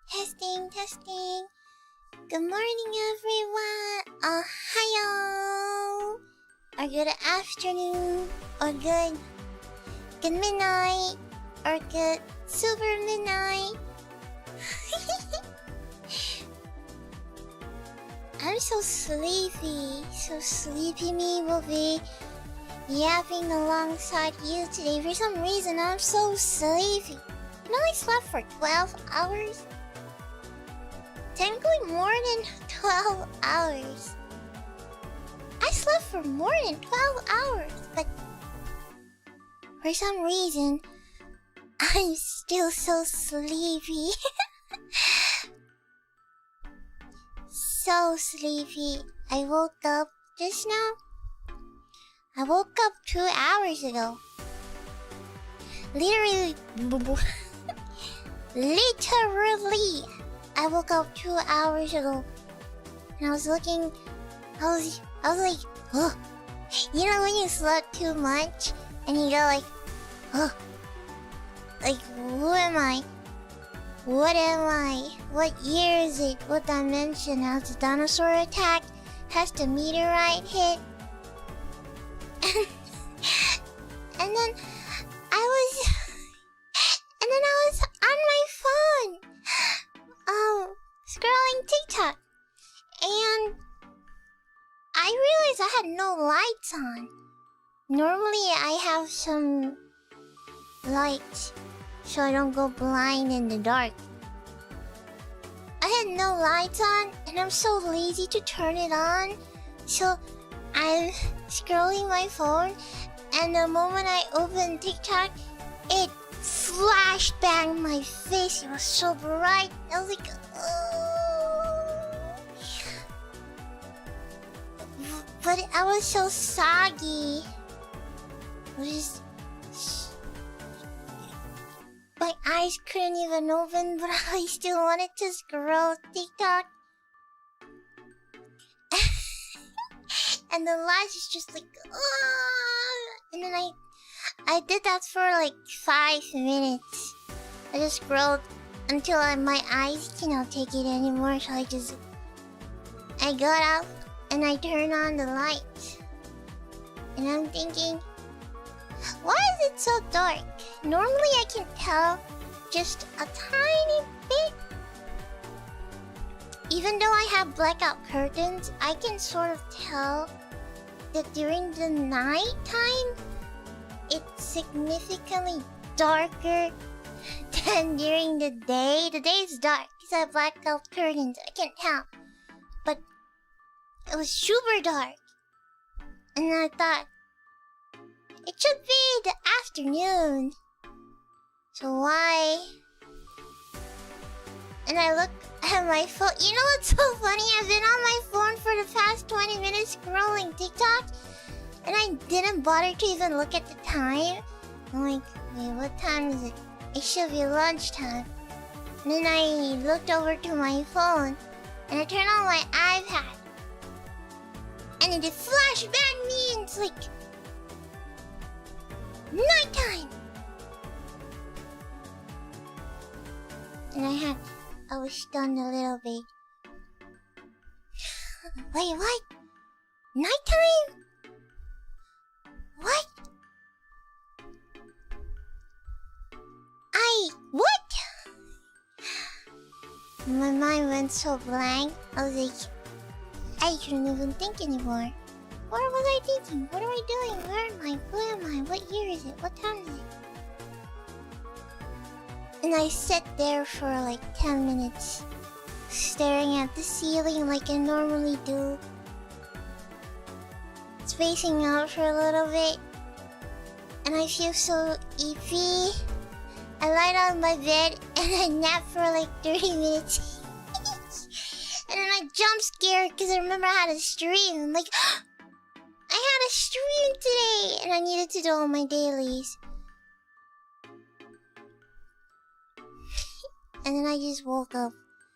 Testing, testing. Good morning, everyone. Ohayo. Or good afternoon. Or good midnight. Or good super midnight. I'm so sleepy. So sleepy me will be yapping alongside you today. For some reason, I'm so sleepy. You know, I slept for 12 hours? Technically more than 12 hours. I slept for more than 12 hours, but for some reason, I'm still so sleepy. So sleepy. I woke up just now. I woke up 2 hours ago. Literally, I woke up 2 hours ago, and I was looking. I was like, oh, you know when you slept too much, and you go like, oh, like who am I? What am I? What year is it? What dimension? Has the dinosaur attack? Has the meteorite hit? And then I was on my phone, scrolling TikTok, and I realized I had no lights on. Normally I have some lights so I don't go blind in the dark. I had no lights on, and I'm so lazy to turn it on, so I'm scrolling my phone, and the moment I opened TikTok, it flash banged my face. It was so bright. I was like, oh. But I was so soggy. My eyes couldn't even open, but I still wanted to scroll TikTok. And the light is just like, oh. And then I did that for like 5 minutes. I just scrolled until my eyes cannot take it anymore. So I got up and I turned on the light. And I'm thinking, why is it so dark? Normally I can tell just a tiny bit. Even though I have blackout curtains, I can sort of tell that during the night time, it's significantly darker than during the day. The day is dark because I have blackout curtains. I can't tell. But it was super dark. And I thought, it should be the afternoon. So why? And I look at my phone. You know what's so funny? I've been on my phone for the past 20 minutes scrolling TikTok, and I didn't bother to even look at the time. I'm like, wait, what time is it? It should be lunchtime. And then I looked over to my phone, and I turned on my iPad. And then it flashed back me, and it's like nighttime. And I was stunned a little bit. Wait, what? Nighttime? What? What? My mind went so blank. I was like, I couldn't even think anymore. What was I thinking? What am I doing? Where am I? Who am I? What year is it? What time is it? And I sat there for like 10 minutes, staring at the ceiling like I normally do. Spacing out for a little bit. And I feel so iffy. I lie down on my bed and I nap for like 30 minutes. And then I jump scared because I remember I had a stream. I'm like, I had a stream today! And I needed to do all my dailies. And then I just woke up.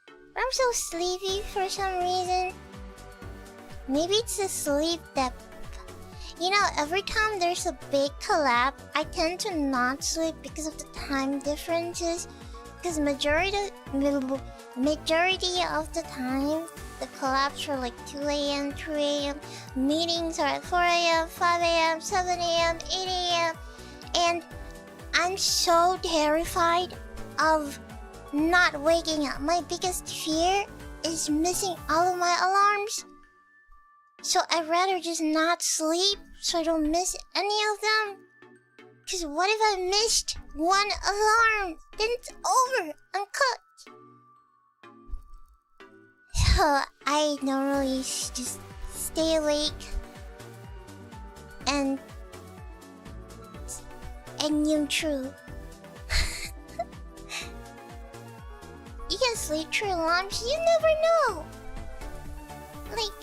But I'm so sleepy for some reason. Maybe it's a sleep depth. You know, every time there's a big collab, I tend to not sleep because of the time differences. Because majority of the time, the collabs are like 2 a.m., 3 a.m. Meetings are at 4 a.m., 5 a.m., 7 a.m., 8 a.m. And I'm so terrified of not waking up. My biggest fear is missing all of my alarms. So I'd rather just not sleep so I don't miss any of them. Because what if I missed one alarm? Then it's over. I'm cooked. So I normally just stay awake and you true. You can sleep through alarms. You never know. Like,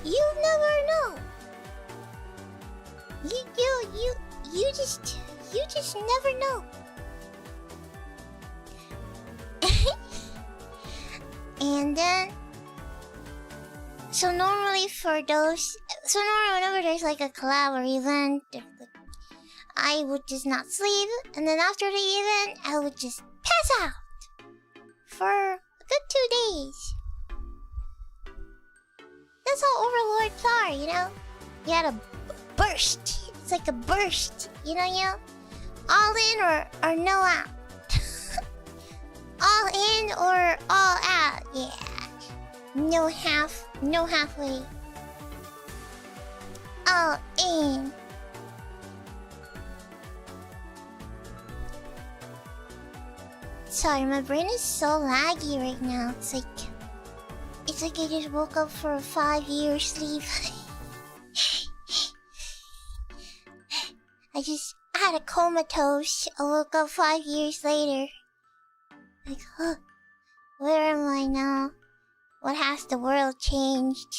you never know. You just never know. And then, normally whenever there's like a collab or event, I would just not sleep, and then after the event, I would just pass out for a good 2 days. That's how overlords are, you know? You had a burst. It's like a burst, you know? All in or no out. All in or all out, yeah. No halfway. All in. Sorry, my brain is so laggy right now. It's like I just woke up for a 5-year sleep. I had a comatose. I woke up 5 years later. Like, huh, where am I now? What has the world changed?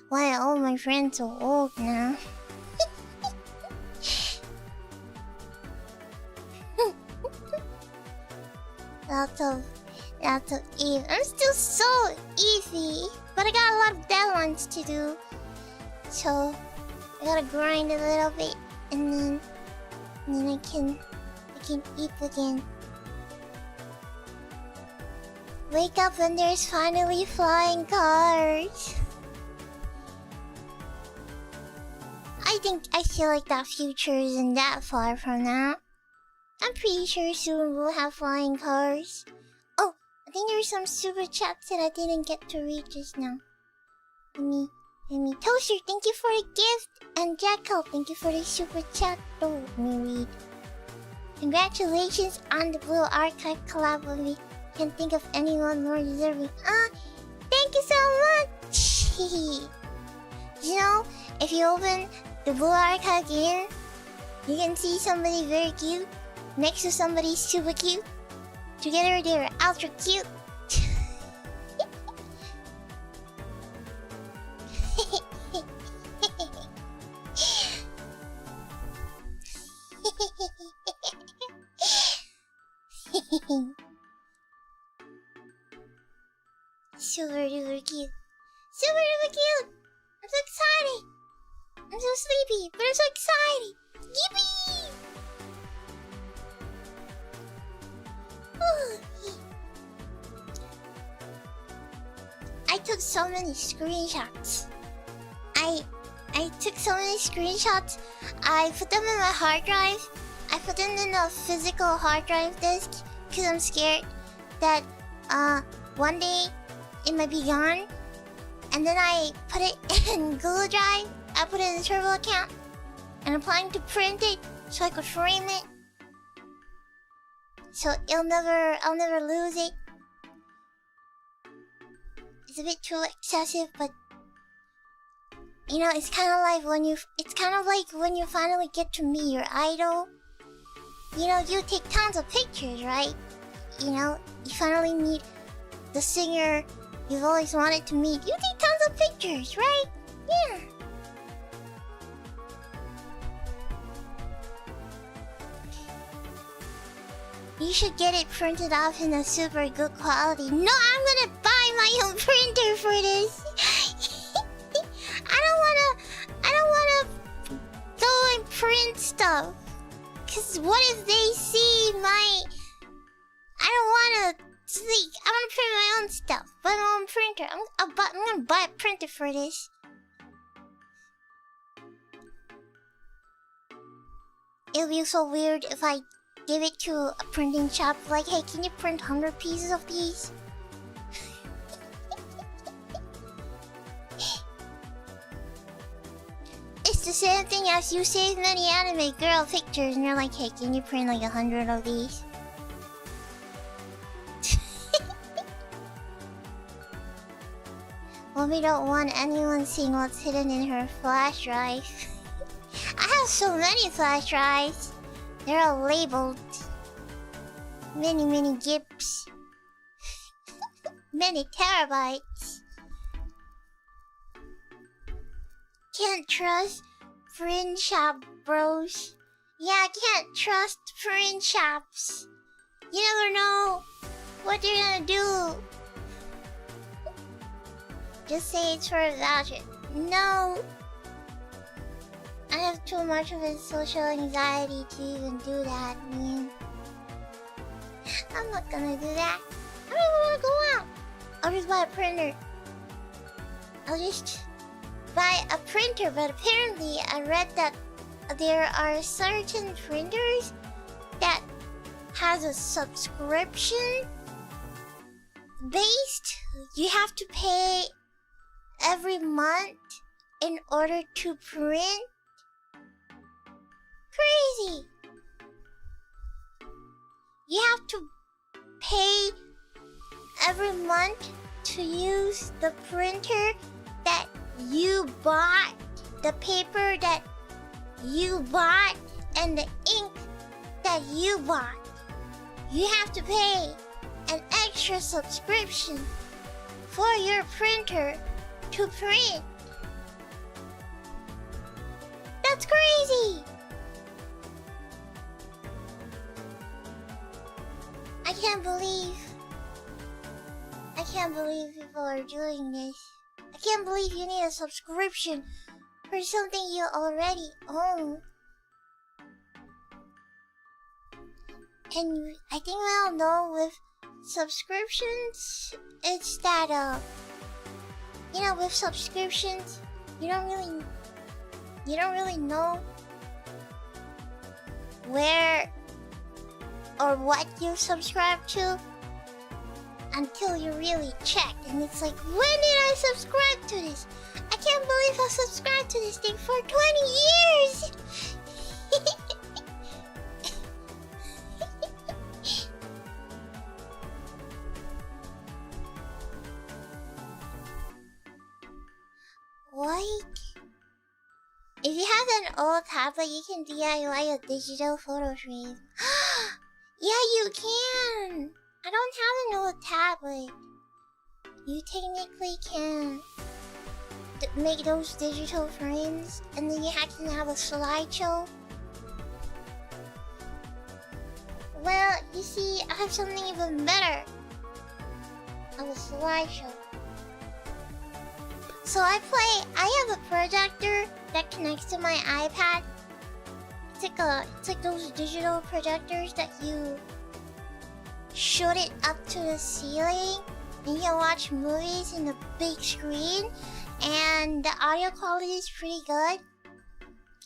Why are all my friends so old now? Lots of Eve. I'm still so easy, but I got a lot of deadlines to do. So I gotta grind a little bit, and then I can eat again. Wake up when there's finally flying cars. I feel like that future isn't that far from now. I'm pretty sure soon we'll have flying cars. Oh, I think there's some super chats that I didn't get to read just now. Let me. Toaster, thank you for the gift. And Jackal, thank you for the super chat. Oh, let me read. Congratulations on the Blue Archive collab with me. Can't think of anyone more deserving. Thank you so much. You know, if you open the Blue Archive game, you can see somebody very cute next to somebody super cute. Together they're ultra cute. Super duper cute. Super duper cute! I'm so excited! I'm so sleepy, but I'm so excited! Yippee! I took so many screenshots. I took so many screenshots. I put them in my hard drive. I put them in a physical hard drive disk because I'm scared that one day it might be gone. And then I put it in Google Drive. I put it in the Turbo account. And I'm planning to print it so I could frame it. So I'll never lose it. It's a bit too excessive, but you know, it's kind of like when you finally get to meet your idol. You know, you take tons of pictures, right? You know, you finally meet the singer you've always wanted to meet. You take tons of pictures, right? Yeah. You should get it printed off in a super good quality. No, I'm gonna buy my own printer for this. I don't wanna go and print stuff. Cause what if they see my... I don't like, I want to print my own stuff. Buy my own printer. I'm gonna buy a printer for this. It would be so weird if I give it to a printing shop. Like, hey, can you print 100 pieces of these? It's the same thing as you save many anime girl pictures and you're like, hey, can you print like 100 of these? Mommy don't want anyone seeing what's hidden in her flash drive. I have so many flash drives. They're all labeled. Many gips. Many terabytes. Can't trust print shop bros. Yeah, I can't trust print shops. You never know what they're gonna do. Just say it's for a voucher. No. I have too much of a social anxiety to even do that, man. I'm not gonna do that. I don't even wanna go out. I'll just buy a printer. I'll just buy a printer, but apparently I read that there are certain printers that has a subscription based. You have to pay every month in order to print. Crazy. You have to pay every month to use the printer that you bought, the paper that you bought, and the ink that you bought. You have to pay an extra subscription for your printer to print. That's crazy. I can't believe people are doing this. I can't believe you need a subscription for something you already own. And I think we all know with subscriptions, it's that with subscriptions, you don't really know where or what you subscribe to until you really check. And it's like, when did I subscribe to this? I can't believe I subscribed to this thing for 20 years! What? If you have an old tablet, you can DIY a digital photo frame. Yeah, you can! I don't have an old tablet. You technically can make those digital frames, and then you can have a slideshow. Well, you see, I have something even better. I have a slideshow. So I have a projector that connects to my iPad. It's like those digital projectors that you shoot it up to the ceiling and you can watch movies in the big screen, and the audio quality is pretty good.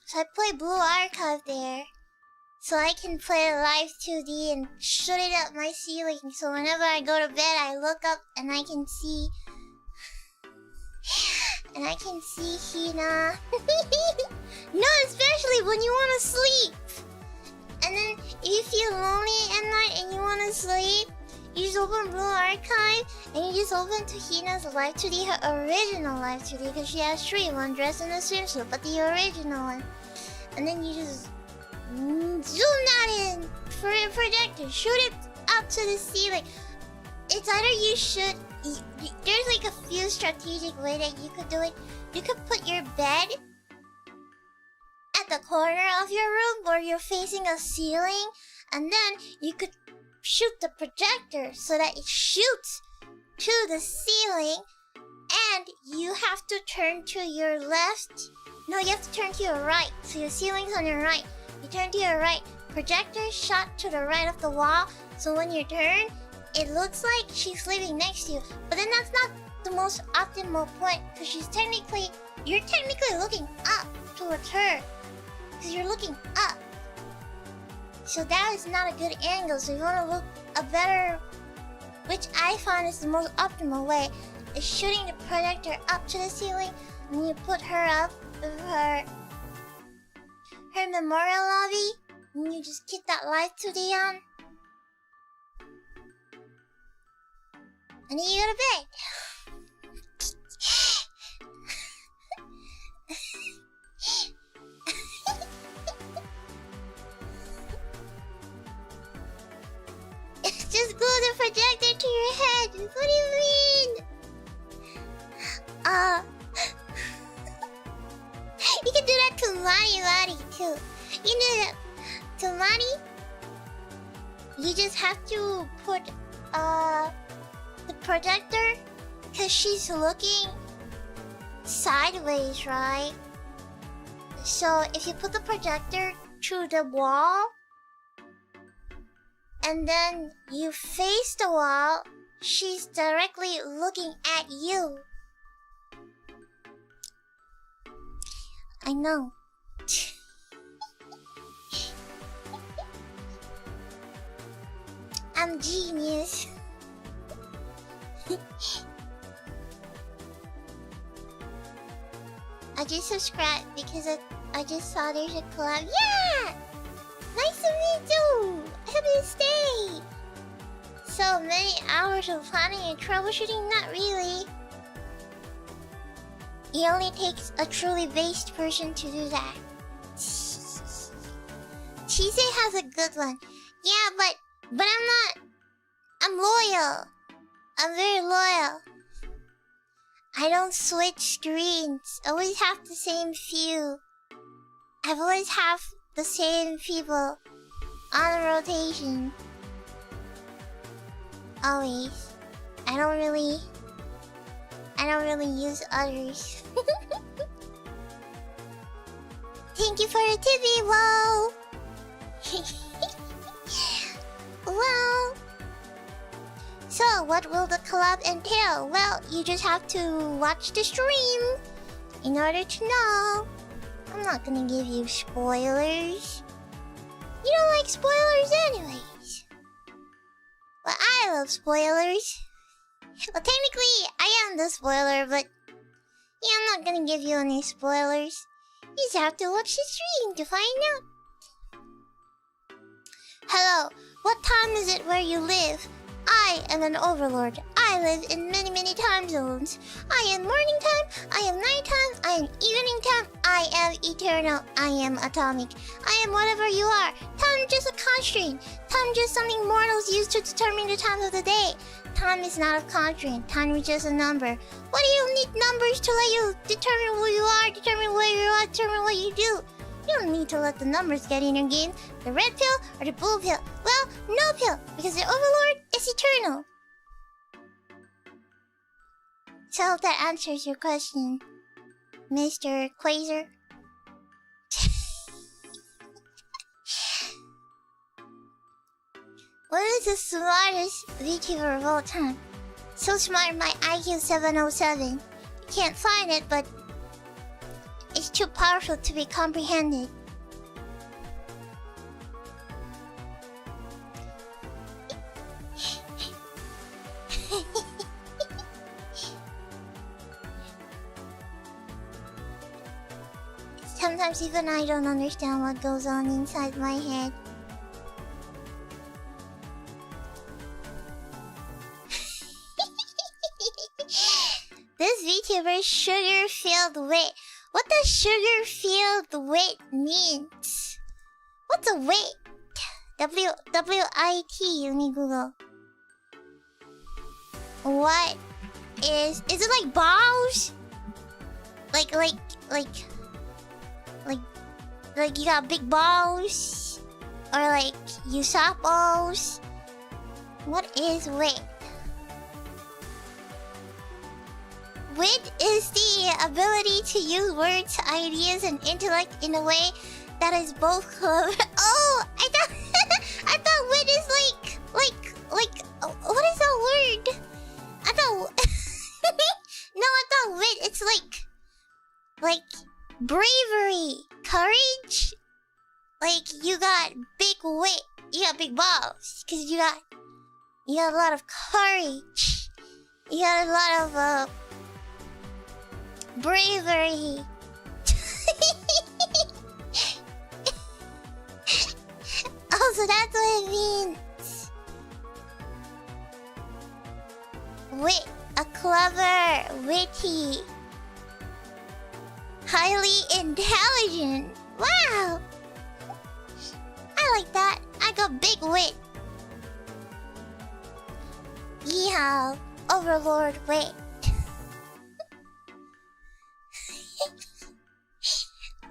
So I play Blue Archive there, so I can play live 2D and shoot it up my ceiling. So whenever I go to bed, I look up and I can see Hina. No, especially when you want to sleep. And then if you feel lonely at night and you want to sleep, you just open Blue Archive and you just open to Hina's Live 2D, her original Live 2D, because she has three, one dressed in a swimsuit, but the original one. And then you just zoom that in for your projector, shoot it up to the ceiling. It's either you should... There's like a few strategic ways that you could do it. You could put your bed at the corner of your room where you're facing a ceiling, and then you could shoot the projector so that it shoots to the ceiling, and you have to turn to your left. No, you have to turn to your right. So your ceiling's on your right. You turn to your right. Projector shot to the right of the wall, so when you turn, it looks like she's sleeping next to you. But then that's not the most optimal point, because you're technically looking up towards her. Because you're looking up. So that is not a good angle. So you want to look a better, which I find is the most optimal way, is shooting the projector up to the ceiling, and you put her up with her memorial lobby, and you just keep that light to the on. And then you go to bed. Just glue the projector to your head. What do you mean? You can do that to Lani too. You know that to Lani, you just have to put the projector, because she's looking sideways, right? So if you put the projector to the wall and then you face the wall, she's directly looking at you. I know. I'm genius. I just subscribed because I just saw there's a collab. Yeah! Nice to meet you! Happy to stay! So many hours of planning and troubleshooting? Not really. It only takes a truly based person to do that. Chise has a good one. Yeah, but I'm not. I'm loyal. I'm very loyal. I don't switch screens. I always have the same few. I've always have the same people on rotation. Always. I don't really use others. Thank you for the tippy, whoa! Well, so what will the collab entail? Well, you just have to watch the stream in order to know. I'm not gonna give you spoilers. You don't like spoilers anyways. Well, I love spoilers. Well, technically, I am the spoiler, but yeah, I'm not gonna give you any spoilers. You just have to watch the stream to find out. Hello, what time is it where you live? I am an overlord. I live in many, many time zones. I am morning time, I am nighttime, I am evening time, I am eternal, I am atomic. I am whatever you are. Time is just a constraint. Time is just something mortals use to determine the time of the day. Time is not a constraint. Time is just a number. What do you need numbers to let you determine who you are, determine where you are, determine what you do? You don't need to let the numbers get in your game. The red pill or the blue pill? Well, no pill, because the overlord is eternal. So I hope that answers your question, Mr. Quasar. What is the smartest VTuber of all time? So smart, my IQ 707. You can't find it, but it's too powerful to be comprehended. Sometimes even I don't understand what goes on inside my head. This VTuber sugar-filled wit. What does sugar-filled wit means? What's a wit? W-I-T, let me Google. What is it like balls? Like you got big balls? Or like you soft balls? What is wit? Wit is the ability to use words, ideas, and intellect in a way that is both clever. Oh, I thought wit is like what is bravery, courage. Like you got big wit, you got big balls, cause you got a lot of courage. You got a lot of bravery. Also, that's what it means. Wit, a clever, witty, highly intelligent. Wow! I like that. I got big wit. Yeehaw, Overlord wit.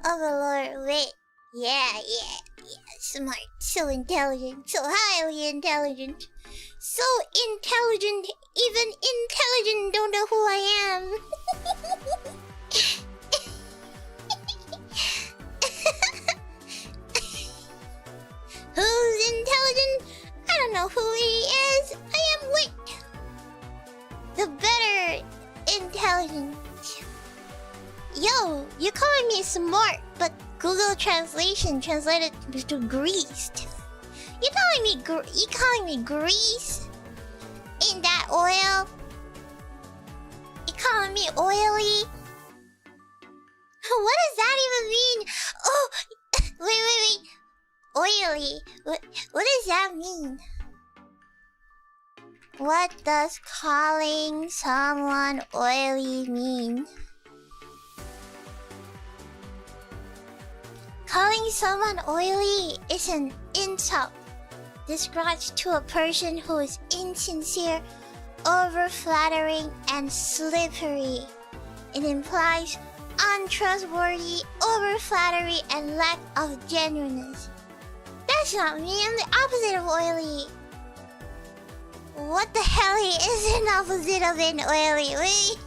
Overlord wit. Yeah. Smart, so intelligent, so highly intelligent. So intelligent, even intelligent don't know who I am. Who's intelligent? I don't know who he is. I am wit. The better intelligent. Yo, you're calling me smart, but Google Translation translated to greased. You calling me grease? Ain't that oil? You calling me oily? What does that even mean? Oh, wait. Oily. What does that mean? What does calling someone oily mean? Calling someone oily is an insult. Describes to a person who is insincere, over-flattering, and slippery. It implies untrustworthy, over-flattery, and lack of genuineness. That's not me, I'm the opposite of oily. What the hell is an opposite of an oily? Wait.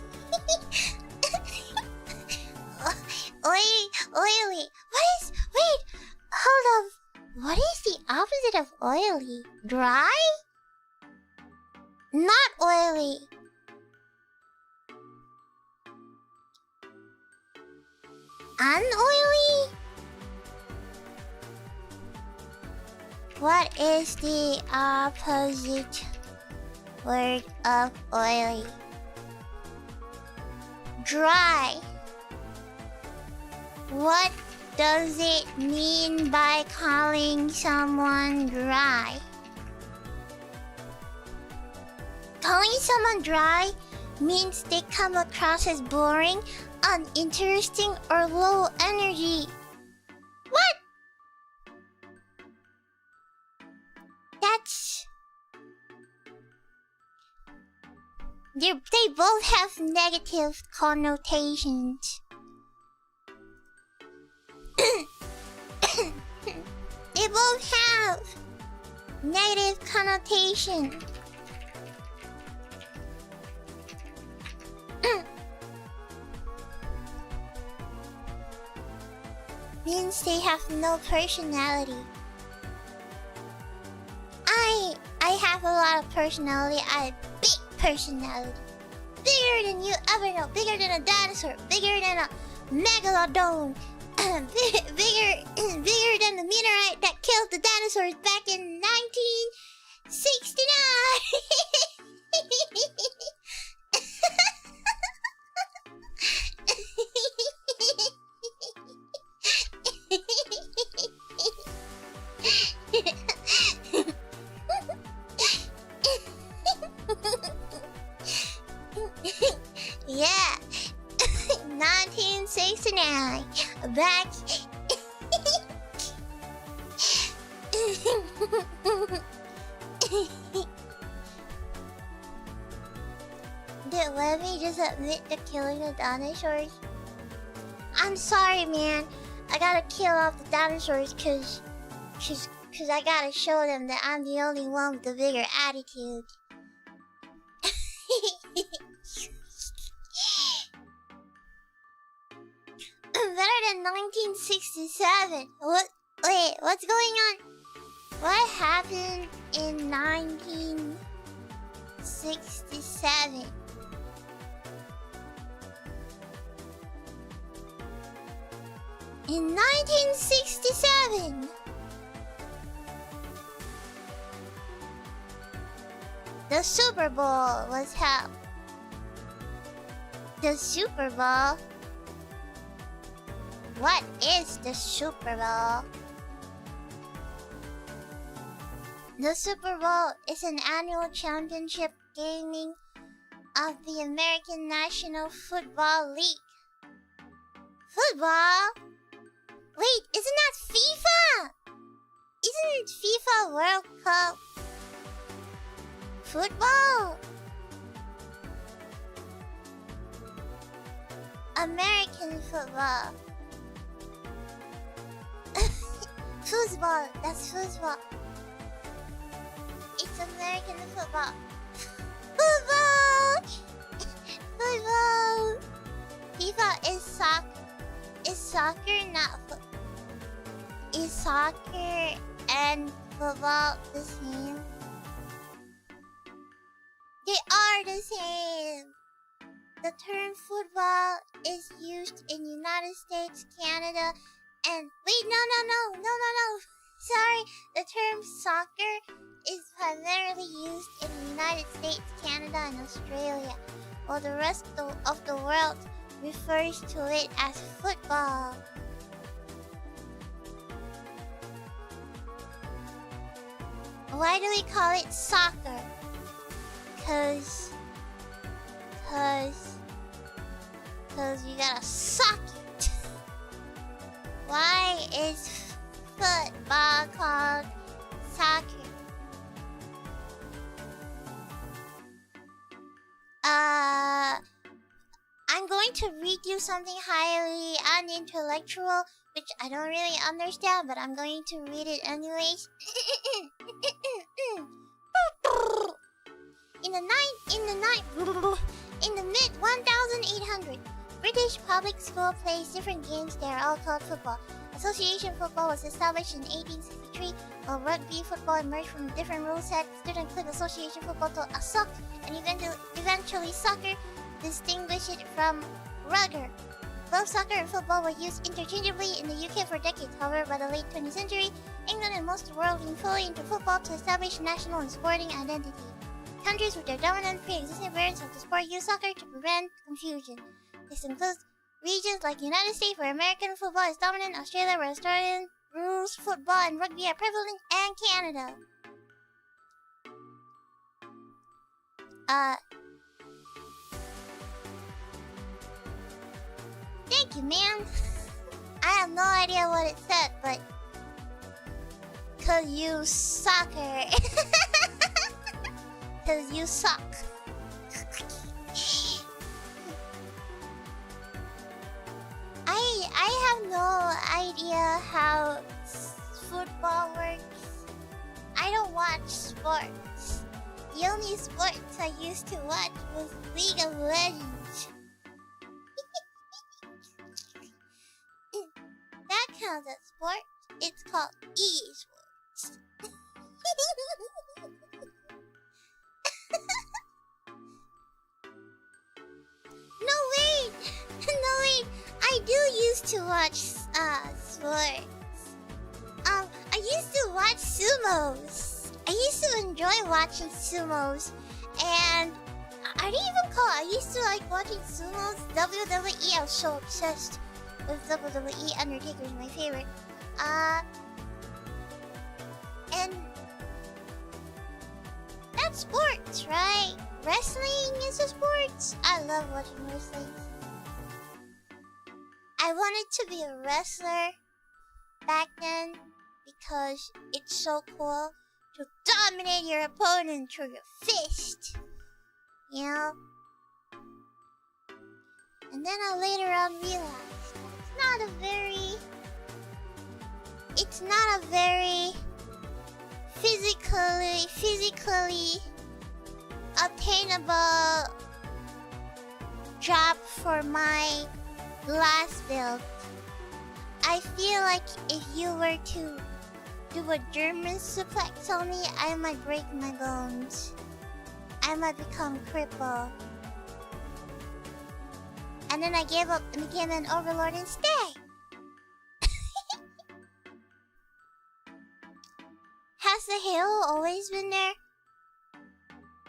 Oily. Wait, hold up. What is the opposite of oily? Dry? Not oily. Unoily? What is the opposite word of oily? Dry. What does it mean by calling someone dry? Calling someone dry means they come across as boring, uninteresting, or low energy. What? They both have negative connotations. They both have negative connotation. Means they have no personality. I have a lot of personality. I have big personality. Bigger than you ever know. Bigger than a dinosaur. Bigger than a megalodon. Bigger than the meteorite that killed the dinosaurs back in 1969. Yeah, 1969. Back. Dude, let me just admit to killing the dinosaurs. I'm sorry, man. I gotta kill off the dinosaurs cause I gotta show them that I'm the only one with the bigger attitude. Better than 1967. Wait, what's going on? What happened in 1967? In 1967, the Super Bowl was held. The Super Bowl? What is the Super Bowl? The Super Bowl is an annual championship gaming of the American National Football League. Football? Wait, isn't that FIFA? Isn't FIFA World Cup football? American football. Football, that's football. It's American football. Football! Football! FIFA is soccer. Is soccer not football? Is soccer and football the same? They are the same. The term football is used in United States, Canada, and wait, no. Sorry, the term soccer is primarily used in the United States, Canada, and Australia, while the rest of the world refers to it as football. Why do we call it soccer? Cause you gotta sock it. Why is football called soccer? I'm going to read you something highly unintellectual, which I don't really understand, but I'm going to read it anyways. In the mid 1800, British public school plays different games. They are all called football. Association football was established in 1863, while rugby football emerged from a different rule set. Students played association football to a sock, and eventually soccer distinguished it from rugger. Both soccer and football were used interchangeably in the UK for decades. However, by the late 20th century, England and most of the world leaned fully into football to establish national and sporting identity. Countries with their dominant pre-existing variants of the sport use soccer to prevent confusion. This includes regions like the United States, where American football is dominant, Australia, where Australian rules football and rugby are prevalent, and Canada. Thank you, man. I have no idea what it said, but... 'Cause you soccer. 'Cause you suck. I have no idea how football works. I don't watch sports. The only sports I used to watch was League of Legends. That counts as sport. It's called e-sports. No wait! I do used to watch sports. I used to watch sumos. I used to enjoy watching sumos, and I didn't even call. I used to like watching sumos. WWE. I was so obsessed with WWE. Undertaker is my favorite. And that's sports, right? Wrestling is a sport. I love watching wrestling. I wanted to be a wrestler back then because it's so cool to dominate your opponent through your fist. You know? And then I later on realized it's not a very physically attainable job for my last build. I feel like if you were to do a German suplex on me, I might break my bones. I might become crippled. And then I gave up and became an overlord instead. the hill always been there?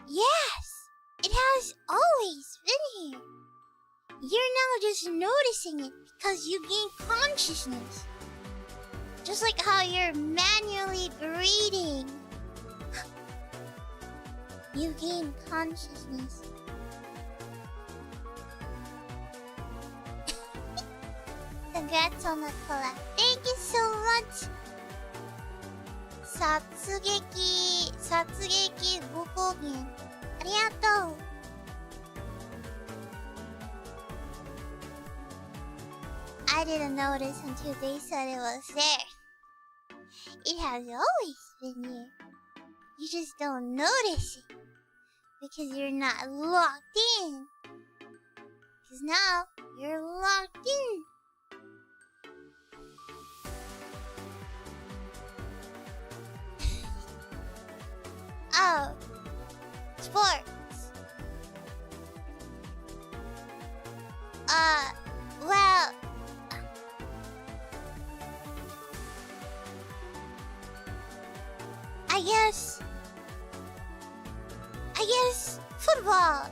Yes! It has always been here. You're now just noticing it because you gain consciousness. Just like how you're manually breathing. You gain consciousness. Congrats on the collab. Thank you so much. Satsugeki 무고긴. arigatou. I didn't notice until they said it was there. It has always been here. You just don't notice it. Because you're not locked in. Because now you're locked in. Oh. Sports. Well... I guess football.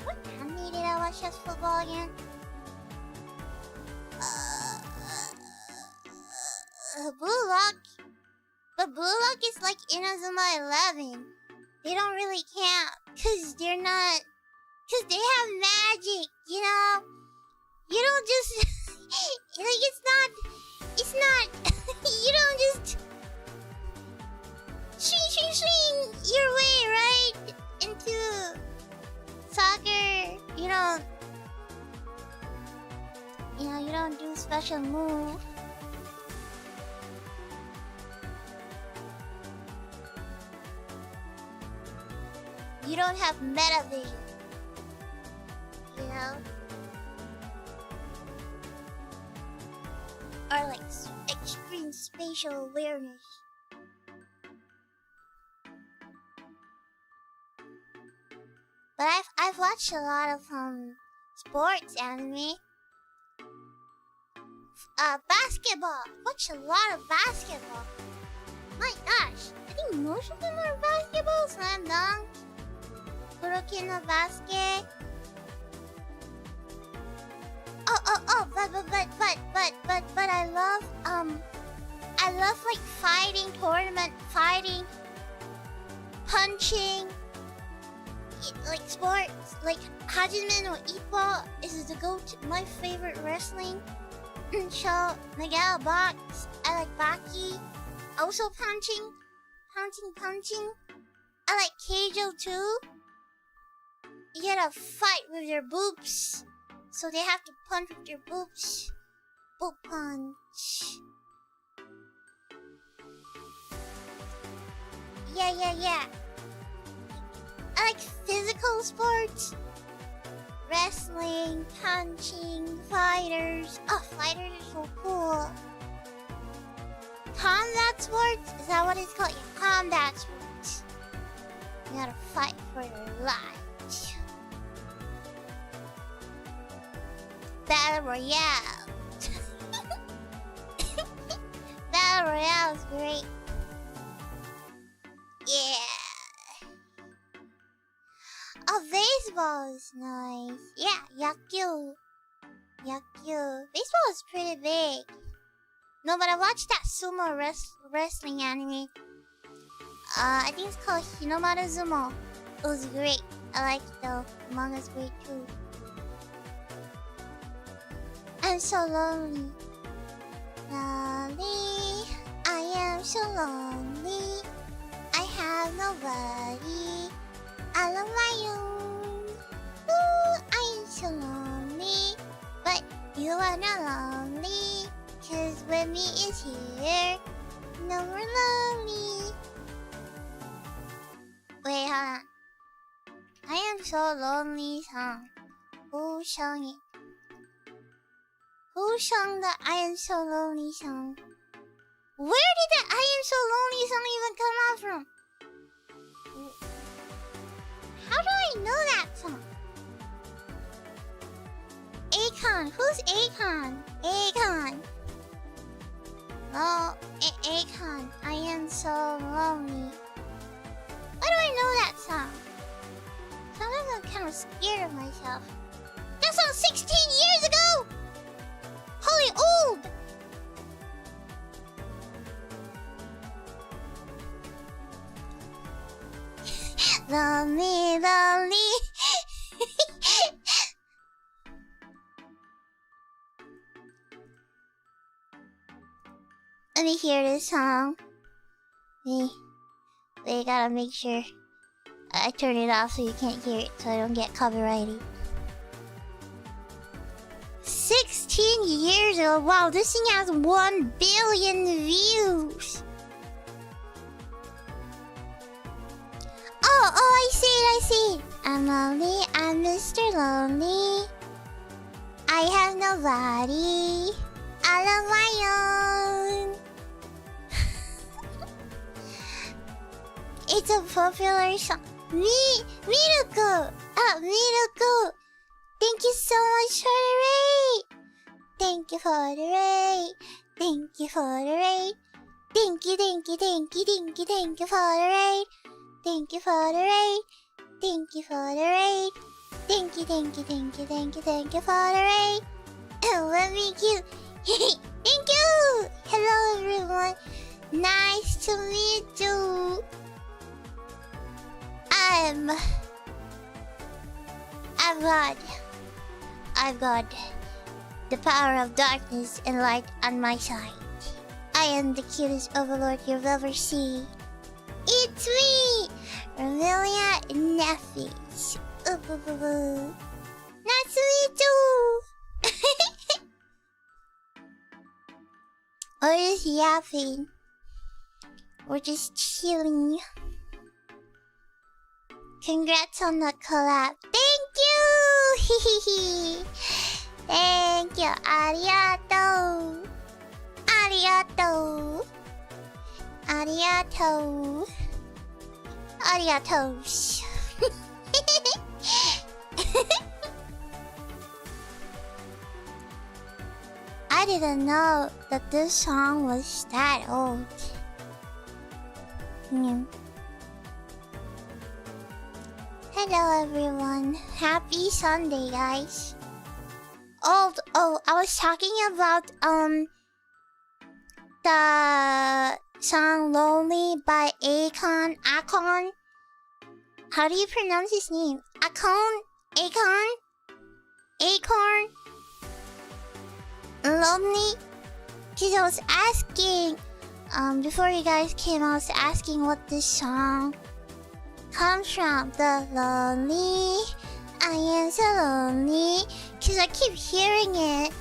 What anime did I watch as football again? Blue Lock. But Blue Lock is like Inazuma 11. They don't really count. Cause they're not... Cause they have magic, you know? You don't just... like, it's not... you don't just... swing your way right into soccer. You don't... you don't do special move. You don't have meta vision. You know? Or like extreme spatial awareness. But I've watched a lot of sports anime. Basketball. Watched a lot of basketball. My gosh, I think most of them are basketball. Slam dunk, Kuroki no basket. But I love like fighting, tournament fighting, punching, like sports. Like Hajime no Ippo is the go-to, my favorite wrestling show. Nagao box. I like Baki. Also punching. I like Keijo too. You gotta fight with your boobs. So they have to punch with their boobs. Boob punch. Yeah. I like physical sports. Wrestling, punching, fighters. Oh, fighters are so cool. Combat sports? Is that what it's called? Yeah, combat sports. You gotta fight for your life. Battle Royale. Battle Royale is great. Yeah. Oh, baseball is nice. Yeah, Yakyu. Baseball is pretty big. No, but I watched that sumo wrestling anime. I think it's called Hinomaru Zumo. It was great. I like it though. The manga's great too. I'm so lonely. Lonely. I am so lonely. I have nobody. All on my own. Ooh, I am so lonely. But you are not lonely. Cause with me is here. No more lonely. Wait, hold on. I am so lonely song. Who sang it? Who sang the I am so lonely song? Where did the I am so lonely song even come out from? How do I know that song? Akon. Who's Akon? Akon. No. Akon, I am so lonely. Why do I know that song? Sometimes I'm kind of scared of myself. That song 16 years ago! Holy old! Lonely, lonely. Let me hear this song. We gotta make sure I turn it off so you can't hear it, so I don't get copyrighted. 16 years ago. Wow, this thing has 1 billion views. Oh, I see it. I'm lonely, I'm Mr. Lonely. I have nobody all of my own. It's a popular song. Miracle! Miracle! Thank you so much for the raid! Thank you for the raid! Thank you for the raid! Thank you for the raid! Thank you for the raid! Thank you for the raid! Thank you for the raid! Let me cute! Thank you! Hello everyone! Nice to meet you! I've got the power of darkness and light on my side. I am the cutest overlord you've ever seen. It's me, Remilia Nephews. Upupupu. Nice to meet you. We're just yapping. We're just chilling. Congrats on the collab. Thank you! Thank you. Arigato. Arigato. Arigato. Arigatos. I didn't know that this song was that old. Hello everyone. Happy Sunday, guys. Oh, I was talking about the song Lonely by Akon. How do you pronounce his name? Akon? Acorn? Lonely? Cause I was asking, before you guys came, I was asking what this song comes from. The lonely, I am so lonely. Cause I keep hearing it,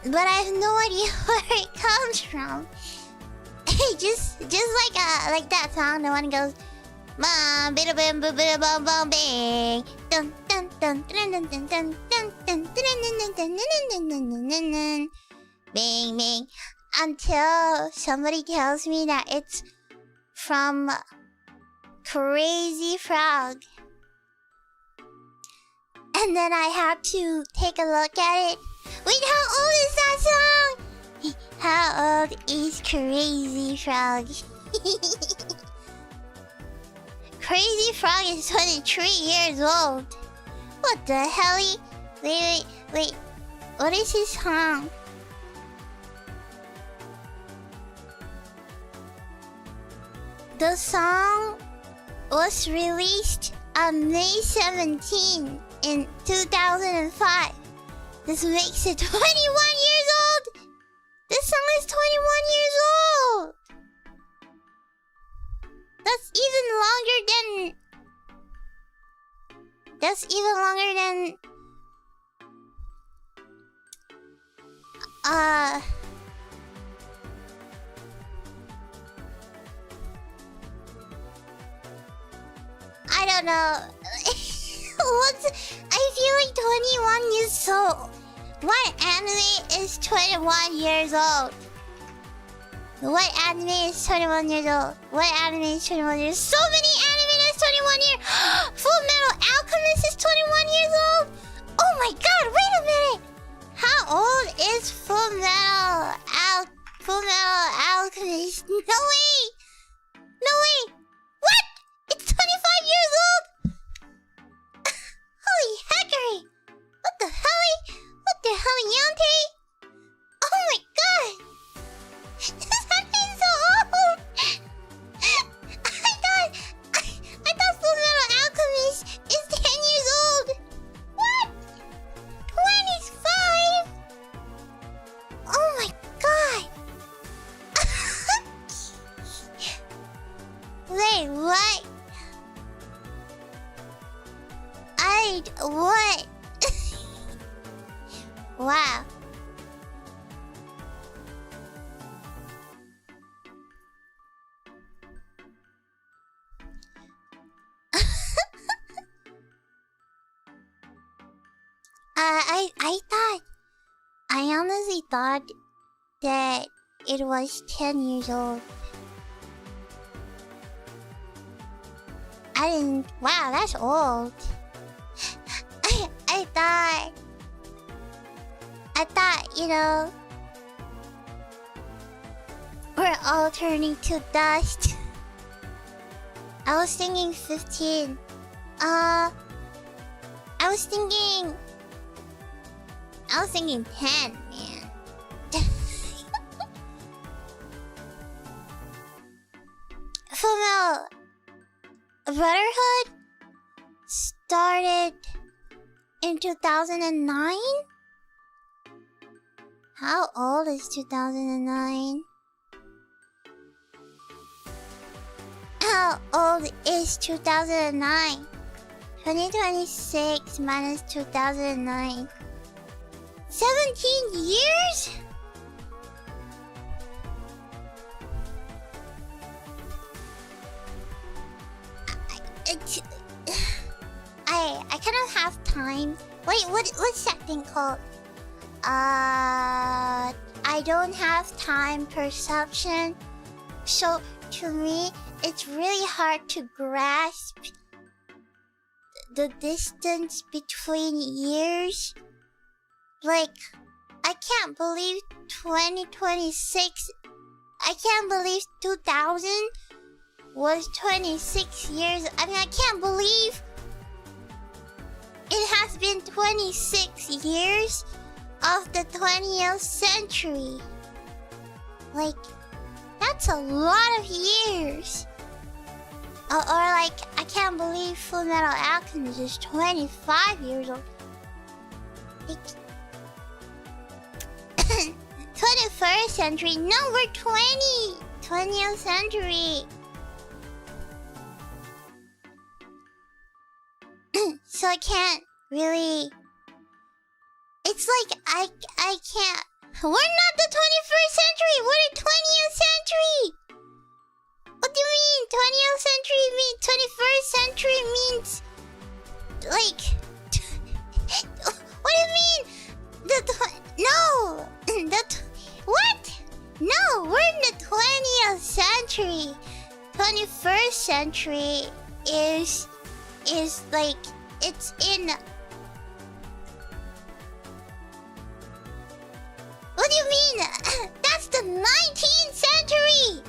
but I have no idea where it comes from. just like that song, the one goes bam bida bam bida bam bam bang dun dun dun dun dun dun dun dun dun dun bang bang, until somebody tells me that it's from Crazy Frog. And then I had to take a look at it. Wait, how old is that song? How old is Crazy Frog? Crazy Frog is 23 years old. What the hell? Wait. What is his song? The song was released on May 17 in 2005. This makes it 21 years old. This song is 21 years old. That's even longer than I don't know. I feel like 21 years old. What anime is 21 years old? What anime is 21 years old? What anime is 21 years? So many anime that's 21 years. Full Metal Alchemist is 21 years old. Oh my god! Wait a minute. How old is Full Fullmetal Alchemist. No way! No way! What? It's 25 years old? Holy hackery! What the hell? What the hell, Yante? Oh my god! Does that mean so old? I thought Fullmetal Alchemist is 10 years old. What? 25? Oh my god! Wait, what? What? Wow. I honestly thought that it was 10 years old. I didn't. Wow, that's old. I thought, you know, we're all turning to dust. I was thinking 15. I was thinking 10, man. Fullmetal Brotherhood started in 2009? How old is 2009? How old is 2009? 2026 minus 2009. 17 years? I kind of have time. Wait, what's that thing called? I don't have time perception. So to me, it's really hard to grasp the distance between years. Like, I can't believe 2026. I can't believe 2000 was 26 years. I mean, I can't believe it has been 26 years of the 20th century. Like, that's a lot of years. Or like, I can't believe Fullmetal Alchemist is 25 years old. Like, 21st century. No, we're 20th century. So I can't really. It's like I can't. We're not the 21st century. We're the 20th century. What do you mean? 20th century means 21st century means like. What do you mean? What? No, we're in the 20th century. 21st century is like, it's in. What do you mean? That's the 19th century.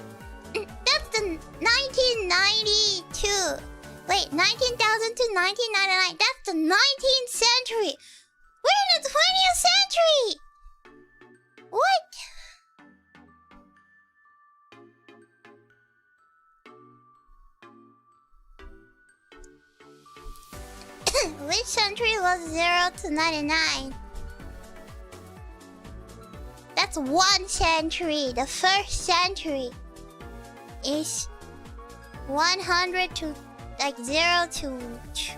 That's the 1992. Wait, 19,000 to 1999. That's the 19th century. We're in the 20th century. What? Which century was 0 to 99? That's one century. The first century is 100 to like 0 to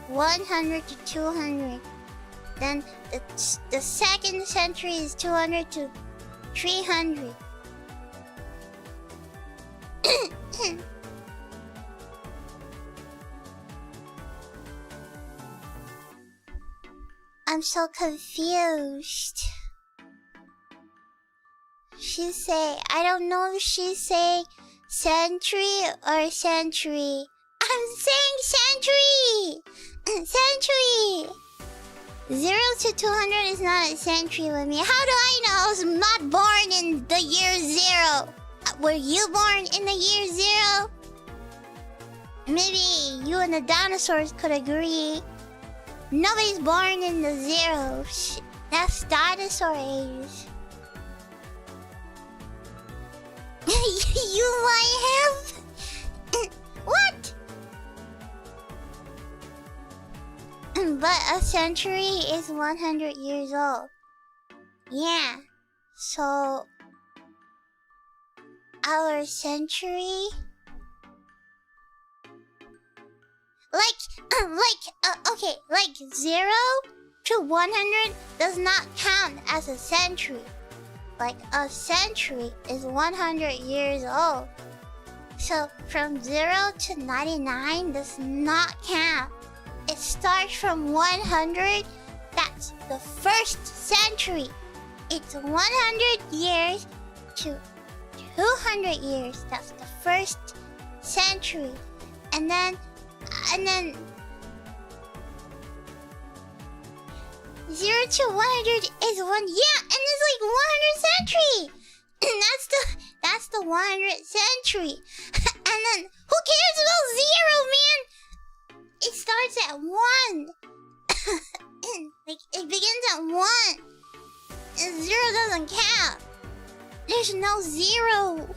100 to 200. Then the second century is 200 to 300. I'm so confused. She's saying, I don't know if she's saying century or century. I'm saying century! Century! 0 to 200 is not a century with me. How do I know? I was not born in the year 0. Were you born in the year 0? Maybe you and the dinosaurs could agree. Nobody's born in the 0. That's dinosaur age. You might have... What? But a century is 100 years old. Yeah. So... our century... okay, 0 to 100 does not count as a century. Like, a century is 100 years old. So, from 0 to 99 does not count. It starts from 100. That's the first century. It's 100 years to 200 years. That's the first century. And then 0 to 100 is one. Yeah, and it's like 100 century. And that's the 100th century. And then who cares about 0, man? It starts at 1. Like, it begins at 1. And 0 doesn't count. There's no 0.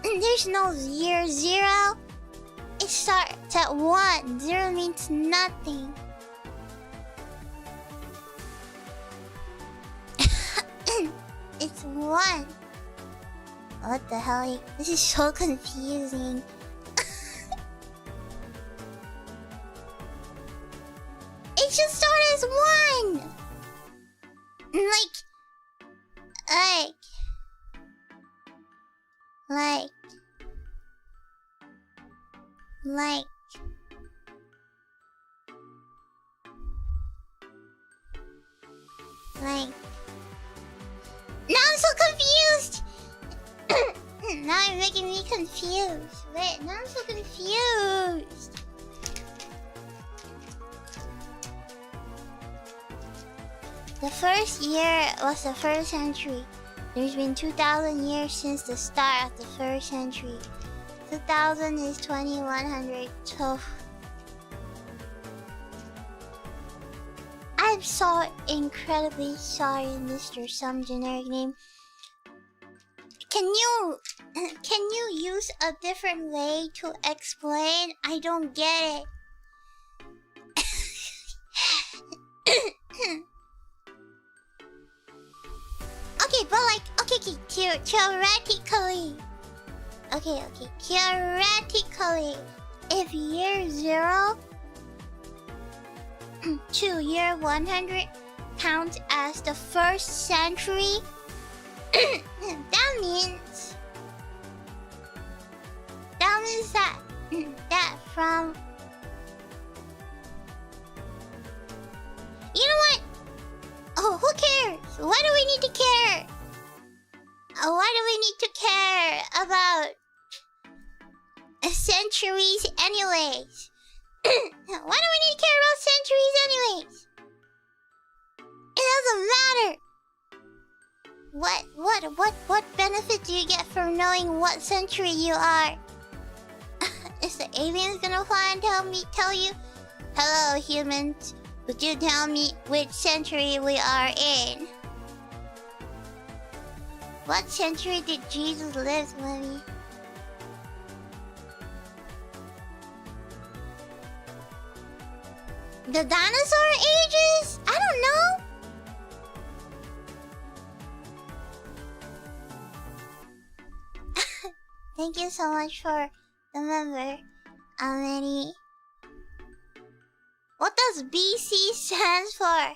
And there's no year 0. It starts at 1. 0 means nothing. It's 1. What the hell? This is so confusing. It should start as 1. Now I'm so confused. Now you're making me confused. Wait, now I'm so confused. The first year was the first century. There's been 2,000 years since the start of the first century. 2,000 is 2,100. So I'm so incredibly sorry, Mr. Some generic name. Can you use a different way to explain? I don't get it. Okay, but theoretically. Okay. Theoretically, if year 0 to year 100 counts as the first century, that means that from... You know what? Oh, who cares? Why do we need to care? Why do we need to care about centuries anyways? Why do we need to care about centuries anyways? It doesn't matter. What benefit do you get from knowing what century you are? Is the aliens gonna fly and tell you, hello humans, would you tell me which century we are in? What century did Jesus live, Lenny? The dinosaur ages? I don't know. Thank you so much for the member, Lenny. What does BC stand for?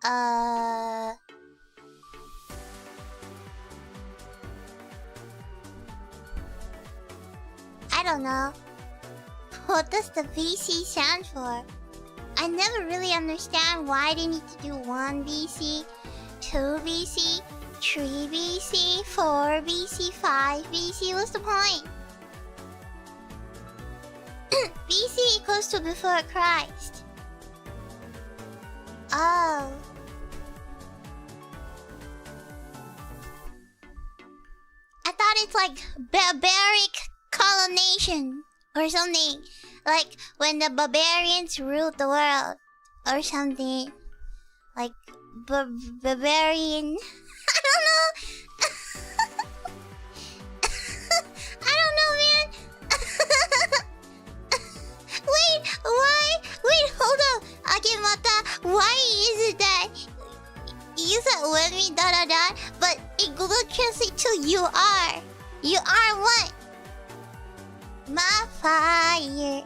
I don't know. What does the BC stand for? I never really understand why they need to do 1 BC, 2 BC, 3 BC, 4 BC, 5 BC. What's the point? BC equals to before Christ. Oh. I thought it's like barbaric colonization or something. Like when the barbarians ruled the world or something. Like barbarian. I don't know. I don't know, man. Wait, why? Wait, hold up. Akimata, why is it that you said with me but it Google Translate to you are? You are what? My fire.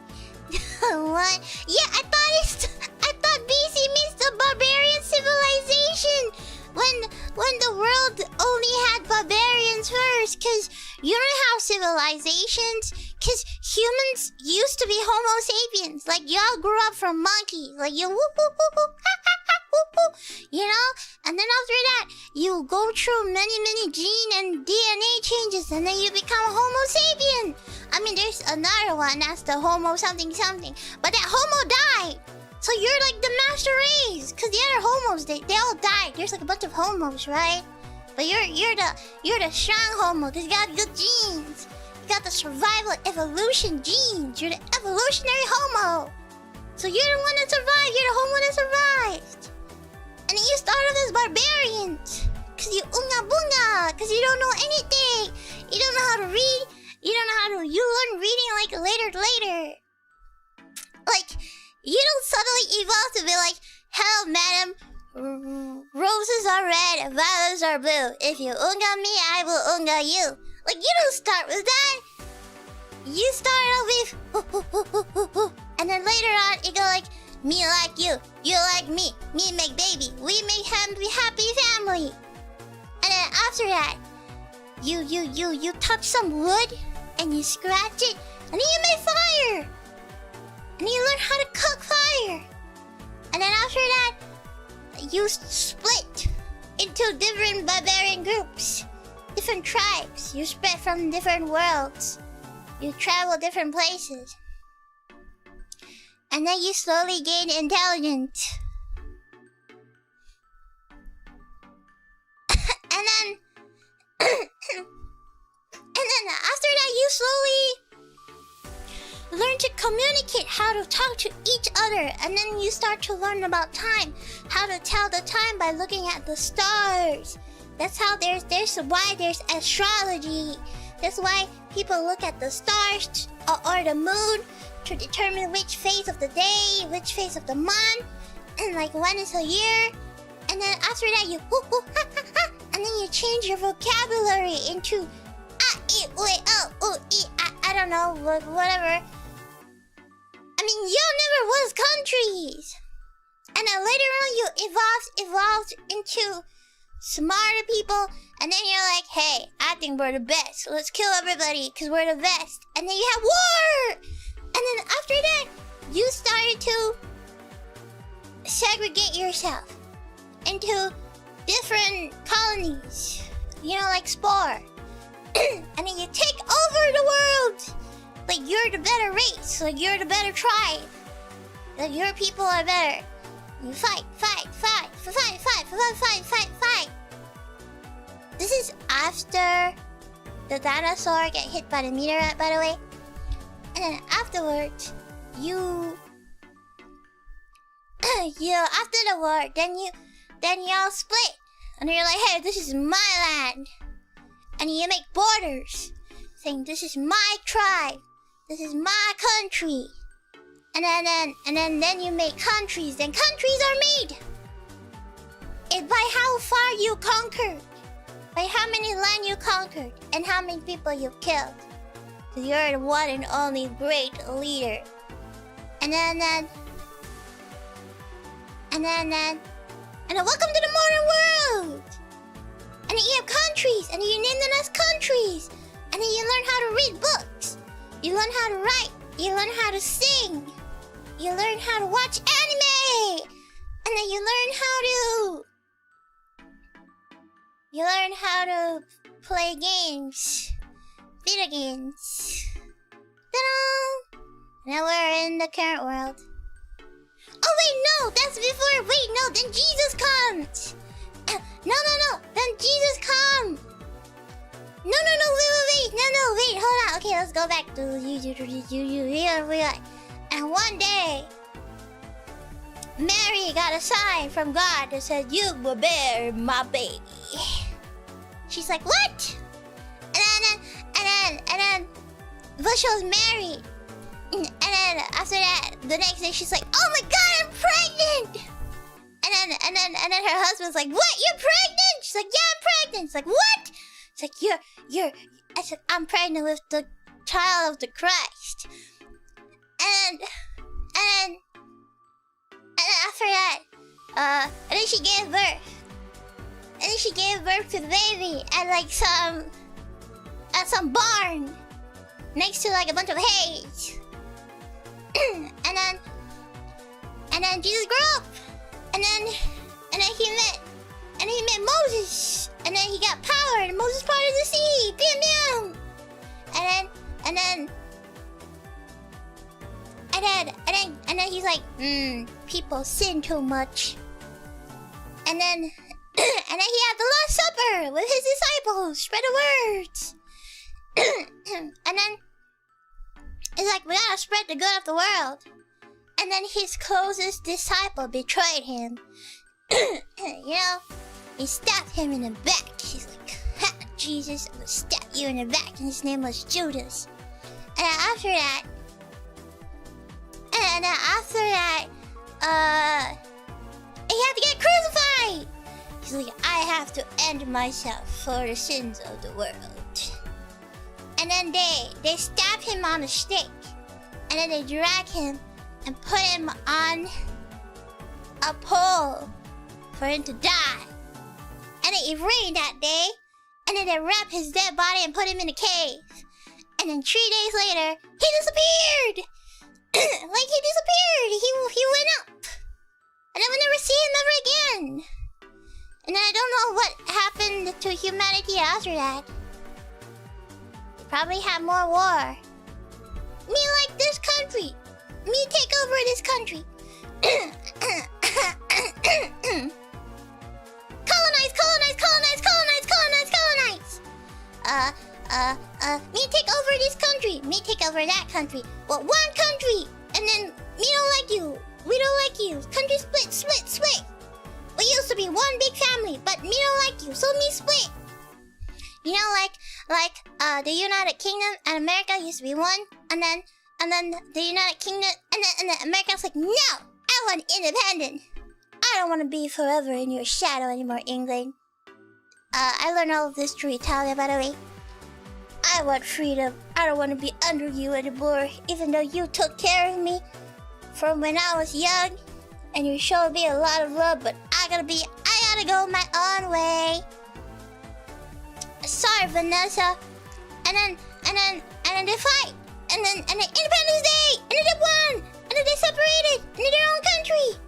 What? Yeah, I thought BC means the barbarian civilization. When the world only had barbarians first, cause you don't have civilizations, cause humans used to be Homo sapiens. Like y'all grew up from monkeys, like you whoop whoop whoop whoop, ha ha ha whoop whoop, you know. And then after that, you go through many gene and DNA changes, and then you become Homo sapien. I mean, there's another one that's the Homo something something, but that Homo died. So you're like the master race, cause the other homos they all died. There's like a bunch of homos, right? But you're the strong homo, cause you got good genes. You got the survival evolution genes. You're the evolutionary homo. So you're the one that survived. You're the homo that survived. And then you start off as barbarians, cause you unga bunga, cause you don't know anything. You don't know how to read. You don't know how to. You learn reading like later. Like. You don't suddenly evolve to be like, hello, madam. Roses are red, violets are blue. If you unga me, I will unga you. Like, you don't start with that. You start out with, and then later on, you go like, me like you like me make baby. We make happy family. And then after that, you touch some wood, and you scratch it, and then you make fire. And you learn how to cook fire. And then after that, you split into different barbarian groups. Different tribes. You spread from different worlds. You travel different places. And then you slowly gain intelligence. and then after that, you slowly learn to communicate, how to talk to each other, and then you start to learn about time, how to tell the time by looking at the stars. That's how there's why there's astrology. That's why people look at the stars or the moon to determine which phase of the day, which phase of the month, and like when is a year. And then after that, you and then you change your vocabulary into I don't know, whatever. I mean, y'all never was countries. And then later on, you evolved into smarter people. And then you're like, hey, I think we're the best. Let's kill everybody, because we're the best. And then you have war. And then after that, you started to segregate yourself into different colonies. You know, like spore. And then you take over the world. Like you're the better race. Like you're the better tribe. Like your people are better. You fight. This is after the dinosaur get hit by the meteorite, by the way. And then afterwards, after the war, then y'all split. And you're like, hey, this is my land. And you make borders, saying this is my tribe, this is my country. And then you make countries. Then countries are made. It's by how far you conquered, by how many land you conquered, and how many people you killed. So you're the one and only great leader. And then welcome to the modern world. And then you have countries, and you name them as countries. And then you learn how to read books. You learn how to write. You learn how to sing. You learn how to watch anime. And then you learn how to play games. Video games. Ta-da! Now we're in the current world. Oh wait, no, that's before. Wait, no, then Jesus comes. No, then Jesus comes. No, wait, hold on. Okay, let's go back to you. And one day, Mary got a sign from God that said, "You will bear my baby." She's like, "What?" And then Bush was married. And then after that, the next day she's like, "Oh my God, I'm pregnant!" And then her husband's like, "What? You're pregnant?" She's like, "Yeah, I'm pregnant." It's like, "What?" It's like, "You're." I said, "I'm pregnant with the child of the Christ." And then after that, and then she gave birth. And then she gave birth to the baby at like some barn next to like a bunch of hay. and then Jesus grew up. And then he met Moses. And then he got power and Moses parted the sea. Bam bam. And then he's like, people sin too much. And then he had the Last Supper with his disciples, spread the words. And then it's like, we gotta spread the good of the world. And then his closest disciple betrayed him. He stabbed him in the back. He's like, "Ha, Jesus, I'm gonna stab you in the back." And his name was Judas. And then after that, he had to get crucified. He's like, "I have to end myself for the sins of the world." And then they stabbed him on a stake. And then they dragged him and put him on a pole for him to die. And then it rained that day. And then they wrapped his dead body and put him in a cave. And then 3 days later, he disappeared. Like he disappeared. He went up. And then we'll never see him ever again. And then I don't know what happened to humanity after that. They probably had more war. Me like this country. Me take over this country. Colonize. Me take over this country. Me take over that country. Well, one country. And then me don't like you. We don't like you. Country split. We used to be one big family, but me don't like you, so me split. Like the United Kingdom and America used to be one, and then the United Kingdom and then America's like, "No, I want independence. I don't want to be forever in your shadow anymore, England." I learned all of this through Italia, by the way. I want freedom. I don't want to be under you anymore, even though you took care of me from when I was young, and you showed me a lot of love. But I gotta go my own way. Sorry, Vanessa. And then they fight. And then Independence Day. And then they won. And then they separated into their own country.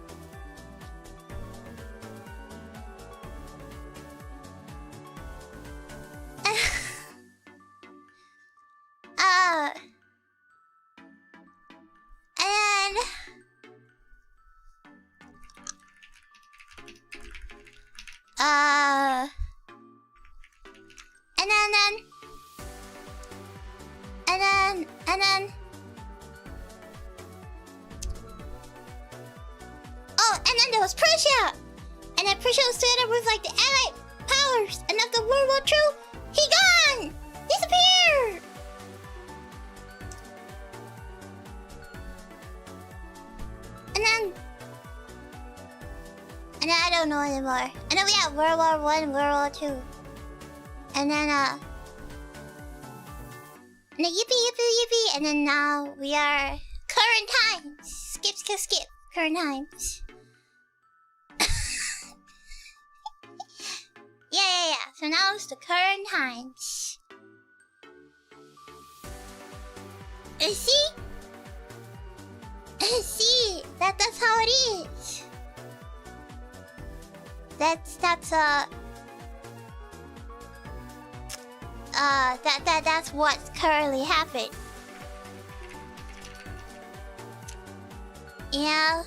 And then there was Prussia. And then Prussia was together with like the Allied powers. And after World War II, he gone! Disappeared! And then I don't know anymore. And then we have World War I, World War II. And then yippee. And then now we are current times. Skip. Current times. Yeah. So now it's the current times. See? See? That's how it is. That's what's currently happened. You know?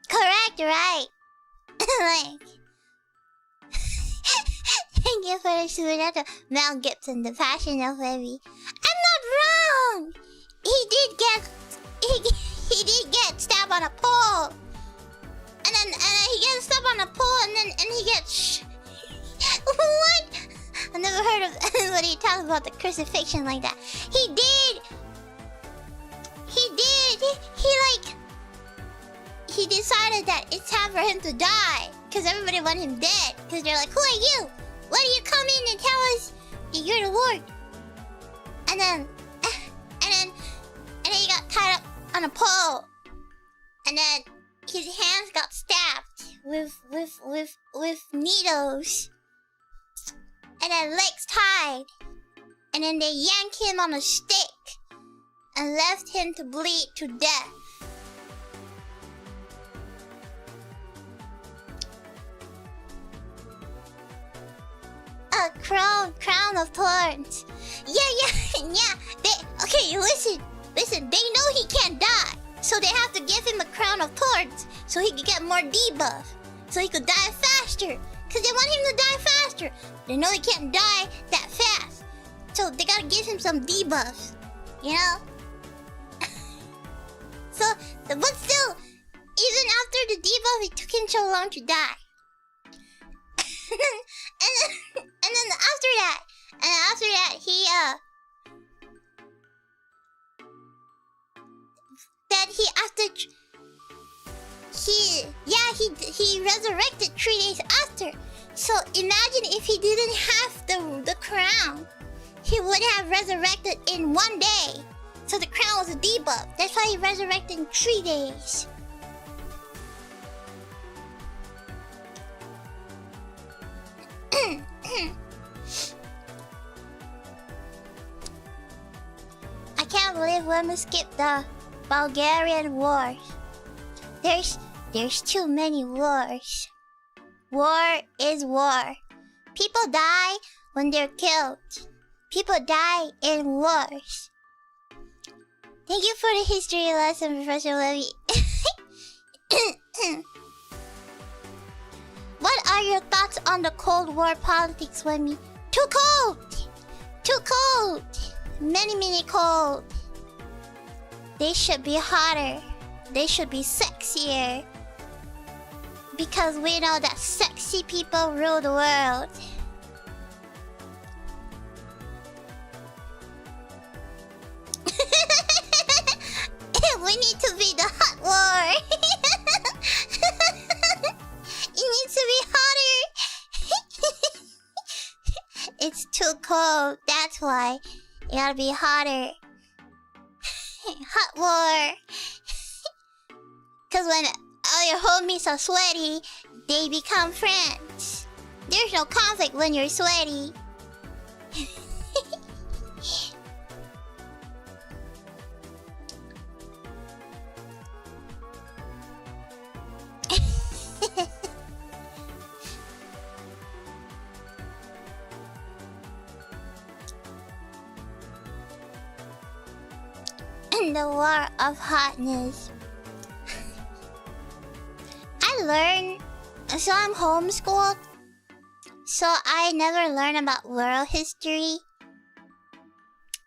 Correct, right? Like, thank you for the Superchats. Mel Gibson, the passion of heavy. I'm not wrong. He did get stabbed on a pole, and then he gets stabbed on a pole, and he gets what? I never heard of anybody talk about the crucifixion like that. He did. He decided that it's time for him to die because everybody want him dead. Because they're like, who are you? Why do you come in and tell us that you're the Lord? And then he got tied up on a pole. And then his hands got stabbed with needles. And then legs tied. And then they yanked him on a stick and left him to bleed to death. A crown of thorns. Yeah. Okay, listen. They know he can't die, so they have to give him a crown of thorns so he could get more debuff, so he could die faster. Cause they want him to die faster. They know he can't die that fast, so they gotta give him some debuffs. You know. But still, even after the debuff, it took him so long to die. and then after that, he resurrected 3 days after. So imagine if he didn't have the crown, he would have resurrected in 1 day. So the crown was a debuff. That's why he resurrected in 3 days. I can't believe when we skipped the Bulgarian wars. There's too many wars. War is war. People die when they're killed. People die in wars. Thank you for the history lesson, Professor Levy. What are your thoughts on the Cold War politics, Wemmy? Too cold! Too cold! Many cold. They should be hotter. They should be sexier. Because we know that sexy people rule the world. We need to be the hot war. It needs to be hotter. It's too cold. That's why. It gotta be hotter. Hot war. Cause when all your homies are sweaty, they become friends. There's no conflict when you're sweaty. In the war of hotness. I learned, so I'm homeschooled, so I never learn about world history.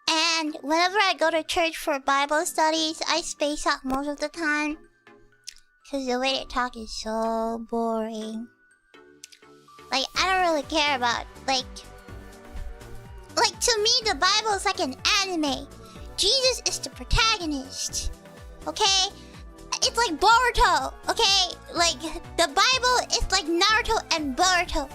And whenever I go to church for Bible studies, I space out most of the time. Because the way they talk is so boring. Like, I don't really care about, like, to me, the Bible is like an anime. Jesus is the protagonist, okay? It's like Boruto, okay? Like, the Bible is like Naruto and Boruto.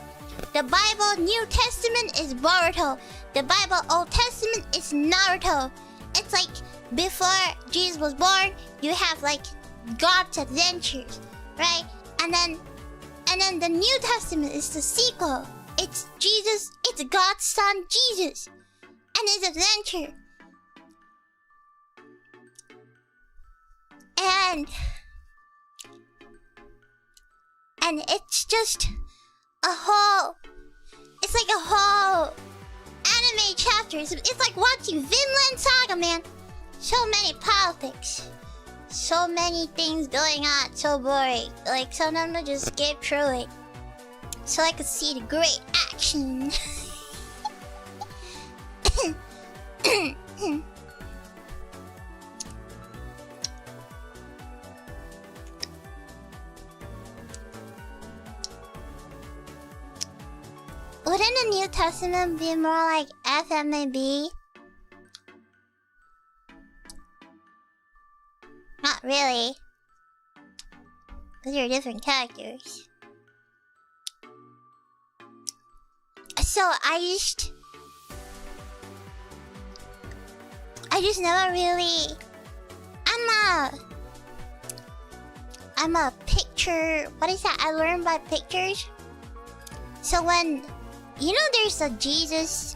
The Bible New Testament is Boruto. The Bible Old Testament is Naruto. It's like, before Jesus was born, you have like God's adventures, right? And then the New Testament is the sequel. It's Jesus, it's God's son Jesus and his adventure. And it's just a whole... It's like a whole anime chapter. It's like watching Vinland Saga, man. So many politics. So many things going on. So boring. Like, sometimes I just skip through it. So I could see the great action. Wouldn't the New Testament be more like FMAB? Not really. Because you're different characters. So I just never really... I'm a picture... What is that? I learn by pictures. So when... You know there's a Jesus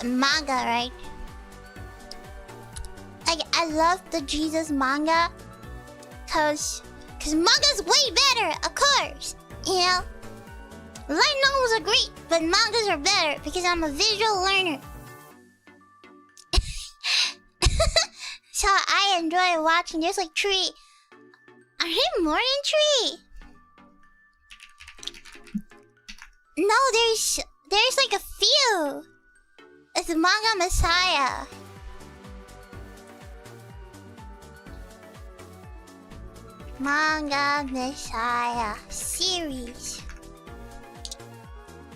manga, right? Like, I love the Jesus manga. Cause manga's way better, of course. You know? Light novels are great, but mangas are better because I'm a visual learner. So I enjoy watching. There's like 3... Are there more than 3? No, there's like a few. It's Manga Messiah. Manga Messiah series.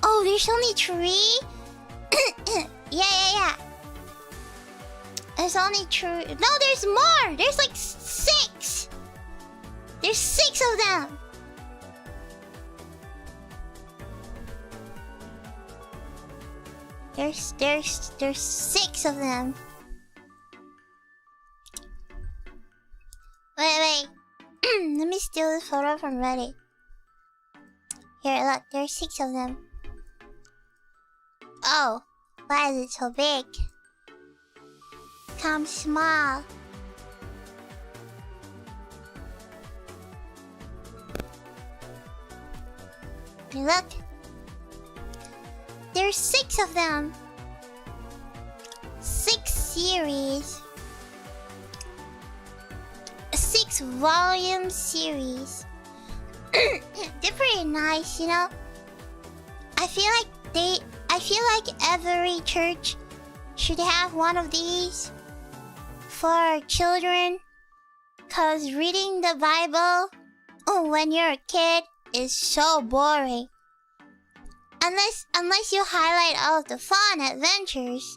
Oh, there's only 3? Yeah. There's only 3. No, there's more. There's like 6. There's 6 of them. There's 6 of them. Wait. Let me steal this photo from Reddit. Here, look, there's 6 of them. Oh, why is it so big? Come small. Look. There's 6 of them. 6 series. A 6-volume series. They're pretty nice, you know? I feel like every church should have one of these for children. Cause reading the Bible when you're a kid is so boring. Unless you highlight all of the fun adventures.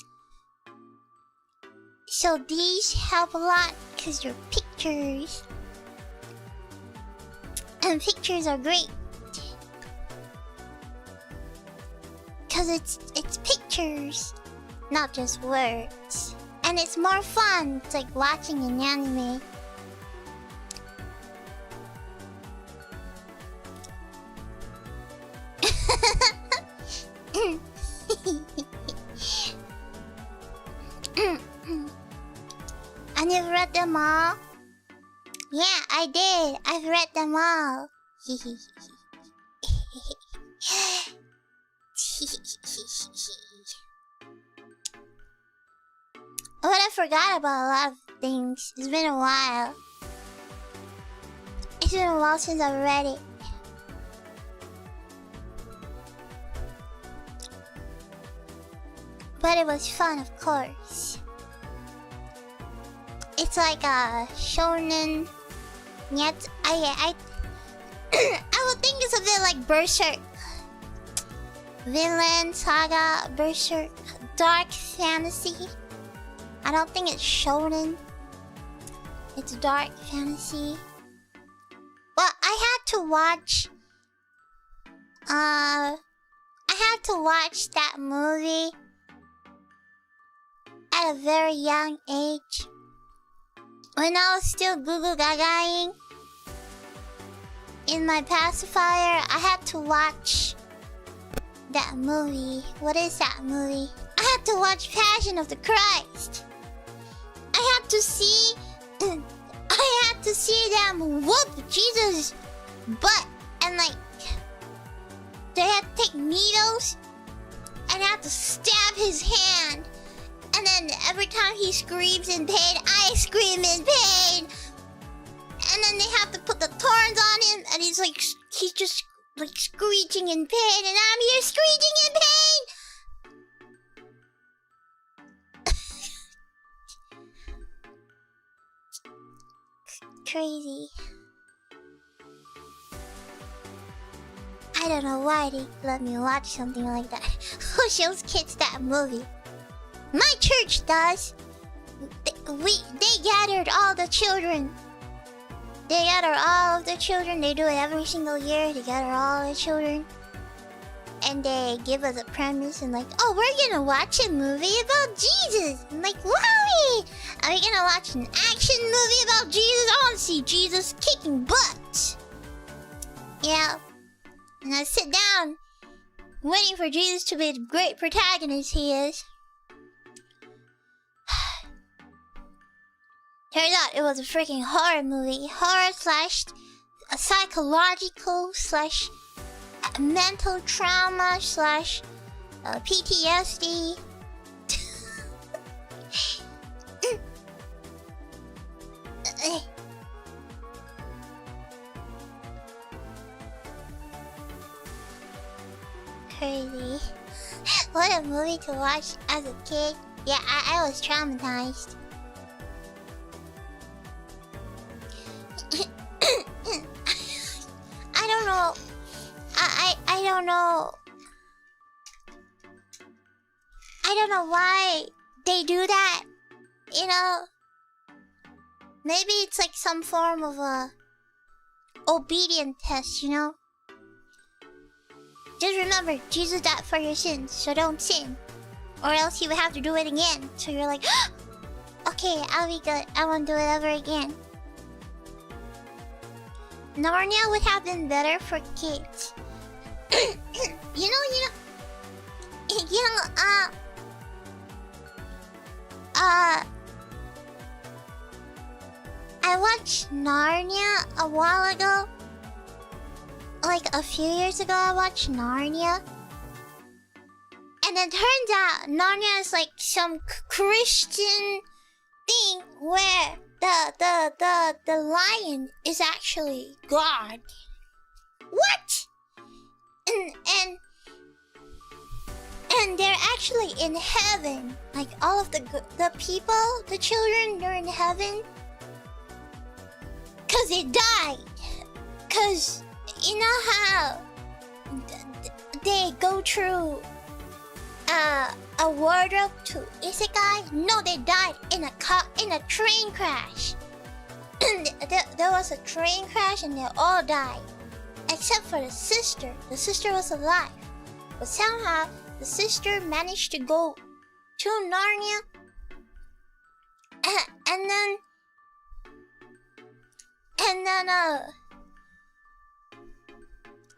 So these help a lot because they're pictures. And pictures are great. Cause it's pictures, not just words. And it's more fun. It's like watching an anime. And you've read them all? Yeah, I did. I've read them all. But I forgot about a lot of things. It's been a while. It's been a while since I've read it. But it was fun, of course. It's like a shonen. Yet I would think it's a bit like Berserk. Vinland Saga, Berserk, dark fantasy. I don't think it's shonen. It's dark fantasy. Well, I had to watch that movie at a very young age. When I was still Goo Gagaing in my pacifier, I had to watch that movie. What is that movie? I had to watch Passion of the Christ. I had to see them whoop Jesus' butt And like, they had to take needles and have to stab his hand. And then every time he screams in pain, I scream in pain. And then they have to put the thorns on him, and he's just like screeching in pain, and I'm here screeching in pain. Crazy. I don't know why they let me watch something like that. Who shows kids that movie? My church does. They gathered all the children. They gather all of the children. They do it every single year. They gather all the children. And they give us a premise and like, oh, we're gonna watch a movie about Jesus. I'm like, wowie! Are we gonna watch an action movie about Jesus? I wanna see Jesus kicking butt. Yeah. And I sit down, waiting for Jesus to be the great protagonist he is. Turns out it was a freaking horror movie. Horror slash psychological slash mental trauma slash PTSD. Crazy. What a movie to watch as a kid. Yeah, I was traumatized. I don't know. I don't know. I don't know why they do that. You know, maybe it's like some form of a obedient test, you know? Just remember, Jesus died for your sins, so don't sin. Or else he would have to do it again. So you're like, okay, I'll be good. I won't do it ever again. Narnia would have been better for kids. I watched Narnia a while ago. Like a few years ago, I watched Narnia. And it turns out Narnia is like some Christian thing where the lion is actually God. What? And they're actually in heaven. Like all of the people, the children, they're in heaven. Cause they died. Cause you know how they go through a wardrobe to isekai? No, they died in a train crash. there was a train crash and they all died. Except for the sister. The sister was alive. But somehow, the sister managed to go to Narnia. And then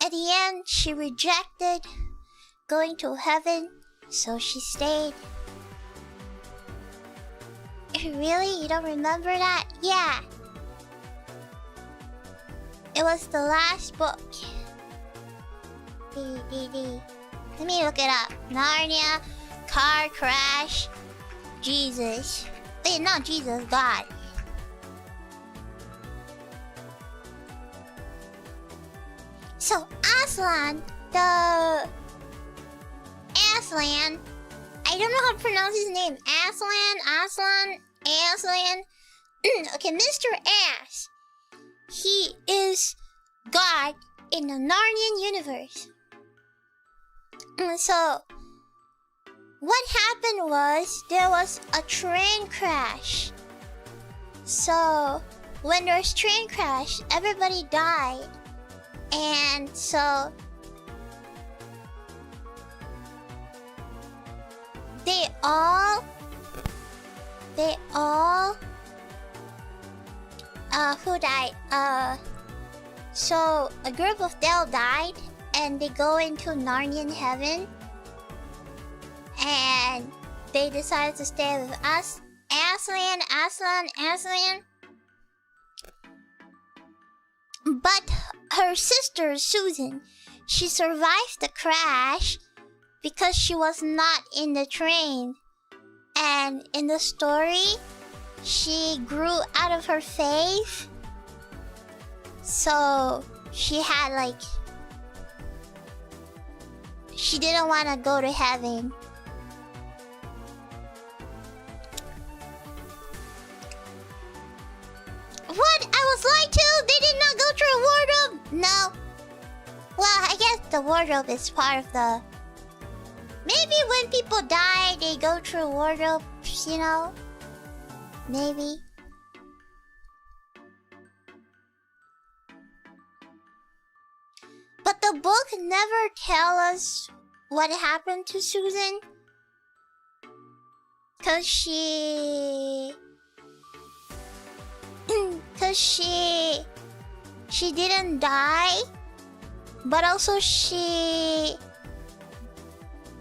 at the end, she rejected going to heaven, so she stayed. Really? You don't remember that? Yeah. It was the last book. Let me look it up. Narnia, car crash, Jesus. Wait, not Jesus, God. So Aslan, I don't know how to pronounce his name. Aslan. Okay, Mr. Ass. He is God in the Narnian universe. So, what happened was there was a train crash. So, when there's train crash, everybody died. And so they all who died? So a group of them died and they go into Narnian heaven and they decided to stay with us. Aslan. But her sister Susan, she survived the crash because she was not in the train. And in the story, she grew out of her faith. So she had like... she didn't want to go to heaven. What? I was lied to? They did not go through a wardrobe? No. Well, I guess the wardrobe is part of the... maybe when people die, they go through wardrobes, you know? Maybe. But the book never tells us what happened to Susan. Cause she didn't die. But also she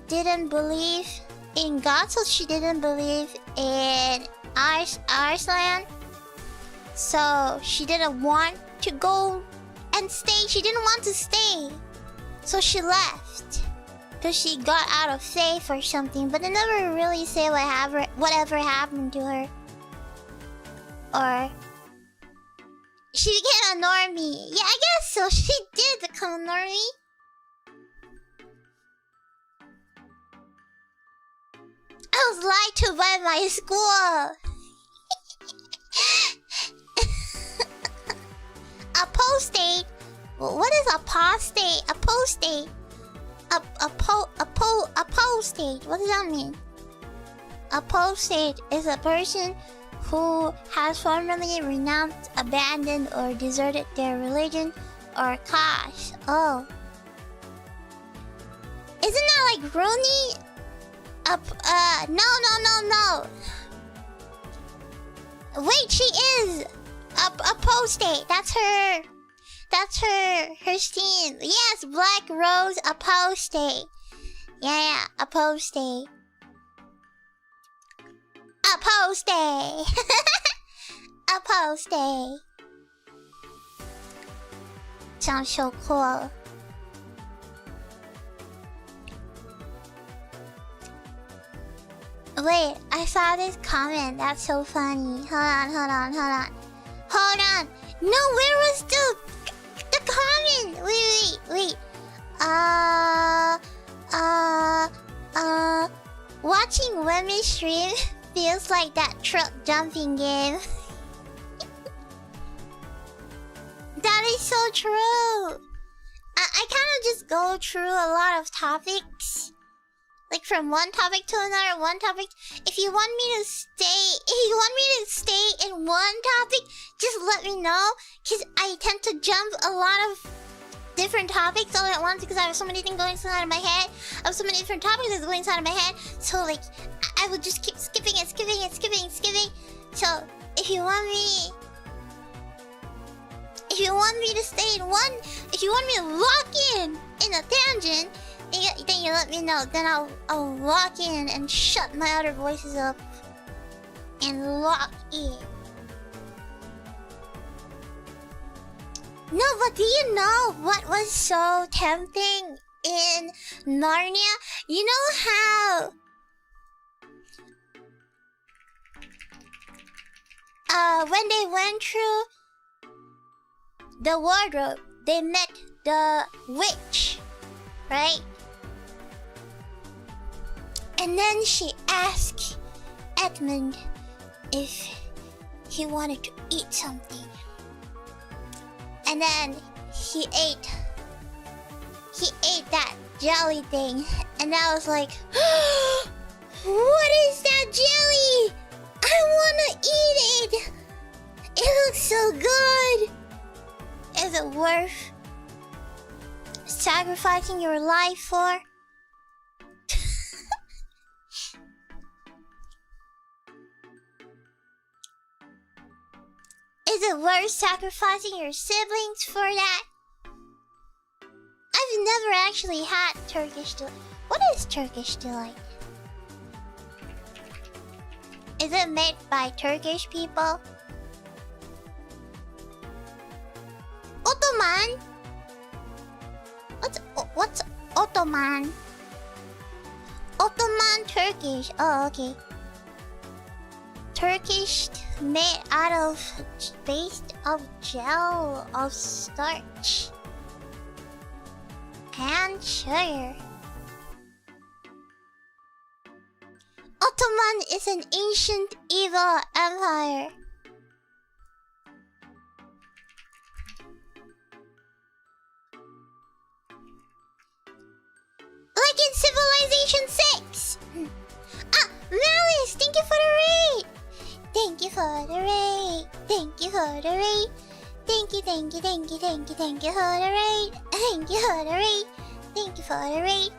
didn't believe in God, so she didn't believe in Iceland. So she didn't want to go and stay. She didn't want to stay. So she left. Because she got out of faith or something. But they never really say whatever happened to her. Or... she became a normie. Yeah, I guess so. She did become a normie. I was lied to by my school. Apostate? What is apostate? Apostate? Apostate? What does that mean? Apostate is a person who has formerly renounced, abandoned, or deserted their religion or caste. Oh. Isn't that like Rooney? No. Wait, she is apostate. That's her steam. Yes, Black Rose apostate. Yeah, apostate. Apostate. Apostate. Sounds so cool. Wait, I saw this comment. That's so funny. Hold on. No, where was the comment? Wait. Watching women stream feels like that truck jumping game. That is so true. I kind of just go through a lot of topics. Like from one topic to another, one topic. If you want me to stay in one topic, just let me know. Cause I tend to jump a lot of different topics all at once because I have so many things going inside of my head. I have so many different topics that's going inside of my head. So like, I would just keep skipping. So if you want me to stay in one, if you want me to lock in a tangent, then you let me know. Then I'll lock in and shut my other voices up and lock in. No, but do you know what was so tempting in Narnia? You know how when they went through the wardrobe, they met the witch, right? And then she asked Edmund if he wanted to eat something. And then he ate that jelly thing. And I was like, what is that jelly? I wanna eat it. It looks so good. Is it worth sacrificing your life for? Is it worth sacrificing your siblings for that? I've never actually had Turkish delight. What is Turkish delight? Is it made by Turkish people? Ottoman? What's Ottoman? Ottoman Turkish. Oh, okay. Turkish made out of based of gel of starch and sugar. Ottoman is an ancient evil empire. Like in Civilization 6. Ah, Malice, thank you for the raid. Thank you for the raid. Thank you for the raid. Thank you, thank you, thank you, thank you, thank you for the raid. Thank you for the raid. Thank you for the raid.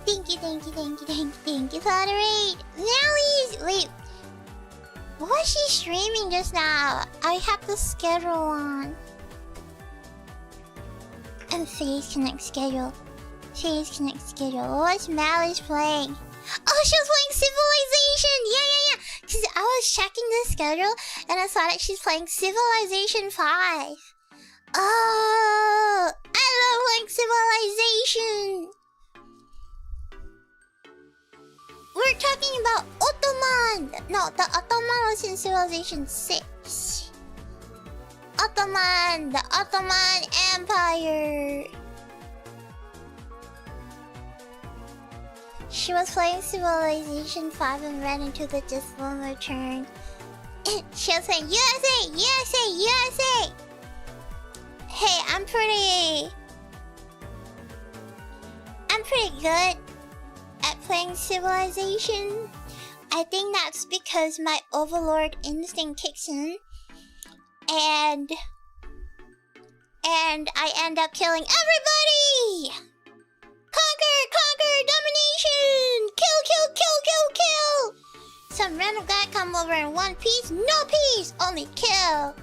Thank you, thank you, thank you, thank you, thank you for the raid. Malice, wait. What was she streaming just now? I have the schedule on. And Phase Connect schedule. Phase Connect schedule. What was Malice playing? Oh, she was playing Civilization! Yeah. Because I was checking the schedule and I saw that she's playing Civilization 5. Oh, I love playing Civilization! We're talking about Ottoman! No, the Ottoman was in Civilization 6. Ottoman! The Ottoman Empire! She was playing Civilization 5 and ran into the dismal return. She was saying, USA! USA! USA! Hey, I'm pretty good at playing Civilization. I think that's because my overlord instinct kicks in. And I end up killing everybody! Conquer, domination! Kill! Some random guy come over in one piece? No peace, only kill.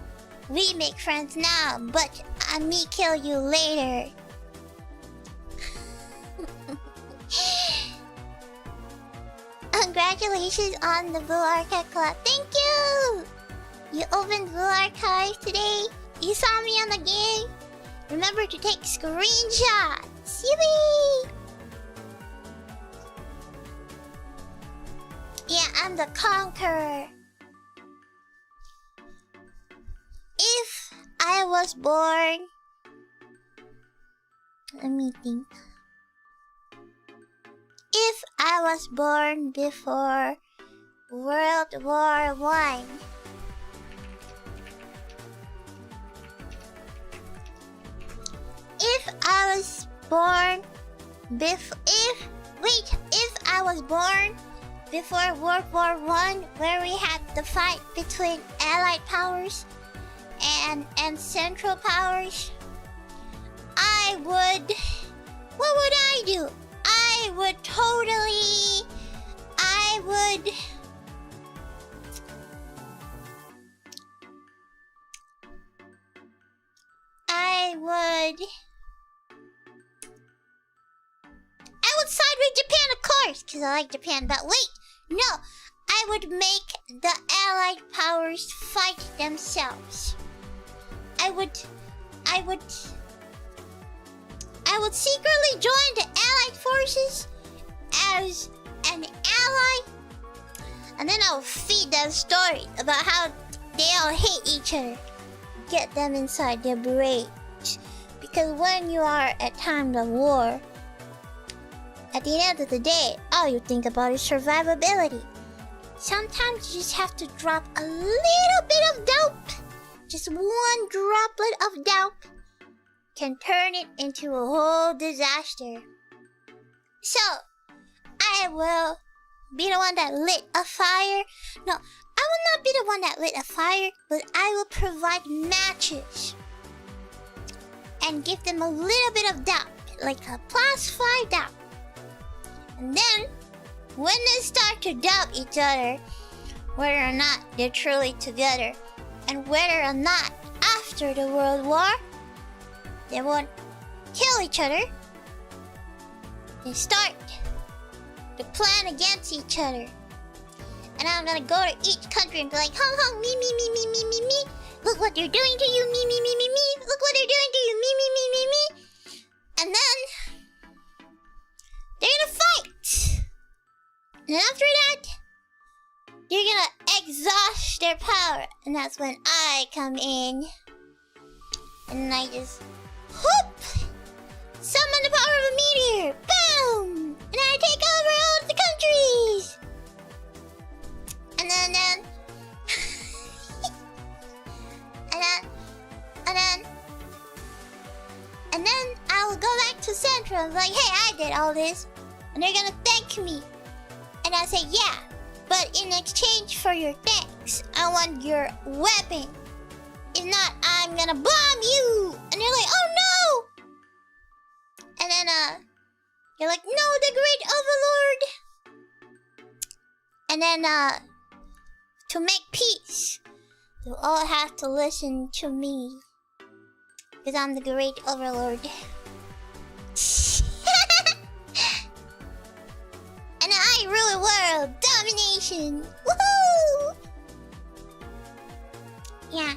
We make friends now, but me kill you later. Congratulations on the Blue Archive Club. Thank you! You opened Blue Archive today. You saw me on the game. Remember to take screenshots. Yippee! Yeah, I'm the conqueror. If I was born... Let me think. If I was born before World War I, if I was born before World War I, where we had the fight between Allied powers and Central powers, what would I do? I would side with Japan, of course, because I like Japan. But wait, no, I would make the Allied powers fight themselves. I would secretly join the Allied forces as an ally, and then I'll feed them stories about how they all hate each other. Get them inside their brains. Because when you are at times of war, at the end of the day, all you think about is survivability. Sometimes you just have to drop a little bit of dope. Just one droplet of dope can turn it into a whole disaster. So, I will be the one that lit a fire. No, I will not be the one that lit a fire, but I will provide matches and give them a little bit of doubt, like a +5 doubt. And then, when they start to doubt each other, whether or not they're truly together, and whether or not after the World War, they won't kill each other, they start to plan against each other. And I'm gonna go to each country and be like, Hong Kong, me. Look what they're doing to you, me. Look what they're doing to you, me. And then And after that, you're gonna exhaust their power. And that's when I come in. And I just whoop! Summon the power of a meteor! Boom! And I take over all the countries! And then and then I will go back to Central and be like, hey, I did all this. And they're gonna thank me. And I say, yeah, but in exchange for your thanks, I want your weapon. If not, I'm gonna bomb you. And they're like, oh no! And then, you're like, no, the great overlord. And then, to make peace, you all have to listen to me. Because I'm the great overlord. And I rule the world. Domination. Woohoo! Yeah.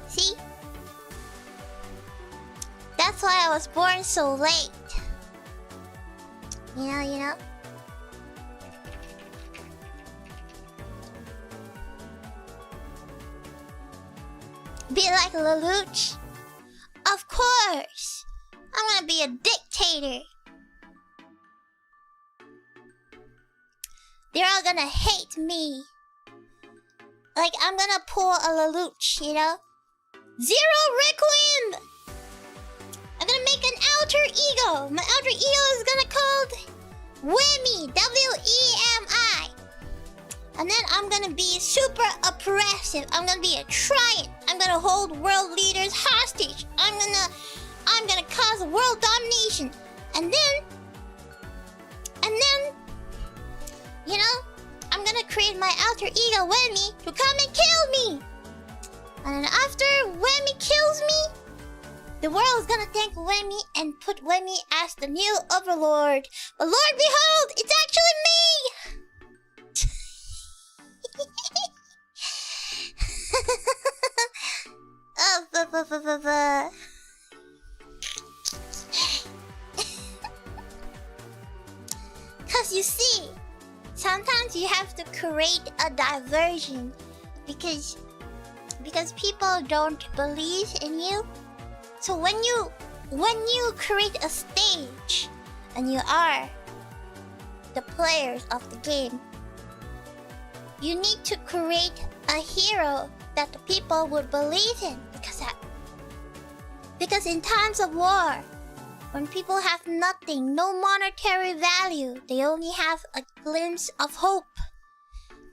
See? That's why I was born so late. You know? Be like Lelouch? Of course! I'm gonna be a dictator. They're all gonna hate me. Like, I'm gonna pull a Lelouch, you know? Zero Requiem! I'm gonna make an alter ego. My alter ego is gonna called Wemi. W-E-M-I. And then I'm gonna be super oppressive. I'm gonna be a tyrant. I'm gonna hold world leaders hostage. I'm gonna cause world domination. And then, you know, I'm gonna create my alter ego Wemi to come and kill me. And then after Wemi kills me, the world is gonna thank Wemi and put Wemi as the new overlord. But Lord behold, it's actually me! Oh, Cause you see, sometimes you have to create a diversion because people don't believe in you. So when you create a stage and you are the players of the game, you need to create a hero that the people would believe in, because in times of war, when people have nothing, no monetary value, they only have a glimpse of hope.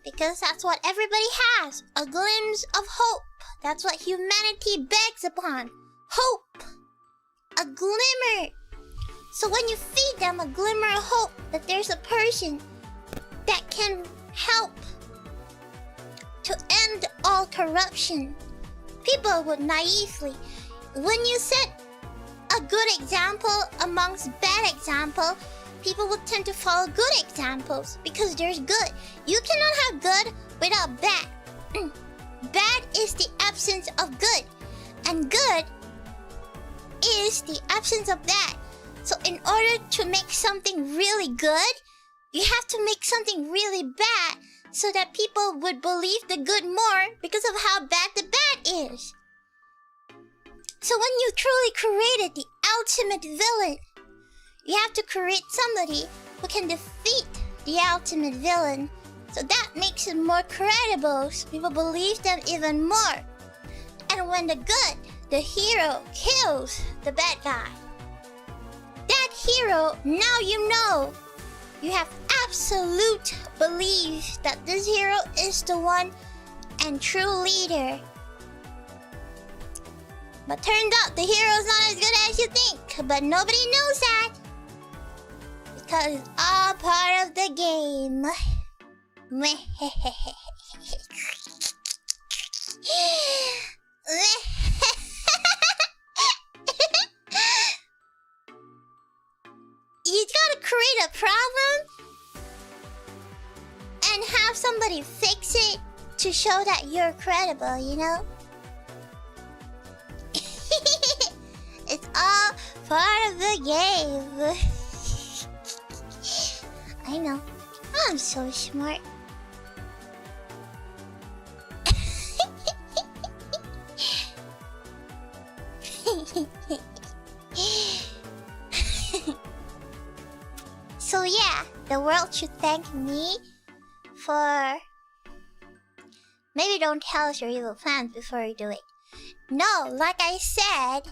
Because that's what everybody has, a glimpse of hope. That's what humanity begs upon. Hope. A glimmer. So when you feed them a glimmer of hope that there's a person that can help to end all corruption, people would naively, when you set a good example amongst bad example, people would tend to follow good examples because there's good. You cannot have good without bad. Bad is the absence of good, and good is the absence of bad. So in order to make something really good, you have to make something really bad so that people would believe the good more because of how bad the bad is. So when you truly created the ultimate villain, you have to create somebody who can defeat the ultimate villain. So that makes it more credible, so people believe them even more. And when the hero kills the bad guy, that hero, now you know, you have absolute belief that this hero is the one and true leader. But turned out the hero's not as good as you think, but nobody knows that. Because it's all part of the game. You gotta create a problem and have somebody fix it to show that you're credible, you know? It's all part of the game. I know. I'm so smart. So yeah, the world should thank me for... Maybe don't tell us your evil plans before you do it. No, like I said,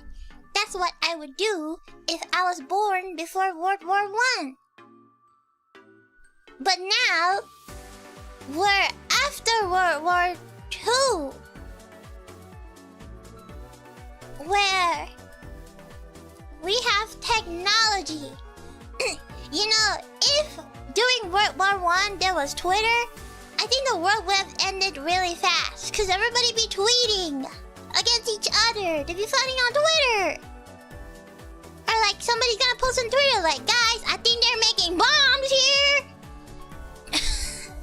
that's what I would do if I was born before World War I. But now, we're after World War II. Where we have technology. You know, if during World War I there was Twitter, I think the world would have ended really fast. Cause everybody be tweeting against each other. They'd be fighting on Twitter. Or like somebody's gonna post on Twitter like, guys, I think they're making bombs here.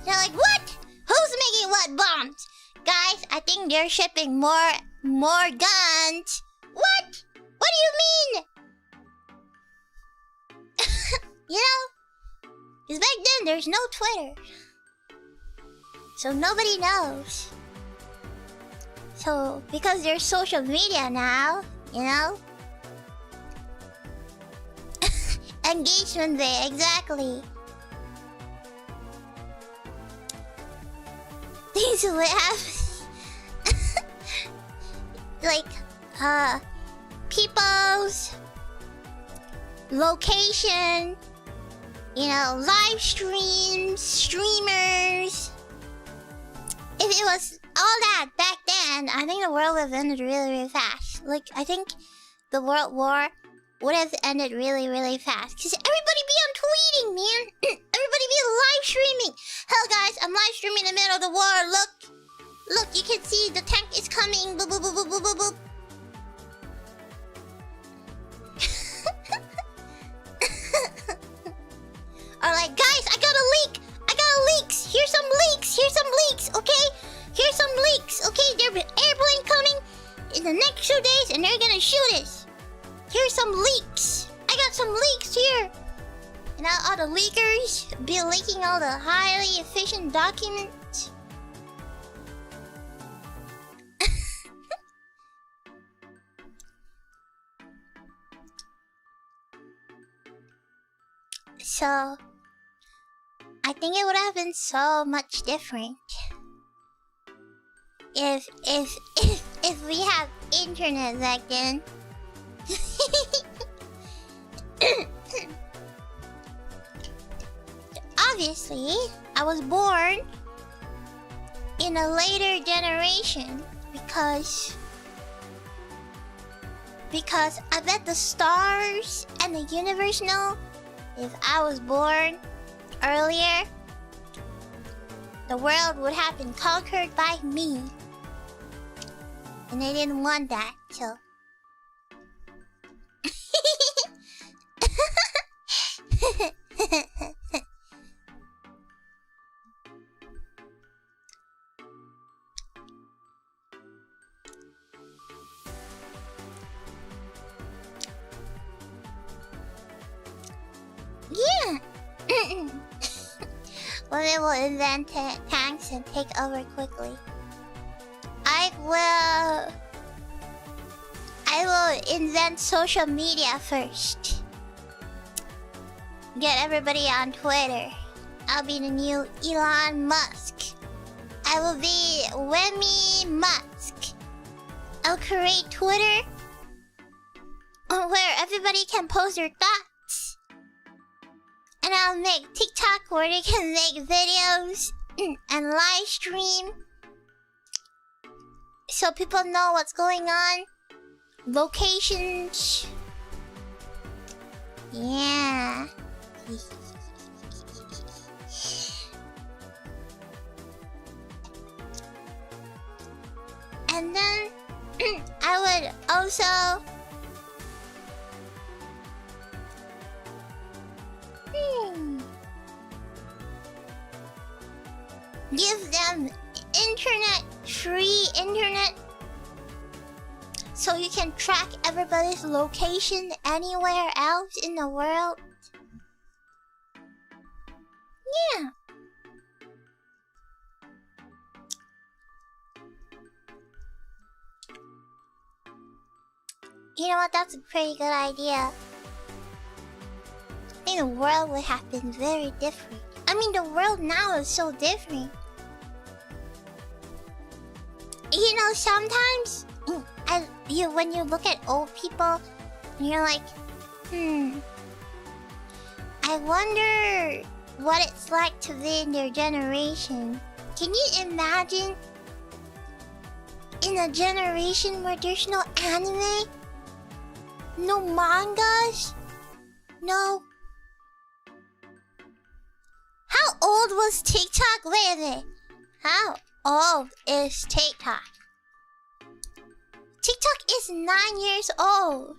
They're like, what? Who's making what bombs? Guys, I think they're shipping more guns. What? What do you mean? You know? Because back then there's no Twitter. So nobody knows. So, because there's social media now, you know? Engagement day, exactly. Things will happen. Like, people's location, you know, live streams, streamers. If it was all that back then, I think the world would have ended really, really fast. Like, I think the World War would have ended really, really fast. Because everybody be on tweeting, man. Everybody be live streaming. Hell, guys, I'm live streaming in the middle of the war. Look. Look, you can see the tank is coming. Boop, boop, boop, boop, boop, boop, boop. Or like, guys, I got a leak. Leaks. Here's some leaks, okay? Here's some leaks, okay? There's an airplane coming in the next 2 days and they're gonna shoot us. Here's some leaks. I got some leaks here. And now all the leakers be leaking all the highly efficient documents. So I think it would have been so much different if we had internet back then. Obviously, I was born in a later generation because I bet the stars and the universe know if I was born earlier, the world would have been conquered by me. And they didn't want that, so... Yeah! Well, they will invent tanks and take over quickly. I will invent social media first. Get everybody on Twitter. I'll be the new Elon Musk. I will be Remy Musk. I'll create Twitter where everybody can post their thoughts. And I'll make TikTok where they can make videos and live stream. So people know what's going on. Locations. Yeah. And then I would also give them internet, free internet, so you can track everybody's location anywhere else in the world. Yeah. You know what? That's a pretty good idea. I think the world would have been very different. I mean, the world now is so different. You know, sometimes when you look at old people, you're like, I wonder what it's like to be in their generation. Can you imagine in a generation where there's no anime? No mangas? No. How old was TikTok? Wait a minute. How old is TikTok? TikTok is 9 years old.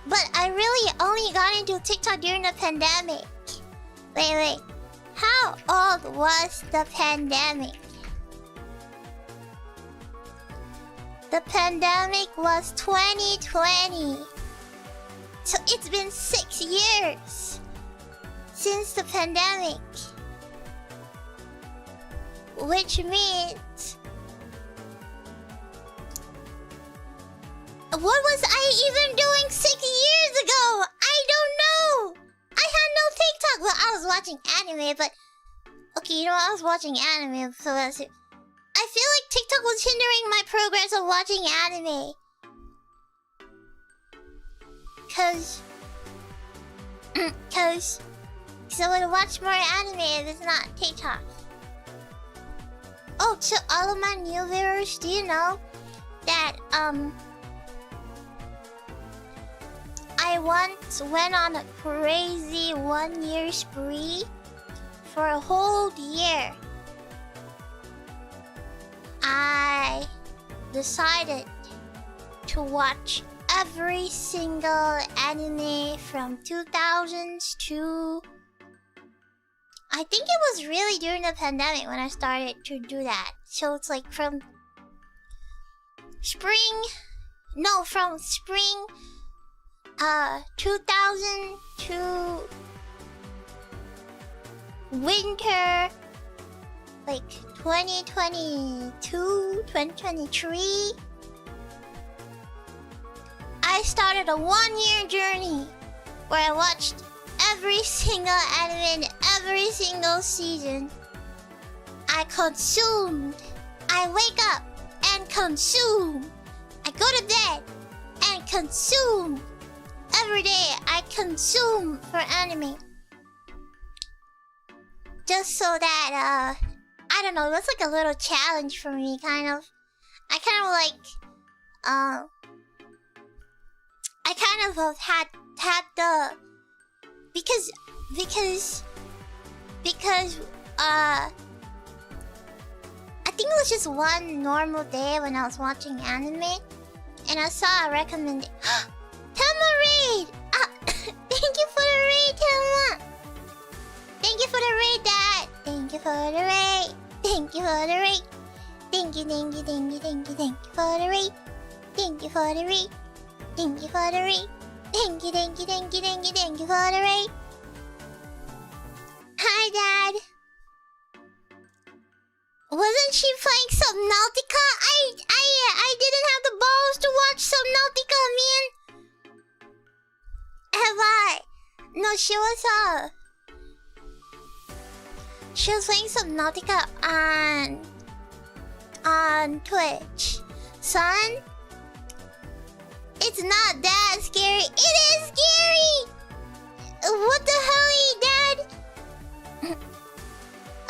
But I really only got into TikTok during the pandemic. Wait. How old was the pandemic? The pandemic was 2020. So it's been 6 years since the pandemic. Which means... What was I even doing 6 years ago? I don't know. I had no TikTok. Well, I was watching anime, but... Okay, you know what? I was watching anime, so that's it. I feel like TikTok was hindering my progress of watching anime. Cause I would watch more anime if it's not TikTok. Oh, to all of my new viewers, do you know that I once went on a crazy 1-year spree for a whole year. I decided to watch every single anime from 2000s to... I think it was really during the pandemic when I started to do that. So it's like from spring 2000 to winter, like 2022, 2023. I started a 1-year journey where I watched every single anime in every single season. I consumed. I wake up and consume. I go to bed and consume. Every day I consume for anime. Just so that, I don't know, it was like a little challenge for me, kind of. I kind of had the... Because I think it was just one normal day when I was watching anime, and I saw a recommendation. Telma raid! Thank you for the raid, Telma! Thank you for the raid, Dad! Thank you for the raid! Thank you for the raid! Thank you for the raid! Thank you for the raid! Thank you for the raid! Thank you for the raid! Hi, Dad! Wasn't she playing Subnautica? I didn't have the balls to watch Subnautica, man! Have I? No, she was playing Subnautica on Twitch. Son, it's not that scary. It is scary! What the hell are you, Dad?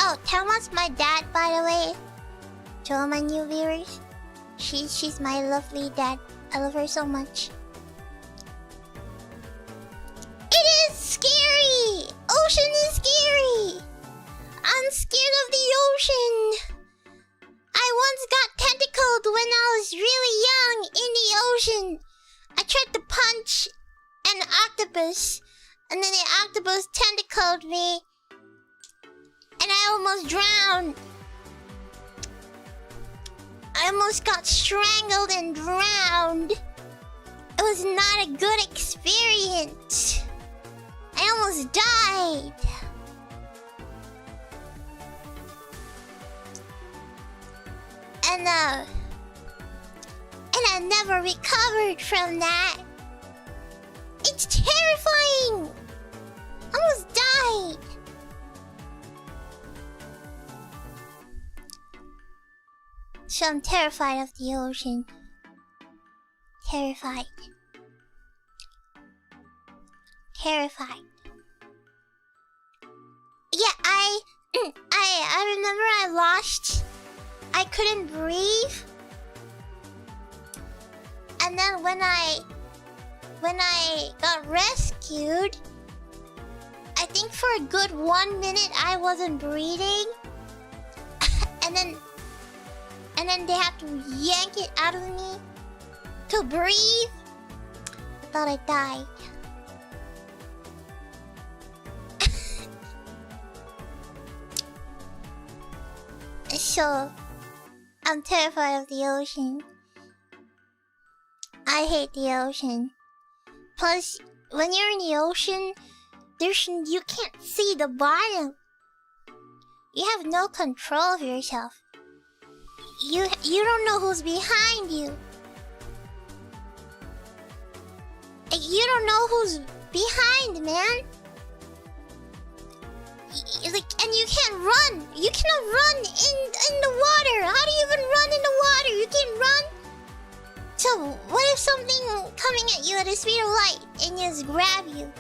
Oh, Telma's my dad, by the way. To all my new viewers. She's my lovely dad. I love her so much. It is scary! Ocean is scary! I'm scared of the ocean. I once got tentacled when I was really young in the ocean. I tried to punch an octopus, and then the octopus tentacled me, and I almost drowned. I almost got strangled and drowned. It was not a good experience. I almost died. And I never recovered from that. It's terrifying. Almost died. So I'm terrified of the ocean. Terrified. Terrified. Yeah, I remember I lost. I couldn't breathe. And then when I got rescued, I think for a good 1 minute I wasn't breathing. and then they had to yank it out of me to breathe. I thought I died. So, I'm terrified of the ocean. I hate the ocean. Plus, when you're in the ocean, you can't see the bottom. You have no control of yourself. You don't know who's behind you. You don't know who's behind, man. And you can't run. You cannot run in the water. How do you even run in the water? You can't run. So what if something coming at you at the speed of light and just grab you?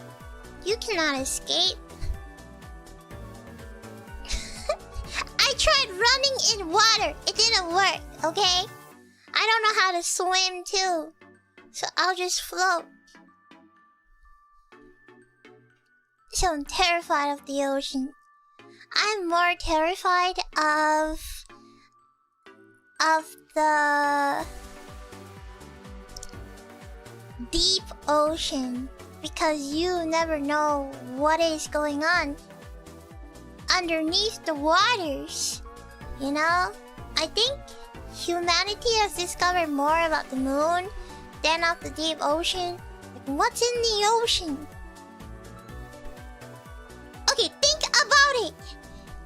You cannot escape. I tried running in water. It didn't work, okay? I don't know how to swim too. So I'll just float. So I'm terrified of the ocean. I'm more terrified of the deep ocean, because you never know what is going on underneath the waters. You know? I think humanity has discovered more about the moon than of the deep ocean. Like, what's in the ocean? Okay, think about it.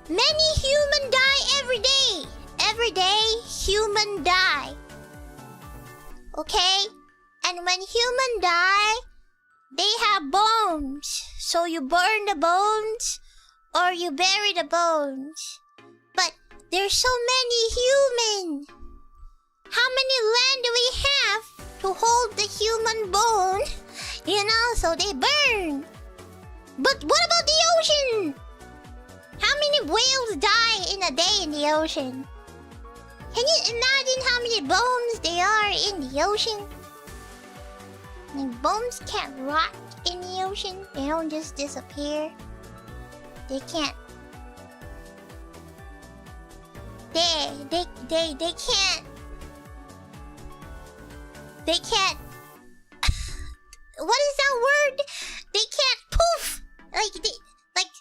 Many humans die every day. Every day, humans die. Okay? And when humans die, they have bones. So you burn the bones or you bury the bones. But there's so many humans. How many land do we have to hold the human bone? You know, so they burn. But what about the ocean? How many whales die in a day in the ocean? Can you imagine how many bones there are in the ocean? I mean, bones can't rot in the ocean. They don't just disappear. They can't. They can't. They can't. What is that word? They can't poof. Like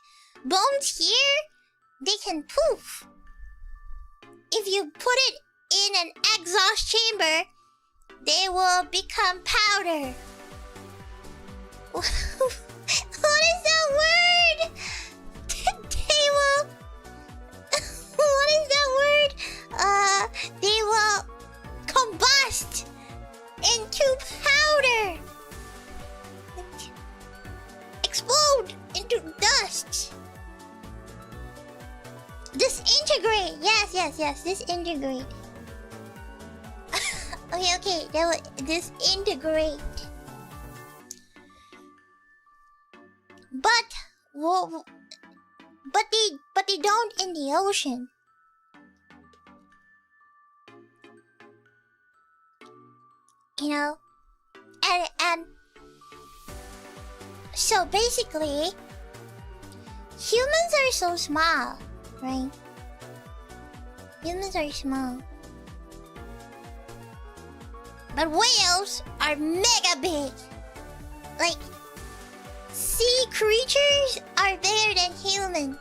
bones here, they can poof. If you put it in an exhaust chamber, they will become powder. What is that word? They will. What is that word? They will combust into powder. Explode into dust. Disintegrate. Yes. Disintegrate. Okay. They will disintegrate. But they don't in the ocean. You know? And so basically, humans are so small, right? Humans are small. But whales are mega big. Like, sea creatures are bigger than human.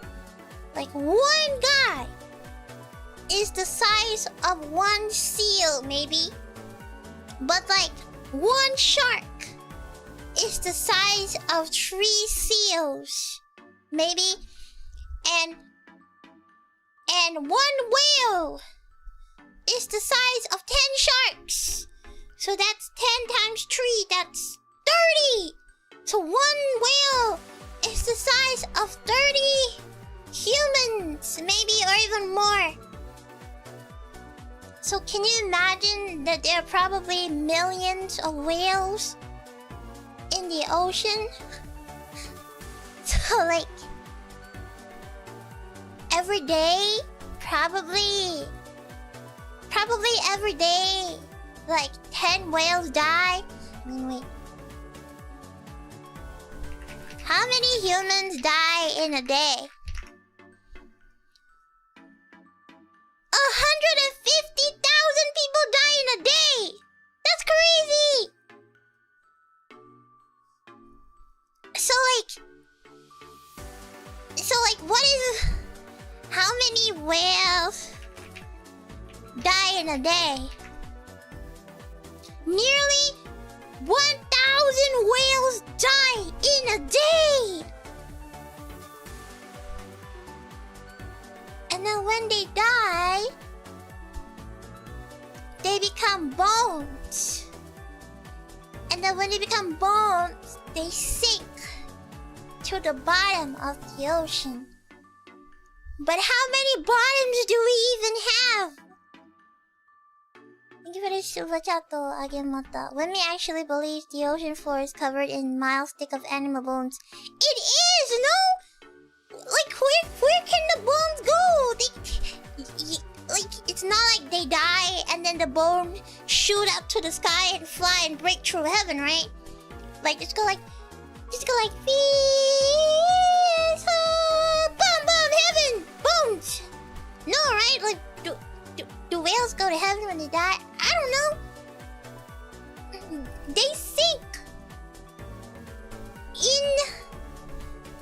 Like, one guy is the size of one seal, maybe. But like, one shark is the size of 3 seals, maybe, and 1 whale is the size of 10 sharks. So that's 10 times 3, that's 30. So 1 whale is the size of 30 humans, maybe, or even more. So can you imagine that there are probably millions of whales in the ocean? So like every day, probably every day, like 10 whales die. I mean, wait. How many humans die in a day? 150,000 people die in a day! That's crazy! So like, what is... How many whales die in a day? Nearly 1,000 whales die in a day! And then when they die, they become bones. And then when they become bones, they sink to the bottom of the ocean. But how many bottoms do we even have? Thank you for the Superchat, Agemata. When we actually believe the ocean floor is covered in miles thick of animal bones. It is, no? Like, where can the bones go? Like, it's not like they die and then the bones shoot up to the sky and fly and break through heaven, right? Like, just go like, peace, boom, boom, heaven, bones. No, right? Like, do whales go to heaven when they die? I don't know. They sink in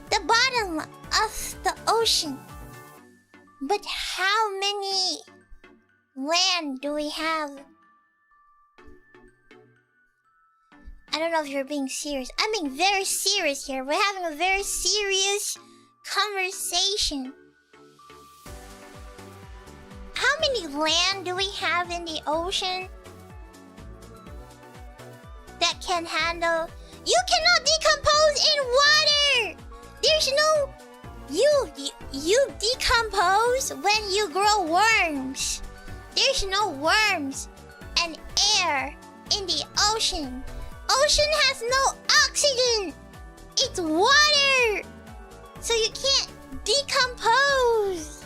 the bottom of the ocean. But how many land do we have? I don't know if you're being serious. I'm being very serious here. We're having a very serious conversation. How many land do we have in the ocean that can handle... You cannot decompose in water! There's no... You decompose when you grow worms. There's no worms and air in the ocean. Ocean has no oxygen. It's water. So you can't decompose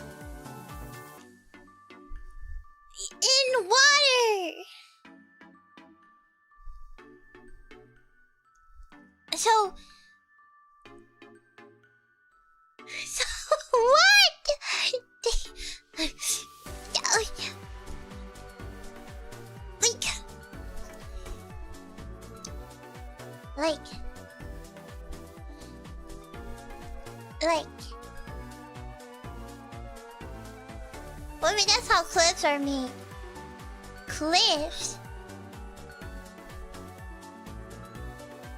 in water. So what? Well, I mean, that's how cliffs are made. Cliffs?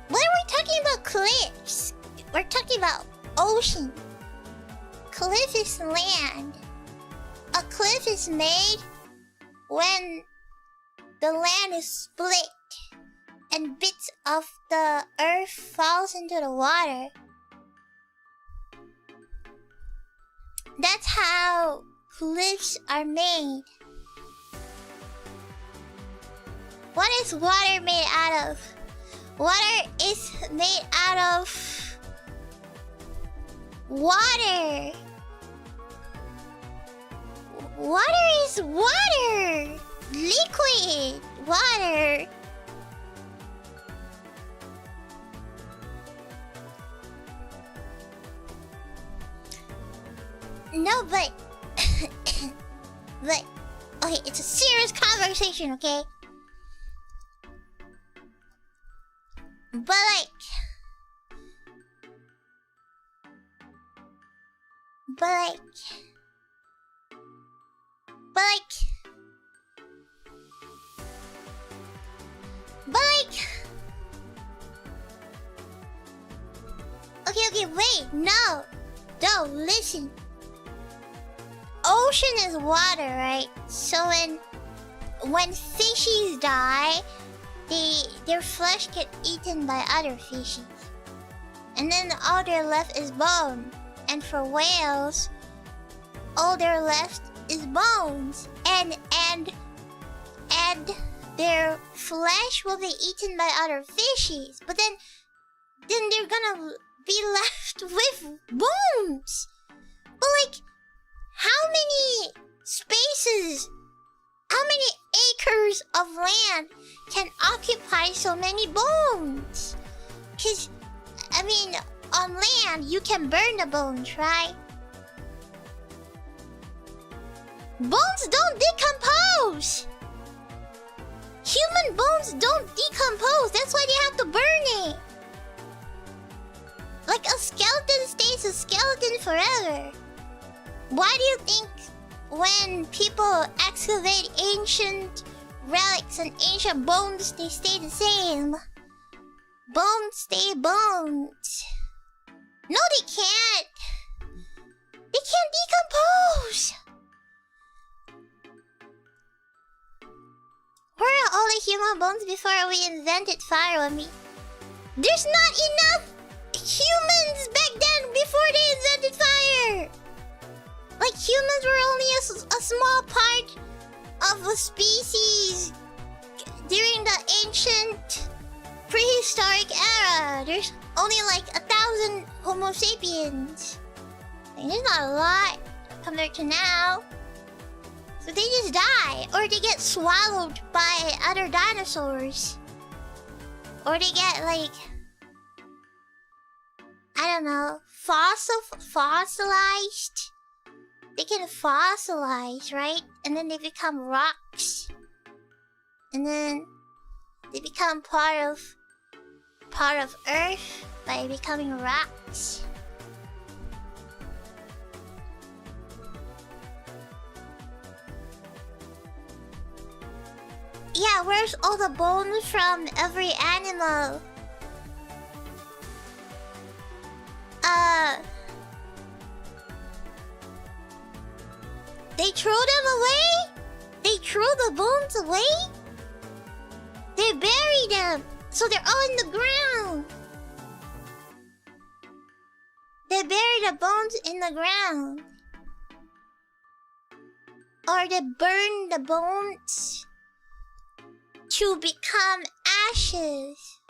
When are we talking about cliffs? We're talking about ocean. Cliff is land. A cliff is made when the land is split and bits of the earth falls into the water. That's how cliffs are made. What is water made out of? Water is made out of water. Water is water. Liquid water. No, but okay, it's a serious conversation, okay? But Okay, wait, no. Don't listen. Ocean is water, right? So when fishies die, their flesh get eaten by other fishies. And then all they're left is bone. And for whales, all they're left is bones. And their flesh will be eaten by other fishies. But then they're gonna be left with bones. But like, how many spaces, how many acres of land can occupy so many bones? 'Cause, I mean, on land, you can burn the bones, right? Bones don't decompose! Human bones don't decompose, that's why they have to burn it! Like, a skeleton stays a skeleton forever. Why do you think when people excavate ancient relics and ancient bones, they stay the same? Bones stay bones. No, they can't. They can't decompose. Where are all the human bones before we invented fire? There's not enough humans back then before they invented fire. Like, humans were only a small part of a species during the ancient prehistoric era. There's only like 1,000 Homo sapiens. Like, there's not a lot compared to now. So they just die, or they get swallowed by other dinosaurs, or they get like, I don't know, fossilized. They get fossilized, right? And then they become rocks. And then they become part of Earth by becoming rocks. Yeah, where's all the bones from every animal? They throw them away? They throw the bones away? They bury them, so they're all in the ground. They bury the bones in the ground. Or they burn the bones to become ashes.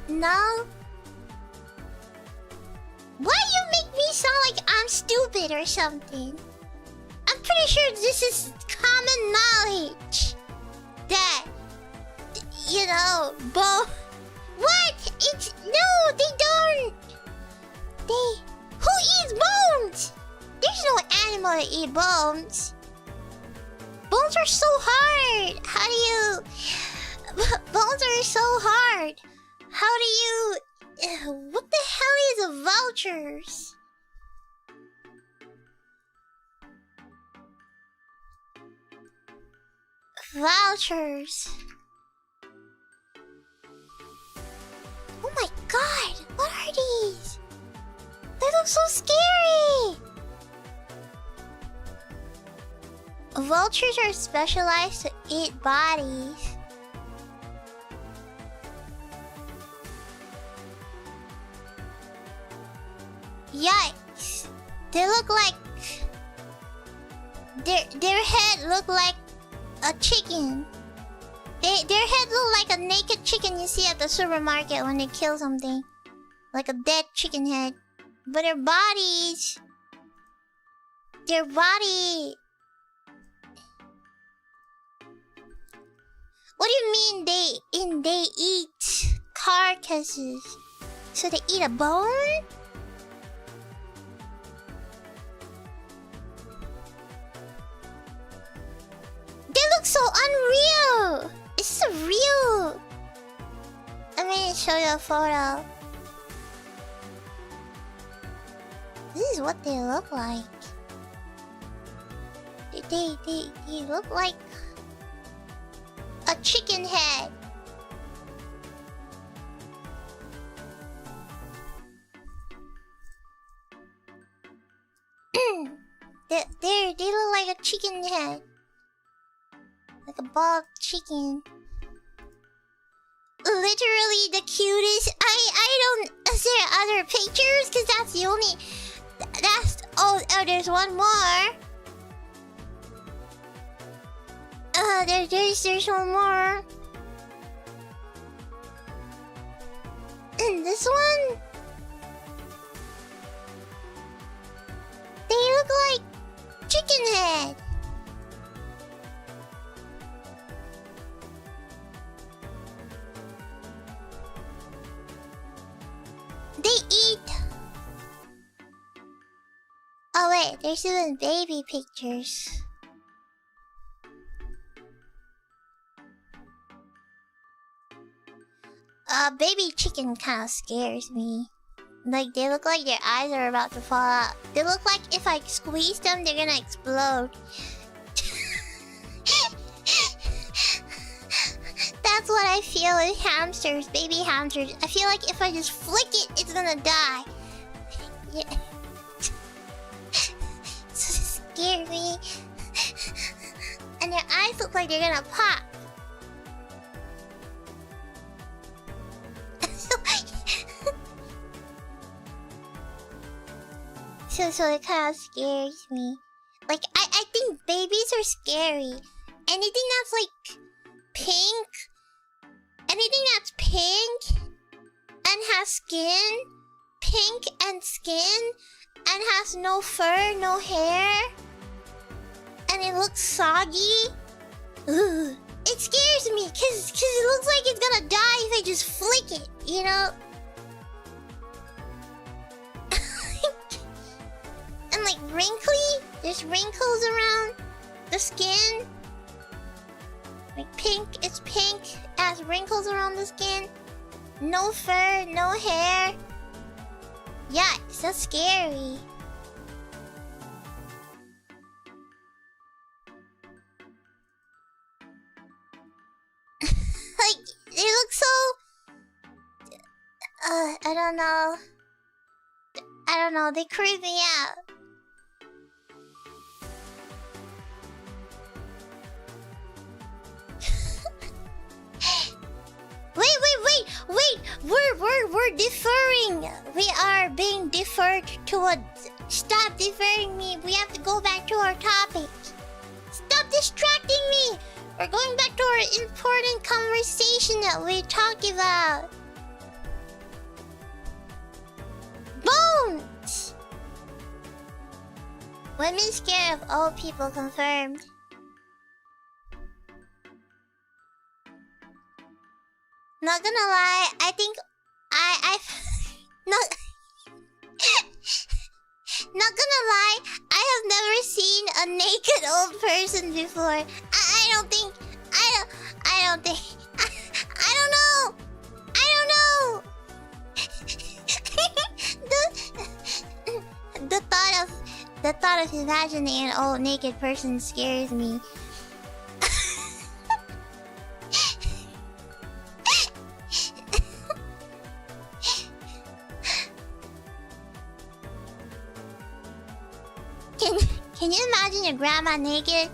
No? Why you make me sound like I'm stupid or something? I'm pretty sure this is common knowledge that, you know, What? It's... No, they don't! Who eats bones? There's no animal that eat bones. Bones are so hard. How do you... Bones are so hard. How do you... What the hell is a vultures? Vultures. Oh my god, what are these? They look so scary! Vultures are specialized to eat bodies. Yikes! They look like... Their head look like a chicken. Their head look like a naked chicken you see at the supermarket when they kill something. Like a dead chicken head. But their bodies... Their body... What do you mean they eat carcasses? So they eat a bone? They look so unreal! It's so real! Let me show you a photo. This is what they look like. They look like a chicken head. They look like a chicken head. Like a bald chicken. Literally the cutest. I don't. Is there other pictures? Cause that's the only. That's oh there's one more. There's one more. And this one. They look like chicken head. They eat. Oh wait, there's even baby pictures. Baby chicken kind of scares me. Like, they look like their eyes are about to fall out. They look like if I squeeze them, they're gonna explode. That's what I feel with hamsters, baby hamsters. I feel like if I just flick it, it's gonna die. Yeah. Scare me. And their eyes look like they're gonna pop. So it kind of scares me. Like, I think babies are scary. Anything that's like pink, anything that's pink and has skin, pink and skin, and has no fur, no hair, and it looks soggy. Ugh. It scares me cause it looks like it's gonna die if I just flick it, you know? And like wrinkly, there's wrinkles around the skin. Like pink, it's pink, has wrinkles around the skin. No fur, no hair. Yeah, it's so scary. Like, they look so... I don't know. I don't know, they creep me out. Wait! We're deferring. We are being deferred to a... Stop deferring me. We have to go back to our topic. Stop distracting me. We're going back to our important conversation that we talked about. Bones! Women scared of old people confirmed. Not gonna lie, I think I've not not gonna lie, I have never seen a naked old person before. I don't think I don't know. The thought of imagining an old naked person scares me. Can you imagine your grandma naked?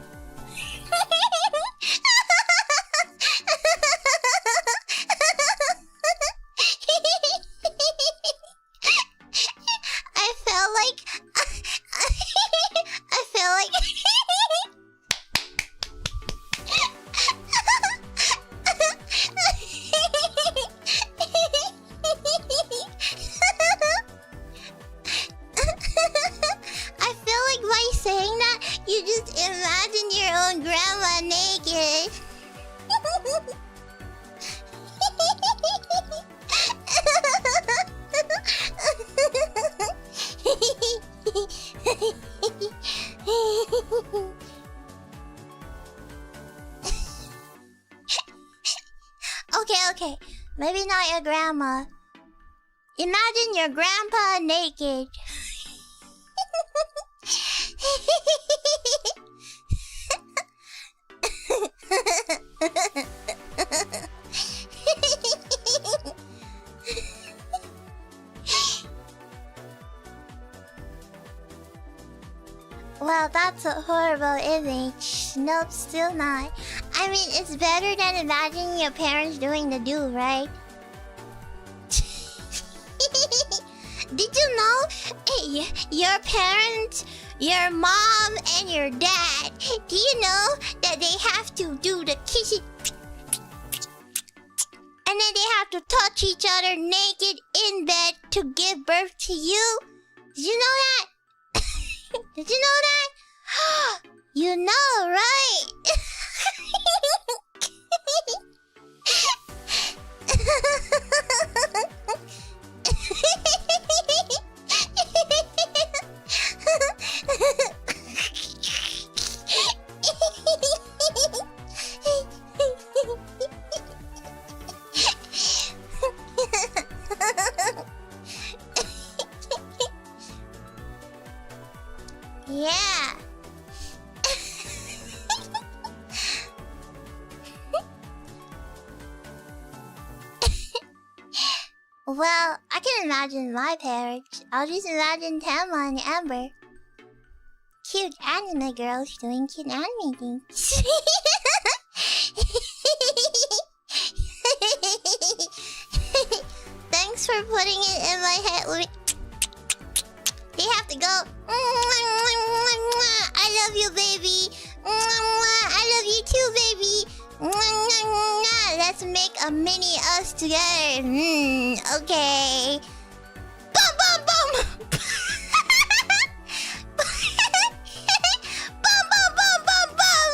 I felt like by saying that, you just imagine your own grandma naked. Okay. Maybe not your grandma. Imagine your grandpa naked. Oh, that's a horrible image. Nope, still not. I mean, it's better than imagining your parents doing the do, right? Did you know your parents, your mom, and your dad, do you know that they have to do the kissing? And then they have to touch each other naked in bed to give birth to you? Did you know that? Did you know that? You know, right? Yeah. Well, I can imagine my parents. I'll just imagine Tama and Amber. Cute anime girls doing cute anime things. Thanks for putting it in my head. They have to go. I love you, baby. I love you too, baby. Let's make a mini us together. Okay. Bum bum bum. Bum bum bum bum bum.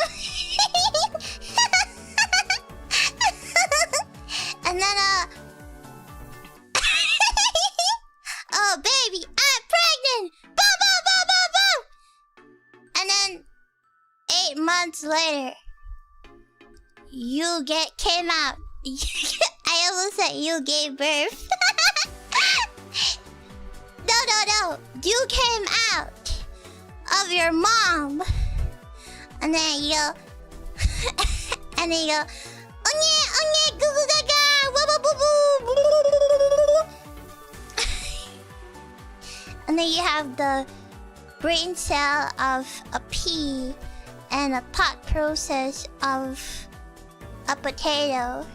And then oh baby, I'm pregnant. Bum bum bum bum bum. And then 8 months later, you came out. I almost said you gave birth. No. You came out of your mom. And then you go. And then you go. Onye, goo goo gaga, wababoo. And then you have the brain cell of a pea and a thought process of a potato.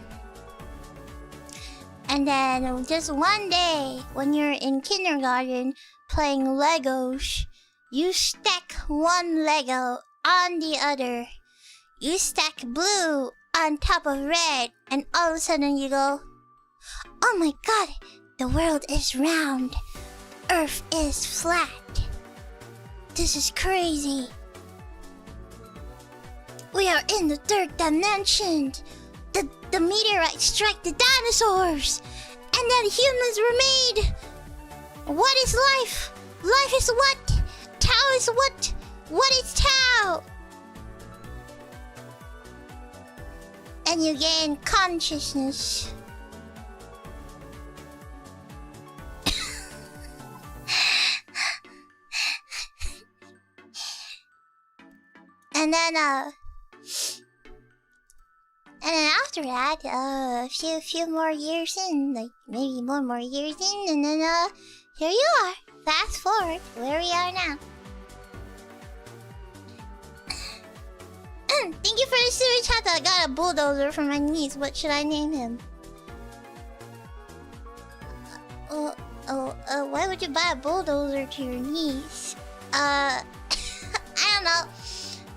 And then just one day, when you're in kindergarten playing Legos, you stack one Lego on the other. You stack blue on top of red, and all of a sudden you go, oh my god, the world is round. Earth is flat. This is crazy. We are in the third dimension. The meteorite struck the dinosaurs. And then humans were made. What is life? Life is what? Tao is what? What is Tao? And you gain consciousness. And then after that, a few more years in, like maybe more years in, and then here you are. Fast forward where we are now. Thank you for the super chat. I got a bulldozer for my niece. What should I name him? Why would you buy a bulldozer to your niece? I don't know.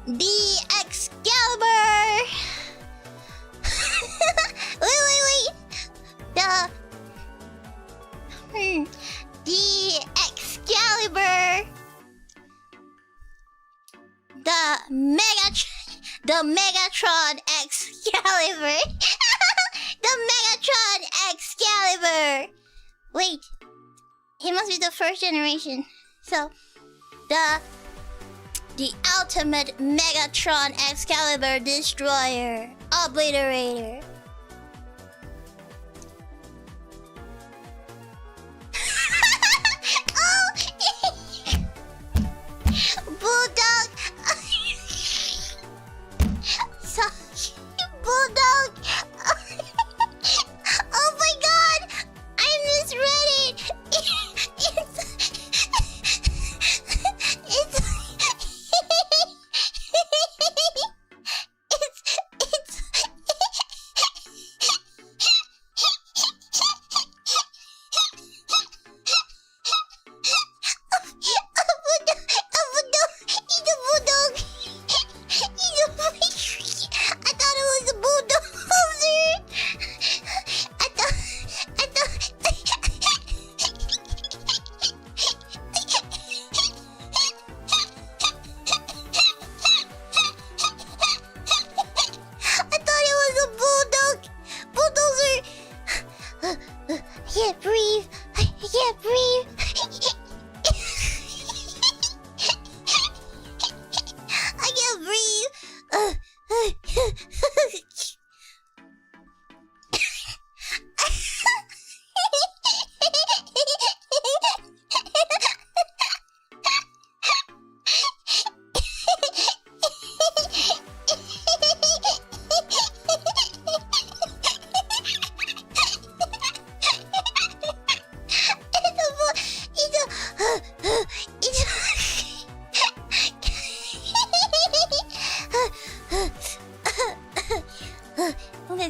The Excalibur. wait. The Excalibur. The Megatron Excalibur. The Megatron Excalibur. Wait. He must be the first generation. So, the ultimate Megatron Excalibur Destroyer. Obliterator. Oh! Bulldog. Bulldog. Oh my god! I misread it. It's can't breathe. I can't breathe. I can't breathe.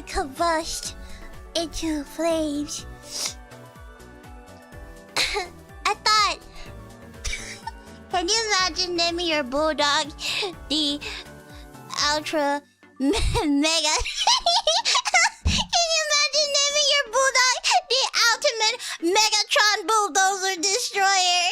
Combust into flames. I thought. Can you imagine naming your bulldog the ultra mega? Can you imagine naming your bulldog the ultimate Megatron bulldozer destroyer?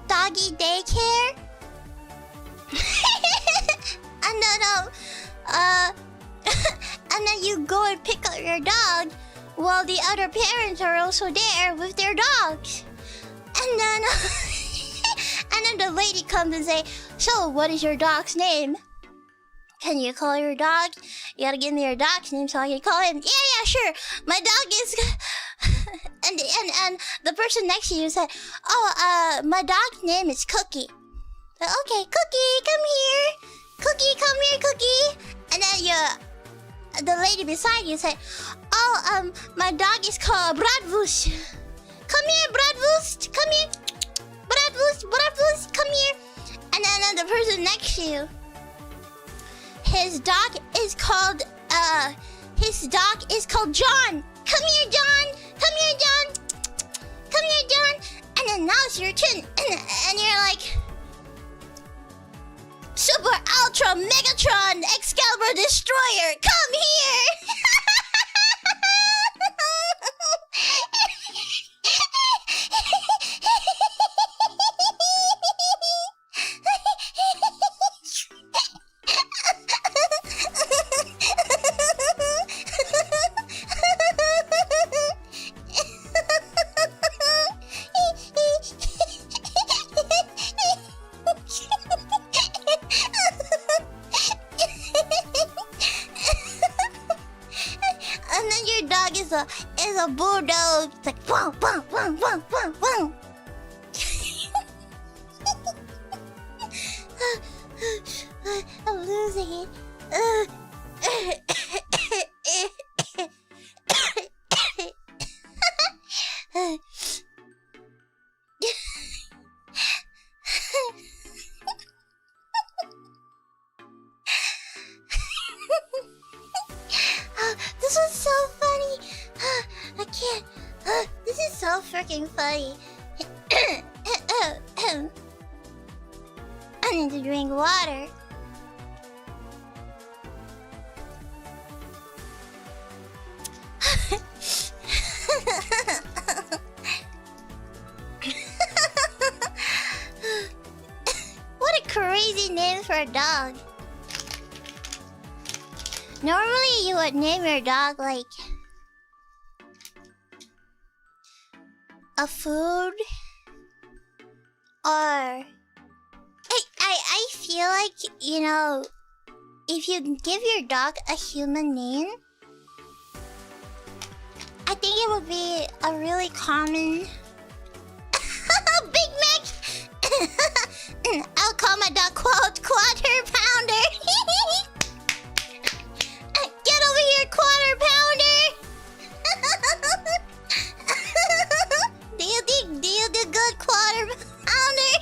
Doggy daycare? And then you go and pick up your dog while the other parents are also there with their dogs. And then and then the lady comes and say, "So, what is your dog's name? Can you call your dog? You gotta give me your dog's name so I can call him." Yeah, sure. My dog is and the person next to you said, "Oh, my dog's name is Cookie." Okay, Cookie, come here. Cookie, come here, Cookie. And then the lady beside you said, "Oh, my dog is called Bratwurst. Come here, Bratwurst. Come here, Bratwurst. Come here." And then the person next to you, his dog is called John. Come here, John. Come here, John. Come here, John. And then now it's your turn. And you're like, "Super Ultra Megatron Excalibur Destroyer, come here." Is a bulldog. It's like boom, boom, boom, boom, boom, boom. I'm losing it. This was so funny. I can't. This is so freaking funny. I need to drink water. What a crazy name for a dog. Normally you would name your dog like a food or I feel like, you know, if you give your dog a human name, I think it would be a really common Big Mac. I'll call my dog Quarter Pounder. Get over here, Quarter Pounder. Do you do good, Quarter Pounder?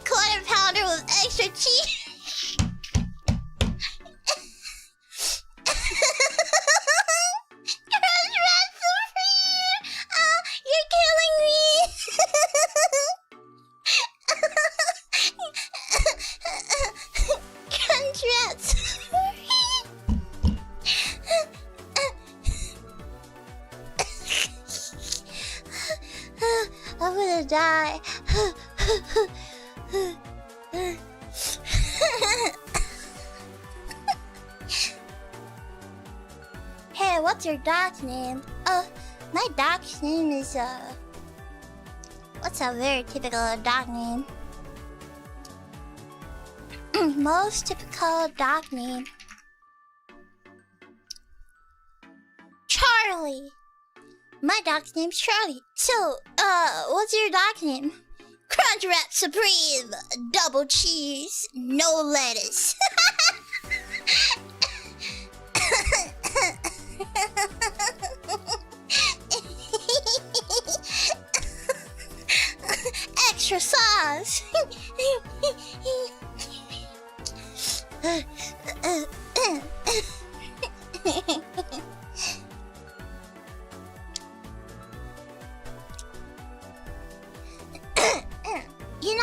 Quarter Pounder with extra cheese. You're killing me. die. Hey, what's your dog's name? My dog's name is, what's a very typical dog name? Most typical dog name. Charlie. My dog's name's Charlie. So, what's your dog's name? Crunchwrap Supreme. Double cheese. No lettuce. Extra sauce. You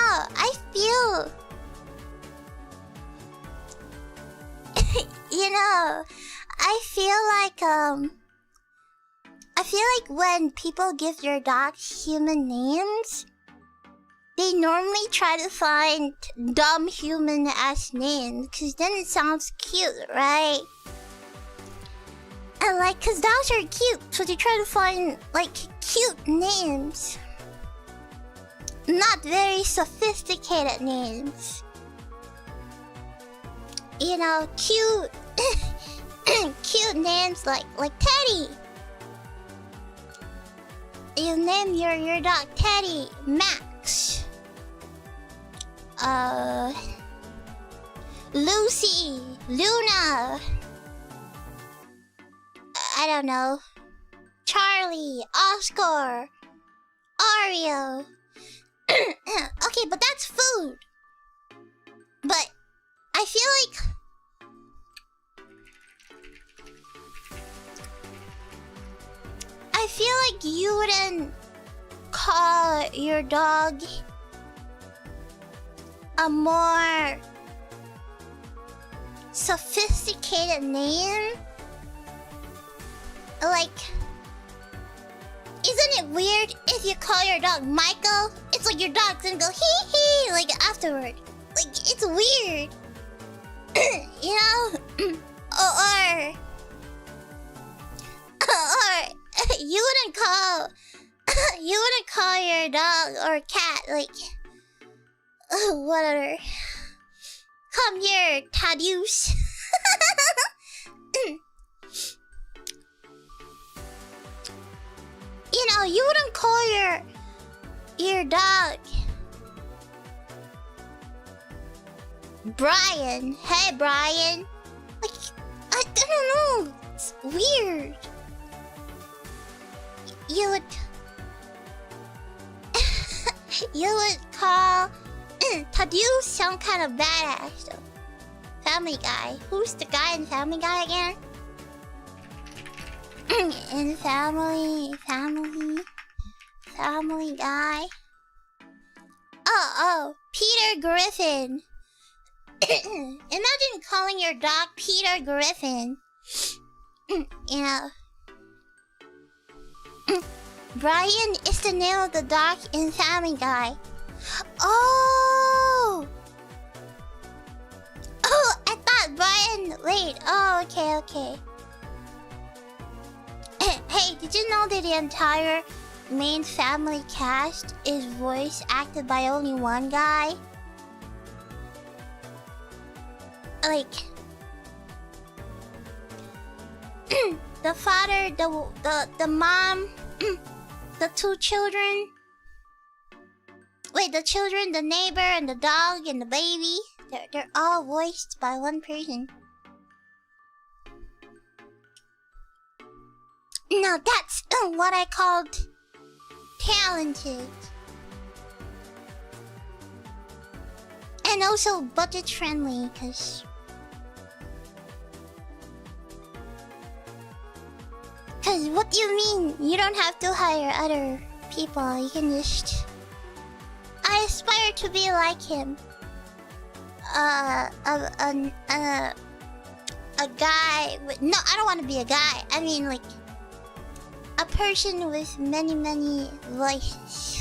know, I feel like when people give their dogs human names, they normally try to find dumb human ass names, cause then it sounds cute, right? And like, cause dogs are cute, so they try to find like cute names. Not very sophisticated names. You know, cute cute names like Teddy. You name your dog Teddy, Max. Lucy, Luna. I don't know. Charlie, Oscar, Oreo. Okay, but that's food. But I feel like you wouldn't call your dog a more sophisticated name. Like, isn't it weird if you call your dog Michael? It's like your dog's gonna go hee hee like afterward. Like, it's weird. You know? or you wouldn't call your dog or cat like whatever. Come here, Thaddeus. You know, you wouldn't call your dog Brian. Hey, Brian. Like, I don't know. It's weird. You would call Thaddeus some kind of badass though. Family Guy. Who's the guy in Family Guy again? In Family Guy. Oh, Peter Griffin. Imagine calling your dog Peter Griffin. You know. Brian is the name of the dog in Family Guy. Oh, I thought Brian. Wait. Oh, okay. Hey, did you know that the entire main family cast is voice acted by only one guy? Like, the father, the mom, the two children. Wait, the children, the neighbor, and the dog, and the baby. They're all voiced by one person. Now that's what I called talented. And also budget friendly, cause what do you mean? You don't have to hire other people. You can just... I aspire to be like him. A guy with... No, I don't want to be a guy. I mean, like... A person with many voices.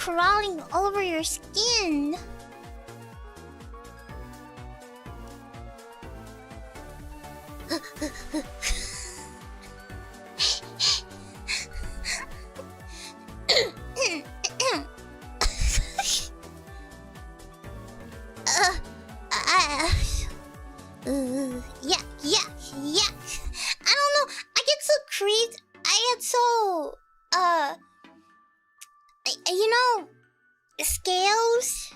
crawling over your skin. Yuck, yuck, yuck. I don't know. I get so creeped. I get so, you know, scales.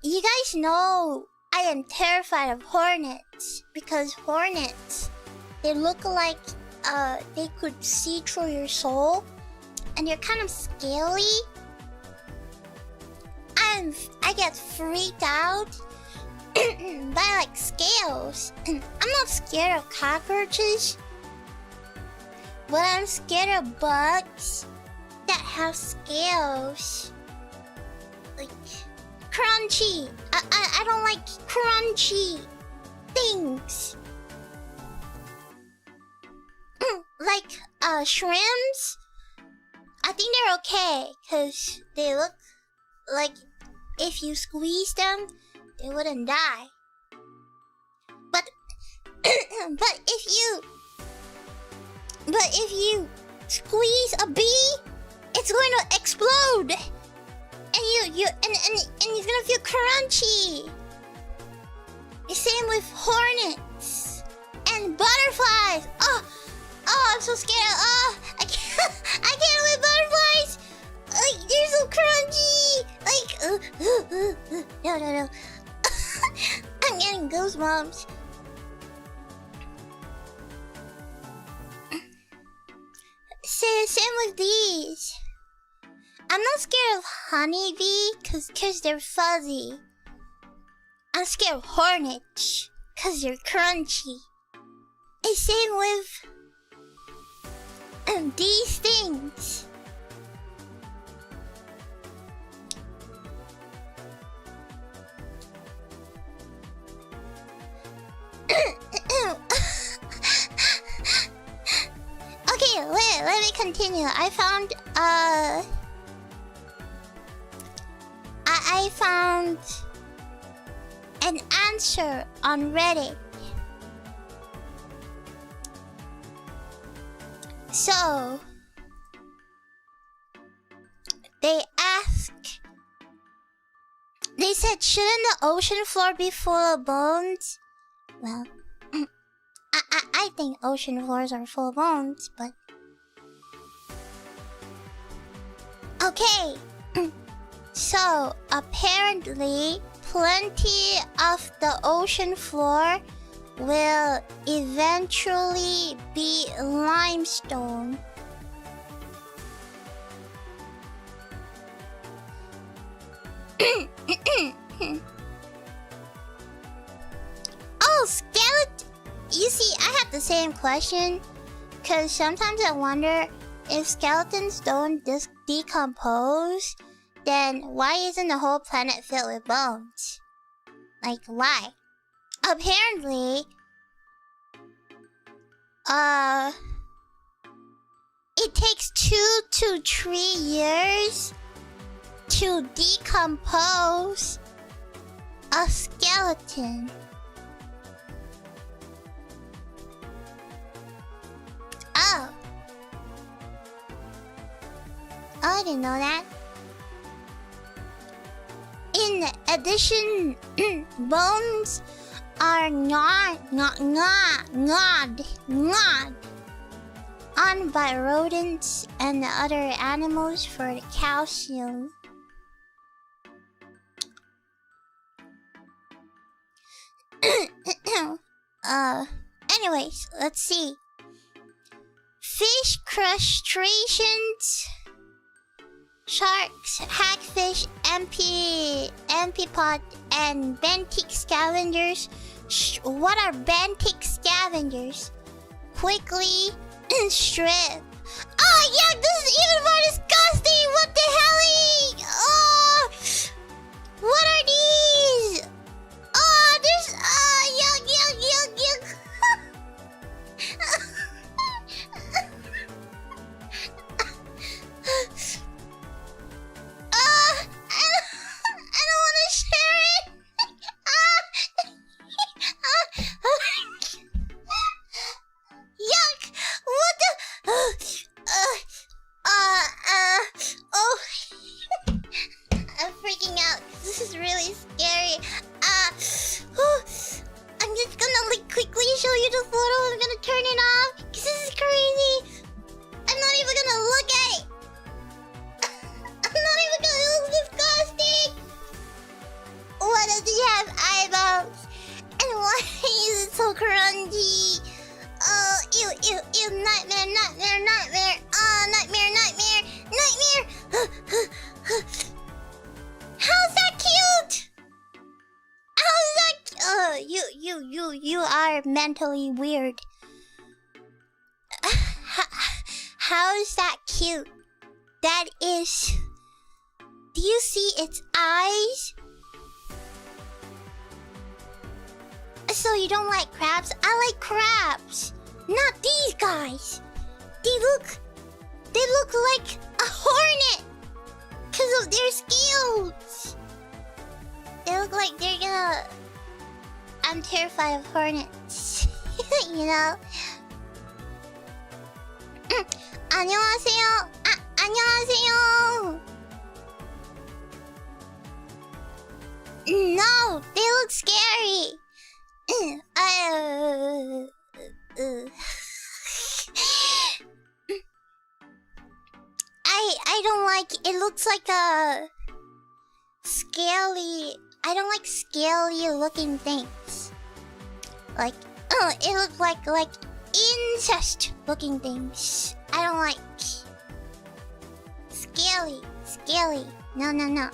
You guys know I am terrified of hornets because hornets, they look like they could see through your soul, and they're kind of scaly. I get freaked out by like scales. I'm not scared of cockroaches, but I'm scared of bugs that have scales. Like crunchy. I don't like crunchy things. Like shrimps. I think they're okay because they look like if you squeeze them, they wouldn't die. But if you squeeze a bee, it's going to explode, and you're gonna feel crunchy. The same with hornets and butterflies. Oh, I'm so scared. Oh, I can't with butterflies. Like they're so crunchy. Like no. I'm getting goosebumps. Same with these. I'm not scared of honeybee cause they're fuzzy. I'm scared of hornets cause they're crunchy. And same with these things. Okay, let me continue. I found I found an answer on Reddit. So they said, shouldn't the ocean floor be full of bones? Well, I think ocean floors are full of bones, but okay. So apparently plenty of the ocean floor will eventually be limestone. Oh, skeleton! You see, I have the same question, cause sometimes I wonder if skeletons don't decompose, then why isn't the whole planet filled with bones? Like, why? Apparently, it takes 2 to 3 years to decompose a skeleton. Oh, I didn't know that. In addition, bones are gnawed on by rodents and other animals for the calcium. Anyways, let's see. Fish crustaceans, sharks, hagfish, amphipods, and benthic scavengers. What are benthic scavengers? Quickly strip. Oh yeah, this is even more disgusting. What the hell? Oh, what are these? Oh, there's yuck. nightmare, nightmare, nightmare. Nightmare, nightmare, nightmare. How's that cute? How's that? You are mentally weird. How's that cute? That is. Do you see its eyes? So you don't like crabs? I like crabs. Not these guys. They look like a hornet because of their scales. They look like they're gonna. I'm terrified of hornets. You know. 안녕하세요. 안녕하세요. No, they look scary. I don't like. It looks like a scaly. I don't like scaly looking things. Like, it looks like incest looking things. I don't like scaly. No.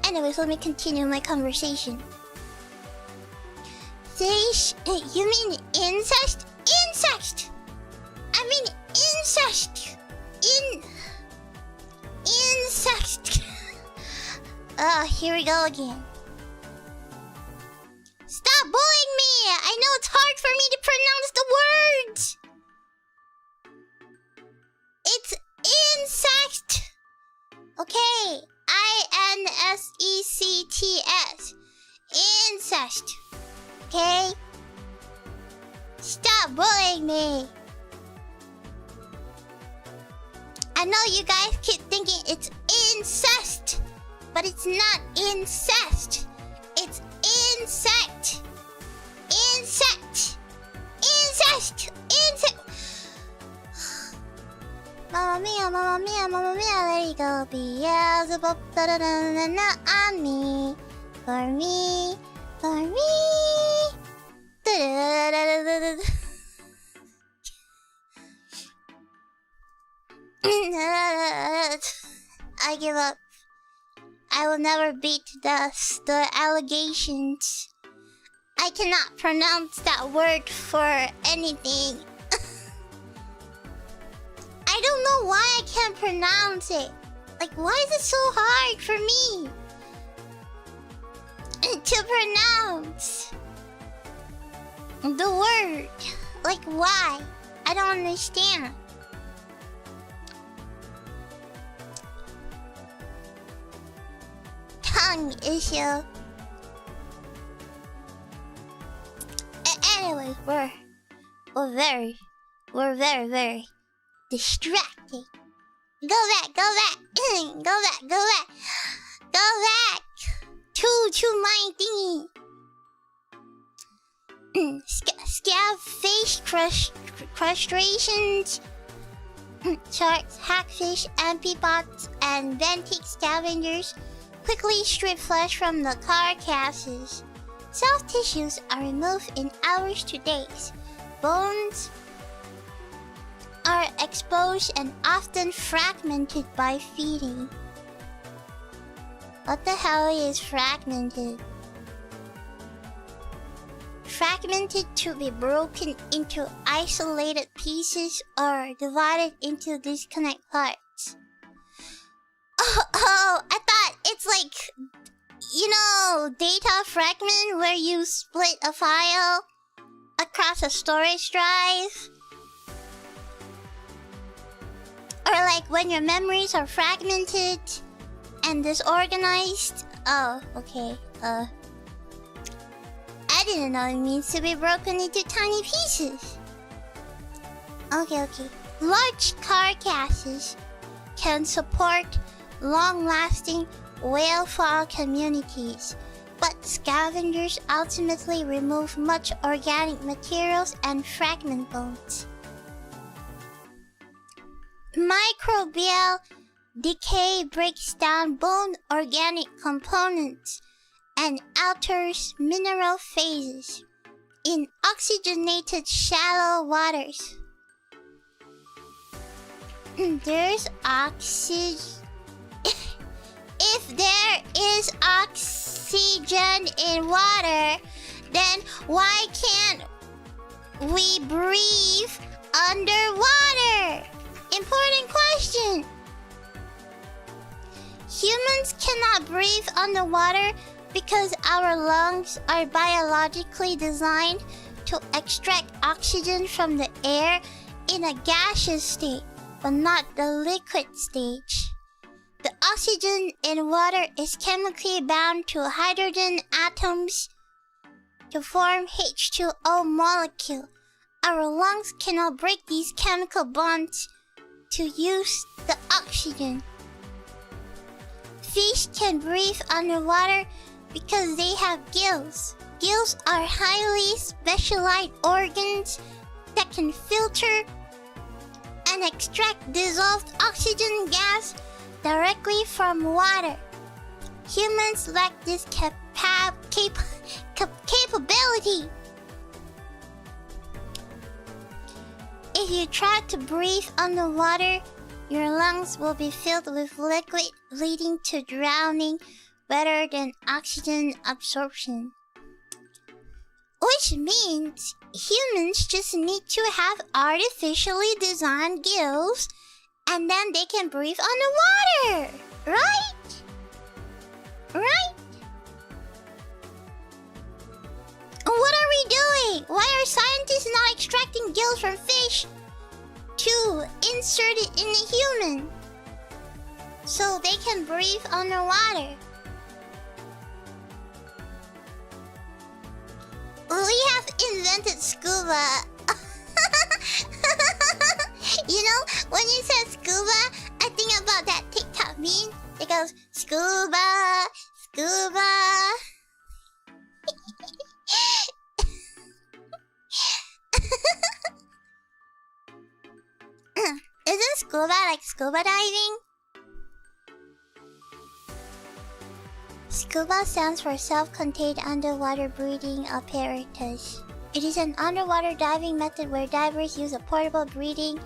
Anyways, let me continue my conversation. You mean incest? Incest! I mean incest! Incest! Here we go again. Stop bullying me! I know it's hard for me to pronounce the words! It's insect! Okay, INSECTS. Incest. Okay? Stop bullying me! I know you guys keep thinking it's incest, but it's not incest. It's insect. Insect. Incest. Insect. Mamma mia, mamma mia, mamma mia, there you go. Beelzebub, da-da-da-da-da, on me. For me. For me. Da-da-da-da-da-da. I give up. I will never beat the allegations. I cannot pronounce that word for anything. I don't know why I can't pronounce it. Like, why is it so hard for me to pronounce the word? Like, why? I don't understand. Tongue issue. Anyways, we're very distracting. Go back. To my thingy. Scab face crustaceans, sharks, hackfish, amphipods, and ventic scavengers quickly strip flesh from the carcasses. Soft tissues are removed in hours to days. Bones are exposed and often fragmented by feeding. What the hell is fragmented? Fragmented to be broken into isolated pieces or divided into disconnect parts. Oh, I thought it's like, you know, data fragment where you split a file across a storage drive. Or like when your memories are fragmented and disorganized. Oh, okay. I didn't know it means to be broken into tiny pieces. Okay. Large carcasses can support long-lasting whale-fall communities, but scavengers ultimately remove much organic materials and fragment bones. Microbial decay breaks down bone organic components and alters mineral phases. in oxygenated shallow waters. There's oxygen. If there is oxygen in water, then why can't we breathe underwater? Important question. Humans cannot breathe underwater because our lungs are biologically designed to extract oxygen from the air in a gaseous state, but not the liquid stage. The oxygen in water is chemically bound to hydrogen atoms to form H2O molecule. Our lungs cannot break these chemical bonds to use the oxygen. Fish can breathe underwater because they have gills. Gills are highly specialized organs that can filter and extract dissolved oxygen gas directly from water. Humans lack this capability. If you try to breathe underwater, your lungs will be filled with liquid, leading to drowning better than oxygen absorption. Which means humans just need to have artificially designed gills, and then they can breathe underwater, right? Right? What are we doing? Why are scientists not extracting gills from fish to insert it in a human so they can breathe underwater? We have invented scuba. You know, when you said scuba, I think about that TikTok meme. It goes, scuba, scuba. Isn't scuba like scuba diving? Scuba stands for self-contained underwater breathing apparatus. It is an underwater diving method where divers use a portable breathing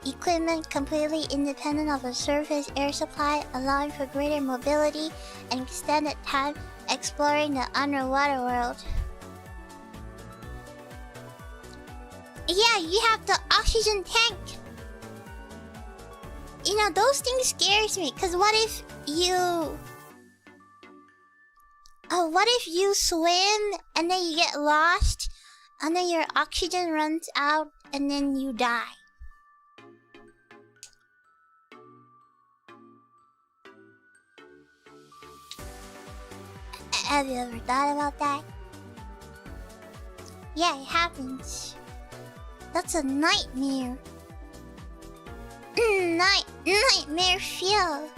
equipment completely independent of the surface air supply, allowing for greater mobility and extended time exploring the underwater world. Yeah, you have the oxygen tank. You know, those things scares me, cause what if you swim and then you get lost and then your oxygen runs out and then you die? Have you ever thought about that? Yeah, it happens. That's a nightmare. Nightmare feel.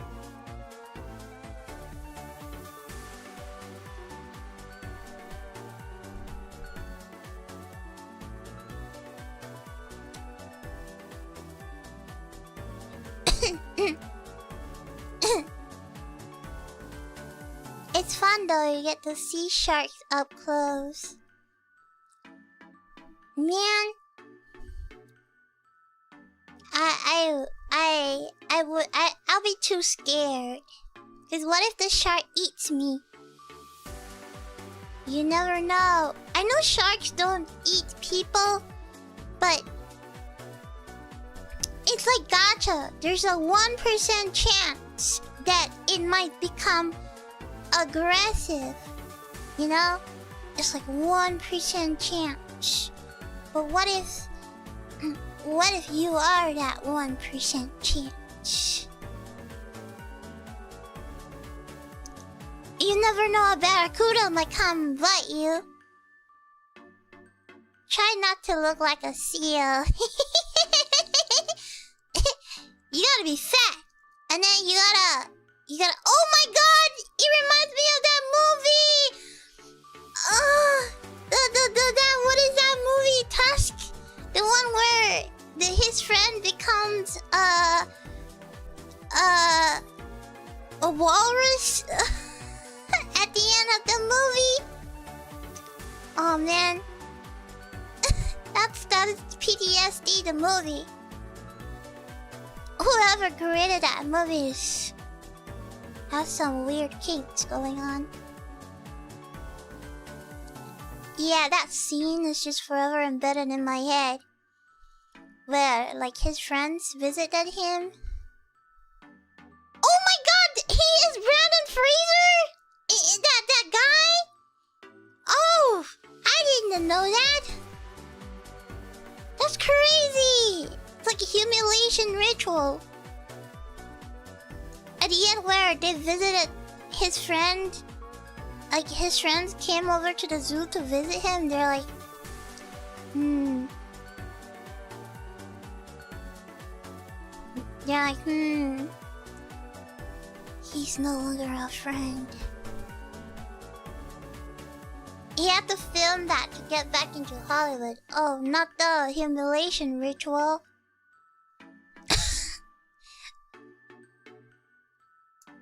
It's fun though, you get to see sharks up close. Man, I'll be too scared. Cause what if the shark eats me? You never know. I know sharks don't eat people, but it's like gacha. There's a 1% chance that it might become aggressive. You know? It's like 1% chance. But what if you are that 1% chance? You never know, a barracuda might come and bite you. Try not to look like a seal. You gotta be fat. And then you gotta... Oh my god! It reminds me of that movie! What is that movie? Tusk? The one where his friend becomes a walrus at the end of the movie. Oh man. That is PTSD, the movie. Whoever created that movie has some weird kinks going on. Yeah, that scene is just forever embedded in my head. Where, like, his friends visited him. Oh my god! He is Brandon Fraser? That guy? Oh! I didn't know that! That's crazy! It's like a humiliation ritual. At the end where they visited his friend, like his friends came over to the zoo to visit him, they're like, They're like, he's no longer our friend. He had to film that to get back into Hollywood. Oh, not the humiliation ritual.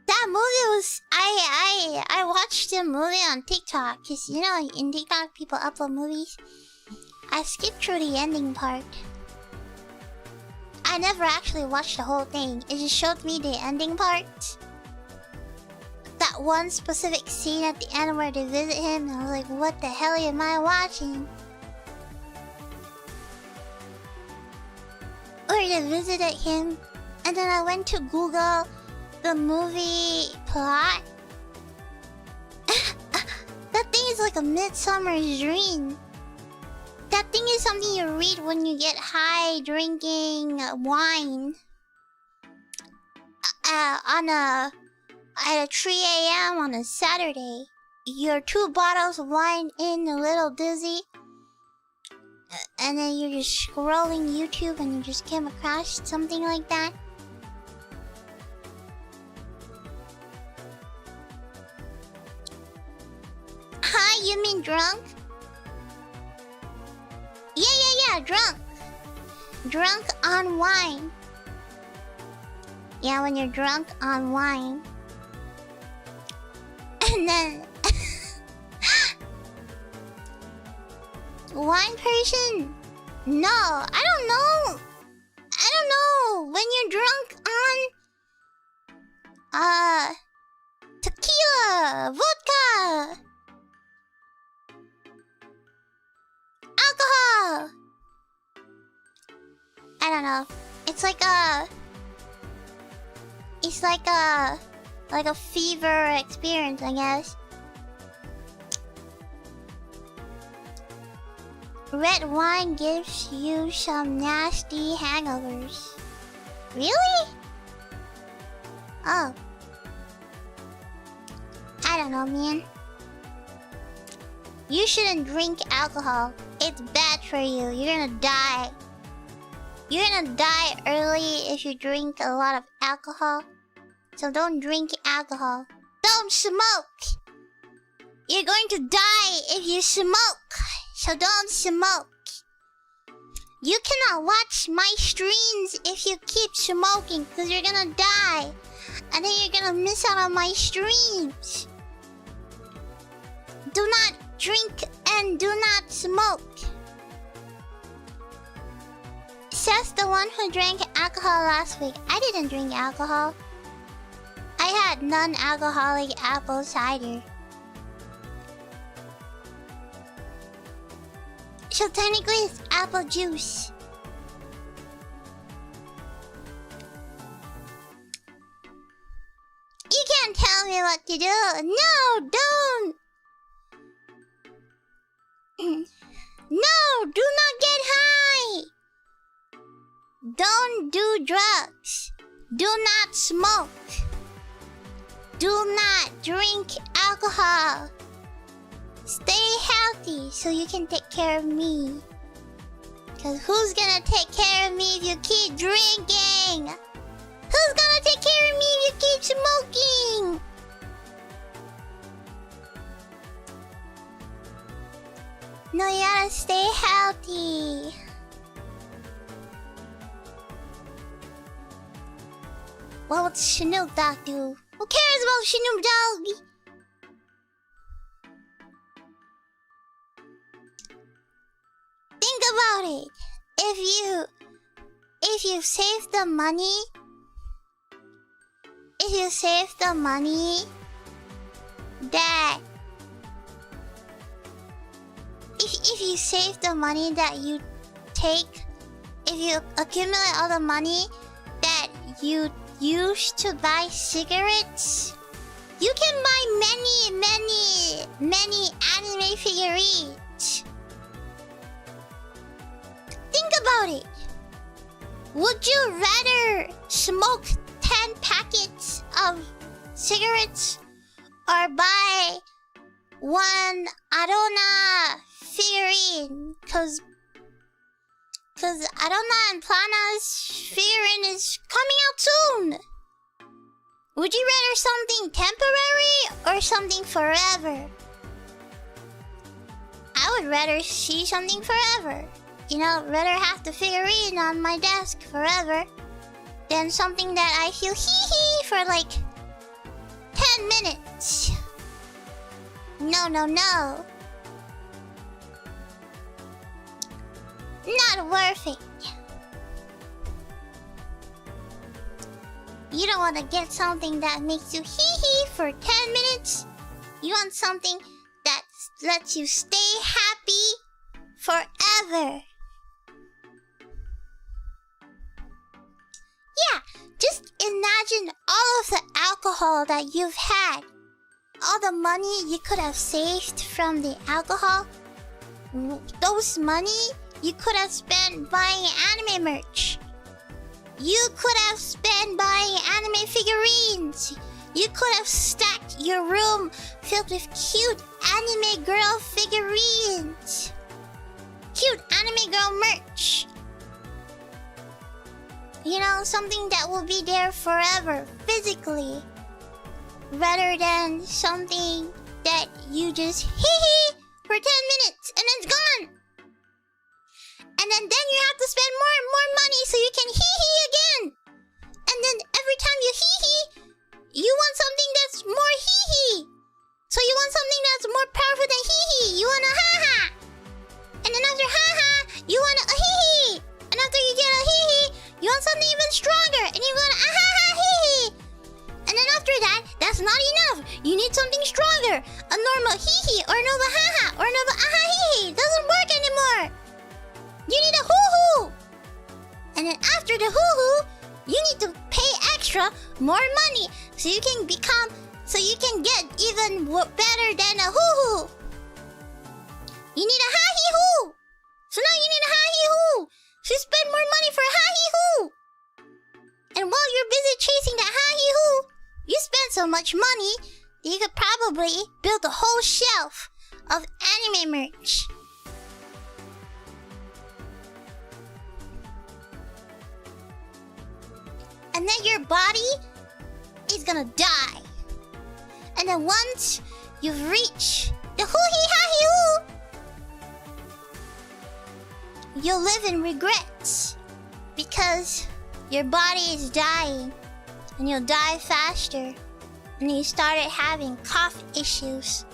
That movie was... I watched the movie on TikTok. Because, you know, in TikTok people upload movies. I skipped through the ending part. I never actually watched the whole thing. It just showed me the ending part. That one specific scene at the end where they visit him, and I was like, what the hell am I watching? Where they visited him, and then I went to Google the movie plot. That thing is like a Midsummer's Dream. That thing is something you read when you get high drinking wine. At 3 a.m. on a Saturday. You're 2 bottles of wine in, a little dizzy. And then you're just scrolling YouTube and you just came across something like that. Hi, you mean drunk? Yeah, drunk. Drunk on wine. Yeah, when you're drunk on wine. And then... wine person? No, I don't know. When you're drunk on... tequila, vodka, alcohol. I don't know. It's like a... like a fever experience, I guess. Red wine gives you some nasty hangovers. Really? Oh. I don't know, man. You shouldn't drink alcohol. It's bad for you. You're gonna die. You're gonna die early if you drink a lot of alcohol. So don't drink alcohol. Don't smoke! You're going to die if you smoke. So don't smoke. You cannot watch my streams if you keep smoking, because you're gonna die. And then you're gonna miss out on my streams. Do not drink and do not smoke. Says the one who drank alcohol last week. I didn't drink alcohol. I had non-alcoholic apple cider. So technically it's apple juice. You can't tell me what to do. No, don't. No, do not get high. Don't do drugs. Do not smoke. Do not drink alcohol. Stay healthy so you can take care of me. Cause who's gonna take care of me if you keep drinking? Who's gonna take care of me if you keep smoking? No, you gotta stay healthy. What would Snoop Dogg do? Who cares about Snoop Dogg? about it. If you save the money, that if you save the money that you take, if you accumulate all the money that you use to buy cigarettes, you can buy many anime figurines. Think about it. Would you rather smoke 10 packets of cigarettes or buy one Arona figurine? Cause Arona and Plana's figurine is coming out soon. Would you rather something temporary or something forever? I would rather see something forever. You know, rather have the figurine on my desk forever than something that I feel hee-hee for like 10 minutes. No. Not worth it. You don't want to get something that makes you hee-hee for 10 minutes. You want something that lets you stay happy forever. Yeah, just imagine all of the alcohol that you've had. All the money you could have saved from the alcohol. Those money you could have spent buying anime merch. You could have spent buying anime figurines. You could have stacked your room filled with cute anime girl figurines. Cute anime girl merch. You know, something that will be there forever, physically. Rather than something that you just hee-hee for 10 minutes and it's gone. And then you have to spend more and more money so you can hee-hee again. And then every time you hee-hee, you want something that's more hee-hee. So you want something that's more powerful than hee-hee. You want a ha-ha. And then after ha-ha, you want a hee-hee. And after you get a hee-hee, you want something even stronger. And you want a ha-ha hee-hee. And then after that, that's not enough. You need something stronger. A normal hee-hee or a normal ha-ha or a normal aha hee-hee. Doesn't work anymore. You need a hoo-hoo. And then after the hoo-hoo, you need to pay extra more money so you can get even better than a hoo-hoo. You need a ha-hee-hoo. So now you need a ha-hee-hoo. So you spend more money for a ha-hee-hoo. And while you're busy chasing that ha-hee-hoo, you spend so much money that you could probably build a whole shelf of anime merch. And then your body is gonna die. And then once you've reached the hoo-hee-ha-hee-hoo, you'll live in regrets. Because your body is dying. And you'll die faster. And you started having cough issues.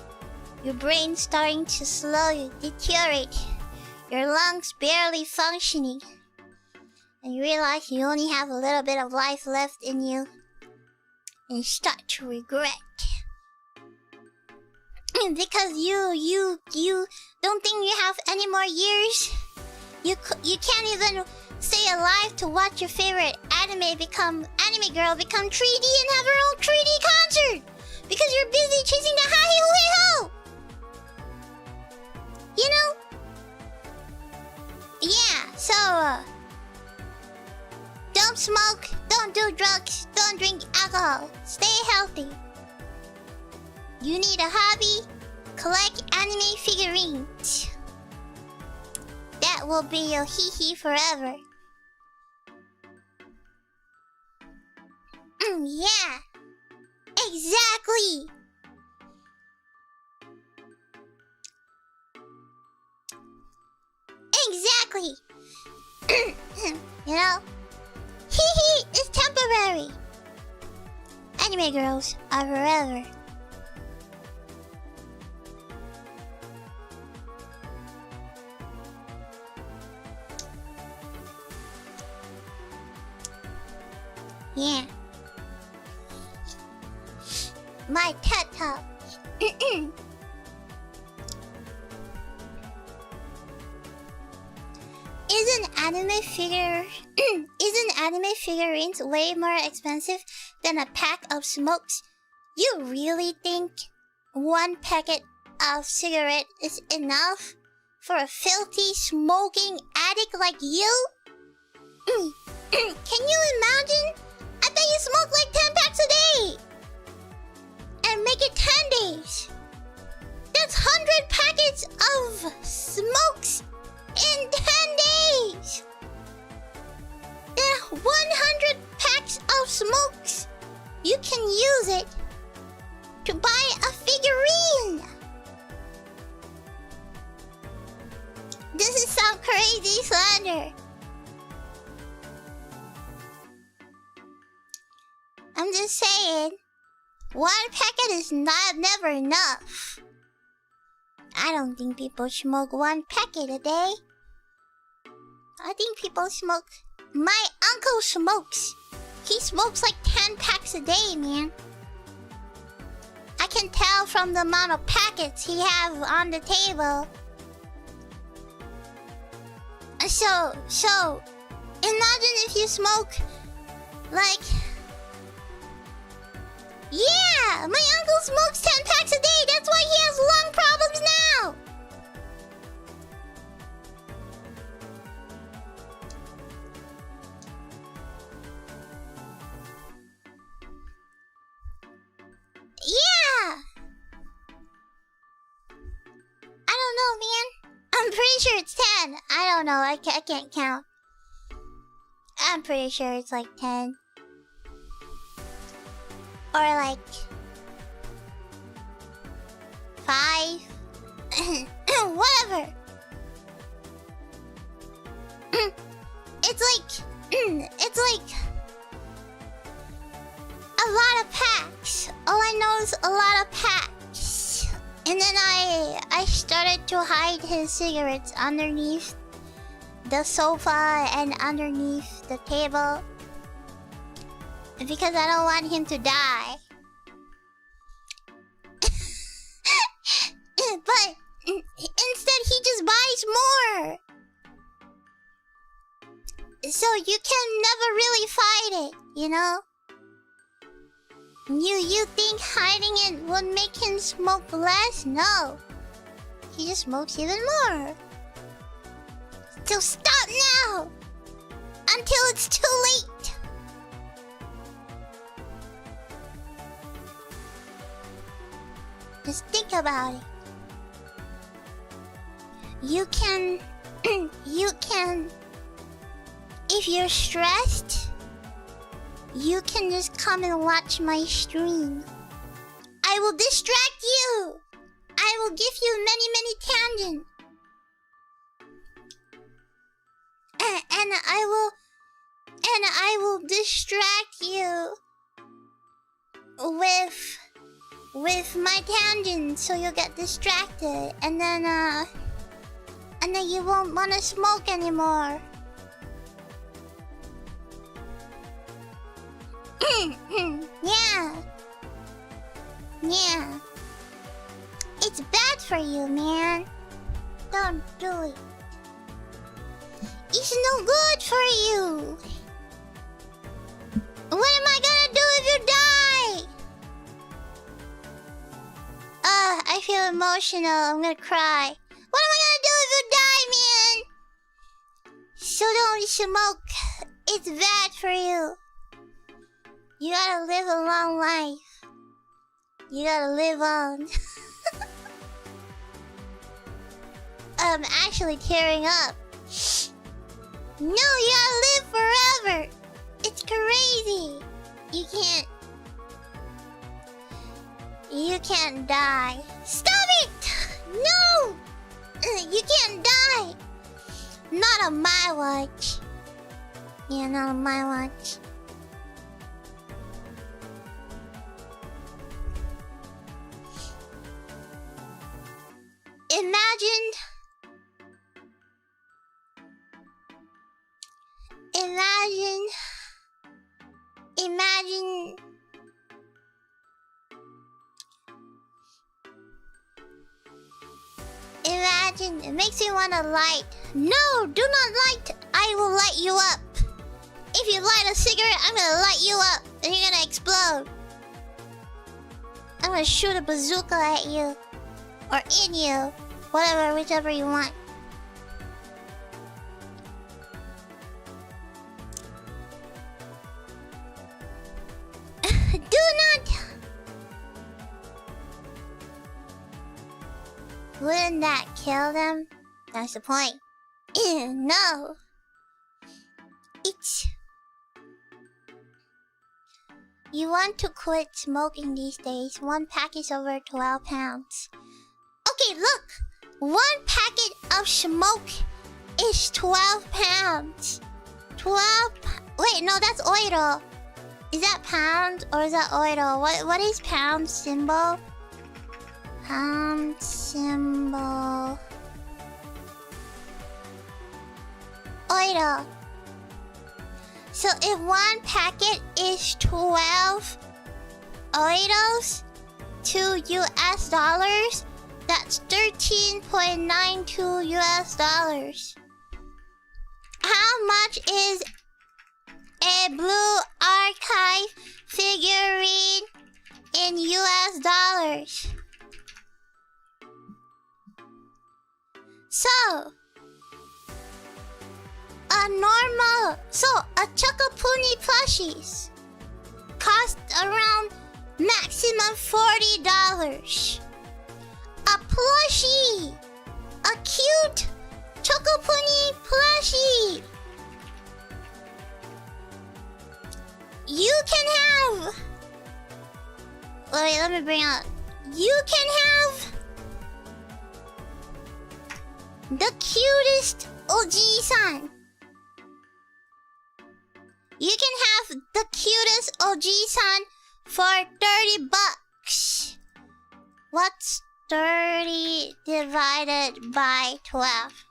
Your brain's starting to slowly deteriorate. Your lungs barely functioning. And you realize you only have a little bit of life left in you. And you start to regret. Because you don't think you have any more years. You can't even stay alive to watch your favorite anime girl become 3D and have her own 3D concert. Because you're busy chasing the ha-hee-hoo-hee-ho. You know? Yeah, so don't smoke, don't do drugs, don't drink alcohol. Stay healthy. You need a hobby? Collect anime figurines. That will be your hee-hee forever. Yeah. Exactly. Exactly. You know? Hee-hee is temporary. Anime girls are forever. Yeah. My TED Talk. Isn't anime figurines way more expensive than a pack of smokes? You really think one packet of cigarette is enough for a filthy smoking addict like you? Can you imagine? I bet you smoke like 10 packs a day! And make it 10 days! That's 100 packets of smokes in 10 days! There are 100 packs of smokes! You can use it to buy a figurine! This is some crazy slander. I'm just saying, one packet is never enough. I don't think people smoke one packet a day. I think people smoke... My uncle smokes. He smokes like 10 packs a day, man. I can tell from the amount of packets he has on the table. So, imagine if you smoke, like... Yeah! My uncle smokes 10 packs a day! That's why he has lung problems now! Yeah! I don't know, man. I'm pretty sure it's 10. I don't know. I can't count. I'm pretty sure it's like 10. Or like... 5. Whatever. It's like... a lot of packs. All I know is a lot of packs. And then I started to hide his cigarettes underneath the sofa and underneath the table. Because I don't want him to die. But instead he just buys more. So you can never really fight it, you know? You think hiding it would make him smoke less? No. He just smokes even more. So stop now! Until it's too late! Just think about it. You can... If you're stressed, you can just come and watch my stream. I will distract you! I will give you many tangents. And I will distract you with my tangents, so you'll get distracted, and then you won't want to smoke anymore. Yeah. It's bad for you, man. Don't do it. It's no good for you. What am I gonna do if you die? I feel emotional. I'm gonna cry. What am I gonna do if you die, man? So don't smoke. It's bad for you. You gotta live a long life. You gotta live on. I'm actually tearing up. No, you gotta live forever. It's crazy. You can't die. Stop it! No! You can't die. Not on my watch. Yeah, not on my watch. imagine. It makes me want to light. No, do not light. I will light you up. If you light a cigarette, I'm gonna light you up. And you're gonna explode. I'm gonna shoot a bazooka at you. Or in you. Whatever, whichever you want. Do not... Wouldn't that kill them? That's the point. No. It's... You want to quit smoking these days. One pack is over 12 pounds. Okay, look! One packet of smoke is 12 pounds. 12... Wait, no, that's oiro. Is that pound or is that oiro? What is pound symbol? Pound symbol... Oiro. So if one packet is 12 oiros, $2, that's 13.92 US. How much is a blue archive figurine in US dollars? So, a Chocopuni plushies cost around maximum $40. A plushie! A cute Chocopuni plushie! You can have... Wait, let me bring up. You can have... the cutest Oji-san. You can have the cutest Oji-san for $30. What's 30 divided by 12?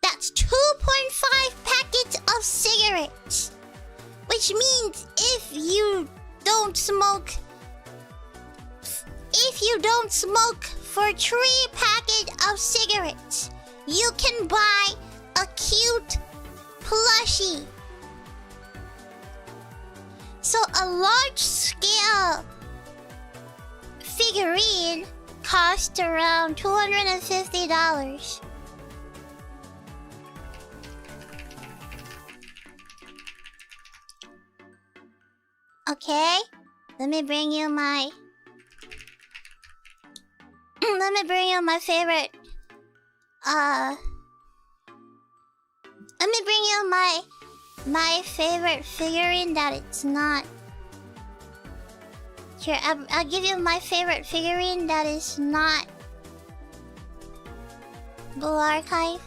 That's 2.5 packets of cigarettes. Which means if you don't smoke for 3 packets of cigarettes, you can buy a cute plushie. So a large scale figurine costs around $250. Okay, let me bring you my favorite. Let me bring you my favorite figurine that it's not. Here, I'll give you my favorite figurine that is not Blue Archive.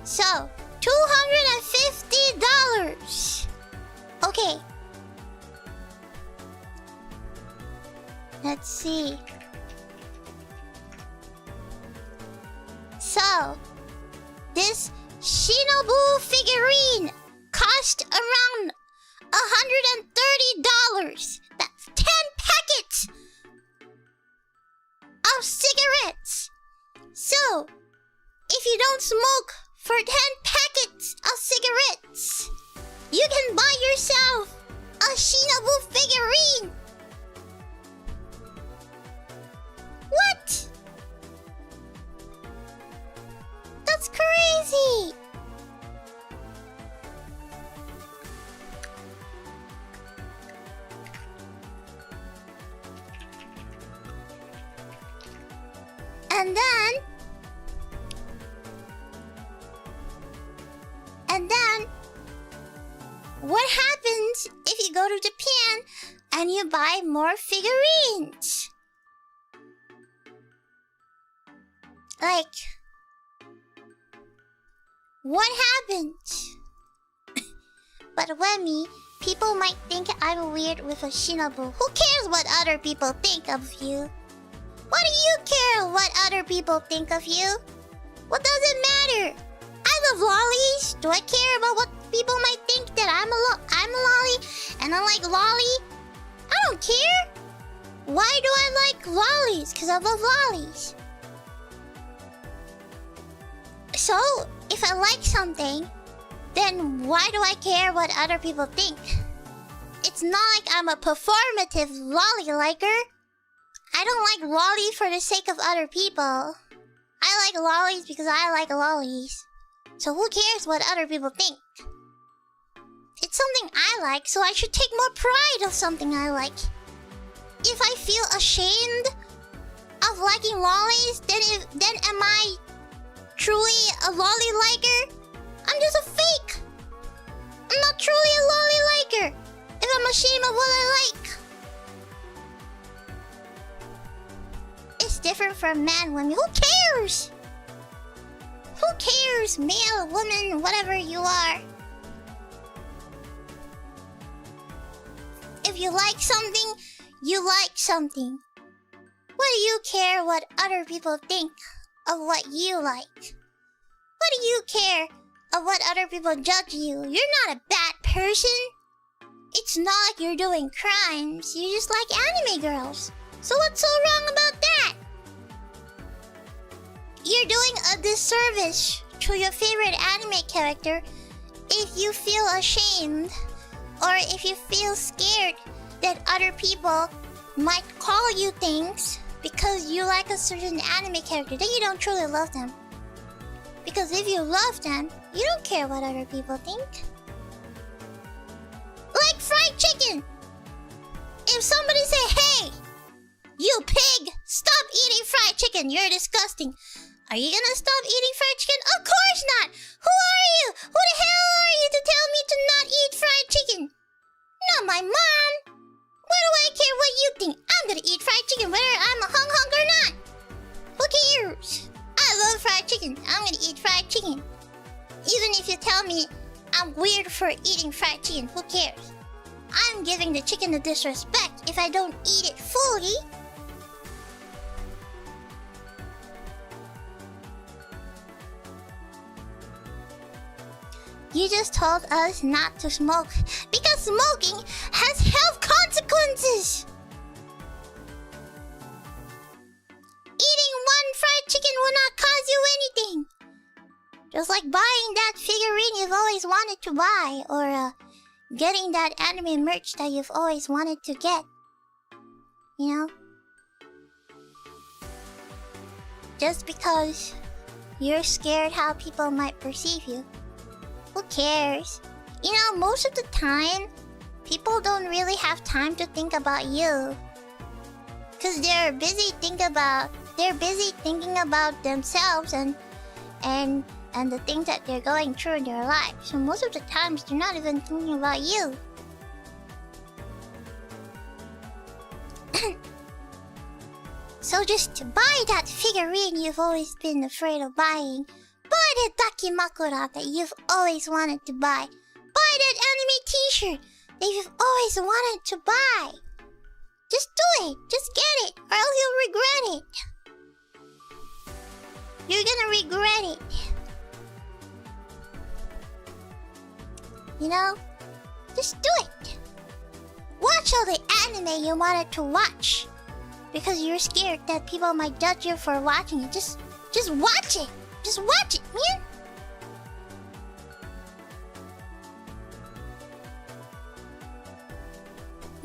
So, $250. Okay. Let's see. So, this Shinobu figurine cost around $130. That's 10 packets of cigarettes. So, if you don't smoke for 10 packets of cigarettes, you can buy yourself a Shinobu figurine. What? That's crazy. And then what happens if you go to Japan and you buy more figurines? Like, what happens? But Wemi, people might think I'm weird with a Shinobu. Who cares what other people think of you? What do you care what other people think of you? What does it matter? I love lollies. Do I care about what people might think that I'm a lolly and I like lolly? I don't care. Why do I like lollies? Because I love lollies. So, if I like something, then why do I care what other people think? It's not like I'm a performative lolly liker. I don't like lollies for the sake of other people. I like lollies because I like lollies. So who cares what other people think? It's something I like, so I should take more pride of something I like. If I feel ashamed of liking lollies, then am I truly a lolly liker? I'm just a fake. I'm not truly a lolly liker if I'm ashamed of what I like. It's different from man, women. Who cares? Who cares? Male, woman, whatever you are. If you like something, you like something. What do you care what other people think of what you like? What do you care of what other people judge you? You're not a bad person. It's not like you're doing crimes. You just like anime girls. So what's so wrong about that? You're doing a disservice to your favorite anime character if you feel ashamed or if you feel scared that other people might call you things because you like a certain anime character. Then you don't truly love them. Because if you love them, you don't care what other people think. Like fried chicken. If somebody say, hey, you pig, stop eating fried chicken, you're disgusting. Are you gonna stop eating fried chicken? Of course not! Who are you? Who the hell are you to tell me to not eat fried chicken? Not my mom! Why do I care what you think? I'm gonna eat fried chicken whether I'm a hung or not! Who cares? I love fried chicken. I'm gonna eat fried chicken. Even if you tell me I'm weird for eating fried chicken, who cares? I'm giving the chicken a disrespect if I don't eat it fully. You just told us not to smoke because smoking has health consequences. Eating one fried chicken will not cause you anything. Just like buying that figurine you've always wanted to buy, or getting that anime merch that you've always wanted to get. You know? Just because you're scared how people might perceive you. Who cares? You know, most of the time, people don't really have time to think about you. Cause they're busy thinking about themselves and the things that they're going through in their life. So most of the times, they're not even thinking about you. So just buy that figurine you've always been afraid of buying. Buy that dakimakura that you've always wanted to buy. Buy that anime t-shirt that you've always wanted to buy. Just do it. Just get it, or else you'll regret it. You're gonna regret it. You know? Just do it. Watch all the anime you wanted to watch. Because you're scared that people might judge you for watching it. Just watch it. Just watch it, man.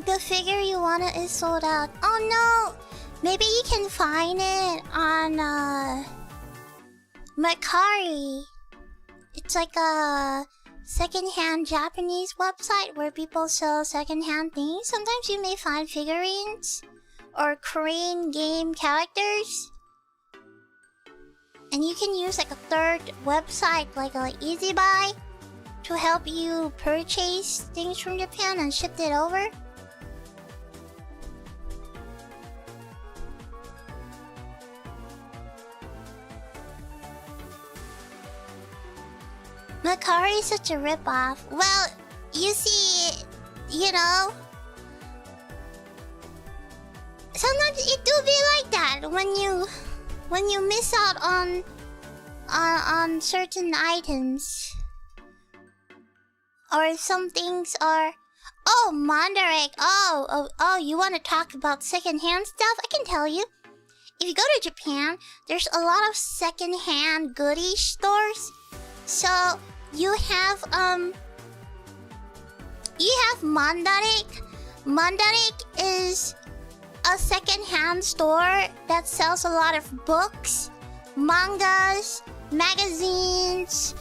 The figure you wanted is sold out. Oh no! Maybe you can find it on Mercari. It's like a secondhand Japanese website where people sell secondhand things. Sometimes you may find figurines or Korean game characters. And you can use like a third website, like a Easy Buy, to help you purchase things from Japan and ship it over. Mercari is such a ripoff. Well, you see, you know, sometimes it do be like that when you miss out on certain items, or if some things are. Oh, Mandarek. Oh, you want to talk about secondhand stuff? I can tell you. if you go to Japan, there's a lot of second-hand goodie stores. So you have Mandarik. Mandarik is a second-hand store that sells a lot of books, mangas, magazines,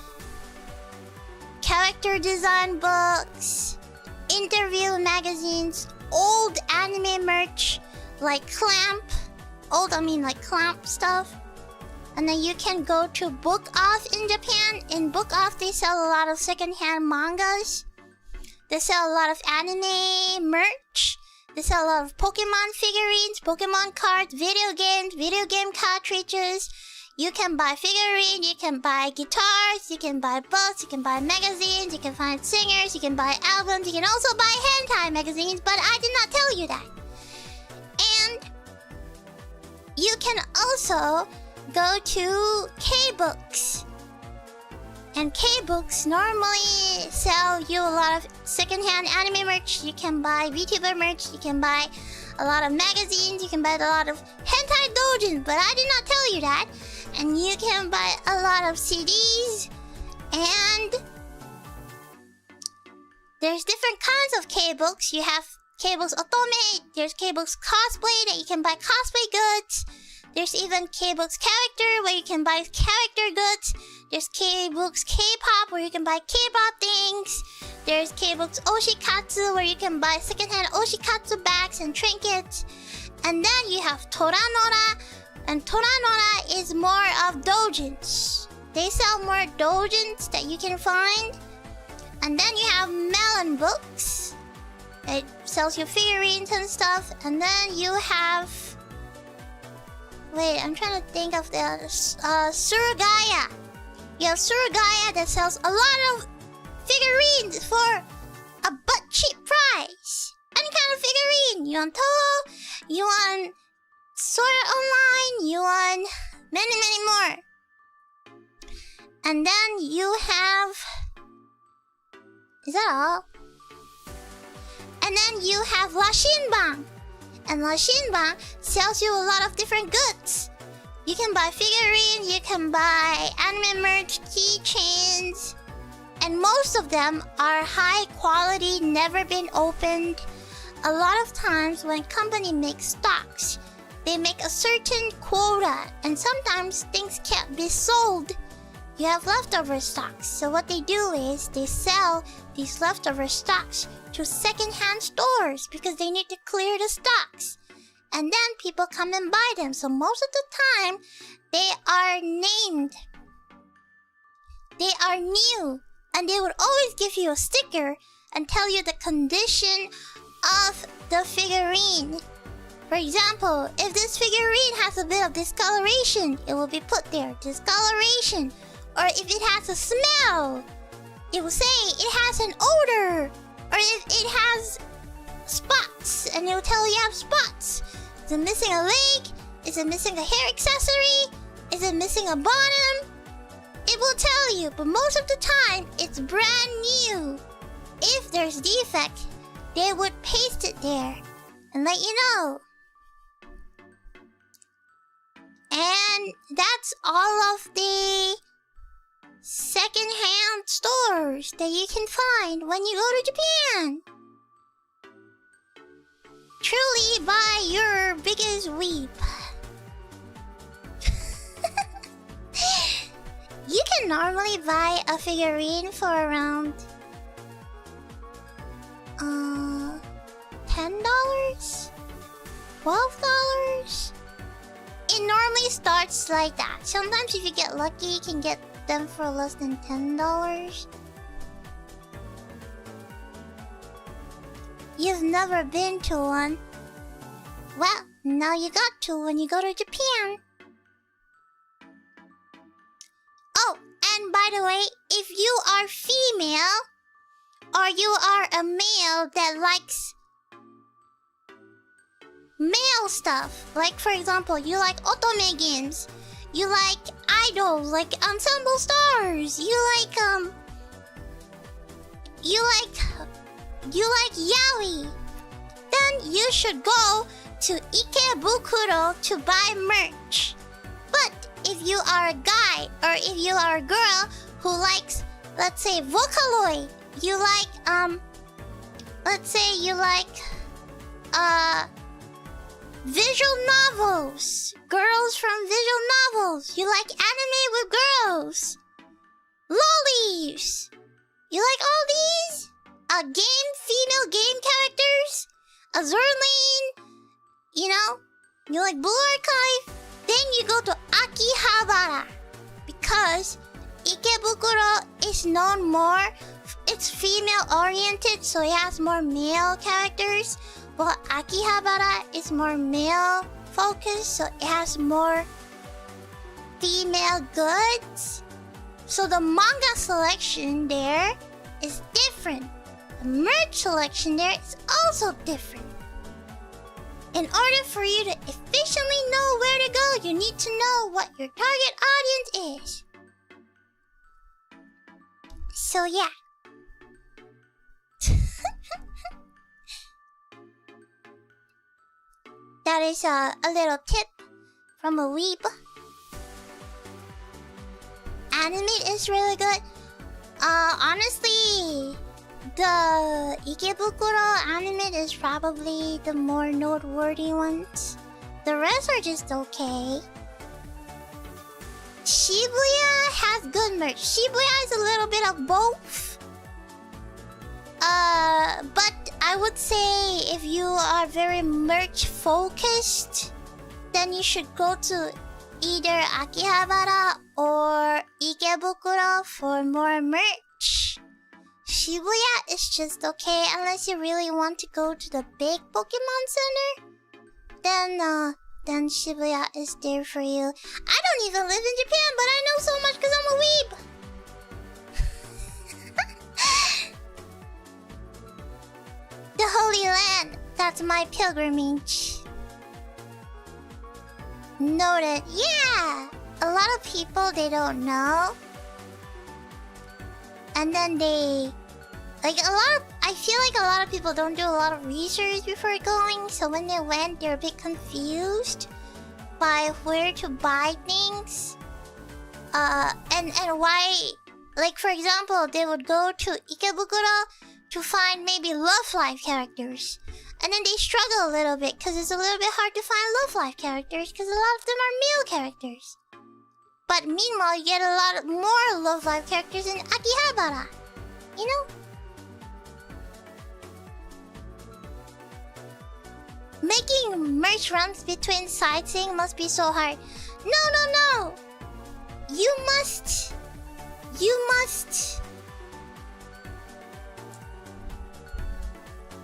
character design books, interview magazines, old anime merch like Clamp, like Clamp stuff. And then you can go to Book Off in Japan. In Book Off, they sell a lot of second-hand mangas. They sell a lot of anime merch. They sell a lot of Pokemon figurines, Pokemon cards, video games, video game cartridges. You can buy figurines, you can buy guitars, you can buy books, you can buy magazines, you can find singers, you can buy albums, you can also buy hentai magazines, but I did not tell you that. And you can also go to K-Books. And K-Books normally sell you a lot of secondhand anime merch. You can buy VTuber merch, you can buy a lot of magazines, you can buy a lot of hentai doujins, but I did not tell you that. And you can buy a lot of CDs, and there's different kinds of K-Books. You have K-Books Otome, there's K-Books Cosplay that you can buy cosplay goods. There's even K-Books Character where you can buy character goods. There's K-Books K-Pop where you can buy K-Pop things. There's K-Books Oshikatsu where you can buy secondhand Oshikatsu bags and trinkets. And then you have Toranora, and Toranora is more of doujins. They sell more doujins that you can find. And then you have Melon Books. It sells you figurines and stuff. And then you have... Wait, I'm trying to think of the... Surugaya. You have Surugaya that sells a lot of figurines for a butt cheap price. Any kind of figurine. You want Toho, you want Sword Art Online, you want many, many more. And then you have... Is that all? And then you have Lashinban. And Lashinban sells you a lot of different goods. You can buy figurines, you can buy anime merch, keychains. And most of them are high quality, never been opened. A lot of times when company makes stocks, they make a certain quota. And sometimes things can't be sold. You have leftover stocks. So what they do is they sell these leftover stocks to secondhand stores because they need to clear the stocks. And then people come and buy them. So most of the time, they are named. They are new. And they would always give you a sticker and tell you the condition of the figurine. For example, if this figurine has a bit of discoloration, it will be put there, discoloration. Or if it has a smell, it will say it has an odor. Or if it has spots, and it will tell you have spots. Is it missing a leg? Is it missing a hair accessory? Is it missing a bottom? It will tell you, but most of the time, it's brand new. If there's defect, they would paste it there and let you know. And that's all of the second-hand stores that you can find when you go to Japan. Truly buy your biggest weep. You can normally buy a figurine for around $10? $12? It normally starts like that. Sometimes if you get lucky, you can get them for less than $10. You've never been to one. Well, now you got to when you go to Japan. Oh, and by the way, if you are female, or you are a male that likes male stuff, like for example, you like otome games, you like idols, like ensemble stars, you like yaoi, then you should go to Ikebukuro to buy merch. But if you are a guy or if you are a girl who likes, let's say, Vocaloid, you like, let's say you like, visual novels, girls from visual novels, you like anime with girls, lollies, you like all these? Female game characters, a Zerlin, you know, you like Blue Archive, then you go to Akihabara, because Ikebukuro is known more, it's female oriented, so it has more male characters, but Akihabara is more male focused, so it has more female goods. So the manga selection there is different. The merch selection there is also different. In order for you to efficiently know where to go, you need to know what your target audience is. So yeah. That is a little tip from a weeb. Anime is really good. Honestly, the Ikebukuro anime is probably the more noteworthy ones. The rest are just okay. Shibuya has good merch. Shibuya is a little bit of both. But I would say if you are very merch focused, then you should go to either Akihabara or Ikebukuro for more merch. Shibuya is just okay unless you really want to go to the big Pokemon Center. Then Shibuya is there for you. I don't even live in Japan, but I know so much because I'm a weeb. The Holy Land, that's my pilgrimage. Noted. Yeah! A lot of people, they don't know. And then they... I feel like a lot of people don't do a lot of research before going, so when they went, they're a bit confused by where to buy things. And why... Like, for example, they would go to Ikebukuro to find maybe Love Life characters. And then they struggle a little bit, because it's a little bit hard to find Love Life characters, because a lot of them are male characters. But meanwhile, you get a lot more Love Life characters in Akihabara. You know? Making merch runs between sightseeing must be so hard. No. You must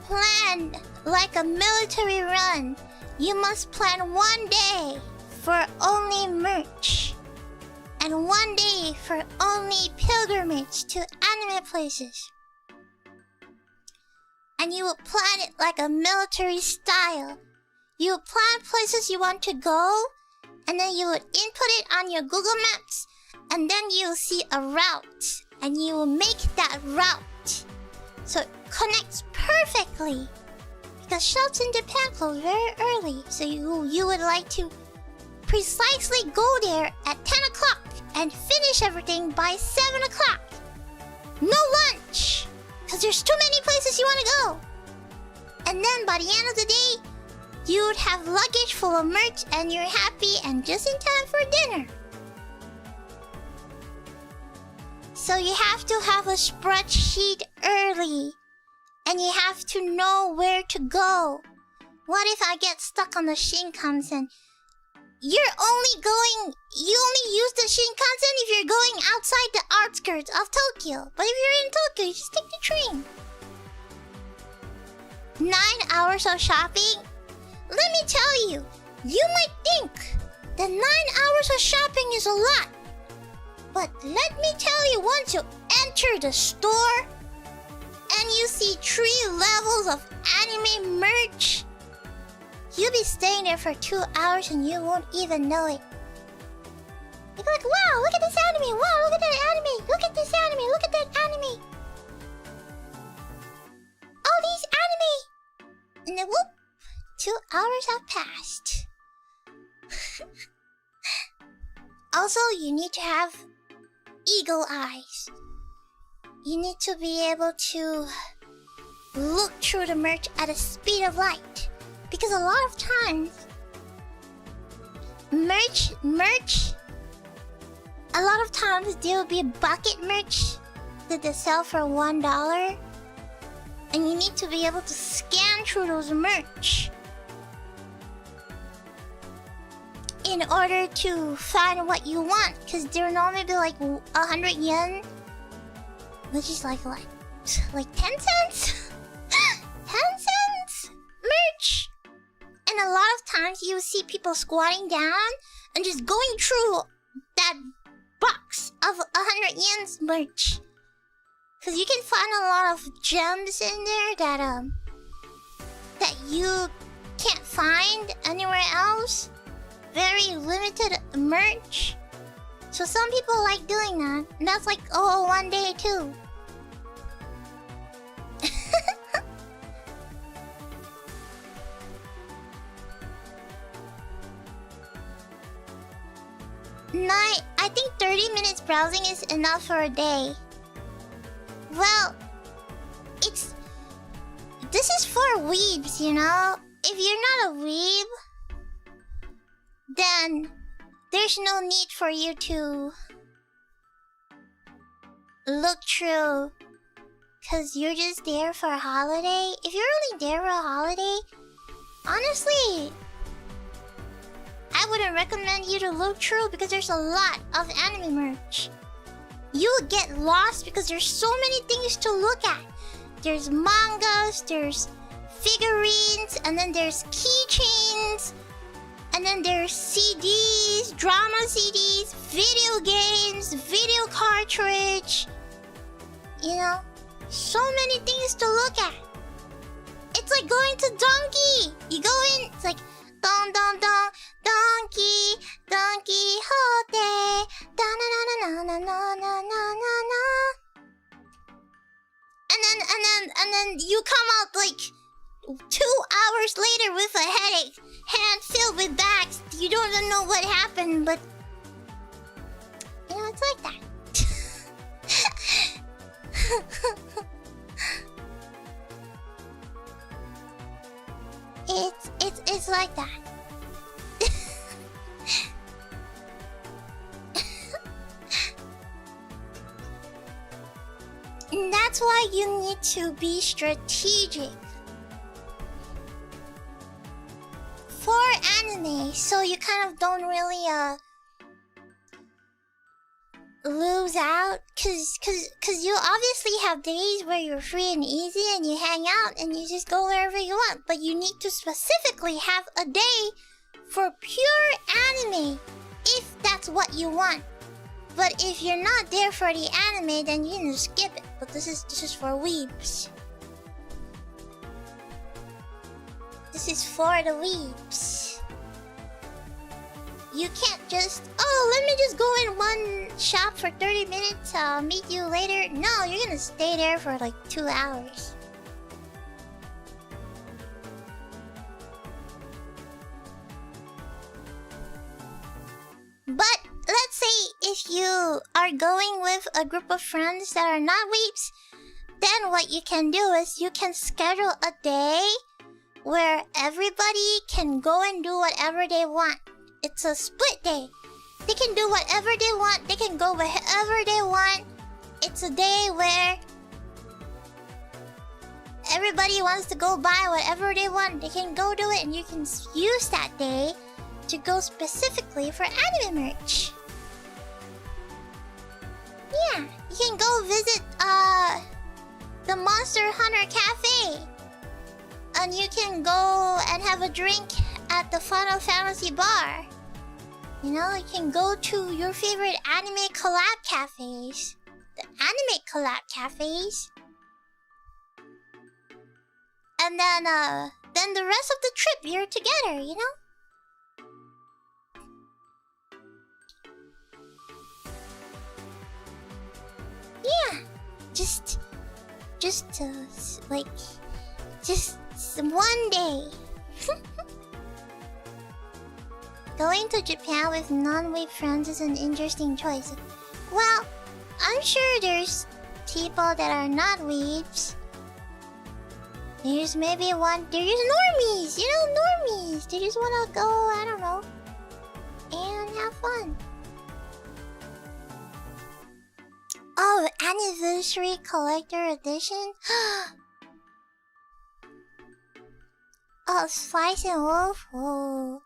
plan like a military run. You must plan one day for only merch, and one day for only pilgrimage to anime places. And you would plan it like a military style. You would plan places you want to go, and then you would input it on your Google Maps, and then you'll see a route, and you will make that route so it connects perfectly. Because shops in Japan close very early, so you would like to precisely go there at 10 o'clock and finish everything by 7 o'clock. No lunch! Because there's too many places you want to go. And then by the end of the day, you would have luggage full of merch and you're happy and just in time for dinner. So you have to have a spreadsheet early. And you have to know where to go. What if I get stuck on the Shinkansen? You only use the Shinkansen if you're going outside the outskirts of Tokyo. But if you're in Tokyo, you just take the train. 9 hours of shopping? Let me tell you, you might think that 9 hours of shopping is a lot. But let me tell you, once you enter the store and you see 3 levels of anime merch, you'll be staying there for 2 hours and you won't even know it. You'll be like, wow, look at this anime, wow, look at that anime, look at this anime, look at that anime. All these anime! And then whoop, 2 hours have passed. Also, you need to have eagle eyes. You need to be able to look through the merch at the speed of light. Because a lot of times, merch, a lot of times there will be bucket merch that they sell for $1. And you need to be able to scan through those merch in order to find what you want. Because they're normally be like 100 yen. Which is like 10 cents? 10 cents? Merch! And a lot of times you see people squatting down and just going through that box of 100 yen's merch. Because you can find a lot of gems in there that you can't find anywhere else. Very limited merch. So some people like doing that. And that's like, oh, one day too. I think 30 minutes browsing is enough for a day. Well, this is for weebs, you know? If you're not a weeb, then there's no need for you to look through. Cause you're just there for a holiday. If you're only there for a holiday, honestly, I wouldn't recommend you to look through because there's a lot of anime merch. You'll get lost because there's so many things to look at. There's mangas, there's figurines, and then there's keychains, and then there's CDs, drama CDs, video games, video cartridge. You know, so many things to look at. It's like going to Donkey. You go in, it's like Don Don Don Donkey Donkey Hote da na na na na na na na na na. And then you come out like 2 hours later with a headache, hand filled with bags. You don't even know what happened, but you know, it's like that. It's like that. And that's why you need to be strategic for anime, so you kind of don't really lose out, cause you obviously have days where you're free and easy and you hang out and you just go wherever you want, but you need to specifically have a day for pure anime if that's what you want. But if you're not there for the anime, then you can just skip it. But this is for weebs. This is for the weebs. You can't just, oh, let me just go in one shop for 30 minutes, I'll meet you later. No, you're gonna stay there for like 2 hours. But let's say if you are going with a group of friends that are not weeps, then what you can do is you can schedule a day where everybody can go and do whatever they want. It's a split day. They can do whatever they want. They can go wherever they want. It's a day where everybody wants to go buy whatever they want. They can go do it, and you can use that day to go specifically for anime merch. Yeah, you can go visit the Monster Hunter Cafe, and you can go and have a drink at the Final Fantasy bar. You know, you can go to your favorite anime collab cafes. The anime collab cafes. And then the rest of the trip you're together, you know? Yeah. Just one day. Going to Japan with non-weeb friends is an interesting choice. Well, I'm sure there's people that are not weebs. There's maybe one... There's normies! You know, normies! They just wanna go, I don't know, and have fun. Oh, anniversary collector edition? Oh, Slice and Wolf? Oh.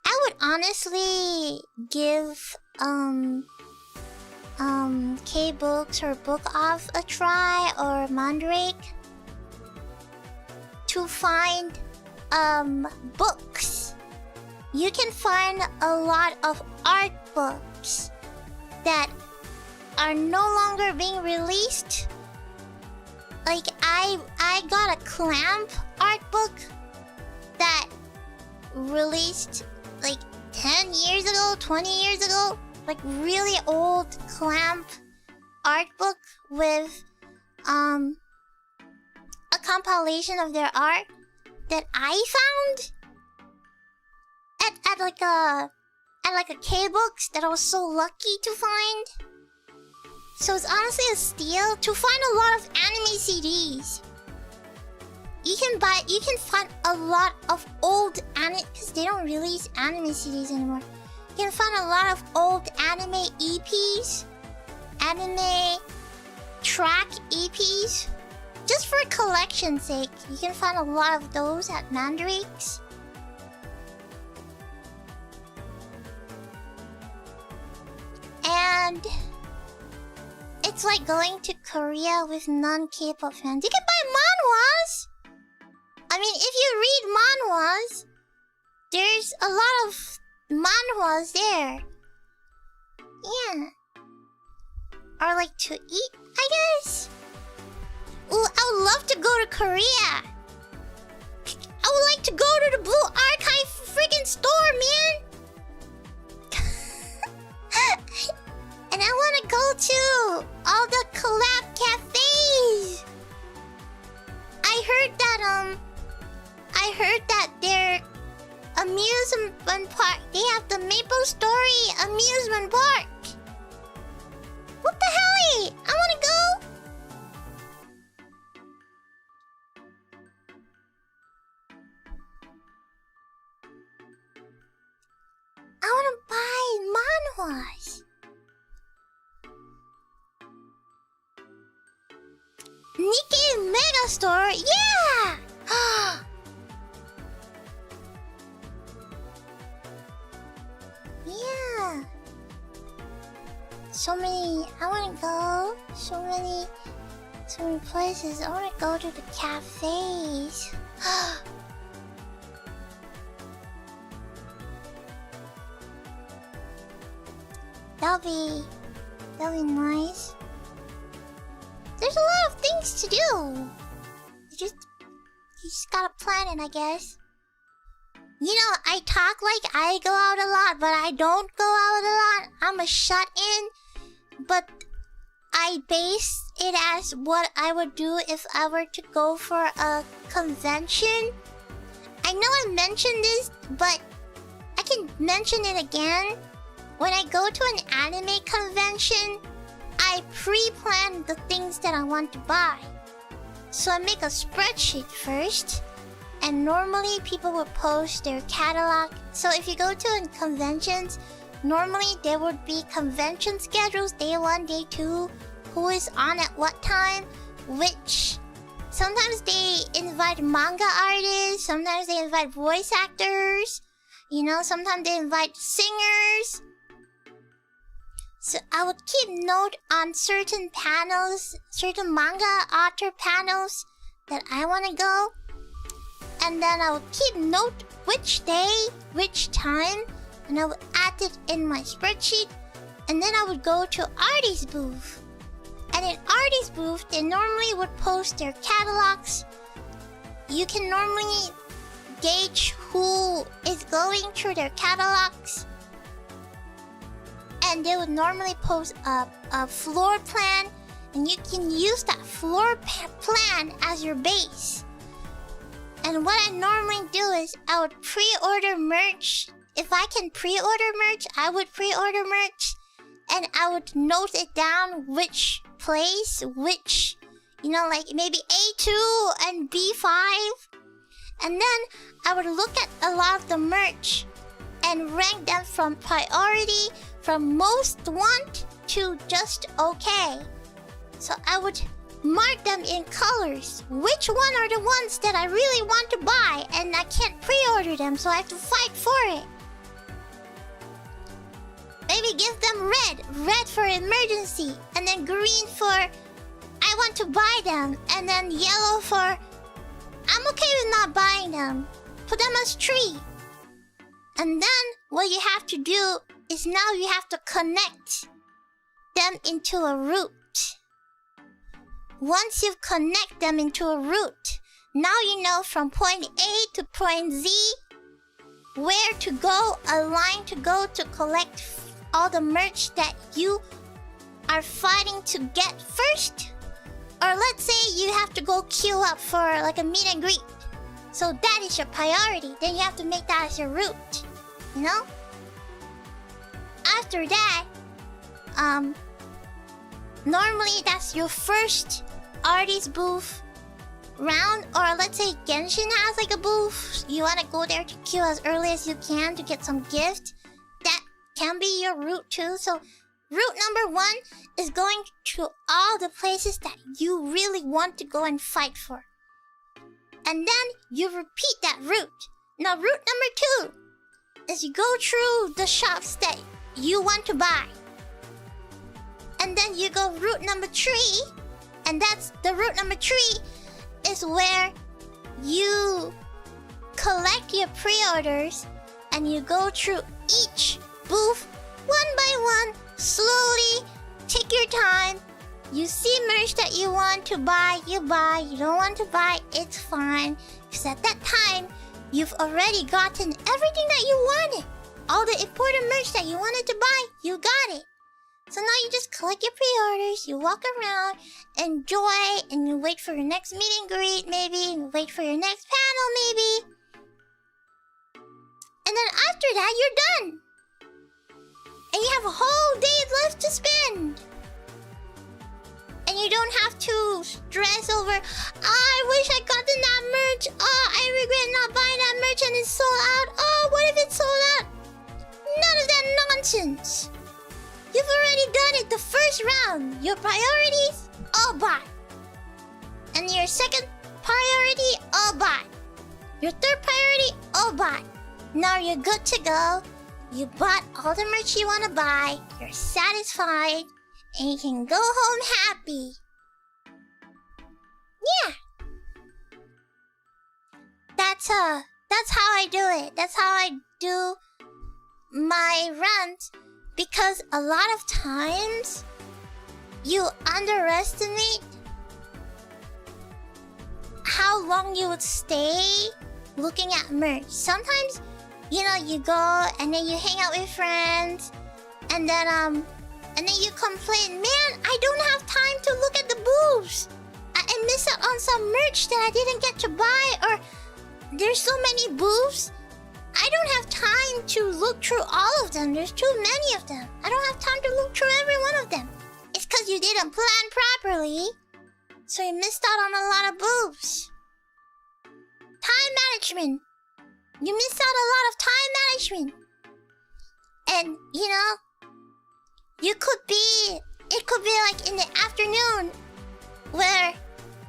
I would honestly give K-Books or Book Off a try, or Mandrake, to find books. You can find a lot of art books that are no longer being released. Like I got a Clamp art book that released like 10 years ago, 20 years ago. Like really old Clamp art book with a compilation of their art that I found at like a K-Books that I was so lucky to find. So it's honestly a steal to find a lot of anime CDs. You can find a lot of old anime, because they don't release anime CDs anymore. You can find a lot of old anime EPs, anime track EPs, just for collection's sake. You can find a lot of those at Mandrake's. And it's like going to Korea with non-K-pop fans. You can buy manhwas! I mean, if you read manhwas, there's a lot of manhwas there. Yeah. Or like to eat, I guess. Ooh, I would love to go to Korea. I would like to go to the Blue Archive freaking store, man. And I want to go to all the collab cafes. I heard that their amusement park, they have the Maple Story amusement park. What the hell? I want to go. I want to buy manhwas. Nikkei Megastore, yeah! Yeah. So many, I wanna go. So many places. I wanna go to the cafes. That'll be nice. There's a lot of things to do. You just gotta plan it, I guess. You know, I talk like I go out a lot, but I don't go out a lot. I'm a shut-in, but I base it as what I would do if I were to go for a convention. I know I mentioned this, but I can mention it again. When I go to an anime convention, I pre-plan the things that I want to buy. So I make a spreadsheet first, and normally people will post their catalog. So if you go to conventions, normally there would be convention schedules, day 1, day 2, who is on at what time, which... Sometimes they invite manga artists, sometimes they invite voice actors, you know, sometimes they invite singers. So I would keep note on certain panels, certain manga author panels that I want to go. And then I would keep note which day, which time, and I would add it in my spreadsheet. And then I would go to artist booth. And in artist booth, they normally would post their catalogs. You can normally gauge who is going through their catalogs. And they would normally post a floor plan, and you can use that floor plan as your base. And And what I normally do is I would pre-order merch. If I can pre-order merch, I would pre-order merch. And I would note it down which place, which, like maybe A2 and B5. And then I would look at a lot of the merch and rank them from priority, from most want to just okay. So I would mark them in colors. Which one are the ones that I really want to buy and I can't pre-order them, so I have to fight for it. Maybe give them red for emergency, and then green for I want to buy them, and then yellow for I'm okay with not buying them. Put them as tree. And then what you have to do is now you have to connect them into a route. Once you connect them into a route, now you know from point A to point Z where to go, a line to go to collect all the merch that you are fighting to get first. Or let's say you have to go queue up for like a meet and greet. So that is your priority. Then you have to make that as your route. After that, normally that's your first artist booth round. Or let's say Genshin has like a booth. You want to go there to queue as early as you can to get some gift. That can be your route too. So route number 1 is going to all the places that you really want to go and fight for. And then you repeat that route. Now route number 2 is you go through the shops that you want to buy. And then you go route number 3. And that's the route number 3 is where you collect your pre-orders and you go through each booth one by one. Slowly, take your time. You see merch that you want to buy, you buy. You don't want to buy, it's fine. Because at that time, you've already gotten everything that you wanted. All the important merch that you wanted to buy, you got it. So now you just collect your pre-orders, you walk around, enjoy, and you wait for your next meet and greet, maybe, and wait for your next panel, maybe. And then after that, you're done. And you have a whole day left to spend. And you don't have to stress over, I wish I gotten that merch. I regret not buying that merch and it's sold out. What if it's sold out? None of that nonsense. You've already done it the first round. Your priorities, all bought. And your second priority, all bought. Your third priority, all bought. Now you're good to go. You bought all the merch you want to buy. You're satisfied. And you can go home happy. Yeah. That's how I do it. That's how I do my runs. Because a lot of times, you underestimate how long you would stay looking at merch. Sometimes, you go and then you hang out with friends, and then you complain, man, I don't have time to look at the booths. I miss out on some merch that I didn't get to buy, or there's so many booths. I don't have time to look through all of them. There's too many of them. I don't have time to look through every one of them. It's because you didn't plan properly, so you missed out on a lot of booths. Time management. You missed out a lot of time management. And, it could be like in the afternoon where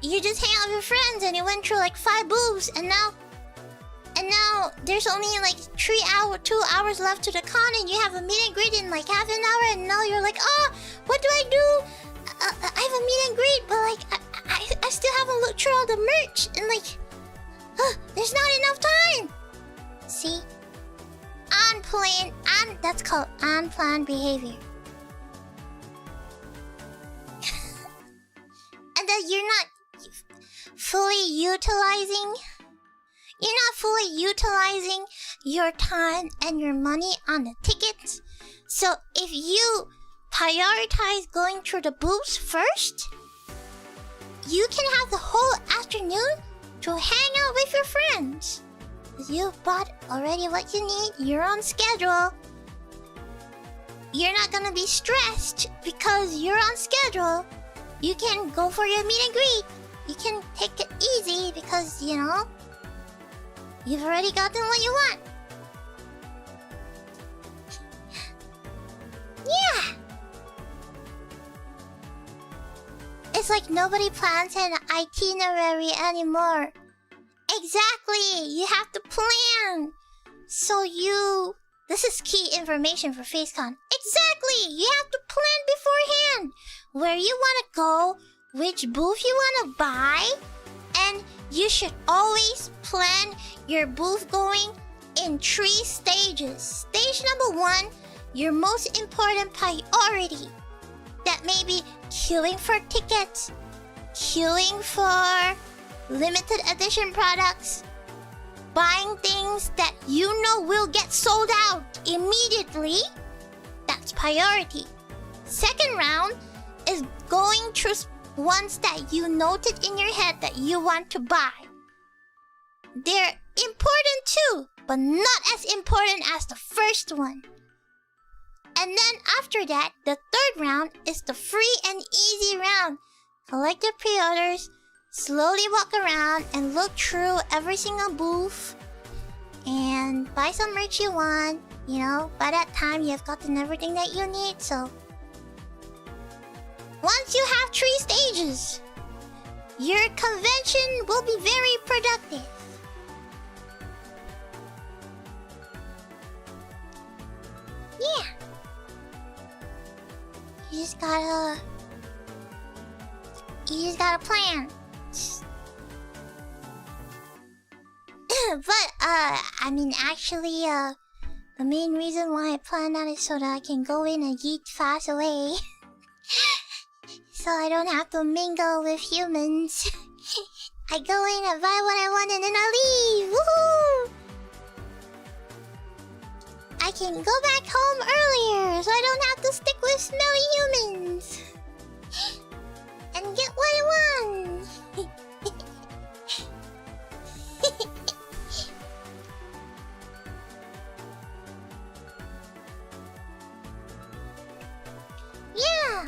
you just hang out with your friends and you went through like 5 booths, and now there's only like 2 hours left to the con, and you have a meet and greet in like half an hour, and now you're like, what do I do? I have a meet and greet, but like I still haven't looked through all the merch, and like there's not enough time. See? That's called unplanned behavior. And then you're not fully utilizing your time and your money on the tickets. So if you prioritize going through the booths first, you can have the whole afternoon to hang out with your friends. You've bought already what you need. You're on schedule. You're not gonna be stressed because you're on schedule. You can go for your meet and greet. You can take it easy because, you know, you've already gotten what you want. Yeah. It's like nobody plans an itinerary anymore. Exactly. You have to plan. So this is key information for FaceCon. Exactly. You have to plan beforehand where you want to go, which booth you want to buy, and you should always plan your booth going in 3 stages. Stage number 1, your most important priority. That may be queuing for tickets, queuing for limited edition products, buying things that you know will get sold out immediately. That's priority. Second round is going through ones that you noted in your head that you want to buy. They're important too, but not as important as the first one. And then after that, the third round is the free and easy round. Collect the pre-orders, slowly walk around and look through every single booth and buy some merch you want. You know, by that time you've gotten everything that you need, so once you have 3 stages, your convention will be very productive. Yeah. You just gotta plan. But I mean, actually, the main reason why I plan that is so that I can go in and yeet fast away. So I don't have to mingle with humans. I go in and buy what I want and then I leave. Woohoo! I can go back home earlier so I don't have to stick with smelly humans. And get what I want. Yeah.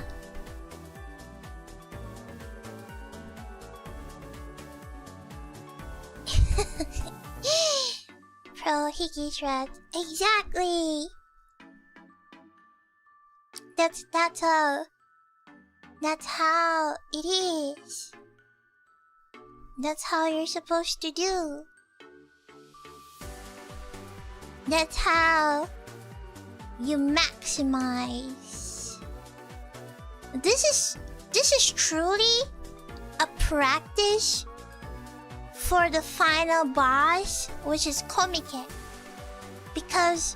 Pro Hiki thread. Exactly. That's how it is. That's how you're supposed to do. That's how you maximize. This is truly a practice for the final boss, which is Komike. Because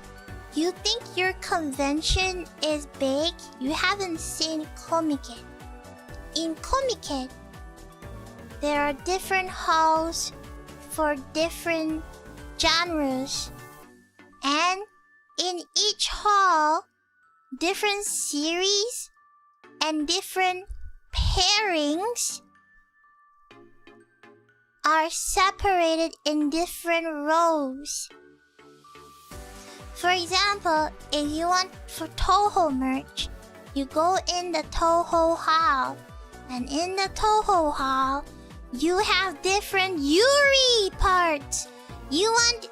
you think your convention is big, you haven't seen Komike. In Komike, there are different halls for different genres, and in each hall, different series and different pairings are separated in different rows. For example, if you want for Toho merch, you go in the Toho hall, and in the Toho hall, you have different Yuri parts. You want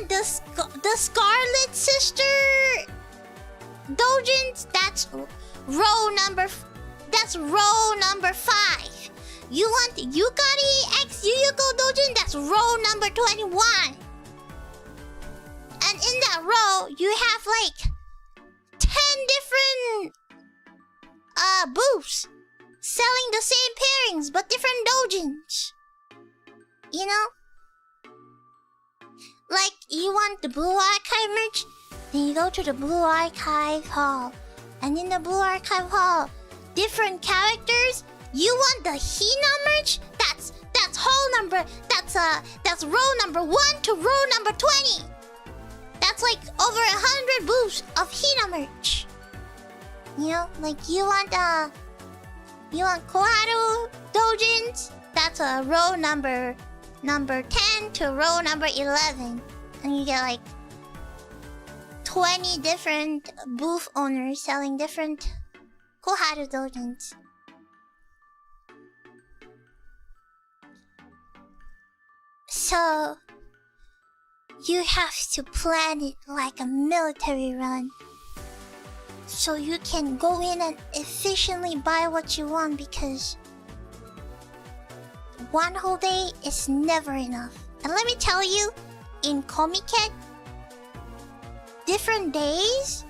the Scarlet Sister Dojins? That's row number 5. You want the Yukari X Yuyuko Dojin? That's row number 21. And in that row, you have like 10 different booths selling the same pairings but different dojins. You know? Like, you want the Blue Archive merch? Then you go to the Blue Archive Hall. And in the Blue Archive Hall, different characters. You want the Hina merch? That's hall number. That's row number 1 to row number 20. That's like over 100 booths of Hina merch. You know, like you want Koharu Dojins? That's row number number 10 to row number 11. And you get like 20 different booth owners selling different koharu doujins. So you have to plan it like a military run, so you can go in and efficiently buy what you want, because one whole day is never enough. And let me tell you, in Comiket, different days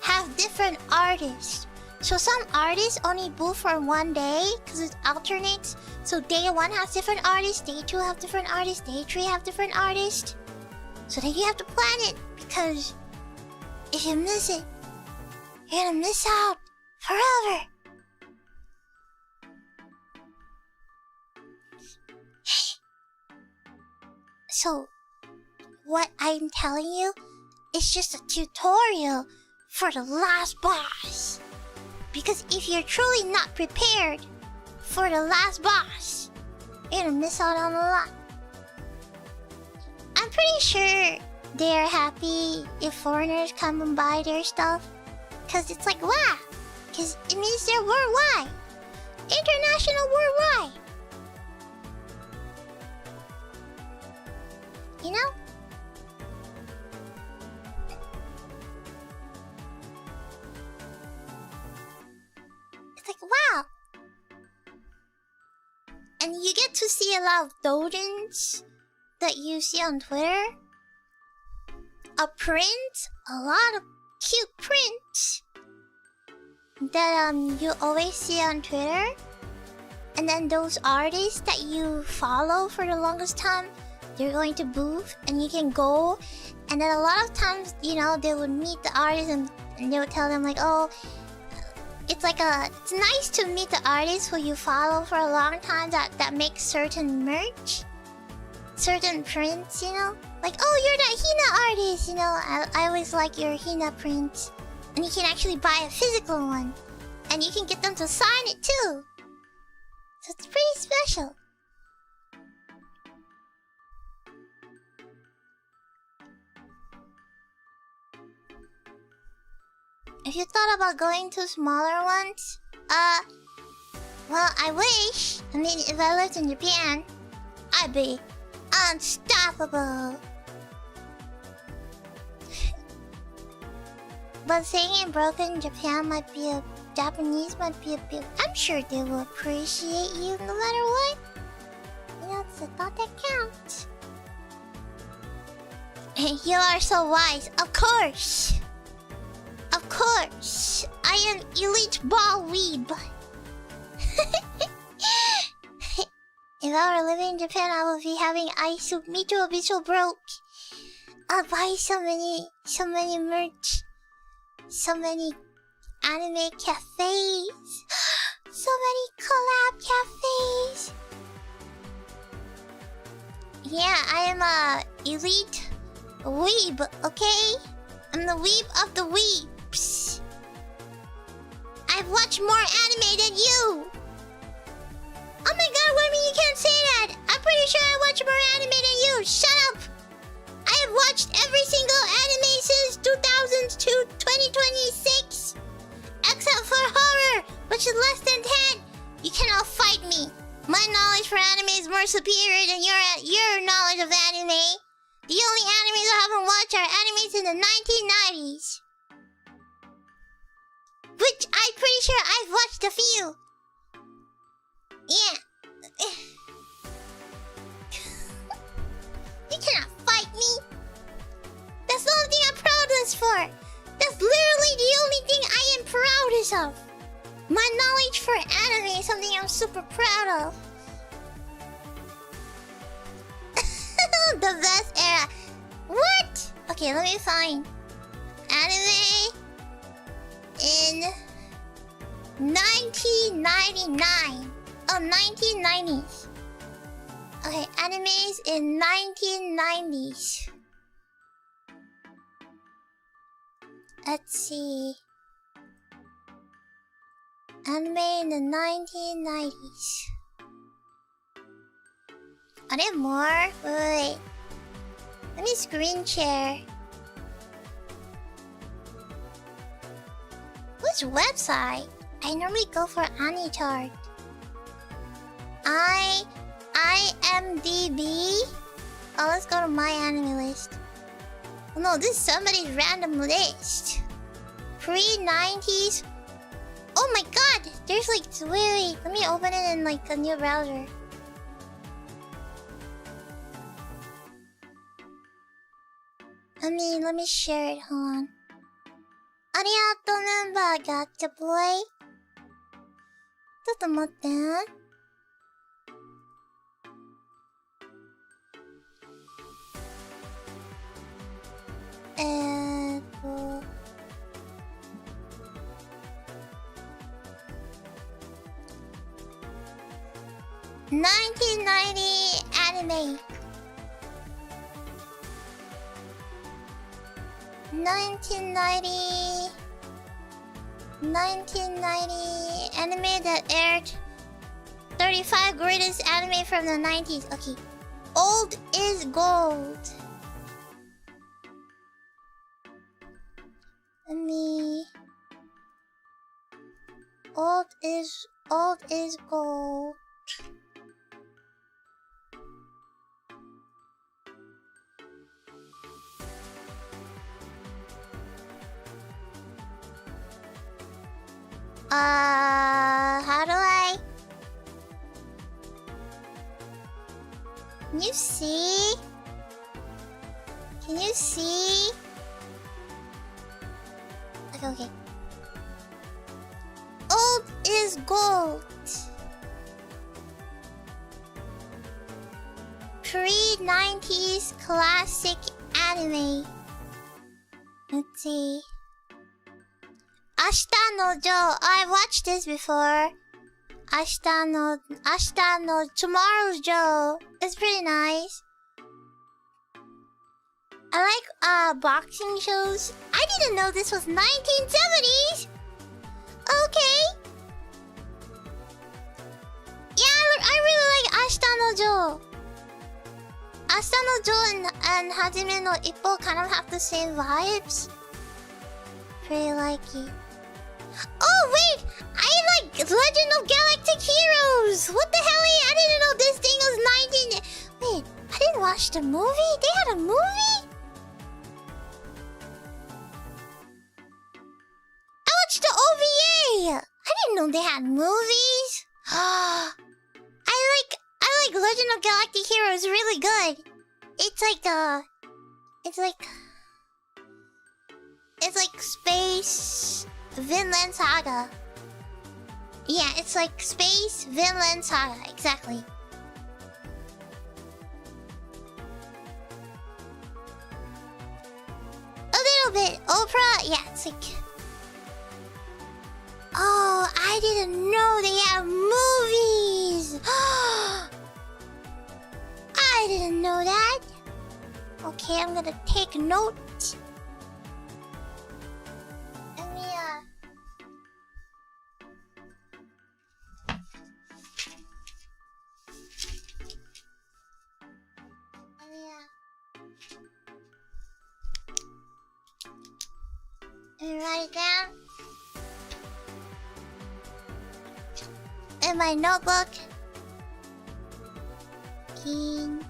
have different artists. So some artists only booth for one day because it alternates. So day 1 has different artists, day 2 have different artists, day 3 have different artists. So then you have to plan it, because if you miss it, you're gonna miss out forever. So what I'm telling you is just a tutorial for the last boss. Because if you're truly not prepared for the last boss, you're gonna miss out on a lot. I'm pretty sure they're happy if foreigners come and buy their stuff, because it's like, wow, because it means they're worldwide. International worldwide. You know? It's like, wow. And you get to see a lot of doujins that you see on Twitter. A print, a lot of cute prints that you always see on Twitter. And then those artists that you follow for the longest time, they're going to booth and you can go. And then a lot of times, you know, they would meet the artists and they would tell them like, oh, it's nice to meet the artists who you follow for a long time that make certain merch, certain prints, you know? Like, oh, you're that Hina artist, you know? I always like your Hina prints. And you can actually buy a physical one. And you can get them to sign it too. So it's pretty special. If you thought about going to smaller ones, well, I wish. I mean, if I lived in Japan, I'd be unstoppable. But saying it broken Japanese might be a bit. I'm sure they will appreciate you no matter what. You know, it's the thought that counts. You are so wise, of course. Of course, I am elite ball weeb. If I were living in Japan, I would be having ice soup. Me too, I'll be so broke. I'll buy so many merch. So many anime cafes. So many collab cafes. Yeah, I am a elite weeb, okay? I'm the weeb of the weebs. I've watched more anime than you. Oh my god, what do you mean you can't say that? I'm pretty sure I watch more anime than you. Shut up. I have watched every single anime since 2000 to 2026. Except for horror, which is less than 10. You cannot fight me. My knowledge for anime is more superior than your knowledge of anime. The only animes I haven't watched are animes in the 1990s. Which I'm pretty sure I've watched a few. Yeah. You cannot fight me. That's the only thing I'm proudest for. That's literally the only thing I am proudest of. My knowledge for anime is something I'm super proud of. The best era. What? Okay, let me find anime in 1999. Oh, 1990s. Okay, animes in 1990s. Let's see. Anime in the 1990s. Are there more? Wait. Let me screen share. Which website? I normally go for AniChart. IMDb? Oh, let's go to my anime list. Oh no, this is somebody's random list. Pre-90s. Oh my god! There's like... Wait. Let me open it in like a new browser. Let me share it. Hold on. Arigato number got to play. ちょっと待って。1990 anime. 1990 anime that aired. 35 greatest anime from the 90s. Okay. Old is gold. Old is gold. How do I? Can you see? Can you see? Okay. Old is gold. Pre-90s classic anime. Let's see. Ashita no Jo. I watched this before. Ashita no Tomorrow's Joe. It's pretty nice. I like boxing shows. I didn't know this was 1970s. Okay. Yeah, I really like Ashita no Jo. Ashita no Jo and Hajime no Ippo kind of have the same vibes. Pretty like it. Oh wait! I like Legend of Galactic Heroes! What the hell? I didn't know this thing was 19... Wait, I didn't watch the movie? They had a movie? I watched the OVA! I didn't know they had movies. I like Legend of Galactic Heroes really good. It's like space Vinland Saga. Yeah, it's like space Vinland Saga, exactly. A little bit. Oprah, yeah, it's like... Oh, I didn't know they have movies! I didn't know that. Okay, I'm gonna take note. Let me write it down. In my notebook. King.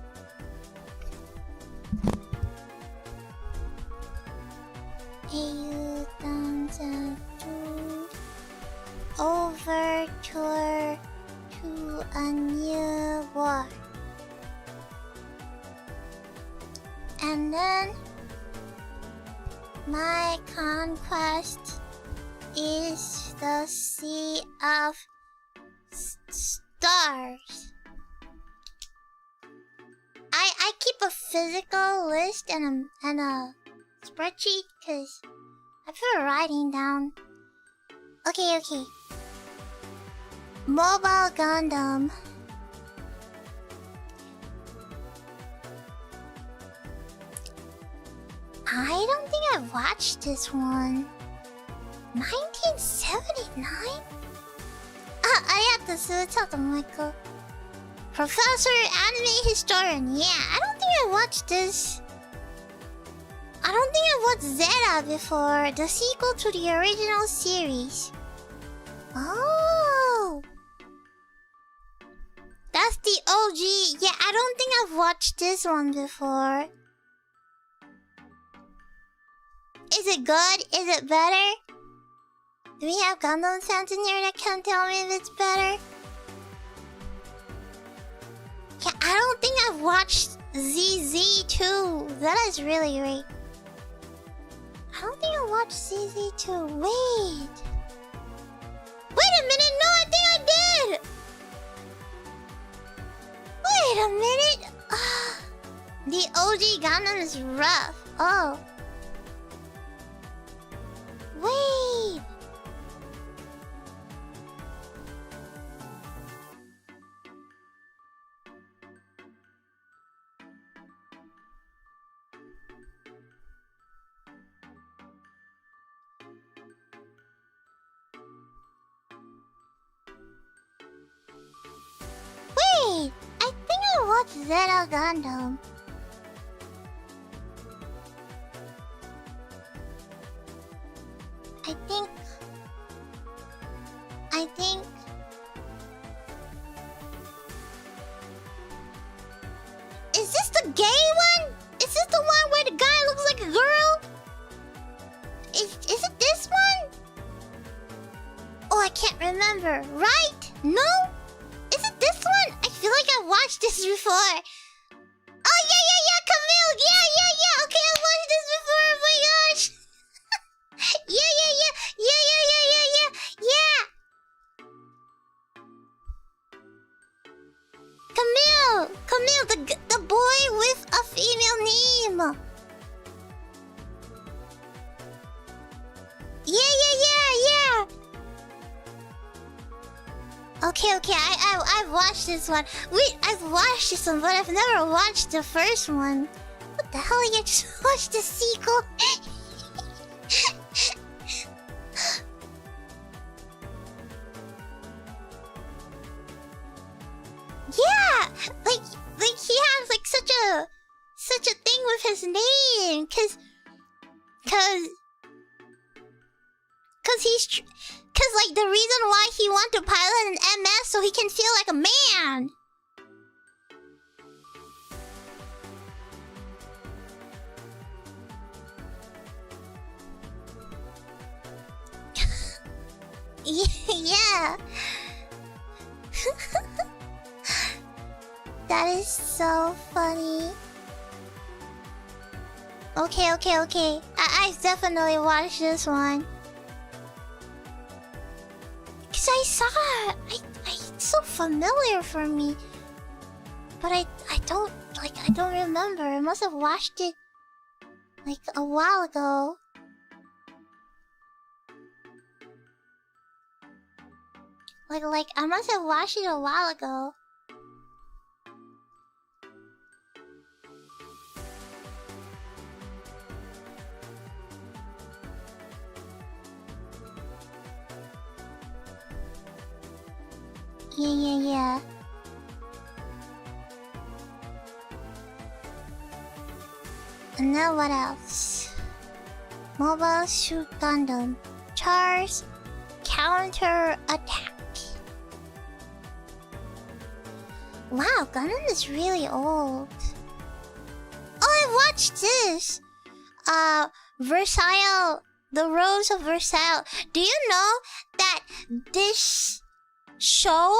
Overture to a new war. And then my conquest is the Sea of Stars. I keep a physical list and a spreadsheet because I prefer writing down. Okay. Mobile Gundam. I don't think I watched this one. 1979? ありがとう、ちょっともう一個。Professor, anime historian. Yeah, I don't think I watched this. I don't think I watched Zeta before. The sequel to the original series. Oh. That's the OG. Yeah, I don't think I've watched this one before. Is it good? Is it better? Do we have Gundam fans in here that can tell me if it's better? Yeah, I don't think I've watched ZZ2. That is really great. I don't think I watched ZZ2. Wait. Wait a minute. No, I think I did. Wait a minute. The OG Gundam is rough. Oh. Wait. Wait, I think I watched Zeta Gundam. I think... Is this the gay one? Is this the one where the guy looks like a girl? Is it this one? Oh, I can't remember. Right? No? Is it this one? I feel like I watched this before. Oh, yeah, Camille! Yeah. Okay, I watched this before. Oh my gosh. Yeah. Camille, the boy with a female name. Yeah. Okay. I've watched this one. Wait, I've watched this one, but I've never watched the first one. What the hell? You just watched the sequel? Yeah, like he has like such a thing with his name, cause like the reason why he wants to pilot an MS so he can feel like a man. Yeah. That is so funny. Okay. I've definitely watched this one. Cause I saw it. It's so familiar for me. But I don't remember. I must have watched it like a while ago. Like I must have watched it a while ago. Yeah. And now what else? Mobile Suit Gundam. Char's counter attack. Wow, Gundam is really old. Oh, I watched this. Versailles. The Rose of Versailles. Do you know that this show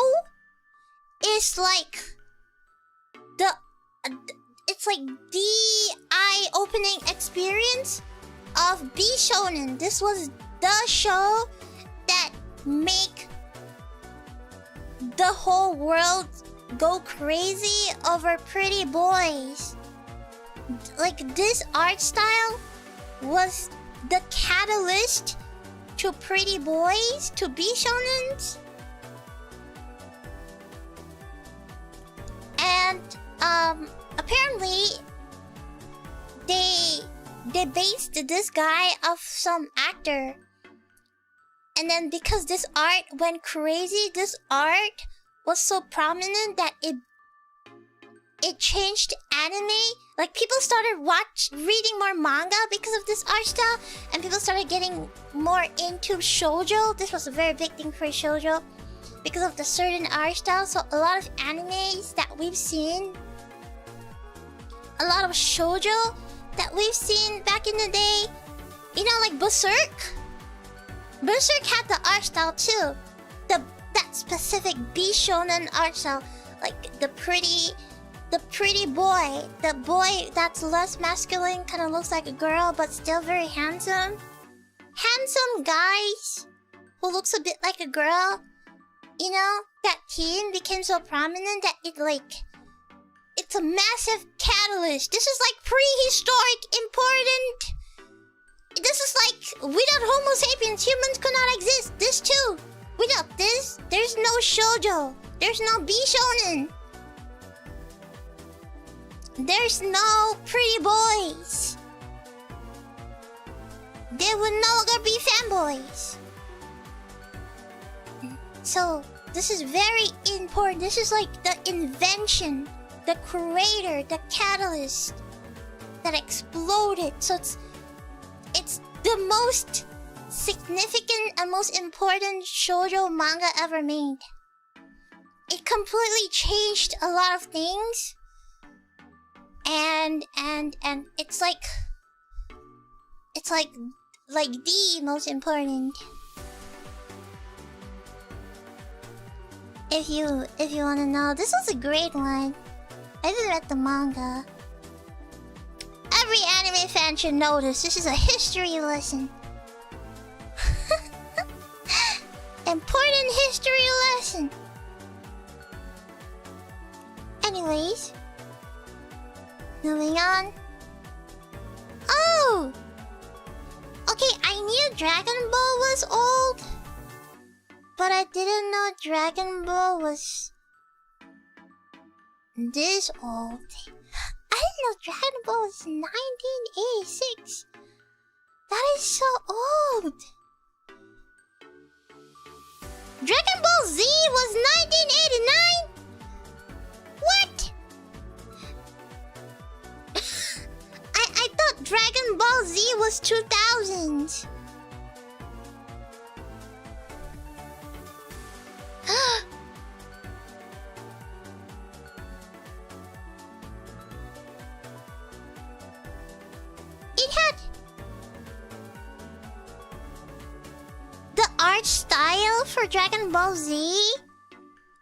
is like it's like the eye-opening experience of B Shonen. This was the show that make the whole world go crazy over pretty boys. Like this art style was the catalyst to pretty boys, to B Shonens. And apparently they based this guy off some actor. And then because this art went crazy, this art was so prominent that it it changed anime. Like, people started reading more manga because of this art style, and people started getting more into shojo. This was a very big thing for shojo because of the certain art style. So a lot of animes that we've seen, a lot of shojo that we've seen back in the day, you know, like Berserk. Berserk had the art style too. That specific B shonen art style, like the pretty boy, the boy that's less masculine, kind of looks like a girl but still very handsome. Handsome guys who looks a bit like a girl. You know, that teen became so prominent that it's a massive catalyst. This is like prehistoric important. This is like, without Homo sapiens, humans could not exist. This too. Without this, there's no shoujo. There's no B shonen. There's no pretty boys. There would no longer be fanboys. So, this is very important. This is like the invention, the creator, the catalyst that exploded. So it's the most significant and most important shoujo manga ever made. It completely changed a lot of things. And it's like the most important. If you wanna know, this was a great one. I haven't read the manga. Every anime fan should know this. This is a history lesson. Important history lesson. Anyways, moving on. Oh! Okay, I knew Dragon Ball was old, but I didn't know Dragon Ball was this old. I didn't know Dragon Ball was 1986. That is so old. Dragon Ball Z was 1989? What? I thought Dragon Ball Z was 2000. It had the art style for Dragon Ball Z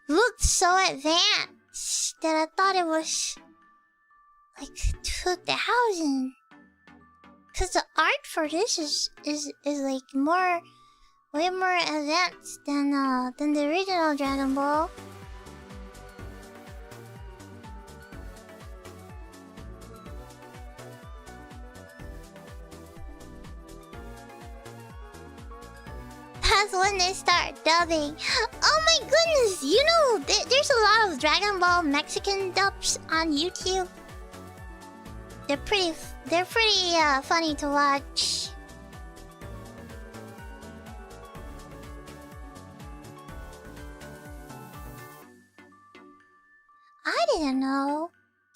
looked so advanced that I thought it was like 2000. Cause the art for this is like way more advanced than the original Dragon Ball. That's when they start dubbing. Oh my goodness! You know, there's a lot of Dragon Ball Mexican dubs on YouTube. They're pretty funny to watch. I didn't know.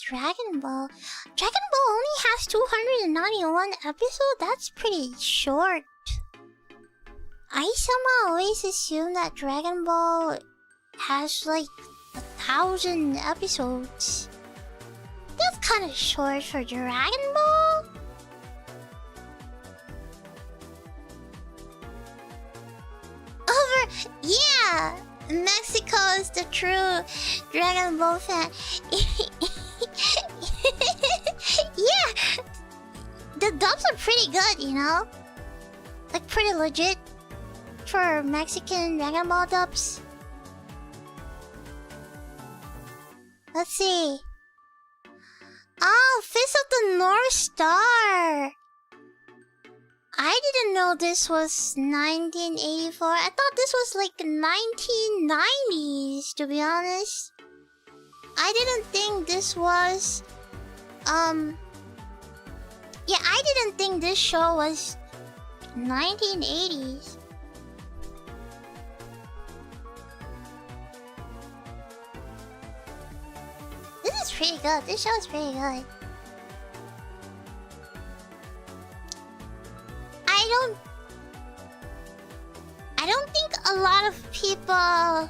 Dragon Ball only has 291 episodes? That's pretty short. I somehow always assume that Dragon Ball has like 1,000 episodes. That's kind of short for Dragon Ball. Yeah! Mexico is the true Dragon Ball fan. Yeah! The dubs are pretty good, you know? Like, pretty legit for Mexican Dragon Ball dubs. Let's see. Oh, Fist of the North Star! I didn't know this was 1984. I thought this was like 1990s, to be honest. I didn't think this was... Yeah, I didn't think this show was 1980s. This is pretty good. This show is pretty good. I don't think a lot of people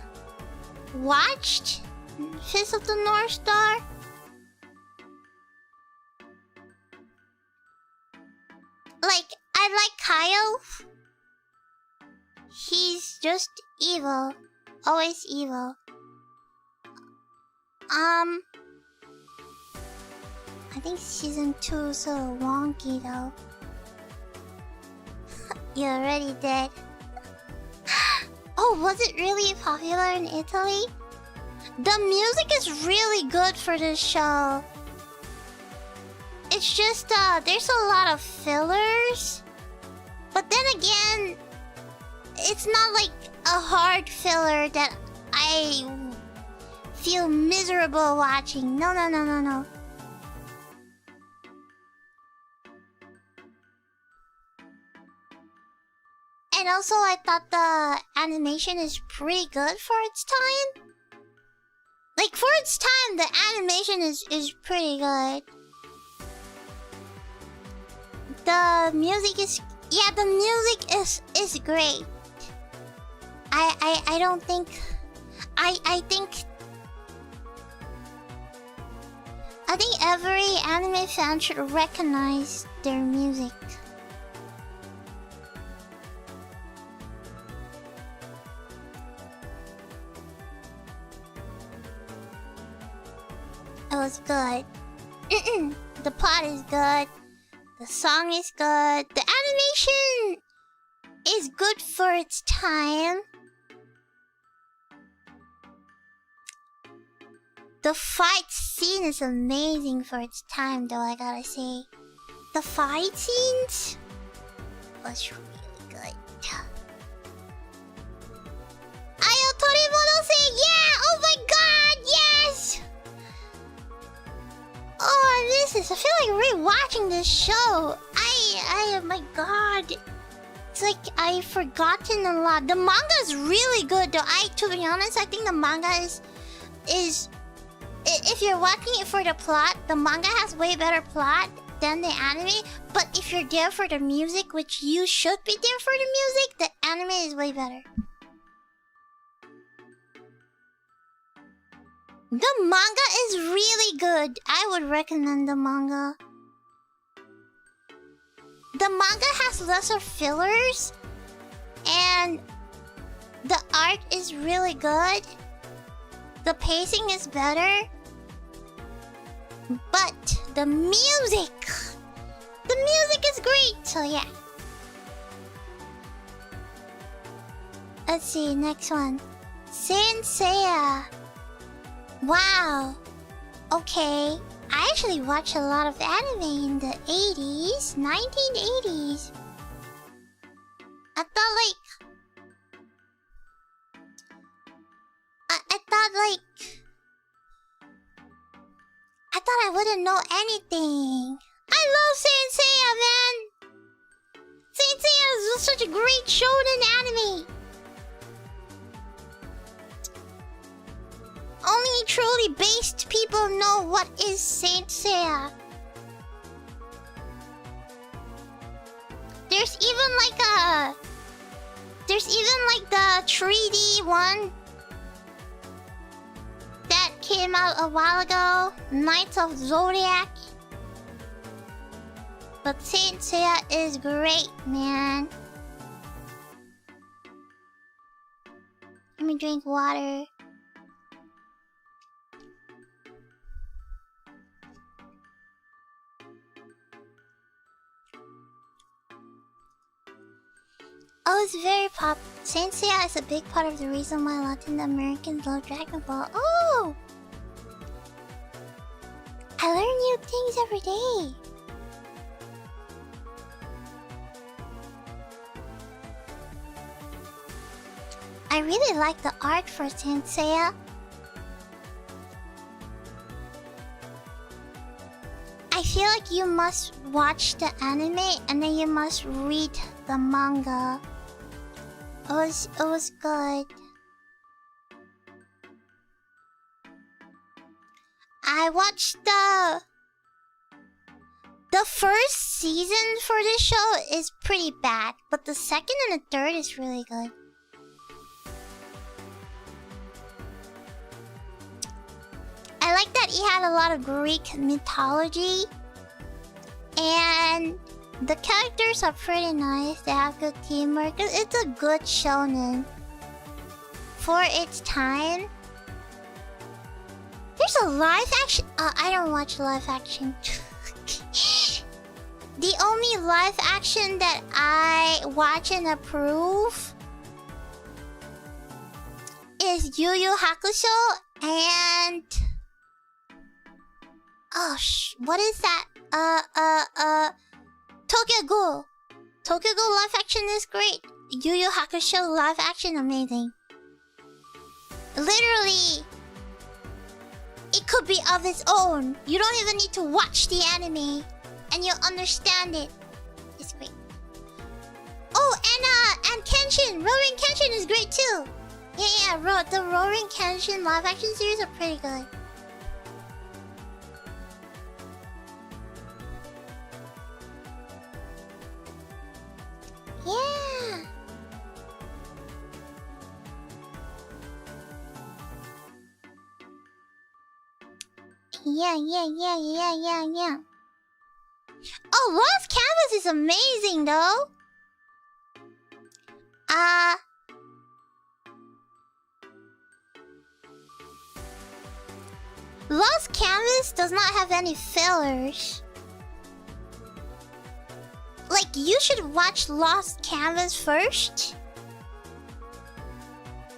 watched Fist of the North Star. Like, I like Kyle. He's just evil. Always evil. I think season 2 is so wonky though. You already did. Oh, was it really popular in Italy? The music is really good for this show. It's just, there's a lot of fillers. But then again, it's not like a hard filler that I feel miserable watching. No. And also, I thought the animation is pretty good for its time. Like, for its time, the animation is pretty good. The music is... Yeah, the music is great. I don't think... I think every anime fan should recognize their music. It was good. The plot is good. The song is good. The animation is good for its time. The fight scene is amazing for its time, though, I gotta say. The fight scenes was really good. Ayo Torimonose! Yeah! Oh my god! Yes! Oh, I miss this. I feel like rewatching this show. Oh my god. It's like I've forgotten a lot. The manga is really good, though. To be honest, I think the manga is... If you're watching it for the plot, the manga has way better plot than the anime. But if you're there for the music, which you should be there for the music, the anime is way better. The manga is really good. I would recommend the manga. The manga has lesser fillers, and the art is really good. The pacing is better. But the music is great. So yeah. Let's see, next one. Saint Seiya. Wow. Okay. I actually watched a lot of anime in the 80s, 1980s. I thought I wouldn't know anything. I love Saint Seiya, man. Saint Seiya is such a great shonen anime. Only truly based people know what is Saint Seiya. There's even like the 3D one that came out a while ago, Knights of Zodiac. But Saint Seiya is great, man. Let me drink water. Oh, it's very pop. Saint Seiya is a big part of the reason why Latin Americans love Dragon Ball. Oh! I learn new things every day. I really like the art for Saint Seiya. I feel like you must watch the anime and then you must read the manga. It was good. I watched the first season for this show is pretty bad, but the second and the third is really good. I like that he had a lot of Greek mythology, and the characters are pretty nice. They have good teamwork. It's a good shonen for its time. There's a live action. I don't watch live action. The only live action that I watch and approve is Yu Yu Hakusho and what is that? Tokyo Ghoul. Tokyo Ghoul live action is great. Yu Yu Hakusho live action amazing. Literally, it could be of its own. You don't even need to watch the anime, and you'll understand it. It's great. Oh, and Kenshin, Roaring Kenshin is great too. Yeah, the Roaring Kenshin live action series are pretty good. Yeah. Yeah. Oh, Lost Canvas is amazing though. Lost Canvas does not have any fillers. Like, you should watch Lost Canvas first,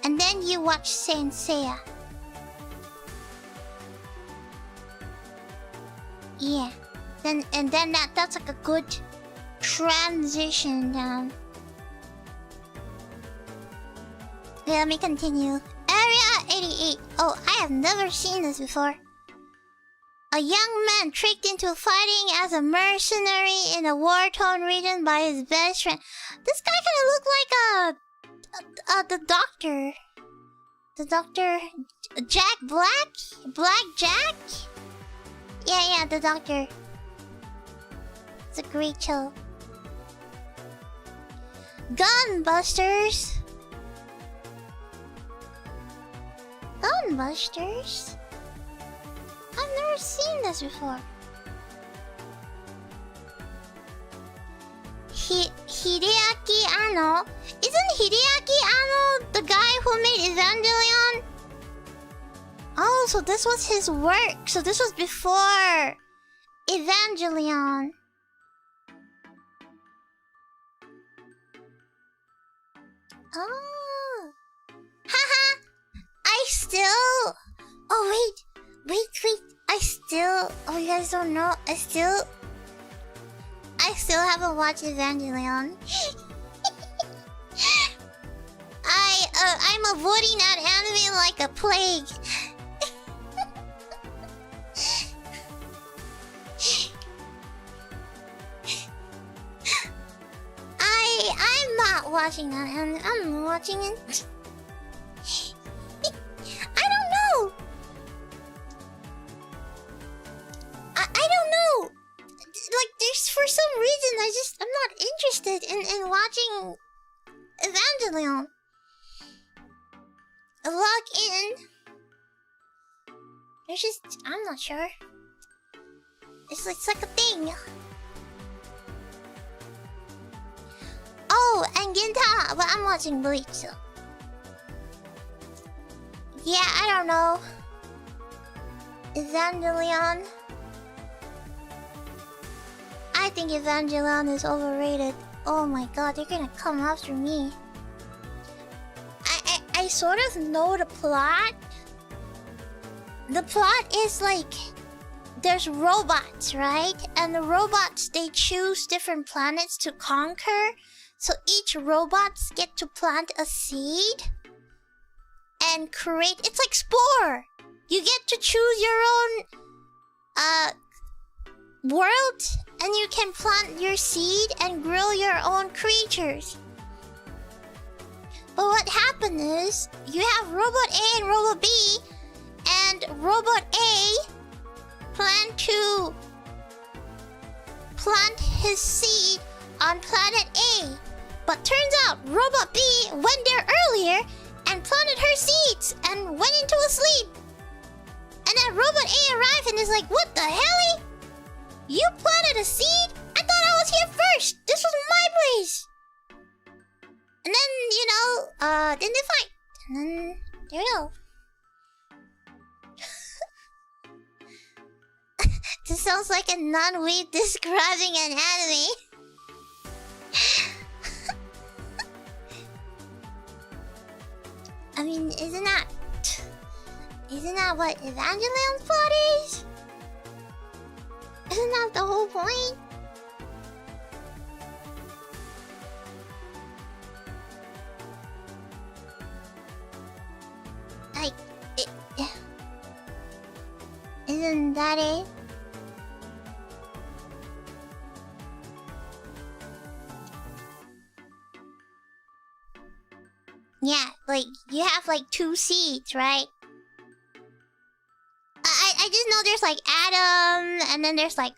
and then you watch Saint Seiya. Yeah. Then that's like a good transition down. Okay, let me continue. Area 88. Oh, I have never seen this before. A young man tricked into fighting as a mercenary in a war-torn region by his best friend. This guy kind of looked like the doctor. The doctor, Jack Black? Black Jack? Yeah, the doctor. It's a great show. Gunbusters. Gunbusters? I've never seen this before. Hideaki Anno? Isn't Hideaki Anno the guy who made Evangelion? Oh, so this was his work. So this was before Evangelion. Oh. Haha. Oh, wait. Oh, you guys don't know. I still haven't watched Evangelion. I'm avoiding that anime like a plague. I'm not watching that anime. I'm watching it. I don't know. I don't know. Like, there's, for some reason, I'm not interested in watching Evangelion. Log in. I'm not sure. It's like a thing. Oh, and Ginta, but I'm watching Bleach, so. Yeah, I don't know. Evangelion. I think Evangelion is overrated. Oh my god, they're gonna come after me. I sort of know the plot. The plot is like, there's robots, right? And the robots, they choose different planets to conquer. So each robots get to plant a seed and create. It's like Spore. You get to choose your own world, and you can plant your seed and grow your own creatures. But what happened is, you have Robot A and Robot B, and Robot A planned to plant his seed on planet A. But turns out Robot B went there earlier and planted her seeds and went into a sleep. And then Robot A arrived and is like, what the hell? You planted a seed? I thought I was here first. This was my place. And then, you know, then they fight. And then, there you go. This sounds like a non-weeb describing an anime. I mean, isn't that what Evangelion's plot is? Isn't that the whole point? Like, isn't that it? Yeah, like, you have like 2 seeds, right? I just know there's like Adam, and then there's like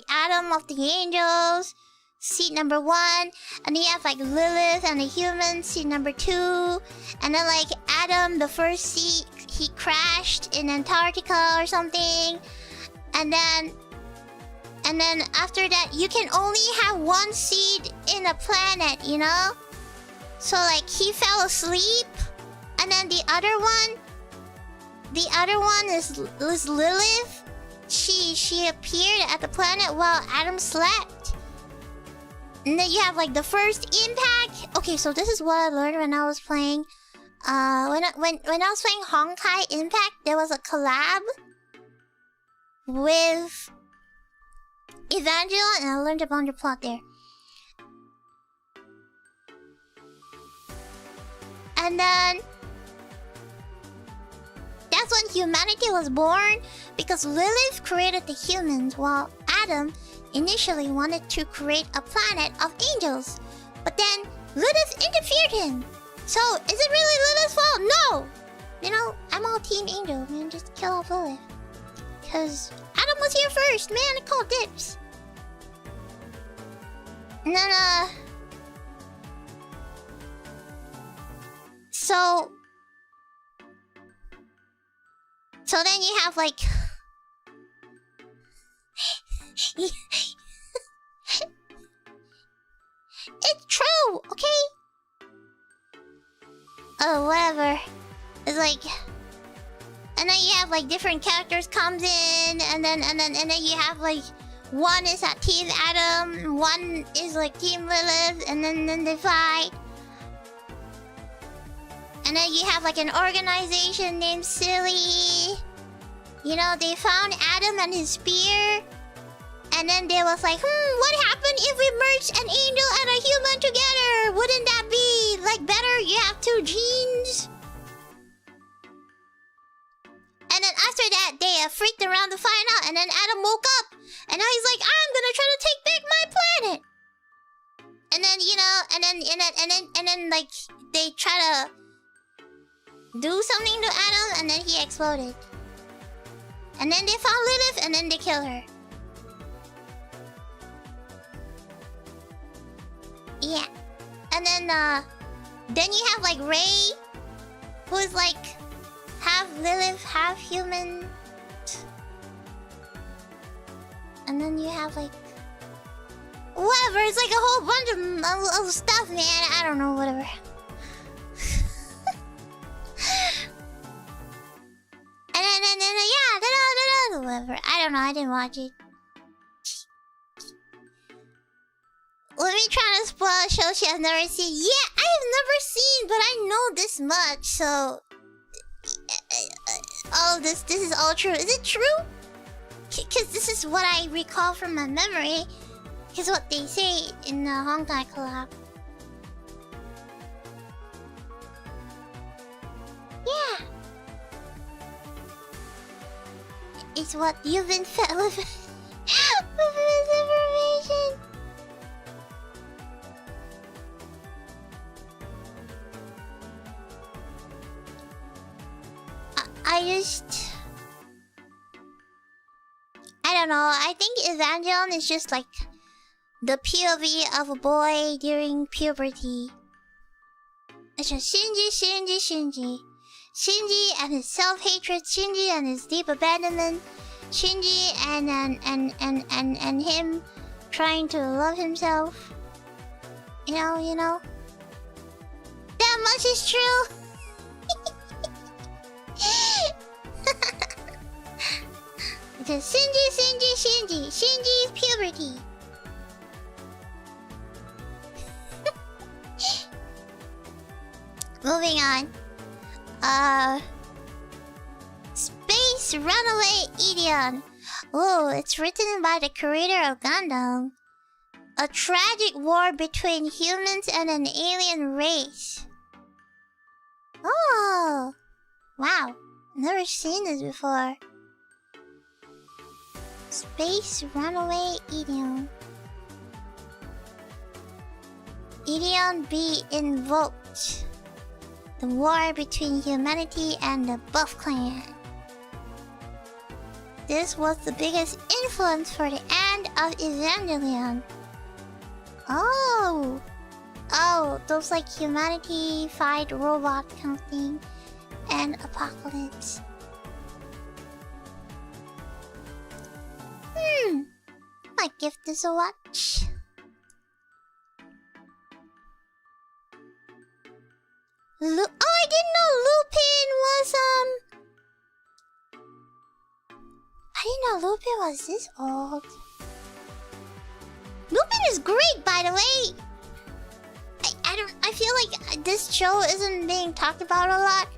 Adam of the angels, seed number 1, and then you have like Lilith and the human, seed number 2, and then like Adam, the first seed, he crashed in Antarctica or something, and then after that you can only have 1 seed in a planet, you know? So like he fell asleep, and then the other one is Lilith. She appeared at the planet while Adam slept. And then you have like the first impact. Okay, so this is what I learned when I was playing. When I was playing Honkai Impact, there was a collab with Evangelion, and I learned about the plot there. And then that's when humanity was born, because Lilith created the humans while Adam initially wanted to create a planet of angels. But then Lilith interfered him. So is it really Lilith's fault? No! You know, I'm all team angel, man. Just kill off Lilith. Because Adam was here first, man. I called dibs. And then, So then you have like it's true, okay? Oh, whatever. It's like, and then you have like different characters comes in, and then you have like one is at Team Adam, one is like Team Lilith, and then they fight. And then you have like an organization named Silly. You know, they found Adam and his spear. And then they was like, what happened if we merged an angel and a human together? Wouldn't that be like better? You have 2 genes. And then after that, they freaked around to find out. And then Adam woke up. And now he's like, I'm gonna try to take back my planet. And then, you know, and then like they try to do something to Adam, and then he exploded. And then they found Lilith, and then they killed her. Yeah. And then you have like Ray, who is like half Lilith, half human. And then you have like whatever. It's like a whole bunch of stuff, man. I don't know, whatever. And then yeah, whatever. I don't know. I didn't watch it. Let me try to spoil a show she has never seen. Yeah, I have never seen, but I know this much, so all this is all true. Is it true? Because this is what I recall from my memory. Is what they say in the Honkai collab. Yeah. It's what you've been fed with misinformation. don't know. I think Evangelion is just like the POV of a boy during puberty. It's just Shinji. Shinji and his self-hatred, Shinji and his deep abandonment, Shinji and him trying to love himself. You know. That much is true. Just Shinji. Shinji's puberty. Moving on. Space Runaway Ideon. Oh, it's written by the creator of Gundam. A tragic war between humans and an alien race. Oh, wow. Never seen this before. Space Runaway Ideon. Ideon be invoked. The war between humanity and the Buff Clan. This was the biggest influence for the end of Evangelion. Oh, those like humanity fight robot kind of thing, and apocalypse. Might give this a watch. I didn't know Lupin was I didn't know Lupin was this old. Lupin is great, by the way. I feel like this show isn't being talked about a lot,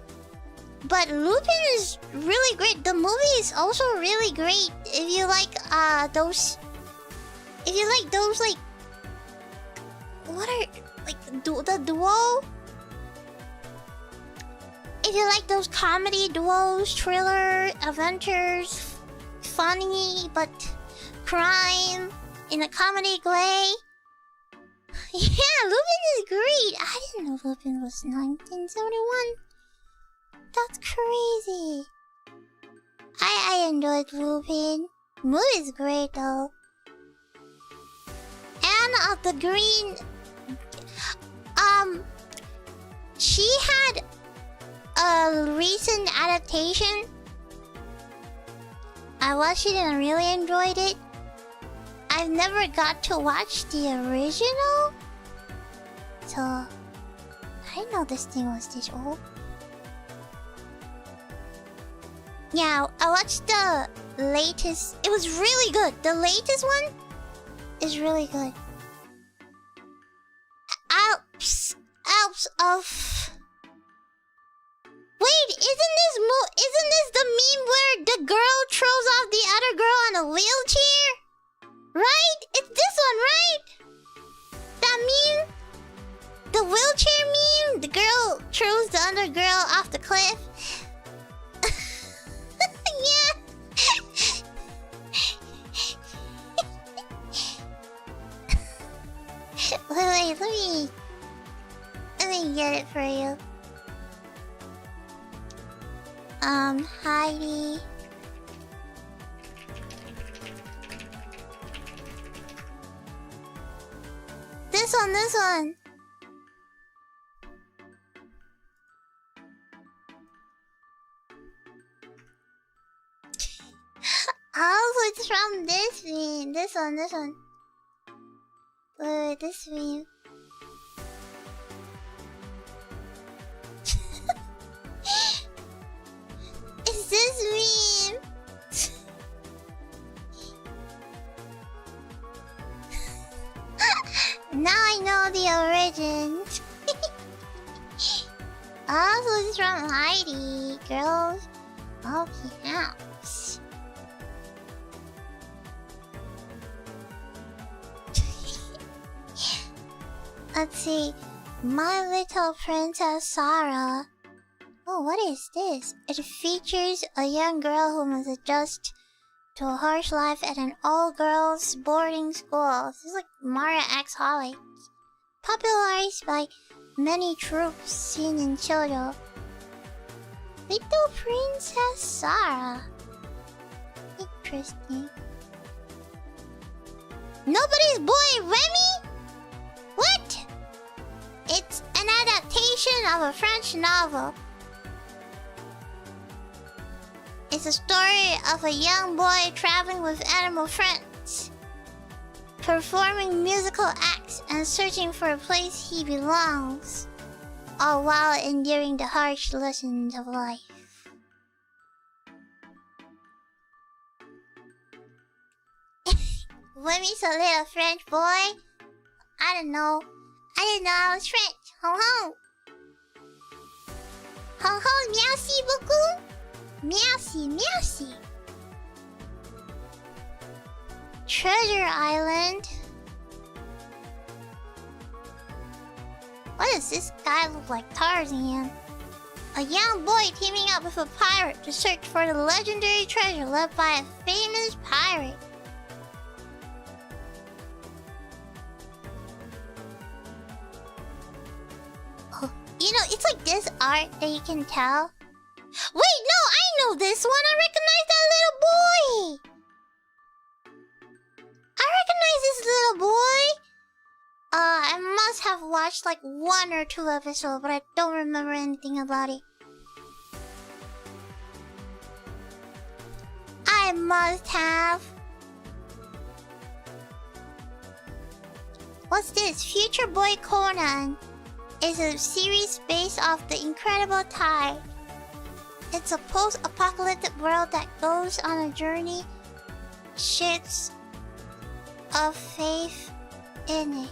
but Lupin is really great. The movie is also really great. If you like those like what are like the duo. If you like those comedy duos, thriller, adventures, funny but crime in a comedy way. Yeah, Lupin is great. I didn't know Lupin was 1971. That's crazy. I enjoyed Lupin. Movie's great though. Anne of the Green. She had a recent adaptation. I watched it and I really enjoyed it. I've never got to watch the original, so I didn't know this thing was this old. Yeah, I watched the latest. It was really good. The latest one is really good. Alps of. Wait, isn't this the meme where the girl throws off the other girl on a wheelchair? Right? It's this one, right? That meme? The wheelchair meme? The girl throws the other girl off the cliff? Yeah. Wait, let me get it for you. Heidi. This one. Oh, it's from this meme. This one. Wait, this meme. It's this meme. Now I know the origin. Also, it's from Heidi. Girls of the house. Let's see. My Little Princess Sarah. Oh, what is this? It features a young girl who must adjust to a harsh life at an all-girls boarding school. This is like Maria X Holly. Popularized by many troops seen in shojo. Little Princess Sarah. Interesting. Nobody's Boy Remy? What? It's an adaptation of a French novel. It's a story of a young boy traveling with animal friends, performing musical acts and searching for a place he belongs, all while enduring the harsh lessons of life. Remy's a little French boy? I don't know. I didn't know I was French. Ho ho! Ho ho, merci beaucoup! Merci, merci! Treasure Island? Why does this guy look like Tarzan? A young boy teaming up with a pirate to search for the legendary treasure left by a famous pirate. Oh, you know, it's like this art that you can tell. Wait, no, I know this one. I recognize that little boy. I recognize this little boy. I must have watched like 1 or 2 episodes, but I don't remember anything about it. I must have. What's this? Future Boy Conan is a series based off The Incredible Tide. It's a post-apocalyptic world that goes on a journey, shits of faith in it.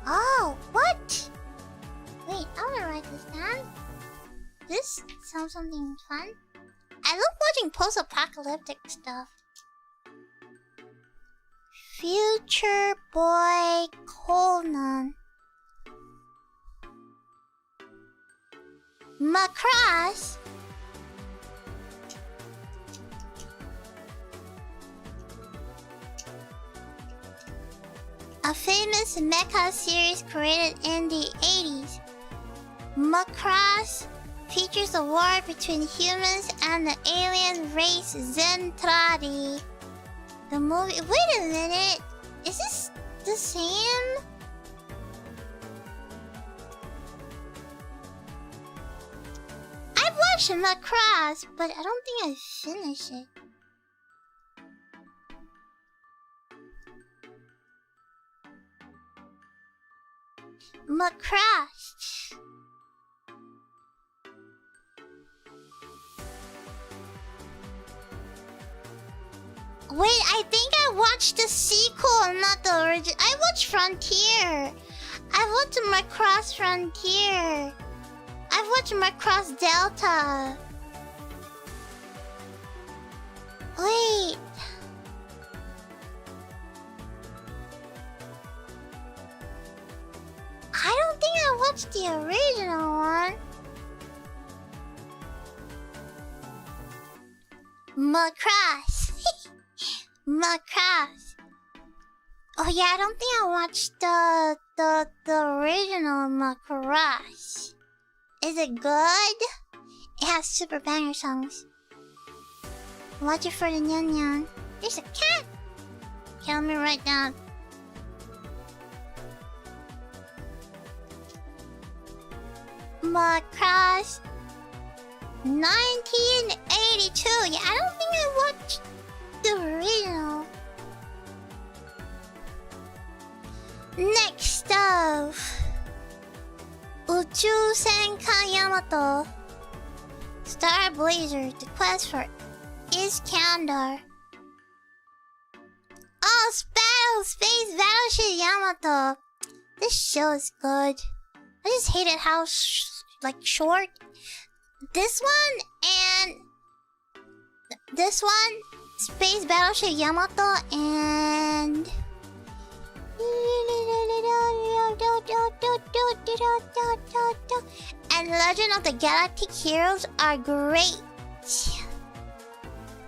Oh, what? Wait, I'm gonna write this down. This sounds something fun. I love watching post-apocalyptic stuff. Future Boy Conan. Macross. A famous mecha series created in the 80s. Macross features a war between humans and the alien race Zentradi. The movie... Wait a minute! Is this the same? I've watched Macross, but I don't think I finished it. Macross. Wait, I think I watched the sequel, not the original. I watched Frontier. I watched Macross Frontier. I've watched Macross Delta. Wait. I don't think I watched the original one. Macross. Macross. Oh yeah, I don't think I watched the original Macross. Is it good? It has super banger songs. Watch it for the nyan nyan. There's a cat. Okay, let me write down. Macross 1982. Yeah, I don't think I watched the original. Next up, Uchusenkan Yamato, Star Blazer, The Quest for Iskandar. Oh, Space Battleship Yamato. This show is good. I just hated how short this one and this one, Space Battleship Yamato, and Legend of the Galactic Heroes are great.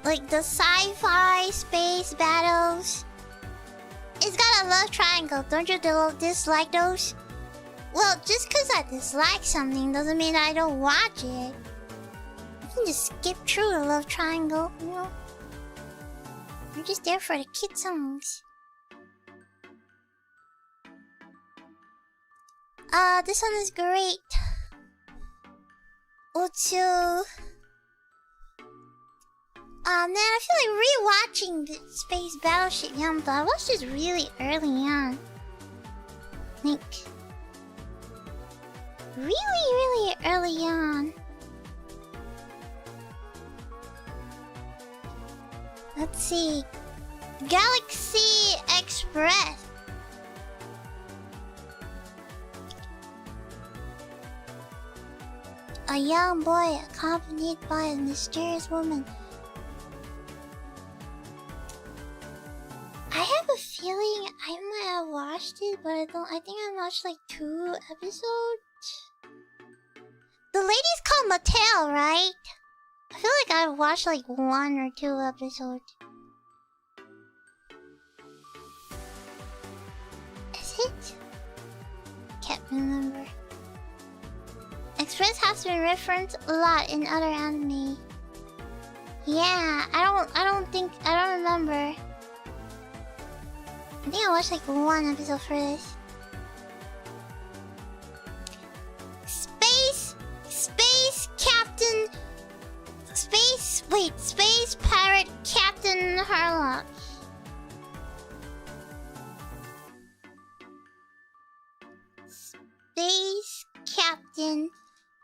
Like the sci-fi space battles. It's got a love triangle. Don't you dislike those? Well, just because I dislike something doesn't mean I don't watch it. You can just skip through the love triangle, you know? We're just there for the kid songs. This one is great. Utsu. Man, I feel like rewatching the Space Battleship Yamato. I watched this really early on. I think. Really early on. Let's see. Galaxy Express. A young boy accompanied by a mysterious woman. I have a feeling I might have watched it, but I think I watched like 2 episodes. The lady's called Mattel, right? I feel like I watched like 1 or 2 episodes. Is it? Can't remember. Express has been referenced a lot in other anime. Yeah, I don't remember. I think I watched like 1 episode for this. Space Pirate Captain Harlock. Space Captain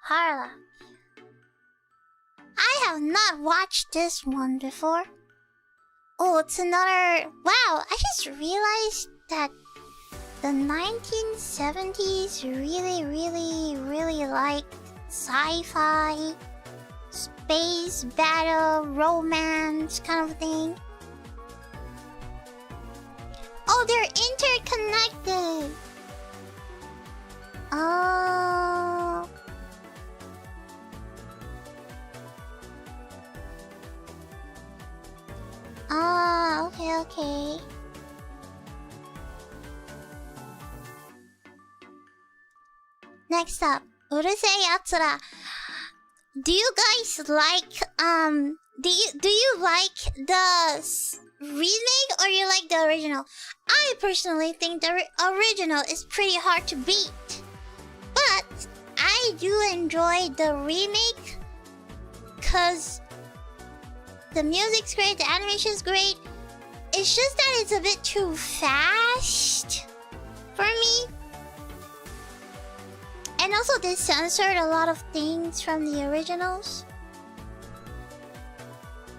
Harlock. I have not watched this one before. Oh, it's another... Wow, I just realized that the 1970s really liked sci-fi, space battle, romance kind of thing. Oh, they're interconnected. Oh. Ah, okay. Next up, Urusei Yatsura. Do you guys like do you like the remake or you like the original? I personally think the original is pretty hard to beat, but I do enjoy the remake because the music's great, the animation's great. It's just that it's a bit too fast for me. And also they censored a lot of things from the originals.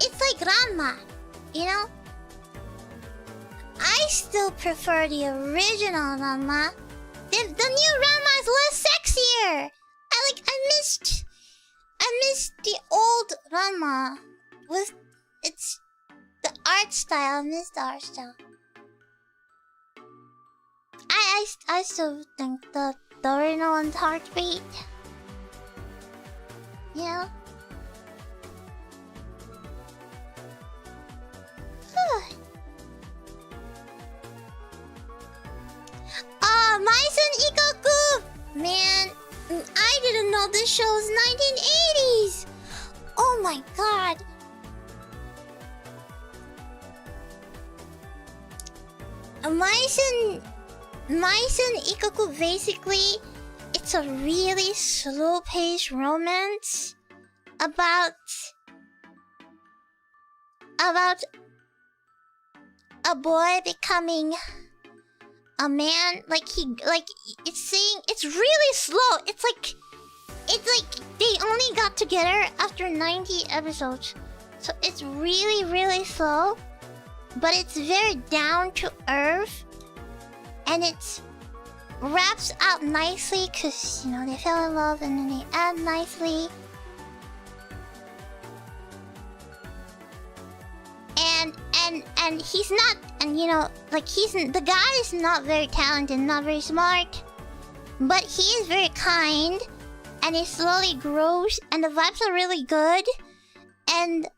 It's like Ranma, you know? I still prefer the original Ranma. The new Ranma is less sexier. I missed the old Ranma with its the art style. I miss the art style. I still think the original one's hard to beat. Yeah. Maisen Ikaku! Man, I didn't know this show was 1980s! Oh my god. Maisen Ikaku, basically, it's a really slow-paced romance about a boy becoming a man. It's really slow. It's like they only got together after 90 episodes, so it's really slow, but it's very down to earth, and it wraps up nicely because, you know, they fell in love and then they end nicely. And he's not, and you know, like the guy is not very talented, not very smart, but he is very kind, and he slowly grows, and the vibes are really good, and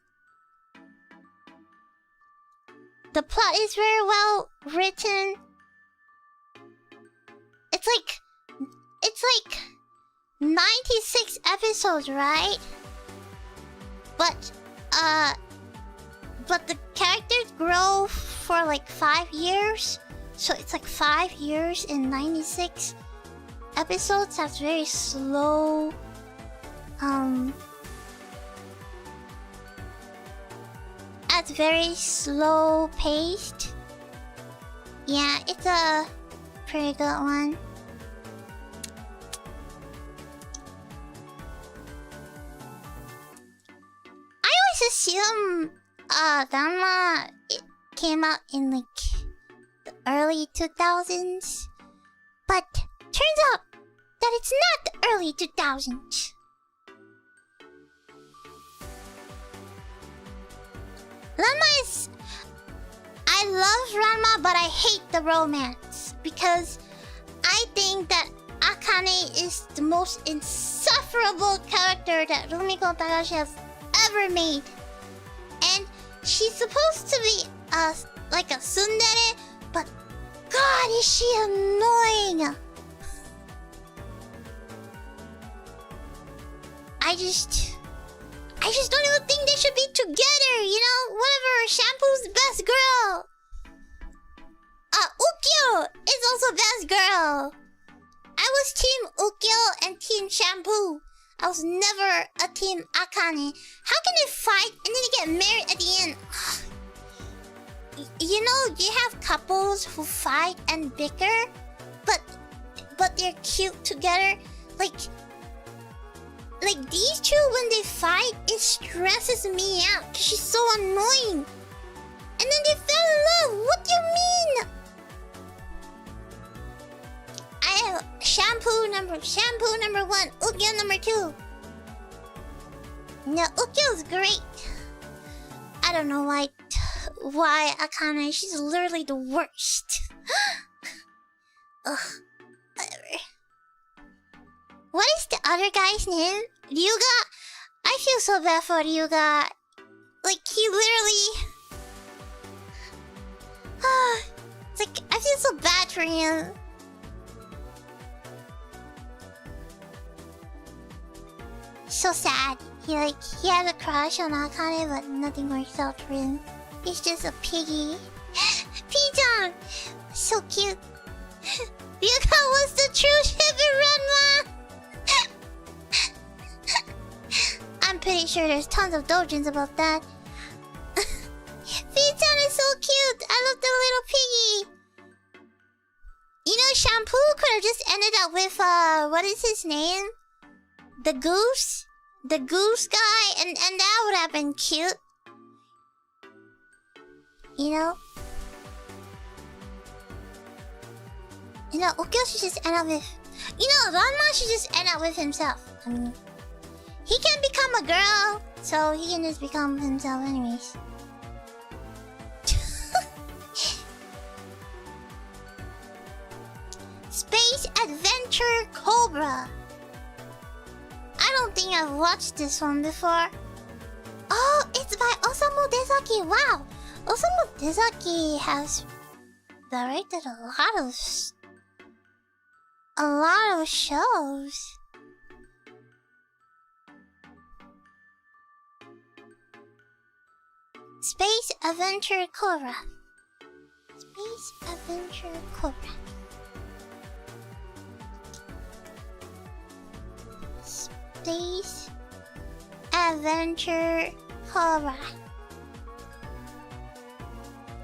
the plot is very well written. It's like 96 episodes, right? But but the characters grow for like 5 years. So it's like 5 years in 96 episodes. That's very slow. That's very slow paced. Yeah, it's a pretty good one. I always assume Ranma it came out in like the early 2000s, but turns out that it's not the early 2000s. Ranma is... I love Ranma, but I hate the romance. Because I think that Akane is the most insufferable character that Rumiko Takahashi has ever made. And she's supposed to be like a tsundere, but God, is she annoying! I just don't even think they should be together, you know? Whatever, Shampoo's the best girl. Ukyo is also best girl. I was team Ukyo and team Shampoo. I was never a team Akane. How can they fight and then they get married at the end? You know, you have couples who fight and bicker, but they're cute together. Like these two, when they fight, it stresses me out because she's so annoying. And then they fell in love. What do you mean? I have shampoo number 1, Ukyo number 2. No, Ukyo's great. I don't know why Akane, she's literally the worst. Ugh, whatever. What is the other guy's name? Ryuga? I feel so bad for Ryuga. Like, he literally... it's like, I feel so bad for him. So sad. He had a crush on Akane, but nothing works out for him. He's just a piggy. P-Chan! So cute. Ryuga was the true ship in Ranma! I'm pretty sure there's tons of doujins about that. P-Chan is so cute! I love the little piggy! You know, Shampoo could have just ended up with, what is his name? The goose? The goose guy? And that would have been cute. You know? You know, Ukyo should just end up with... You know, Ranma should just end up with himself. I mean... He can become a girl, so he can just become himself anyways. Space Adventure Cobra. I don't think I've watched this one before. Oh, it's by Osamu Dezaki. Wow. Osamu Dezaki has directed a lot of shows. Space Adventure Cobra. Space Adventure Cobra. Space Adventure Cobra.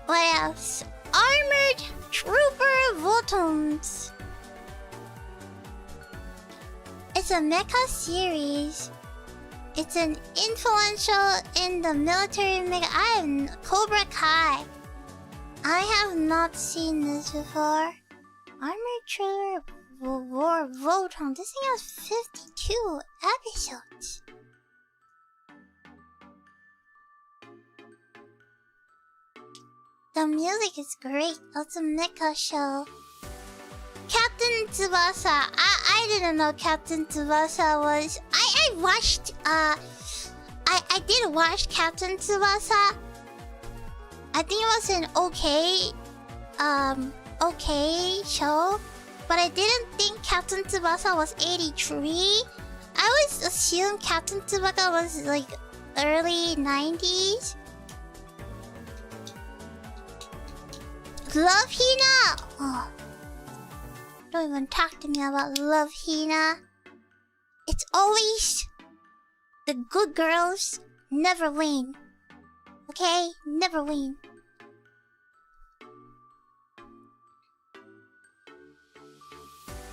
What else? Armored Trooper Votons. It's a mecha series. It's an influential in the military mecha. Cobra Kai. I have not seen this before. Armored Trooper War Voton. This thing has 52 episodes. The music is great. That's a mecha show. Captain Tsubasa. I didn't know Captain Tsubasa was... I watched... I did watch Captain Tsubasa. I think it was an okay show. But I didn't think Captain Tsubasa was 83. I always assumed Captain Tsubasa was like early 90s. Love Hina! Oh. Don't even talk to me about Love Hina. It's always the good girls never win. Okay? Never win.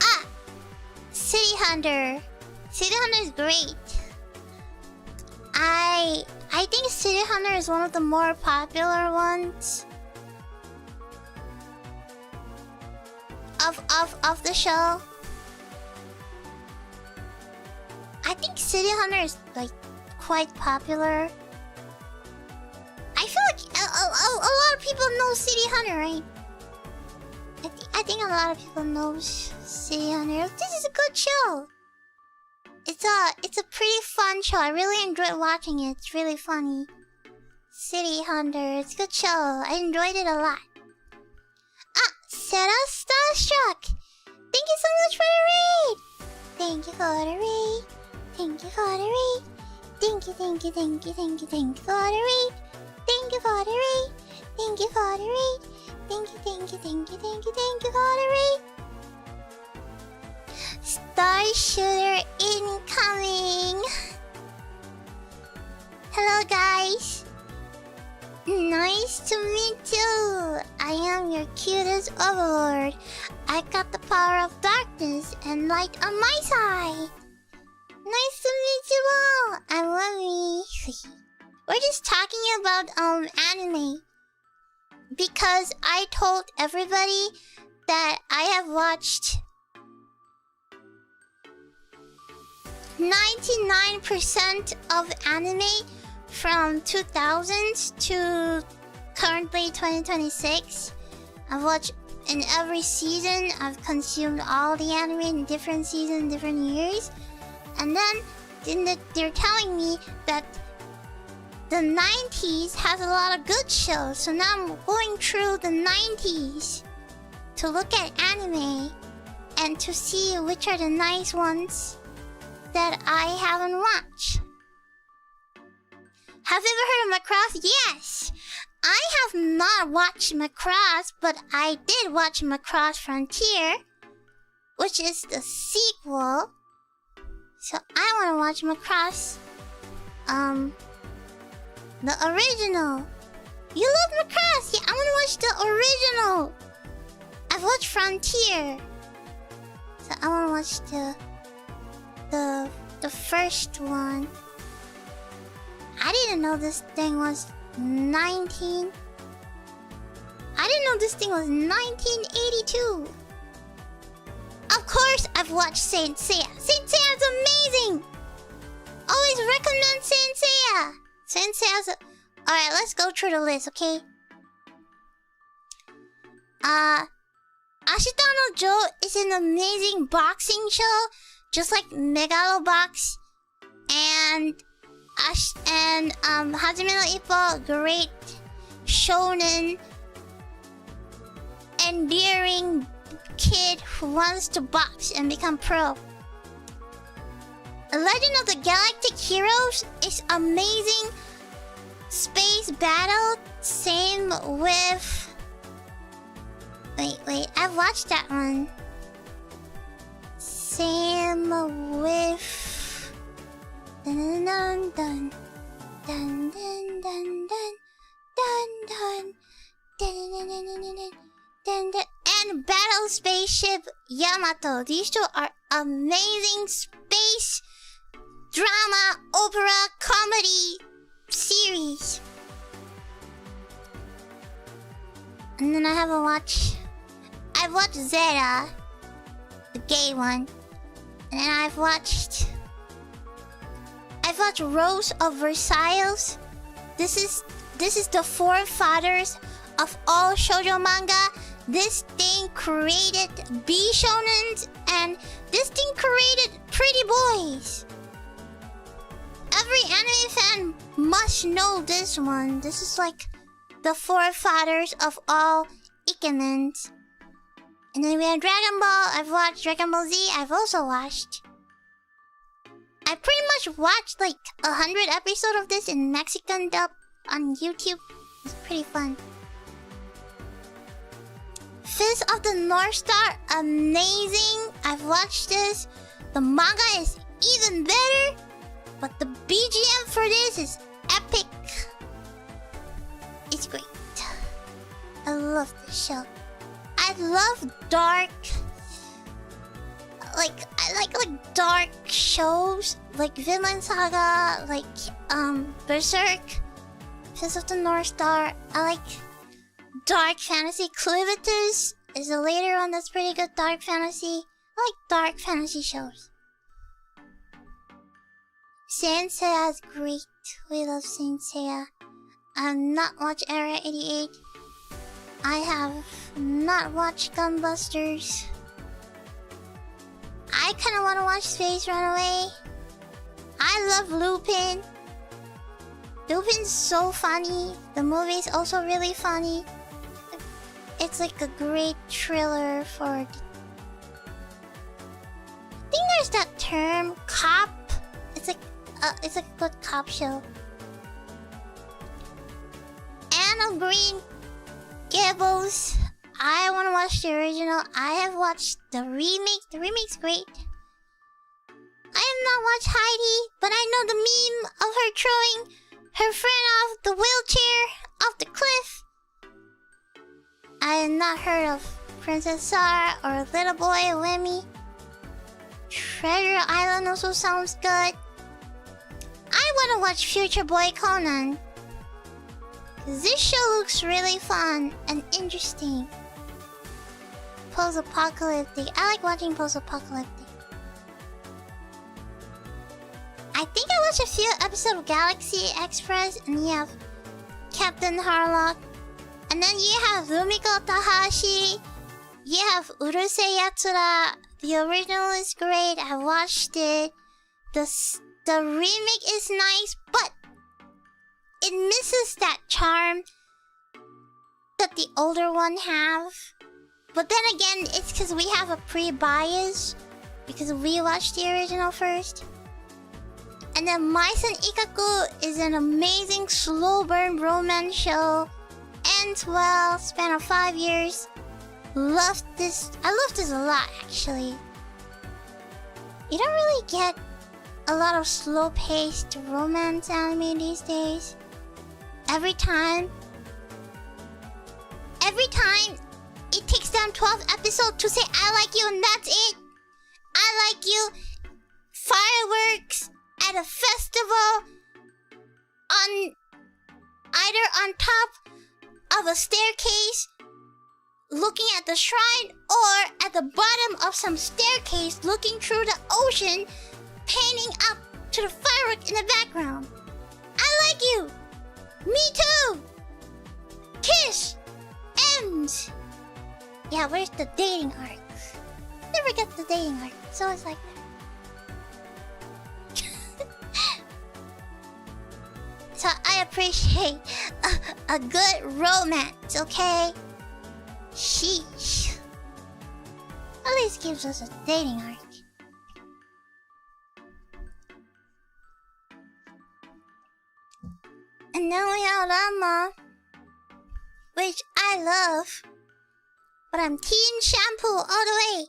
Ah! City Hunter. City Hunter is great. I think City Hunter is one of the more popular ones of the show. I think City Hunter is like quite popular. I feel like a lot of people know City Hunter, right? I think a lot of people know City Hunter. This is a good show. It's a pretty fun show. I really enjoyed watching it. It's really funny. City Hunter. It's a good show. I enjoyed it a lot. Ah, Sarah Starstruck. Thank you so much for the raid. Thank you for the raid. Thank you for the raid. Thank you, thank you, thank you, thank you, thank you for the raid. Thank you for the raid. Thank you for the raid. Thank you, thank you, thank you, thank you, thank you for the raid. Star Shooter incoming. Hello guys. Nice to meet you. I am your cutest overlord. I got the power of darkness and light on my side. Nice to meet you all. I'm Remy. We're just talking about anime because I told everybody that I have watched 99% of anime from 2000s to currently 2026. I've watched in every season. I've consumed all the anime in different seasons, different years. And then they're telling me that the 90s has a lot of good shows. So now I'm going through the 90s to look at anime and to see which are the nice ones that I haven't watched. Have you ever heard of Macross? Yes! I have not watched Macross, but I did watch Macross Frontier, which is the sequel. So I want to watch Macross, the original. You love Macross? Yeah, I want to watch the original. I've watched Frontier, so I want to watch the first one. I didn't know this thing was 19. I didn't know this thing was 1982. Of course, I've watched Saint Seiya. Saint Seiya is amazing. Always recommend Saint Seiya. Saint Seiya's. Alright, let's go through the list, okay? Ashita no Joe is an amazing boxing show, just like Megalobox and Hajime no Ippo, great shonen, endearing kid who wants to box and become pro. Legend of the Galactic Heroes is amazing space battle. Same with... Wait, I've watched that one. Same with... Dun dun dun dun dun dun dun dun dun dun dun dun, and Battle Spaceship Yamato. These two are amazing space drama, opera, comedy series. And then I've watched Zeta, the gay one. And then I've watched Rose of Versailles. This is the forefathers of all shoujo manga. This thing created B-shonens, and this thing created pretty boys. Every anime fan must know this one. This is like the forefathers of all ikenens. And then we have Dragon Ball. I've watched Dragon Ball Z. I've also watched. I pretty much watched like 100 episodes of this in Mexican dub on YouTube. It's pretty fun. Fist of the North Star, amazing. I've watched this. The manga is even better, but the BGM for this is epic. It's great. I love this show. I love dark. I like dark shows, like Vinland Saga, like Berserk, Fist of the North Star. I like dark fantasy. Clivitus is a later one that's pretty good dark fantasy. I like dark fantasy shows. Saint Seiya is great. We love Saint Seiya. I have not watched Era 88. I have not watched Gunbusters. I kinda wanna watch Space Runaway. I love Lupin. Lupin's so funny. The movie's also really funny. It's like a great thriller for... I think there's that term, cop. It's like a good cop show. Anne of Green Gables. I want to watch the original. I have watched the remake. The remake's great. I have not watched Heidi, but I know the meme of her throwing her friend off the wheelchair off the cliff. I have not heard of Princess Sarah or Little Boy Lemmy. Treasure Island also sounds good. I want to watch Future Boy Conan. This show looks really fun and interesting. Post-apocalyptic. I like watching post-apocalyptic. I think I watched a few episodes of Galaxy Express, and you have Captain Harlock. And then you have Rumiko Tahashi. You have Urusei Yatsura. The original is great. I watched it. The remake is nice, but it misses that charm that the older one have. But then again, it's because we have a pre-bias because we watched the original first. And then Maisen Ikkaku is an amazing slow burn romance show. Ends well, span of 5 years. Loved this. I love this a lot, actually. You don't really get a lot of slow-paced romance anime these days. Every time it takes them 12 episodes to say I like you and that's it. I like you. Fireworks at a festival either on top of a staircase looking at the shrine or at the bottom of some staircase looking through the ocean, painting up to the firework in the background. I like you. Me too. Kiss. Ends. Yeah, where's the dating arc? Never get the dating arc. So it's like that. So I appreciate a good romance, okay? Sheesh. At least gives us a dating arc. And then we have Ranma, which I love, but I'm Team Shampoo all the way.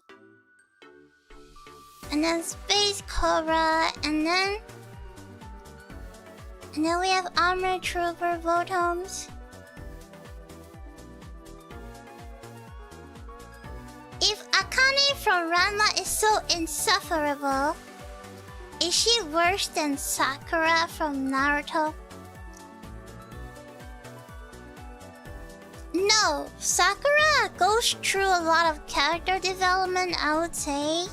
And then Space Cobra, and then we have Armored Trooper Votoms. If Akane from Ranma is so insufferable, is she worse than Sakura from Naruto? No, Sakura goes through a lot of character development, I would say.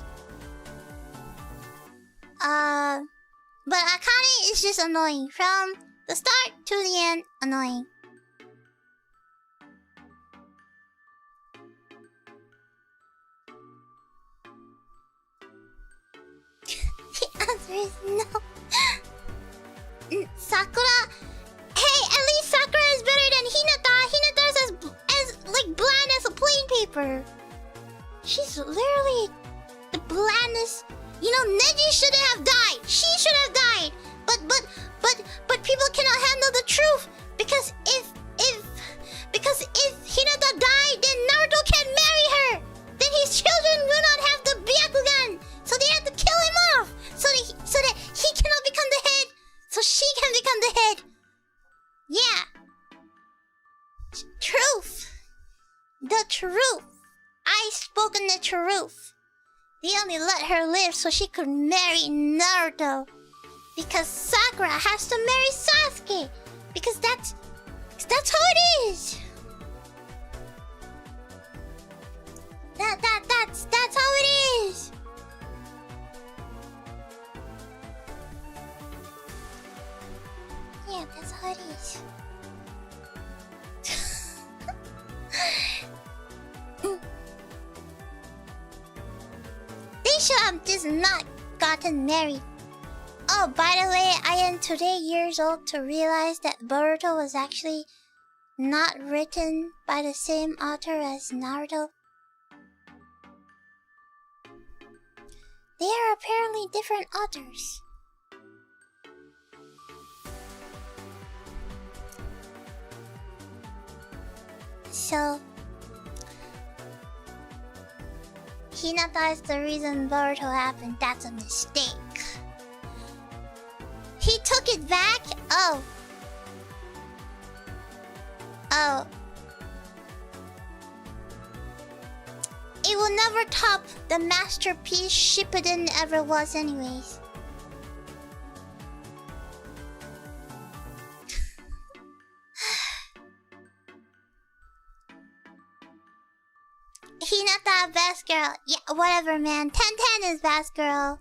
But Akane is just annoying. From the start to the end, annoying. The answer is no. Sakura... Hey, at least Sakura is better than Hinata. Hinata's as like bland as a plain paper. She's literally the blandest. You know, Neji shouldn't have died. She should have died. But people cannot handle the truth because if Hinata died, then Naruto can marry the truth. I spoken the truth. They only let her live so she could marry Naruto. Because Sakura has to marry Sasuke. Because that's how it is. That's how it is. Yeah, that's how it is. They should have just not gotten married. Oh, by the way, I am today years old to realize that Boruto was actually not written by the same author as Naruto. They are apparently different authors. So, Hinata is the reason Boruto happened. That's a mistake. He took it back? Oh. It will never top the masterpiece Shippuden ever was anyways. Hinata, best girl. Yeah, whatever, man. 10-10 is best girl.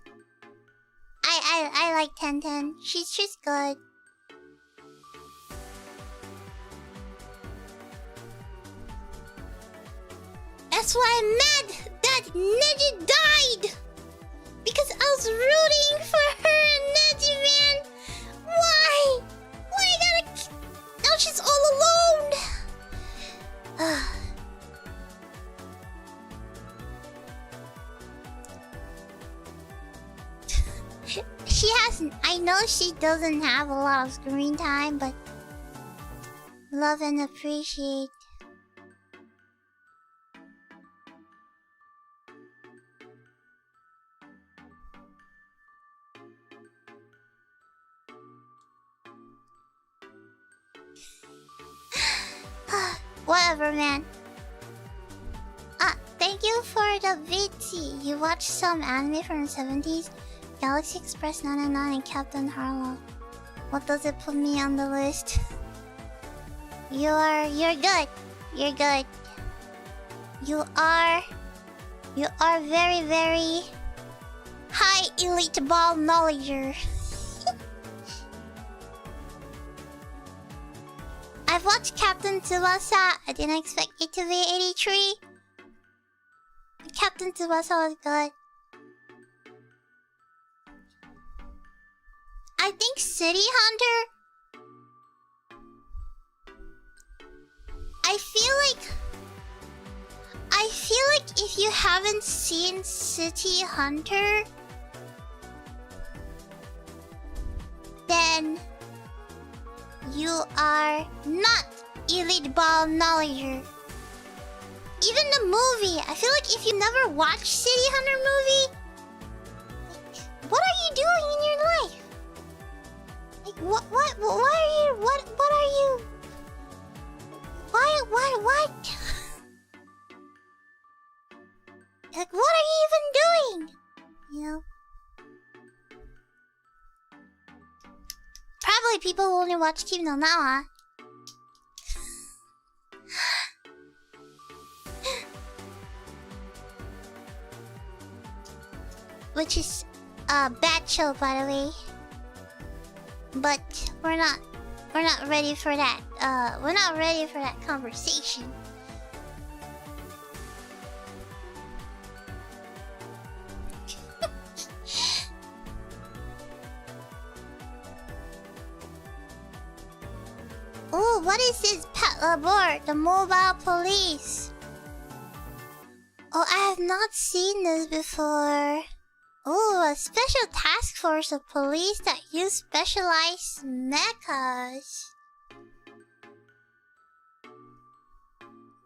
I like 10-10. She's good. That's why I'm mad that Neji died! Because I was rooting for her and Neji, man! Why? Why I gotta... Now she's all alone! She hasn't... I know she doesn't have a lot of screen time, but... Love and appreciate. Whatever, man. Thank you for the VT. You watched some anime from the 70s? Galaxy Express 999 and Captain Harlow. What does it put me on the list? You're good. You're good. You are very, very high elite ball knowledger. I've watched Captain Tsubasa. I didn't expect it to be 83. Captain Tsubasa was good. I think City Hunter. I feel like if you haven't seen City Hunter, then you are not elite ball knowledger. Even the movie, I feel like if you never watched City Hunter movie, like, what are you doing in your life? Like, what are you, what are you, what? Like, what are you even doing? You know? Probably people who only watch Kim no Nawa. Which is a bad show, by the way. But we're not ready for that. We're not ready for that conversation. Oh, what is this Pet Labor? The mobile police. Oh, I have not seen this before. Oh, a special task force of police that use specialized mechas.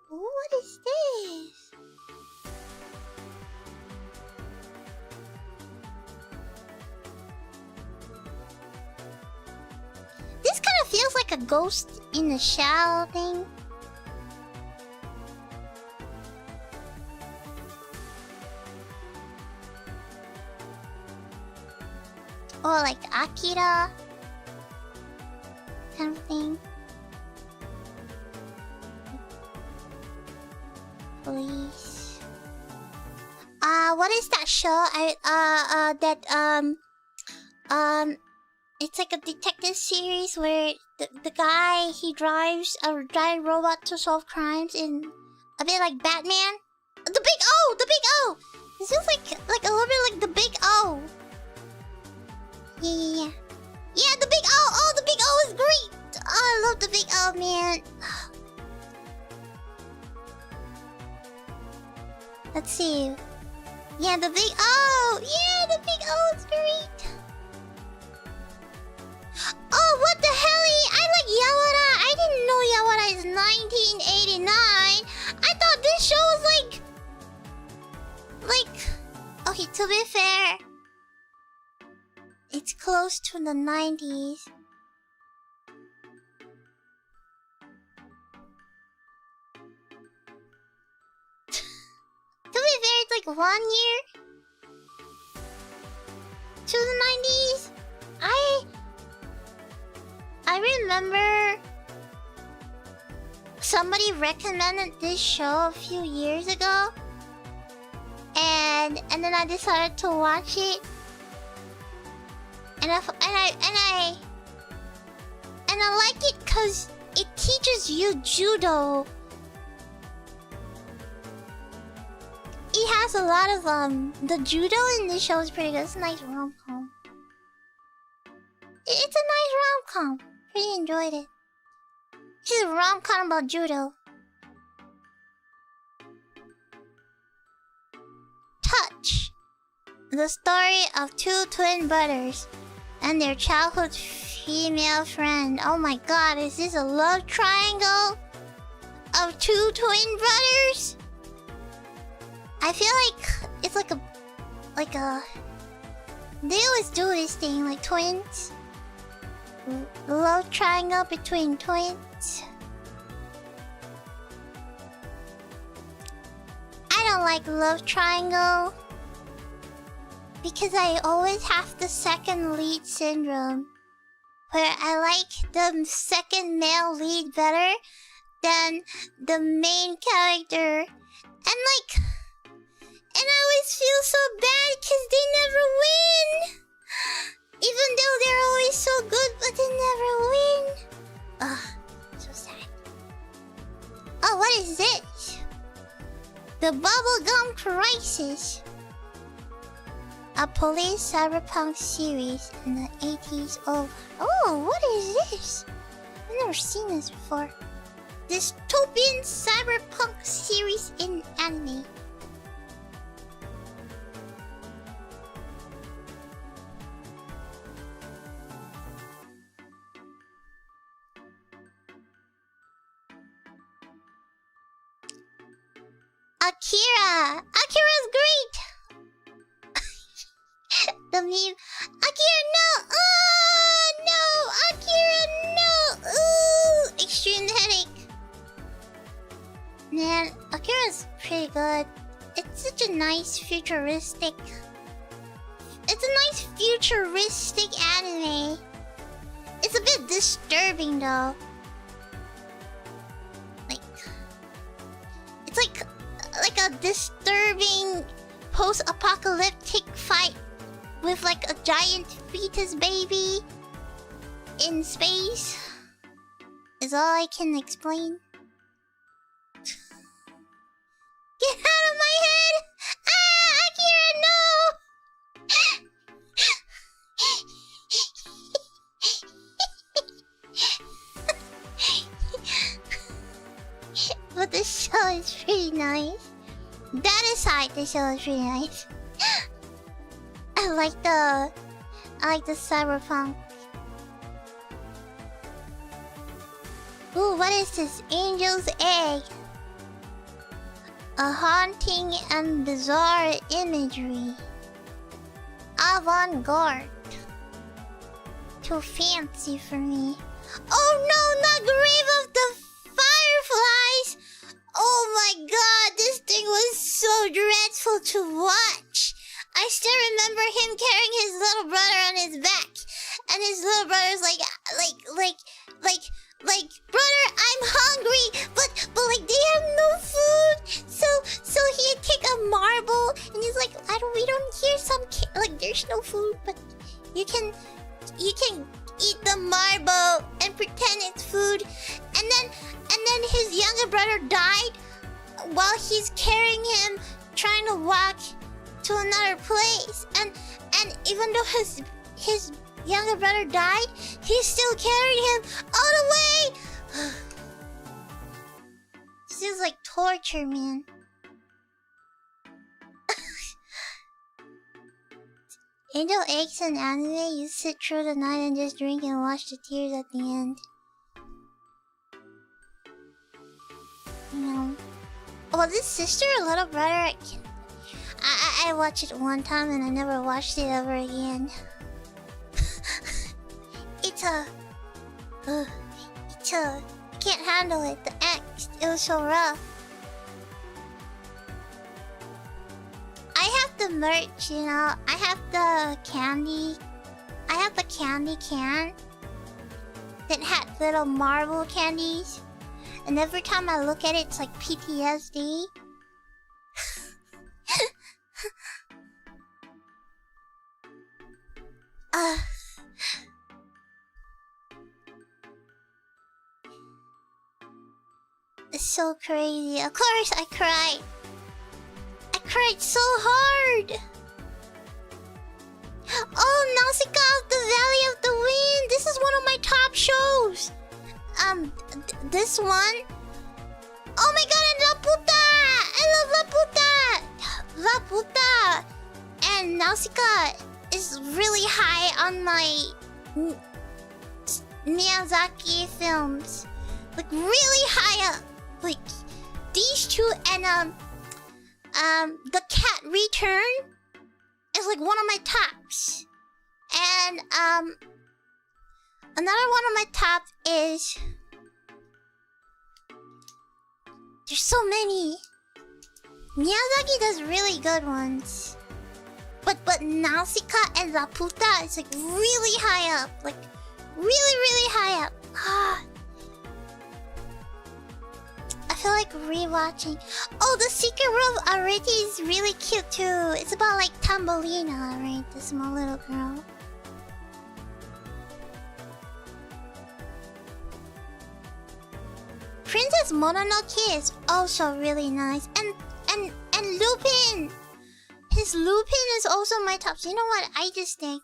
What is this? This kind of feels like a Ghost in the Shell thing. Or like Akira kind of thing. Police. What is that show? It's like a detective series where the guy, he drives a giant robot to solve crimes in a bit like Batman. The Big O! The Big O! This feels like a little bit like the Big O. Yeah. Yeah, the Big O! Oh, the Big O is great! Oh, I love the Big O, man. Let's see. Yeah, the Big O! Yeah, the Big O is great! Oh, what the helly? I like Yawara. I didn't know Yawara is 1989. I thought this show was like... Okay, to be fair, it's close to the 90s. To be fair, it's like 1 year to the 90s. I remember somebody recommended this show a few years ago, and then I decided to watch it, and I like it because it teaches you judo. It has a lot of the judo in this show is pretty good. It's a nice rom-com. It's a nice rom-com. Really enjoyed it. This is a rom-com about judo. Touch. The story of two twin brothers and their childhood female friend. Oh my god, is this a love triangle of two twin brothers? I feel like it's like a they always do this thing like twins. Love triangle between twins. I don't like love triangle because I always have the second lead syndrome, where I like the second male lead better than the main character, and I always feel so bad because they never win. Even though they're always so good, but they never win. Ugh, so sad. Oh, what is this? The Bubblegum Crisis. A police cyberpunk series in the 80s over. Oh, what is this? I've never seen this before. Dystopian cyberpunk series in anime. Akira! Akira's great! The meme. Akira, no! Oh, no! Akira, no! Ooh! Extreme headache. Man, Akira's pretty good. It's such a nice futuristic... It's a nice futuristic anime. It's a bit disturbing though. It's like a disturbing post-apocalyptic fight with like a giant fetus baby in space is all I can explain. Get out of my head! Ah, Akira, no! But the show is pretty nice. That aside, the show is pretty nice. I like the cyberpunk. Ooh, what is this? Angel's Egg. A haunting and bizarre imagery. Avant-garde. Too fancy for me. Oh no, not Grave of the Fireflies! Oh my god, this thing was so dreadful to watch. I still remember him carrying his little brother on his back, and his little brother's like, brother, I'm hungry, but like they have no food, so he'd take a marble, and he's like, we don't hear some like there's no food, but you can eat the marble and pretend it's food, and then his younger brother died while he's carrying him, trying to walk to another place, and even though his younger brother died, he still carried him all the way. This is like torture, man. Angel eggs in anime, you sit through the night and just drink and watch the tears at the end. You know. Oh, this sister or little brother, I watched it one time and I never watched it ever again. I can't handle it. The angst, it was so rough. I have the merch, you know. I have the candy. I have the candy can that had little marble candies, and every time I look at it, it's like PTSD. It's so crazy. Of course, I cried. I cried so hard. Oh, Nausicaa of the Valley of the Wind. This is one of my top shows. This one. Oh my god, and La Puta! I love La Puta! La Puta and Nausicaa is really high on my Miyazaki films. Like really high up. Like these two and The Cat Return is like one of my tops. And another one of my top is, there's so many. Miyazaki does really good ones. But Nausicaa and La Puta is like really high up. Like really high up. I feel like rewatching. Oh, The Secret Room already is really cute too. It's about like Thumbelina, right? The small little girl. Princess Mononoke is also really nice. And Lupin! His Lupin is also my top. So you know what? I just think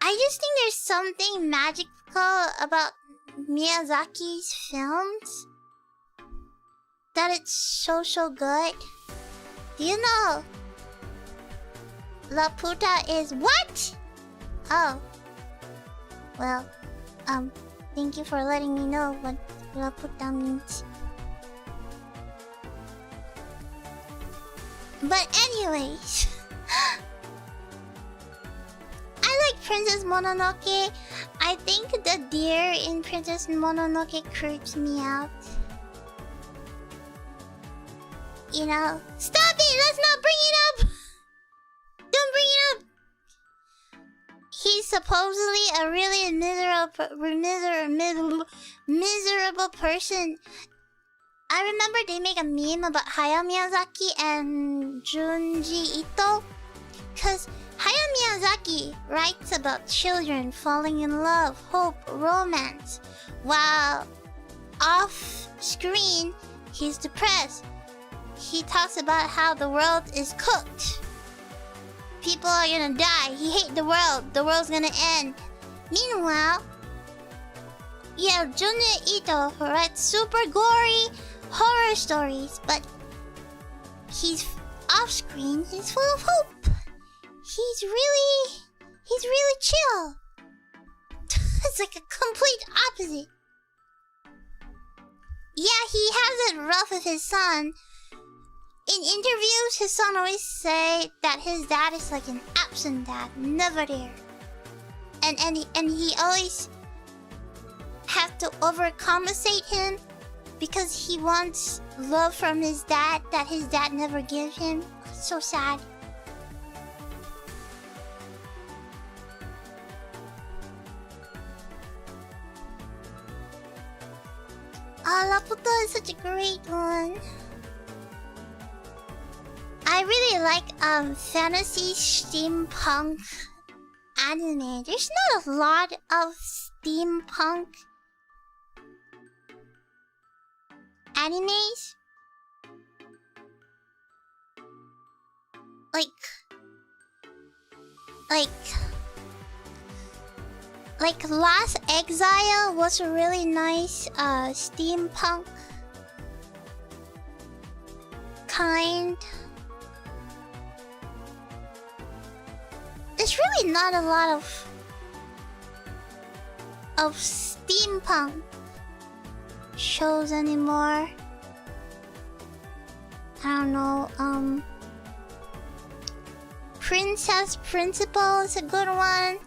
there's something magical about Miyazaki's films that it's so good. Do you know La Puta is what? Oh. Well, thank you for letting me know what La Puta means. But anyways, I like Princess Mononoke. I think the deer in Princess Mononoke creeps me out. You know, stop it! Let's not bring it up! Don't bring it up! He's supposedly a really miserable person. I remember they make a meme about Hayao Miyazaki and Junji Ito, cause Hayao Miyazaki writes about children falling in love, hope, romance, while off screen he's depressed. He talks about how the world is cooked. People are gonna die. He hates the world's gonna end. Meanwhile, you have Junji Ito who writes super gory horror stories, but he's off screen, he's full of hope. He's really chill. It's like a complete opposite. Yeah, he has it rough with his son. In interviews, his son always say that his dad is like an absent dad, never there. And he always have to overcompensate him because he wants love from his dad that his dad never gave him. So sad. La Puta is such a great one. I really like fantasy steampunk anime. There's not a lot of steampunk animes. Like Last Exile was a really nice steampunk kind. There's really not a lot of steampunk shows anymore. I don't know, Princess Principal is a good one.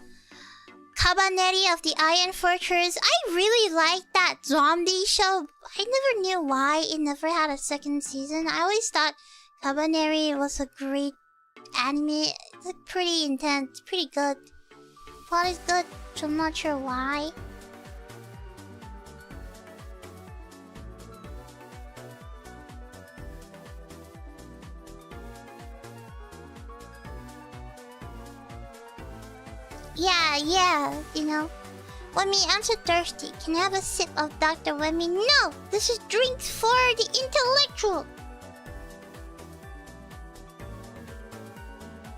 Cabaneri of the Iron Fortress. I really like that zombie show. I never knew why it never had a second season. I always thought Cabaneri was a great anime. It's like pretty intense, pretty good. Plot is good, so I'm not sure why. Yeah, you know. Wemmy, I'm so thirsty. Can I have a sip of Dr. Wemmy? No! This is drinks for the intellectual!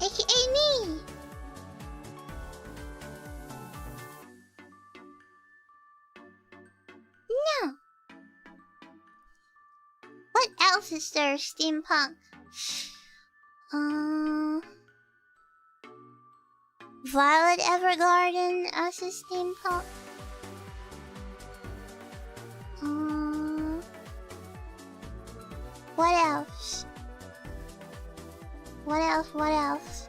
AKA me! No! What else is there, steampunk? Violet Evergarden as a steampunk. What else? What else? What else?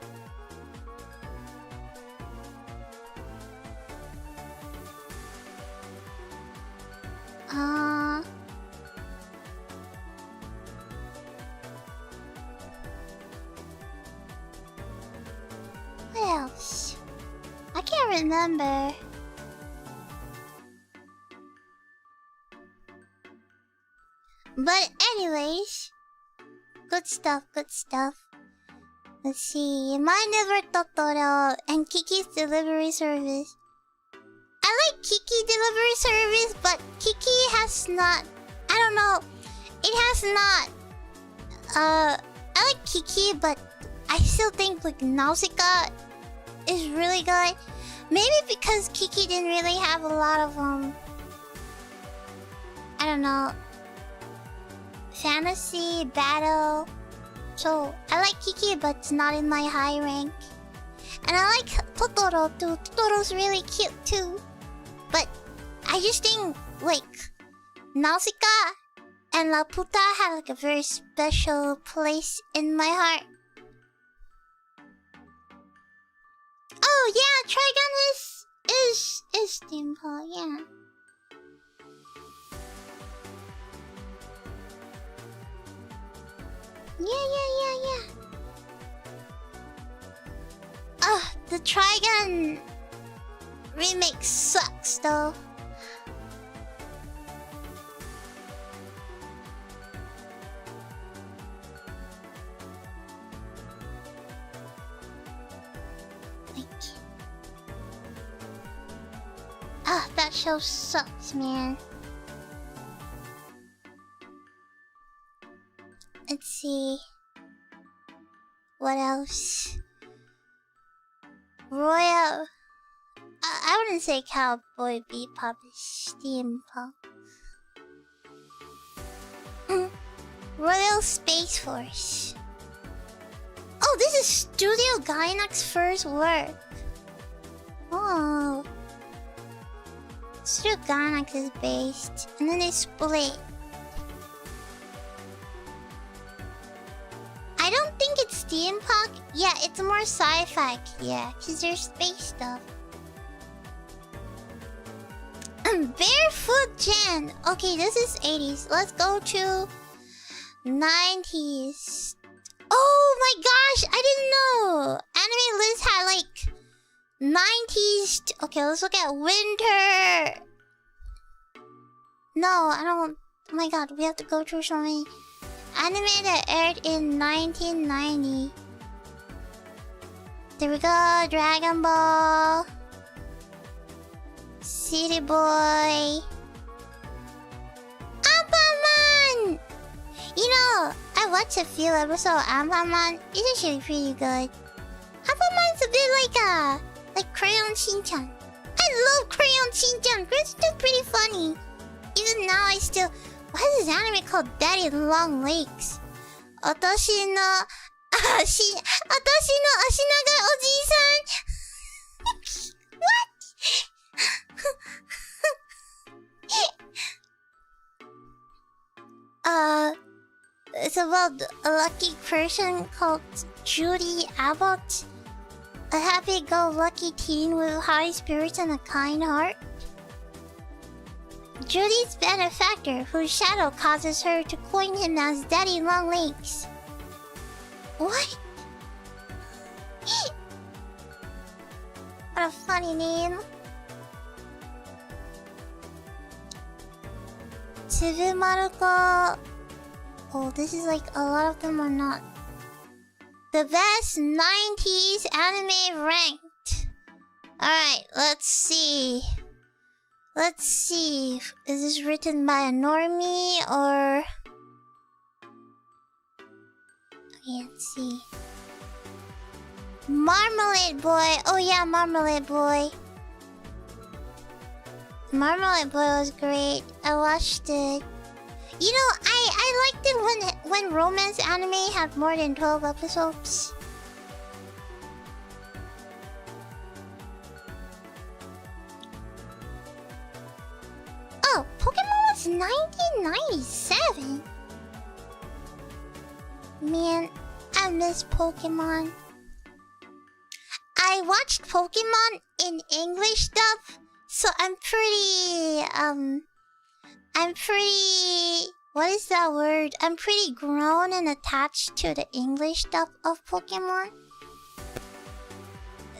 I can't remember. But anyways, good stuff. Let's see. My Never Totoro and Kiki's Delivery Service. I like Kiki Delivery Service, but Kiki has not... I don't know. It has not... I like Kiki, but I still think like Nausicaa is really good. Maybe because Kiki didn't really have a lot of I don't know, fantasy, battle. So I like Kiki, but it's not in my high rank. And I like Totoro too. Totoro's really cute too. But I just think like Nausicaa and La Puta have like a very special place in my heart. Oh yeah, Trigun is steampunk, yeah. Yeah. Ugh, the Trigun remake sucks though. That show sucks, man. Let's see. What else? Royal... I wouldn't say Cowboy Bebop is steampunk. Royal Space Force. Oh, this is Studio Gainax's first work. Oh. Studio Gainax is based, and then they split. I don't think it's steampunk. Yeah, it's more sci-fi. Yeah, because there's space stuff. Barefoot Gen. Okay, this is 80s. Let's go to 90s. Oh my gosh, I didn't know. Anime list had like 90s. Okay, let's look at winter. No, I don't. Oh my god, we have to go through so many. Anime that aired in 1990. There we go. Dragon Ball. City Boy. Anpanman! You know, I watched a few episodes of Anpanman. It's actually pretty good. Anpanman's a bit like Crayon Shin-chan. I love Crayon Shin-chan. It's just pretty funny. Even now I still... What is this anime called? Daddy Long Legs. Atashi no Ashinaga Oji-san. What? It's about a lucky person called Judy Abbott. A happy-go-lucky teen with high spirits and a kind heart. Judy's benefactor, whose shadow causes her to coin him as Daddy Long Legs. What? What a funny name. Tsubumaruko. Oh, this is like a lot of them are not. The best 90s anime ranked. Alright, let's see. Let's see. Is this written by a normie or... Okay, let's see. Marmalade Boy. Oh yeah, Marmalade Boy. Marmalade Boy was great. I watched it. You know, I liked it when romance anime had more than 12 episodes. Oh, Pokemon was 1997. Man, I miss Pokemon. I watched Pokemon in English dub, so I'm pretty, what is that word? I'm pretty grown and attached to the English dub of Pokemon.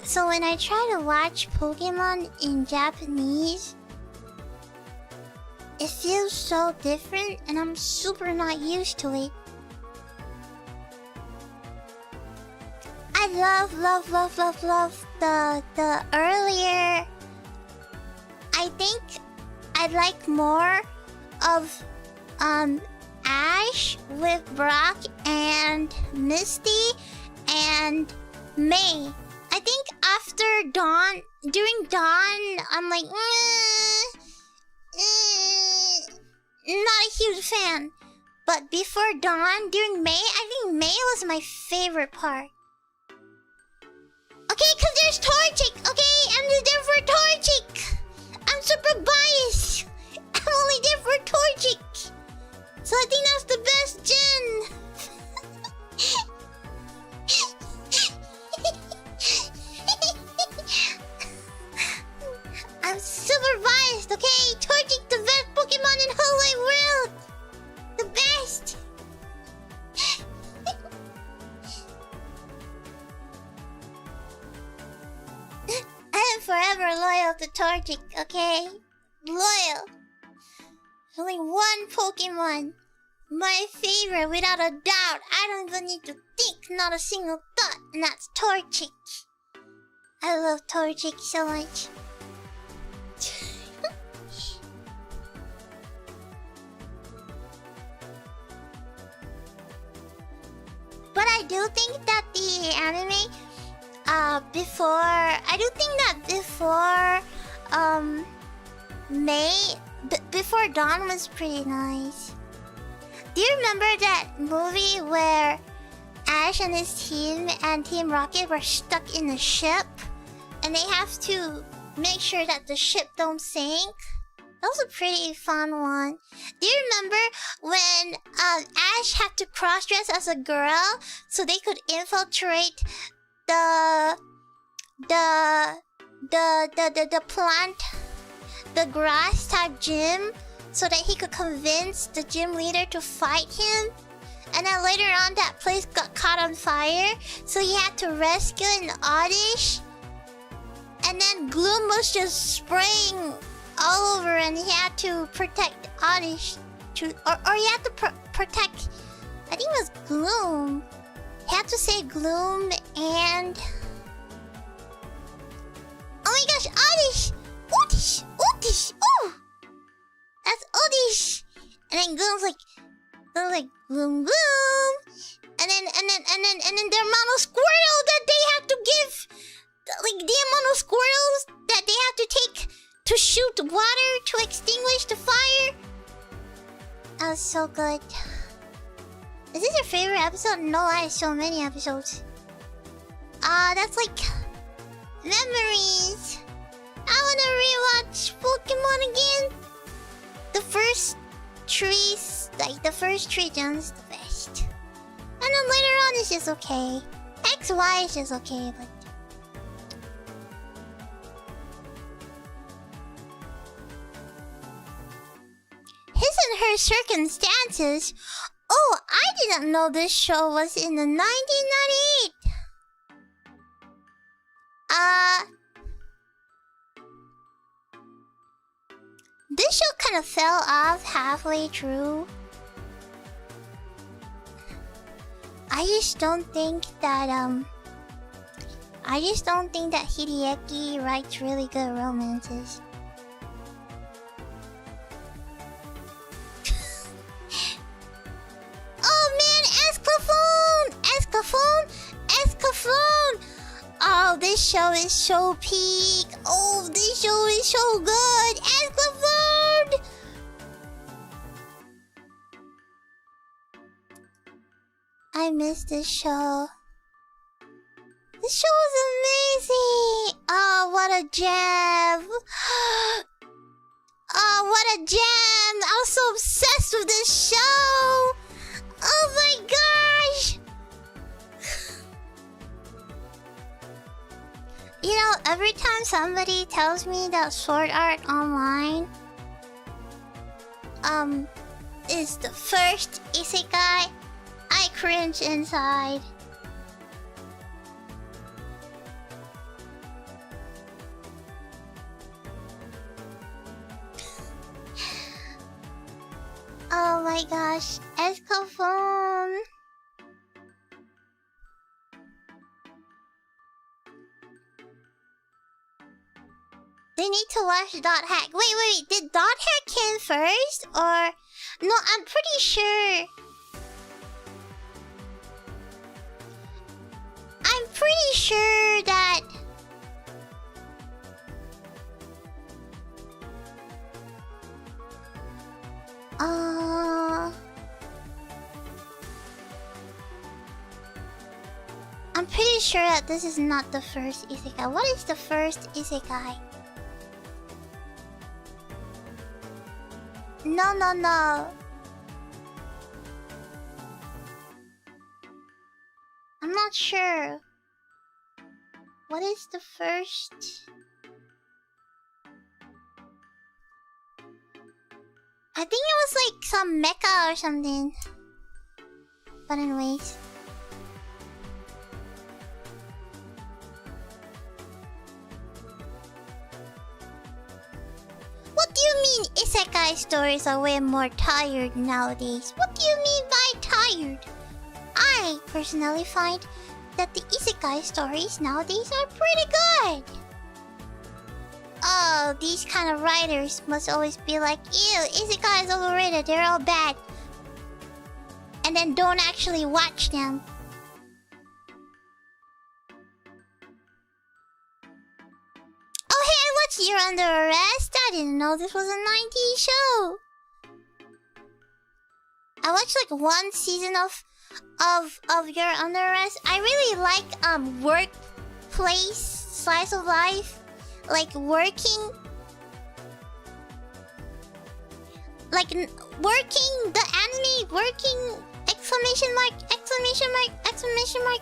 So when I try to watch Pokemon in Japanese, it feels so different and I'm super not used to it. I love the earlier... I think I like more of Ash with Brock and Misty and May. I think after Dawn, during Dawn, I'm like, not a huge fan. But before Dawn, during May, I think May was my favorite part. Okay, cause there's Torchic, okay? I'm just there for Torchic. I'm super biased. I'm only there for Torchic. So I think that's the best gen. I'm super biased, okay? Torchic, the best Pokemon in whole wide world. The best. I am forever loyal to Torchic, okay? Loyal. Only one Pokemon. My favorite, without a doubt. I don't even need to think, not a single thought. And that's Torchic. I love Torchic so much. But I do think that the anime, before May, before Dawn was pretty nice. Do you remember that movie where Ash and his team and Team Rocket were stuck in a ship? And they have to make sure that the ship don't sink? That was a pretty fun one. Do you remember when Ash had to cross-dress as a girl so they could infiltrate the plant, the grass type gym so that he could convince the gym leader to fight him. And then later on, that place got caught on fire, so he had to rescue an Oddish. And then Gloom was just spraying all over, and he had to protect Oddish. Or he had to protect, I think it was Gloom. He had to say Gloom and... Oh my gosh, Oddish! Oddish! Oddish! Oh! That's Oddish! And then Gloom's like Gloom Gloom! And then the amount of squirrel that they have to give! Like, the amount of squirrels that they have to take to shoot water to extinguish the fire! That was so good. Is this your favorite episode? No, I have so many episodes. That's like... memories. I wanna rewatch Pokemon again. The first trees, like the first tree gems, the best. And then later on it's just okay. XY is just okay, but... His and Her Circumstances. Oh, I didn't know this show was in the 1998. This show kind of fell off halfway through. I just don't think that Hideaki writes really good romances. Oh man, Escaflowne! Oh, this show is so peak. Oh, this show is so good. Escaflowne! I miss this show. This show is amazing. Oh, what a gem. Oh, what a gem. I was so obsessed with this show. Oh my gosh. You know, every time somebody tells me that Sword Art Online is the first isekai, I cringe inside. Oh my gosh, Escaflowne. They need to watch Dot Hack. Wait. Did Dot Hack came first? Or... No, I'm pretty sure... I'm pretty sure that... I'm pretty sure that this is not the first isekai. What is the first isekai? No. I'm not sure. What is the first? I think it was like some mecha or something. But anyways. What do you mean isekai stories are way more tired nowadays? What do you mean by tired? I personally find that the isekai stories nowadays are pretty good. Oh, these kind of writers must always be like, ew, isekai is overrated, they're all bad. And then don't actually watch them. Oh hey, I watched You're Under Arrest. I didn't know this was a 90s show. I watched like one season of You're Under Arrest. I really like workplace slice of life. Like working, like working the anime, working exclamation mark, exclamation mark, exclamation mark.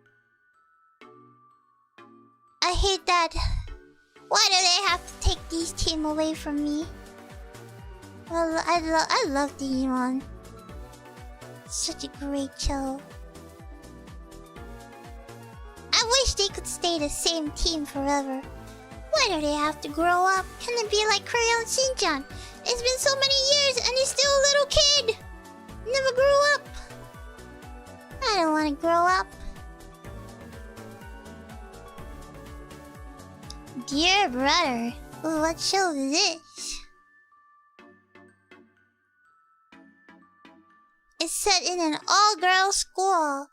Why do they have to take these team away from me? Well, I love Digimon. Such a great show. I wish they could stay the same team forever. Why do they have to grow up? Can it be like Crayon Shinchan? It's been so many years and he's still a little kid. Never grew up. I don't want to grow up. Dear brother, what show is this? It's set in an all-girls school.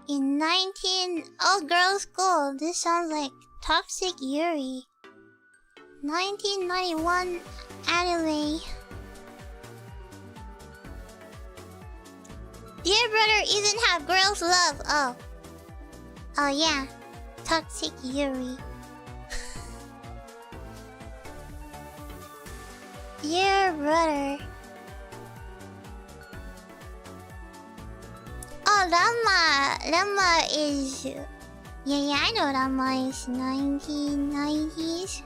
In all-girls school. This sounds like Toxic Yuri. 1991 anime. Dear brother even have girls love. Oh yeah. Toxic Yuri. Dear brother. Oh, Ranma is... Yeah, I know Ranma is 1990s.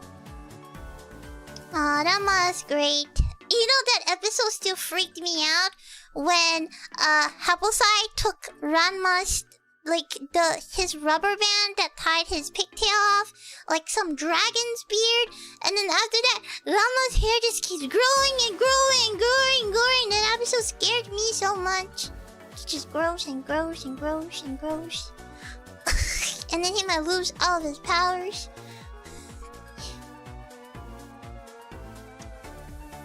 Oh, Ranma is great. You know that episode still freaked me out when Haposai took Ranma's his rubber band that tied his pigtail off, like some dragon's beard, and then after that, Ranma's hair just keeps growing and growing and growing and growing. That episode scared me so much. It just grows and grows and grows and grows. And then he might lose all of his powers.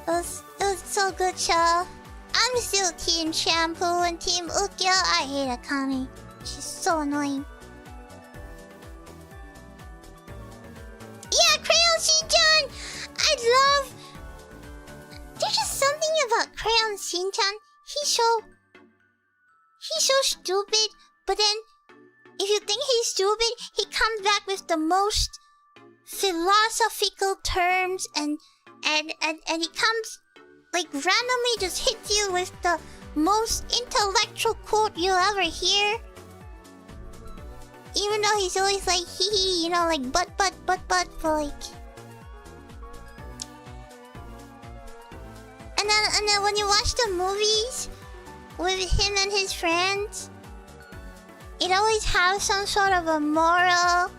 It was so good, show. I'm still Team Shampoo and Team Ukyo. I hate Akami. She's so annoying. Yeah, Crayon Shinchan! I love... There's just something about Crayon Shinchan. He's so stupid, but then if you think he's stupid, he comes back with the most philosophical terms and he comes like randomly just hits you with the most intellectual quote you'll ever hear. Even though he's always like hee hee, you know, like but like. And then when you watch the movies with him and his friends, it always has some sort of a moral,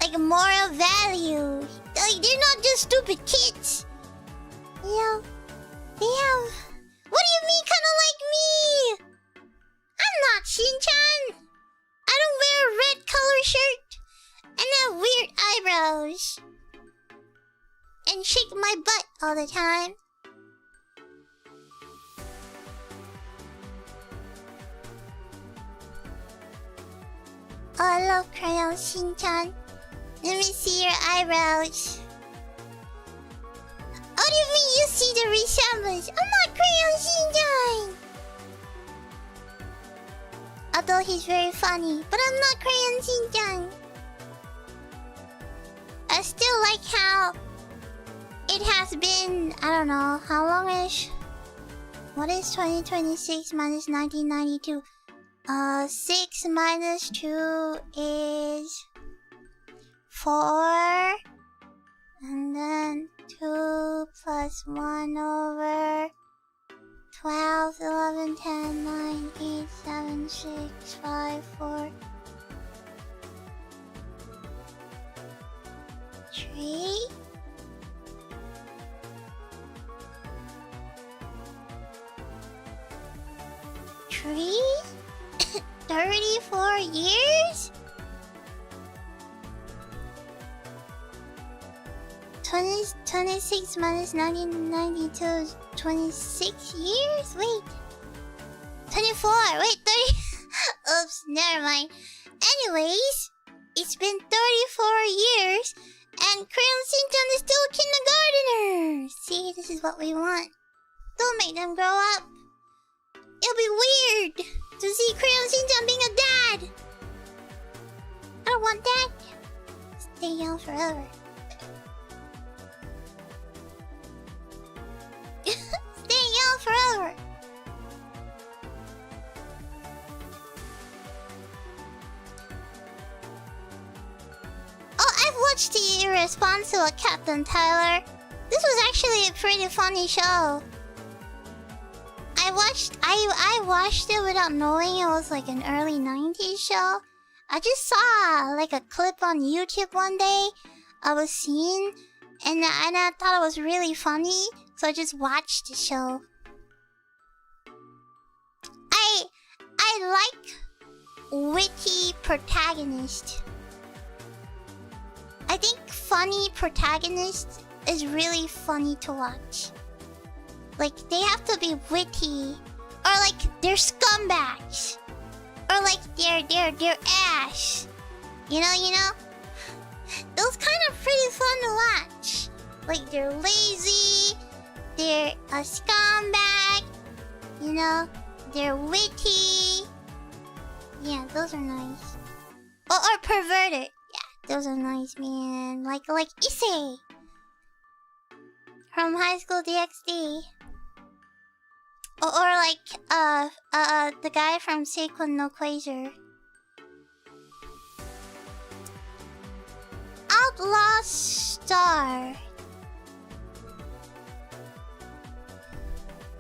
like a moral value. Like they're not just stupid kids. You know, they have. What do you mean, kind of like me? I'm not Shinchan. I don't wear a red color shirt and have weird eyebrows and shake my butt all the time. Oh, I love Crayon Shinchan. Let me see your eyebrows. What do you mean you see the resemblance? I'm not Crayon Shinchan. Although he's very funny, but I'm not Crayon Shinchan. I still like how it has been, I don't know, how long-ish? What is 2026 minus 1992? 6 minus 2 is 4. And then 2 plus 1 over 12, 11, 10, 9, 8, 7, 6, 5, 4, 3. Three? 34 years? 26 minus 1992 is 26 years? Wait. 24. Wait, 30. Oops, never mind. Anyways, it's been 34 years and Crayon Shinchan is still a kindergartner. See, this is what we want. Don't make them grow up. It'll be weird to see Crayon Shinchan being a dad. I don't want that. Stay young forever. Stay young forever. Oh, I've watched response to what Captain Tyler. This was actually a pretty funny show. I watched it without knowing it was like an early 90s show. I just saw like a clip on YouTube one day of a scene, and I thought it was really funny, so I just watched the show. I like witty protagonist. I think funny protagonist is really funny to watch. Like, they have to be witty, or like they're scumbags, or like they're ass. You know? Those kind of pretty fun to watch. Like, they're lazy, they're a scumbag, you know? They're witty. Yeah, those are nice. Or perverted. Yeah, those are nice, man. Like Issei from High School DxD. Or like the guy from Seikon no Quasar. Outlaw Star.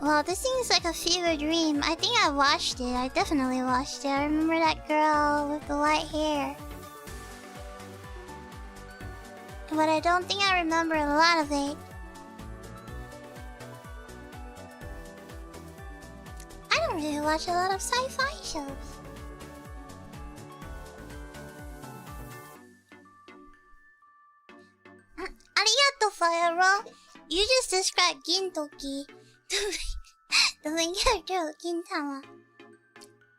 Wow, this thing is like a fever dream. I think I watched it. I definitely watched it. I remember that girl with the white hair. But I don't think I remember a lot of it. I don't really watch a lot of sci-fi shows. Arigato, Fire. You just described Gintoki. The main character of Gintama.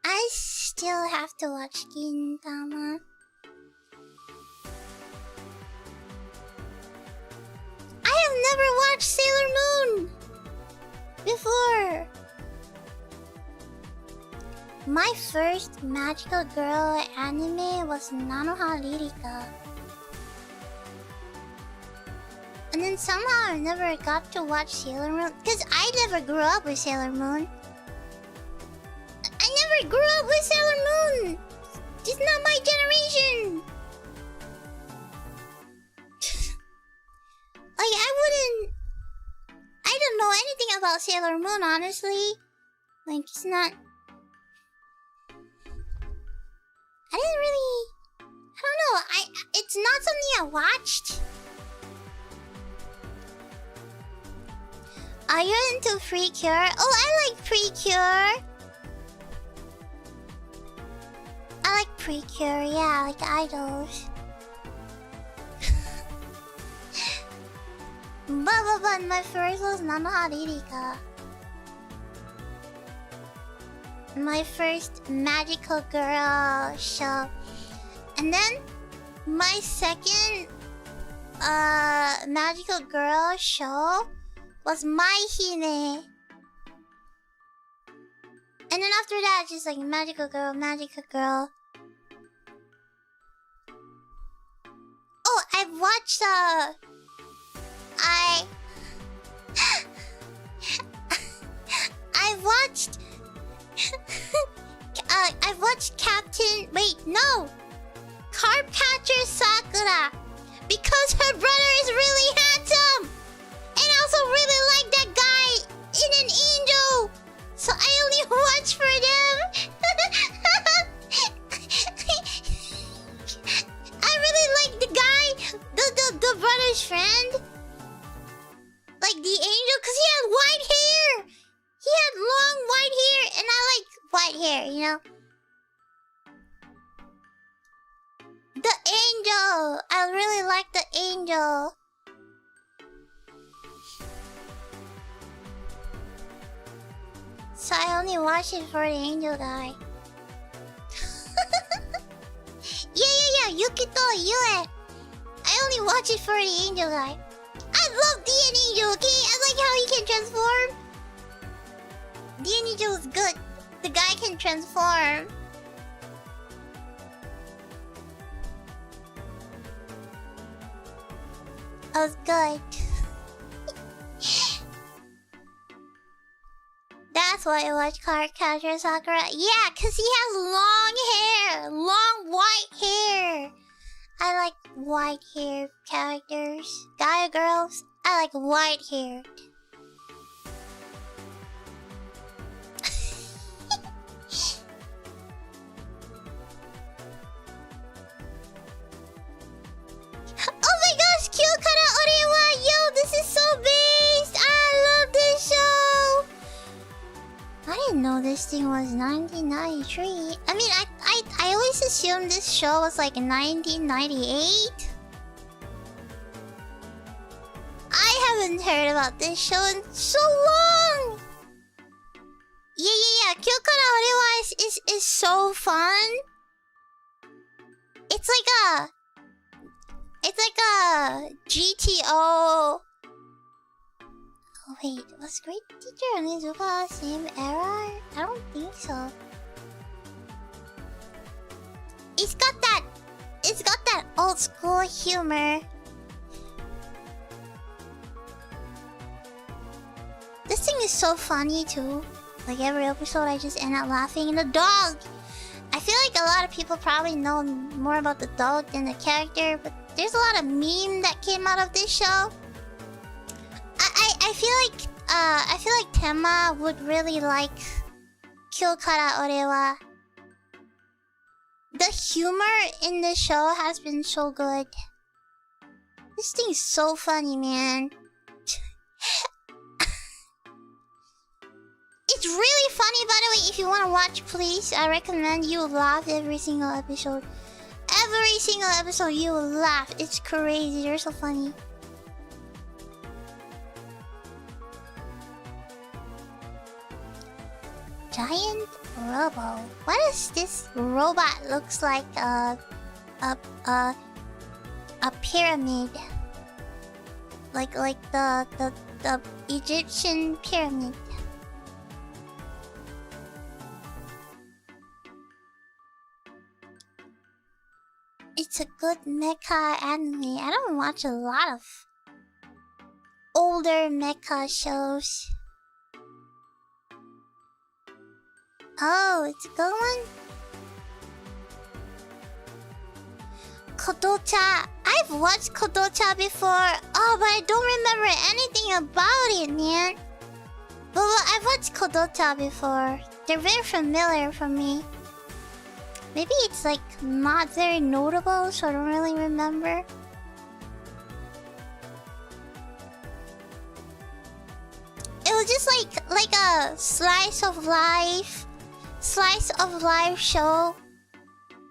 I still have to watch Gintama. I have never watched Sailor Moon before. My first magical girl anime was Nanoha Lirika. And then somehow I never got to watch Sailor Moon, because I never grew up with Sailor Moon. I never grew up with Sailor Moon! It's not my generation! Like, I don't know anything about Sailor Moon, honestly. Like, it's not... I don't know, it's not something I watched. Are you into Precure? Oh, I like Precure. I like Precure, yeah, like idols. But my first was Nanoha Lirika. My first magical girl show. And then my second magical girl show was My Hime. And then after that, just like magical girl. Oh, I've watched I've watched Captain... Wait, no! Cardcatcher Sakura. Because her brother is really handsome! And I also really like that guy in an angel! So I only watch for them! I really like the guy, the brother's friend. Like the angel, because he had white hair! He had long white hair, and I like white hair, you know? The angel! I really like the angel. So I only watch it for the angel guy. Yeah, Yukito Yue. I only watch it for the angel guy. I love the angel, okay? I like how he can transform. The angel is good. The guy can transform. That was good. That's why I watch Cardcatcher Sakura. Yeah, because he has long hair. Long white hair. I like white-haired characters. Guy or girls? I like white-haired. Oh my gosh, Kyokara Orewa! Yo, this is so based! I love this show! I didn't know this thing was 1993. I mean, I always assumed this show was like 1998. I haven't heard about this show in so long! Yeah. Kyokara Orewa is so fun. It's like a GTO. Oh wait, was Great Teacher and Izuka same era? I don't think so. It's got that old school humor. This thing is so funny too. Like every episode I just end up laughing. And the dog! I feel like a lot of people probably know more about the dog than the character, but there's a lot of meme that came out of this show. I feel like Tenma would really like Kyokara Orewa. The humor in the show has been so good. This thing is so funny, man. It's really funny, by the way. If you want to watch, please, I recommend you laugh every single episode. Every single episode, you will laugh. It's crazy. They're so funny. Giant Robo. What is this robot? Looks like a pyramid. Like the Egyptian pyramid. It's a good mecha anime. I don't watch a lot of older mecha shows. Oh, it's a good one? Kodocha. I've watched Kodocha before. Oh, but I don't remember anything about it, man. But I've watched Kodocha before. They're very familiar for me. Maybe it's like not very notable, so I don't really remember. It was just like a slice of life show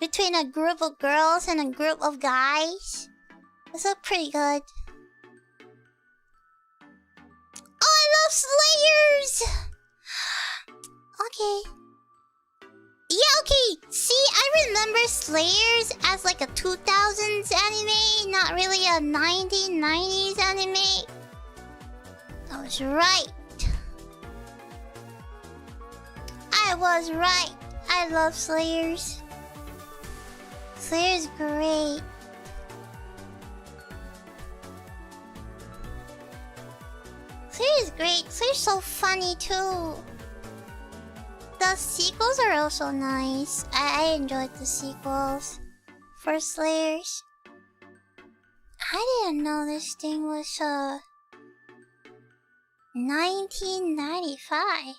between a group of girls and a group of guys. It's pretty good. Oh, I love Slayers! Okay. Yeah, okay. See, I remember Slayers as like a 2000s anime, not really a 1990s anime. I was right. I was right. I love Slayers. Slayer's great. Slayer's great. Slayer's so funny too. The sequels are also nice. I enjoyed the sequels for Slayers. I didn't know this thing was 1995.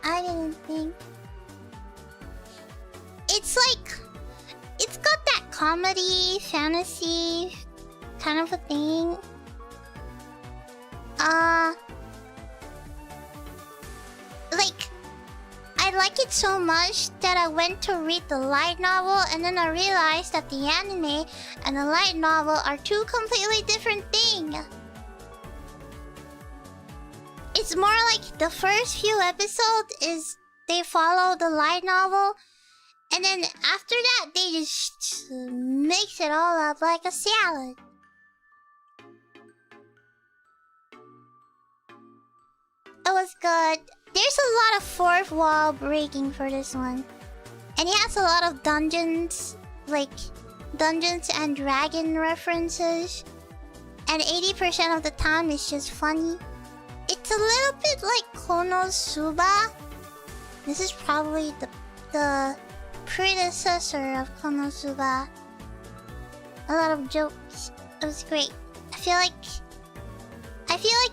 I didn't think. It's got that comedy, fantasy kind of a thing. I like it so much that I went to read the light novel, and then I realized that the anime and the light novel are two completely different things. It's more like the first few episodes is they follow the light novel, and then after that they just mix it all up like a salad. It was good. There's a lot of fourth wall breaking for this one. And it has a lot of dungeons, like Dungeons and Dragon references. And 80% of the time it's just funny. It's a little bit like Konosuba, This is probably the predecessor of Konosuba. A lot of jokes. It was great. I feel like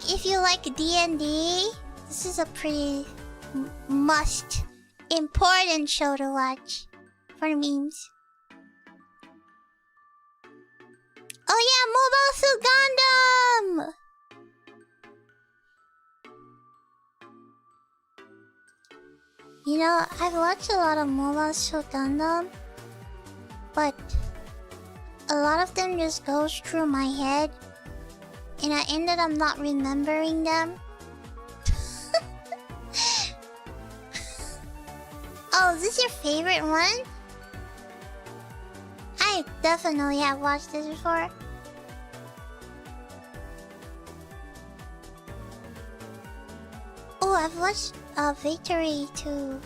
if you like D&D, this is a pretty must important show to watch for memes. Oh yeah, Mobile Suit Gundam! You know, I've watched a lot of Mobile Suit Gundam, but a lot of them just goes through my head, and I ended up not remembering them. Oh, is this your favorite one? I definitely have watched this before. Oh, I've watched Victory too,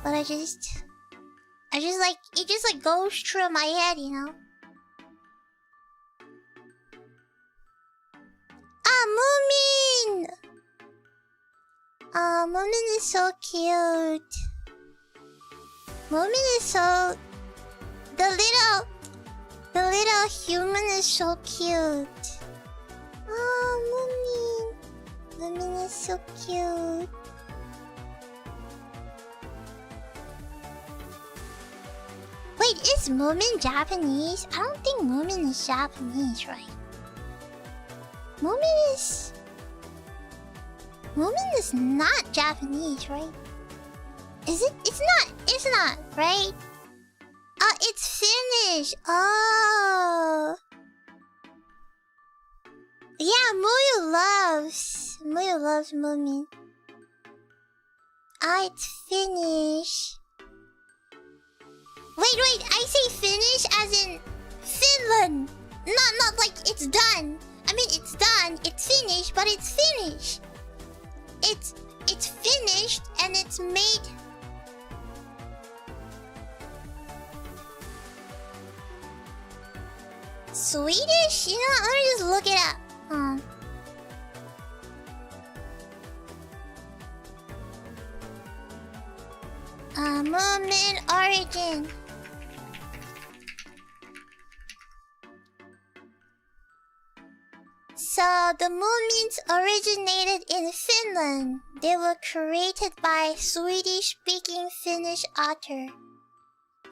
but I just like it just like goes through my head, you know. Ah, Moomin! Moomin is so cute. Moomin is so... The little human is so cute. Oh, Moomin. Moomin is so cute. Wait, is Moomin Japanese? I don't think Moomin is Japanese, right? Moomin is not Japanese, right? Is it? It's not, right? Oh, it's Finnish. Oh. Yeah, Muyu loves Moomin. Ah, it's Finnish. Wait, I say Finnish as in Finland. Not like it's done. I mean, it's done, it's finished, but it's finished. It's finished and it's made. Swedish? You know, let me just look it up. Moomin origin. So the Moomins originated in Finland. They were created by Swedish-speaking Finnish author.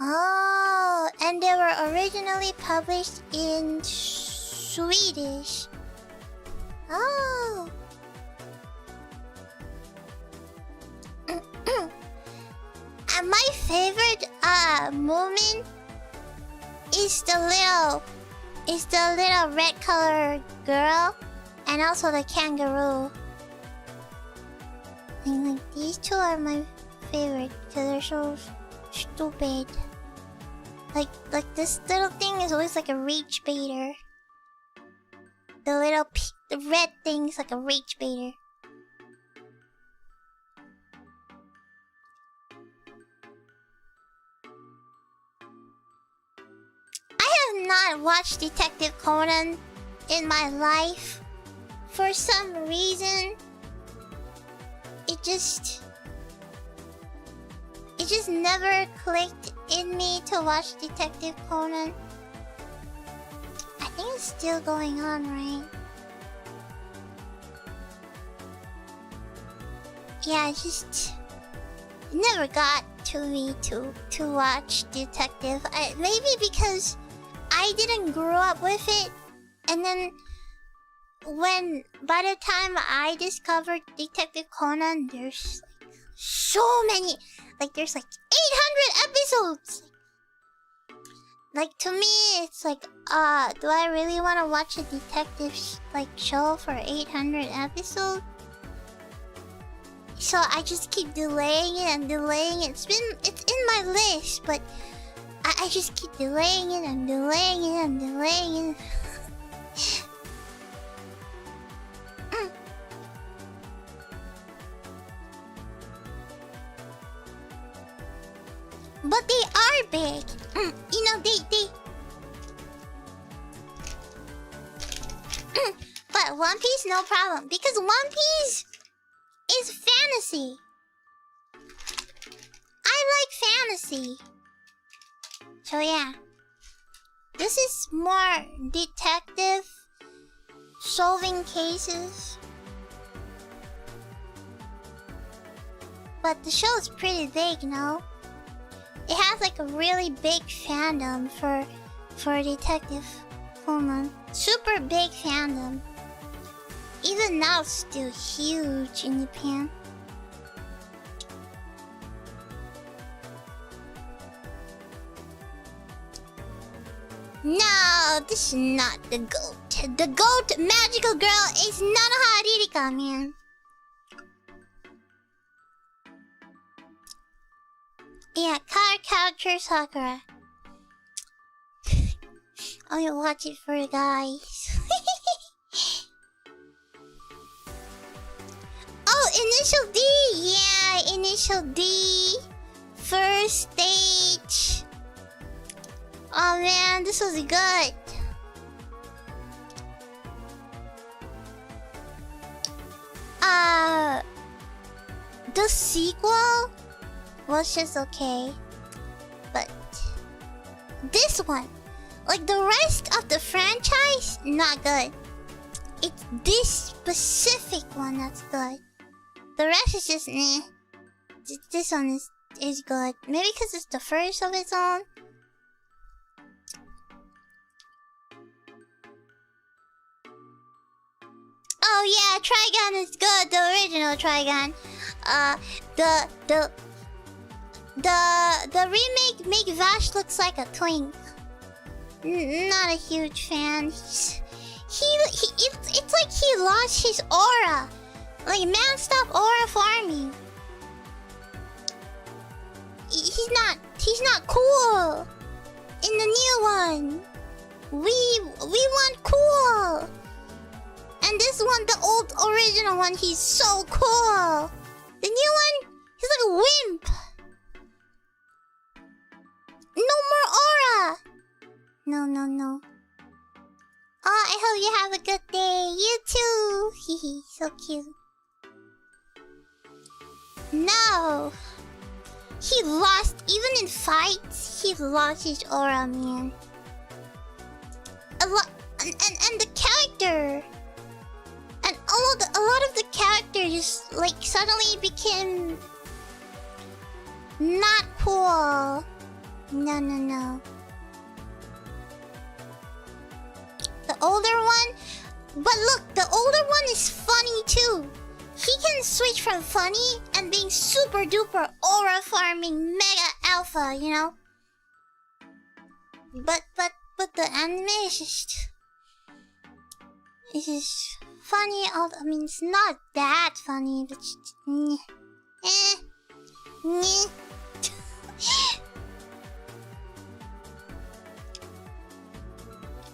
Oh, and they were originally published in Swedish. Oh. And my favorite Moomin is the little red colored girl and also the kangaroo. And like these two are my favorite because they're so stupid. Like this little thing is always like a rage baiter. The red thing's like a rage baiter. I have not watched Detective Conan in my life. For some reason, it just never clicked in me to watch Detective Conan. I think it's still going on, right? Yeah, it just never got to me to watch Detective. Maybe because I didn't grow up with it, and then by the time I discovered Detective Conan, there's like so many. Like there's like 800 episodes. Like to me, it's like, do I really want to watch a detective show for 800 episodes? So I just keep delaying it and delaying it. It's in my list, but I just keep delaying it and delaying it and delaying it. But they are big. You know, they But One Piece, no problem. Because One Piece is fantasy. like fantasy. So yeah. This is more detective, solving cases. But the show is pretty big, no? It has like a really big fandom for Detective Conan. Super big fandom. Even now it's still huge in Japan. No, this is not the goat. The goat magical girl is Nanoha Ririka, man. Yeah, card character Sakura. Oh, you watch it for the guys. Oh, Initial D! Yeah, Initial D. First stage. Oh man, this was good. The sequel was just okay. But this one, like the rest of the franchise, not good. It's this specific one that's good. The rest is just meh. This one is good. Maybe because it's the first of its own. Oh yeah, Trigun is good. The original Trigun. The remake make Vash looks like a twink. Not a huge fan. It's like he lost his aura. Like man, stop aura farming. He's not cool. In the new one, we want cool. And this one, the old original one, he's so cool. The new one, he's like a wimp. No more aura. No. Oh, I hope you have a good day. You too. Hehe, so cute. No. He lost, even in fights, he lost his aura, man. And the character. And a lot of the characters just like suddenly became not cool. No. The older one, but look, the older one is funny too. He can switch from funny and being super duper aura farming mega alpha, you know. But the anime is just funny. I mean, it's not that funny, but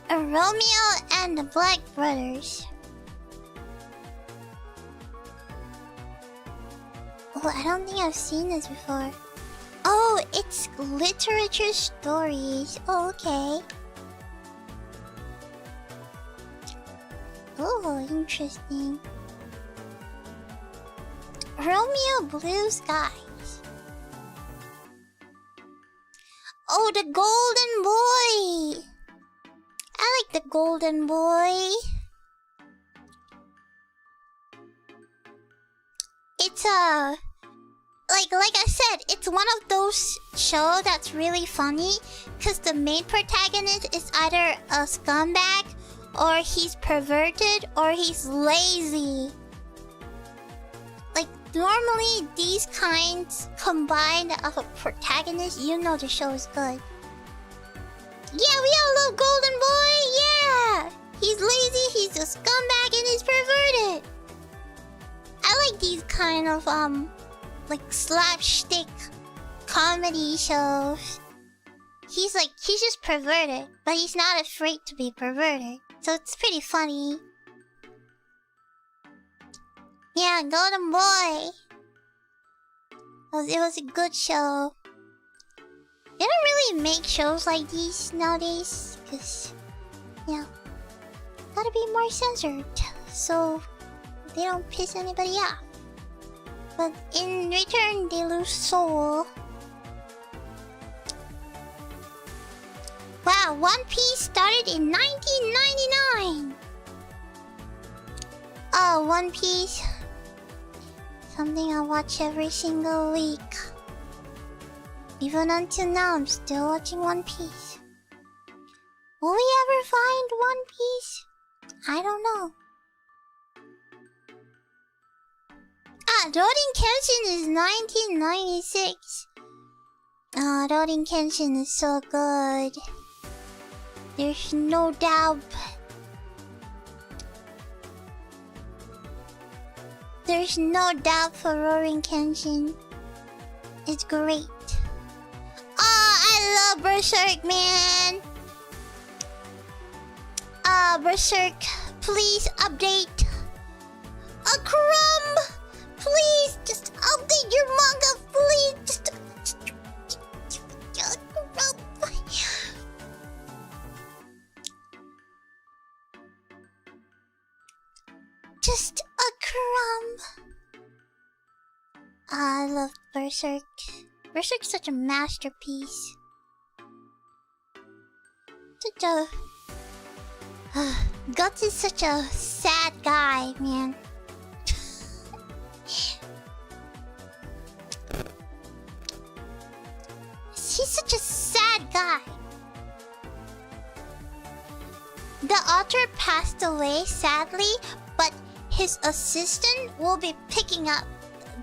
A Romeo and the Black Brothers. Oh, I don't think I've seen this before. Oh, it's literature stories. Oh, okay. Oh, interesting. Romeo Blue Skies. Oh, the Golden Boy. I like the Golden Boy. It's like I said, it's one of those shows that's really funny because the main protagonist is either a scumbag or he's perverted or he's lazy. Like normally these kinds combined of a protagonist, you know the show is good. Yeah, we all love Golden Boy, yeah! He's lazy, he's a scumbag, and he's perverted. I like these kind of like slapstick comedy shows. He's just perverted, but he's not afraid to be perverted. So it's pretty funny. Yeah, Golden Boy. It was a good show. They don't really make shows like these nowadays, because, you know, gotta be more censored, so they don't piss anybody off. But in return, they lose soul. Wow, One Piece started in 1999. Oh, One Piece. Something I watch every single week. Even until now, I'm still watching One Piece. Will we ever find One Piece? I don't know. Ronin Kenshin is 1996. Ronin Kenshin is so good. There's no doubt. There's no doubt for Ronin Kenshin. It's great. I love Berserk, man. Berserk, please update. A crumb, please just update your manga, please. Just just a crumb. I love Berserk. Berserk's such a masterpiece. Such a Guts is such a sad guy, man. He's such a sad guy. The author passed away, sadly, but his assistant will be picking up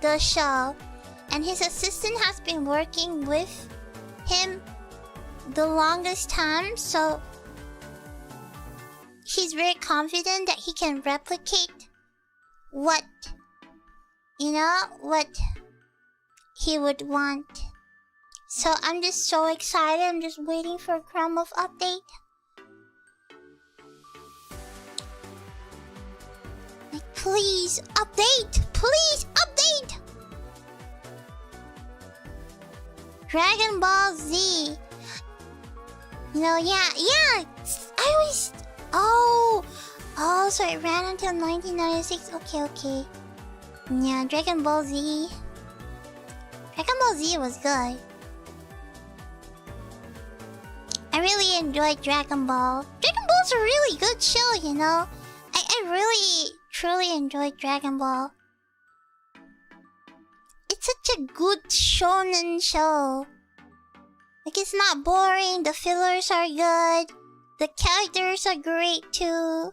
the show. And his assistant has been working with him the longest time, so he's very confident that he can replicate what he would want. So I'm just so excited. I'm just waiting for a crumb of update. Like, please update! Please update! Dragon Ball Z. I always... Oh, so it ran until 1996. Okay. Yeah, Dragon Ball Z. Dragon Ball Z was good. I really enjoyed Dragon Ball. Dragon Ball's a really good show, you know? I really, truly enjoyed Dragon Ball. It's such a good shonen show. Like, it's not boring, the fillers are good. The characters are great too.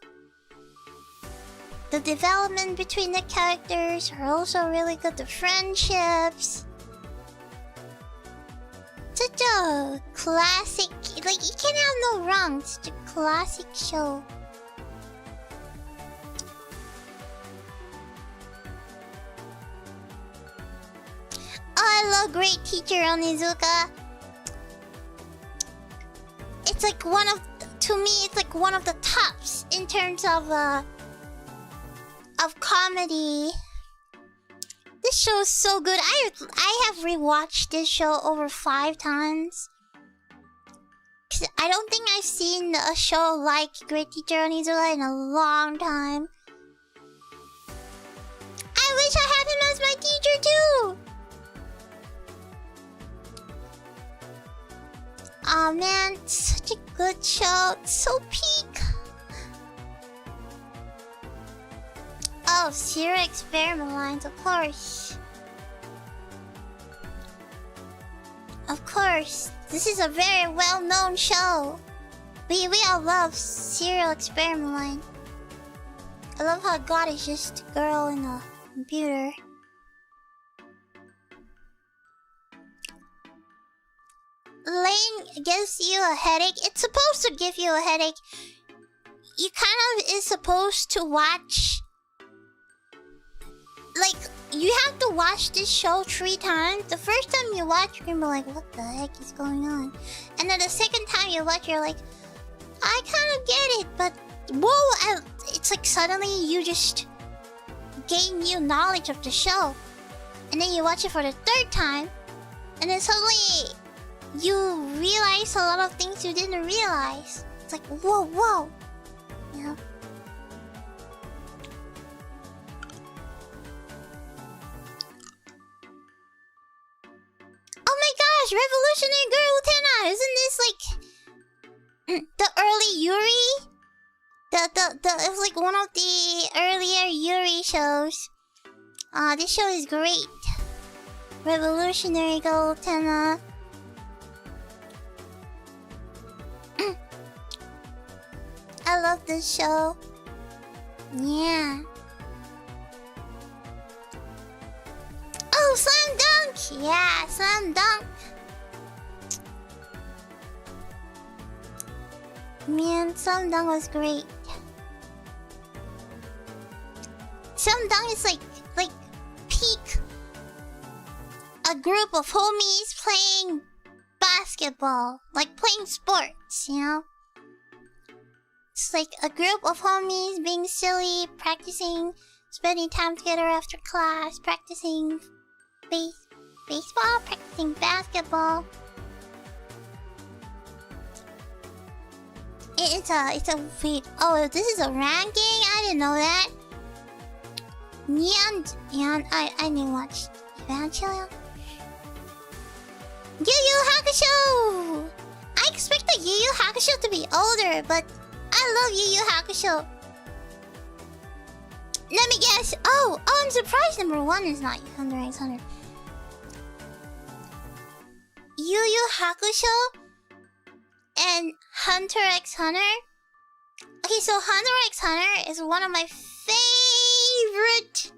The development between the characters are also really good. The friendships. Such a classic. Like, you can't have no wrong. Such a classic show. Oh, I love Great Teacher Onizuka. It's like to me, it's like one of the tops in terms of comedy. This show is so good. I have rewatched this show over 5 times. 'Cause I don't think I've seen a show like Great Teacher Onizuka in a long time. I wish I had him as my teacher too. Aw, man, it's such a good show. It's so peak. Oh, Zero Experiment Lines, of course. Of course. This is a very well-known show. We all love Serial Experiment Line. I love how God is just a girl in a computer. Lane gives you a headache. It's supposed to give you a headache. You kind of is supposed to watch... Like, you have to watch this show 3 times. The first time you watch, you're gonna be like, what the heck is going on? And then the second time you watch, you're like, I kind of get it, but whoa, it's like suddenly you just gain new knowledge of the show. And then you watch it for the 3rd time, and then suddenly you realize a lot of things you didn't realize. It's like, whoa. You know? Oh my gosh, Revolutionary Girl Utena! Isn't this like... The early Yuri? It was like one of the earlier Yuri shows. This show is great. Revolutionary Gold Tenna. I love this show. Yeah. Oh, Slam Dunk! Yeah, Slam Dunk. Man, Slam Dunk was great. Slam Dunk is like peak. A group of homies playing basketball, like playing sports, you know? It's like a group of homies being silly, practicing, spending time together after class, practicing baseball, practicing basketball. It's a wait. Oh, this is a ranking? I didn't know that. And I didn't watch Evangelion. Yu Yu Hakusho! I expected Yu Yu Hakusho to be older, but I love Yu Yu Hakusho. Let me guess. Oh, I'm surprised number 1 is not Hunter x Hunter. Yu Yu Hakusho and Hunter x Hunter. Okay, so Hunter x Hunter is one of my favorite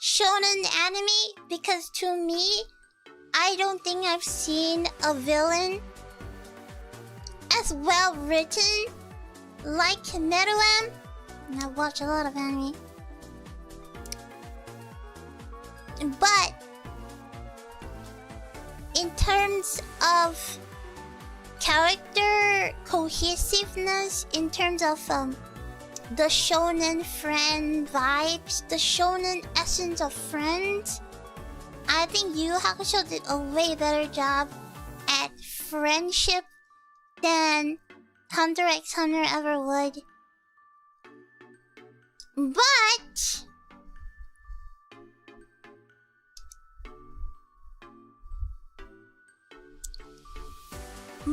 shonen anime because to me, I don't think I've seen a villain as well written like Meruem. And I've watched a lot of anime. But in terms of character cohesiveness, in terms of the shonen friend vibes, the shonen essence of friends, I think Yu Yu Hakusho did a way better job at friendship than Hunter x Hunter ever would.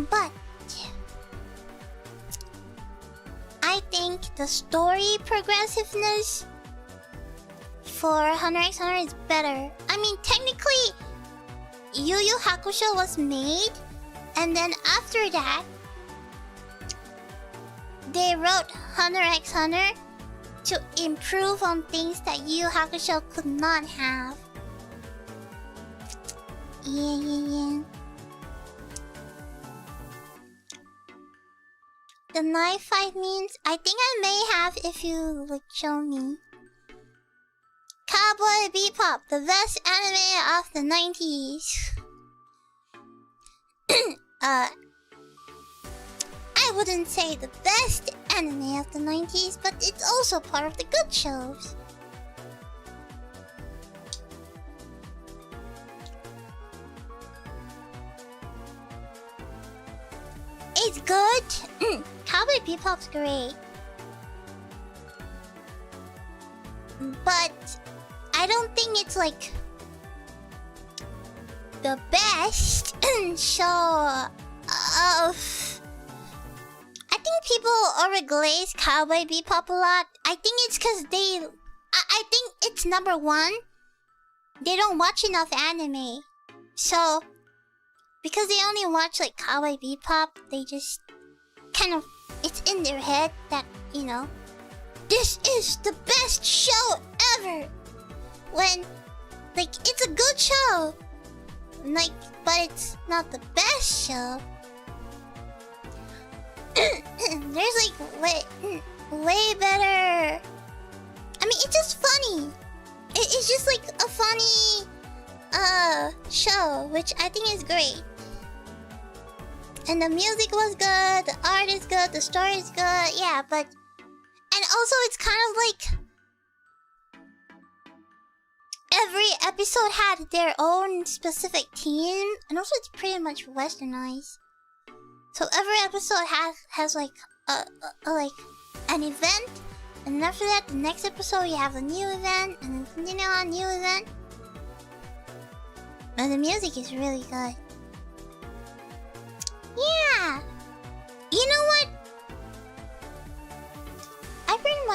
But I think the story progressiveness for Hunter x Hunter is better. I mean, technically, Yu Yu Hakusho was made, and then after that, they wrote Hunter x Hunter to improve on things that Yu Yu Hakusho could not have. Yeah. The knife fight means I think I may have if you would show me. Cowboy Bebop, the best anime of the 90s. I wouldn't say the best anime of the 90s, but it's also part of the good shows. It's good. Cowboy Bebop's great. But I don't think it's like the best show of... I think people overglaze Cowboy Bebop a lot. I think it's because I think it's number 1. They don't watch enough anime. So, because they only watch like Cowboy Bebop, they just kind of... It's in their head that, you know, this is the best show ever! When, like, it's a good show. Like, but it's not the best show. There's like way better. I mean, it's just funny. It's just like a funny show, which I think is great. And the music was good, the art is good, the story is good, yeah, but... And also it's kind of like... Every episode had their own specific theme, and also it's pretty much westernized. So every episode has like like an event, and after that, the next episode you have a new event, and then continue on new event. And the music is really good. Yeah! You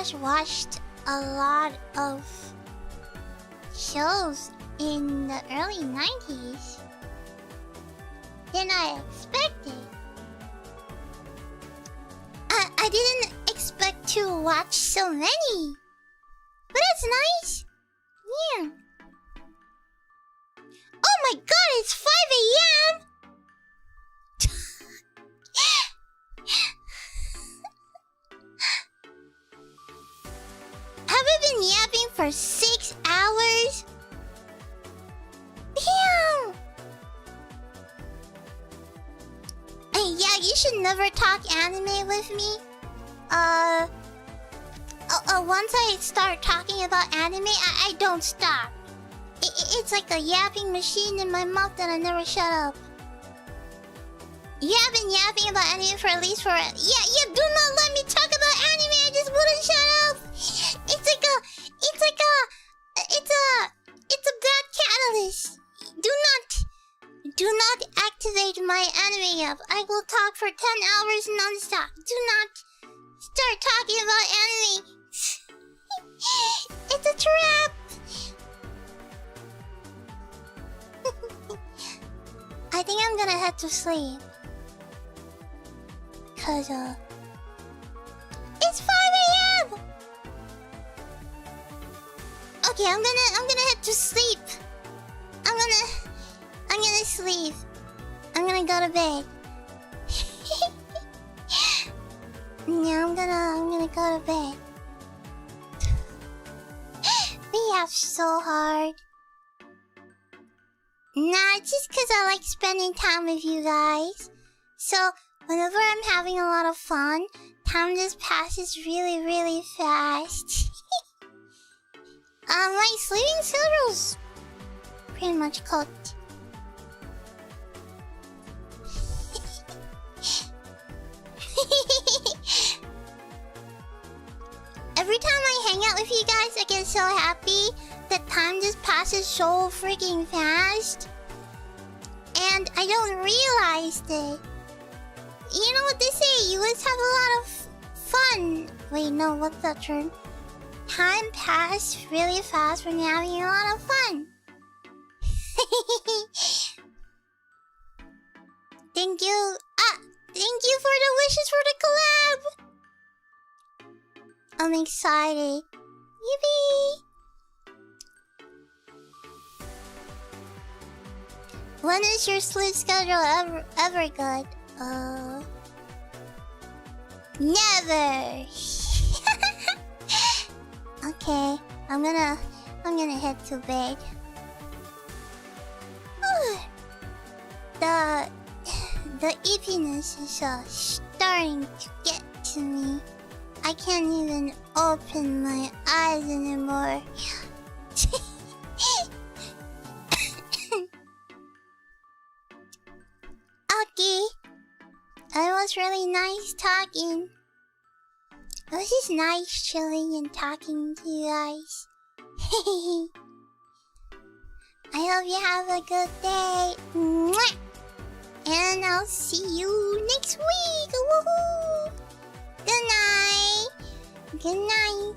much watched a lot of shows in the early 90s than I expected. I didn't expect to watch so many. But that's nice. Yeah. Oh my god, it's 5 a.m. Have I been yapping for 6 hours? Damn. Hey, yeah, you should never talk anime with me. Once I start talking about anime, I don't stop. It's like a yapping machine in my mouth that I never shut up. You have been yapping about anime for at least Yeah, do not let me talk about anime, I just wouldn't shut up. It's a bad catalyst. Do not activate my anime app. I will talk for 10 hours non-stop. Do not start talking about anime. It's a trap. I think I'm gonna head to sleep. Cause it's 5 a.m. Okay, I'm gonna head to sleep. I'm gonna sleep. I'm gonna go to bed. Yeah, I'm gonna go to bed. We have so hard. Nah, it's just cause I like spending time with you guys. So, whenever I'm having a lot of fun, time just passes really, really fast. My sleeping schedule's pretty much cooked. Every time I hang out with you guys, I get so happy that time just passes so freaking fast. And I don't realize it. You know what they say, you always have a lot of fun. Wait, no, what's that term? Time passes really fast when you're having a lot of fun. Thank you. Thank you for the wishes for the collab. I'm excited. Yippee! When is your sleep schedule ever good? Never. Okay, I'm gonna head to bed. The eepiness is starting to get to me. I can't even open my eyes anymore. Okay. It was really nice talking. It was just nice chilling and talking to you guys. I hope you have a good day. Mwah! And I'll see you next week. Woohoo! Good night. Good night.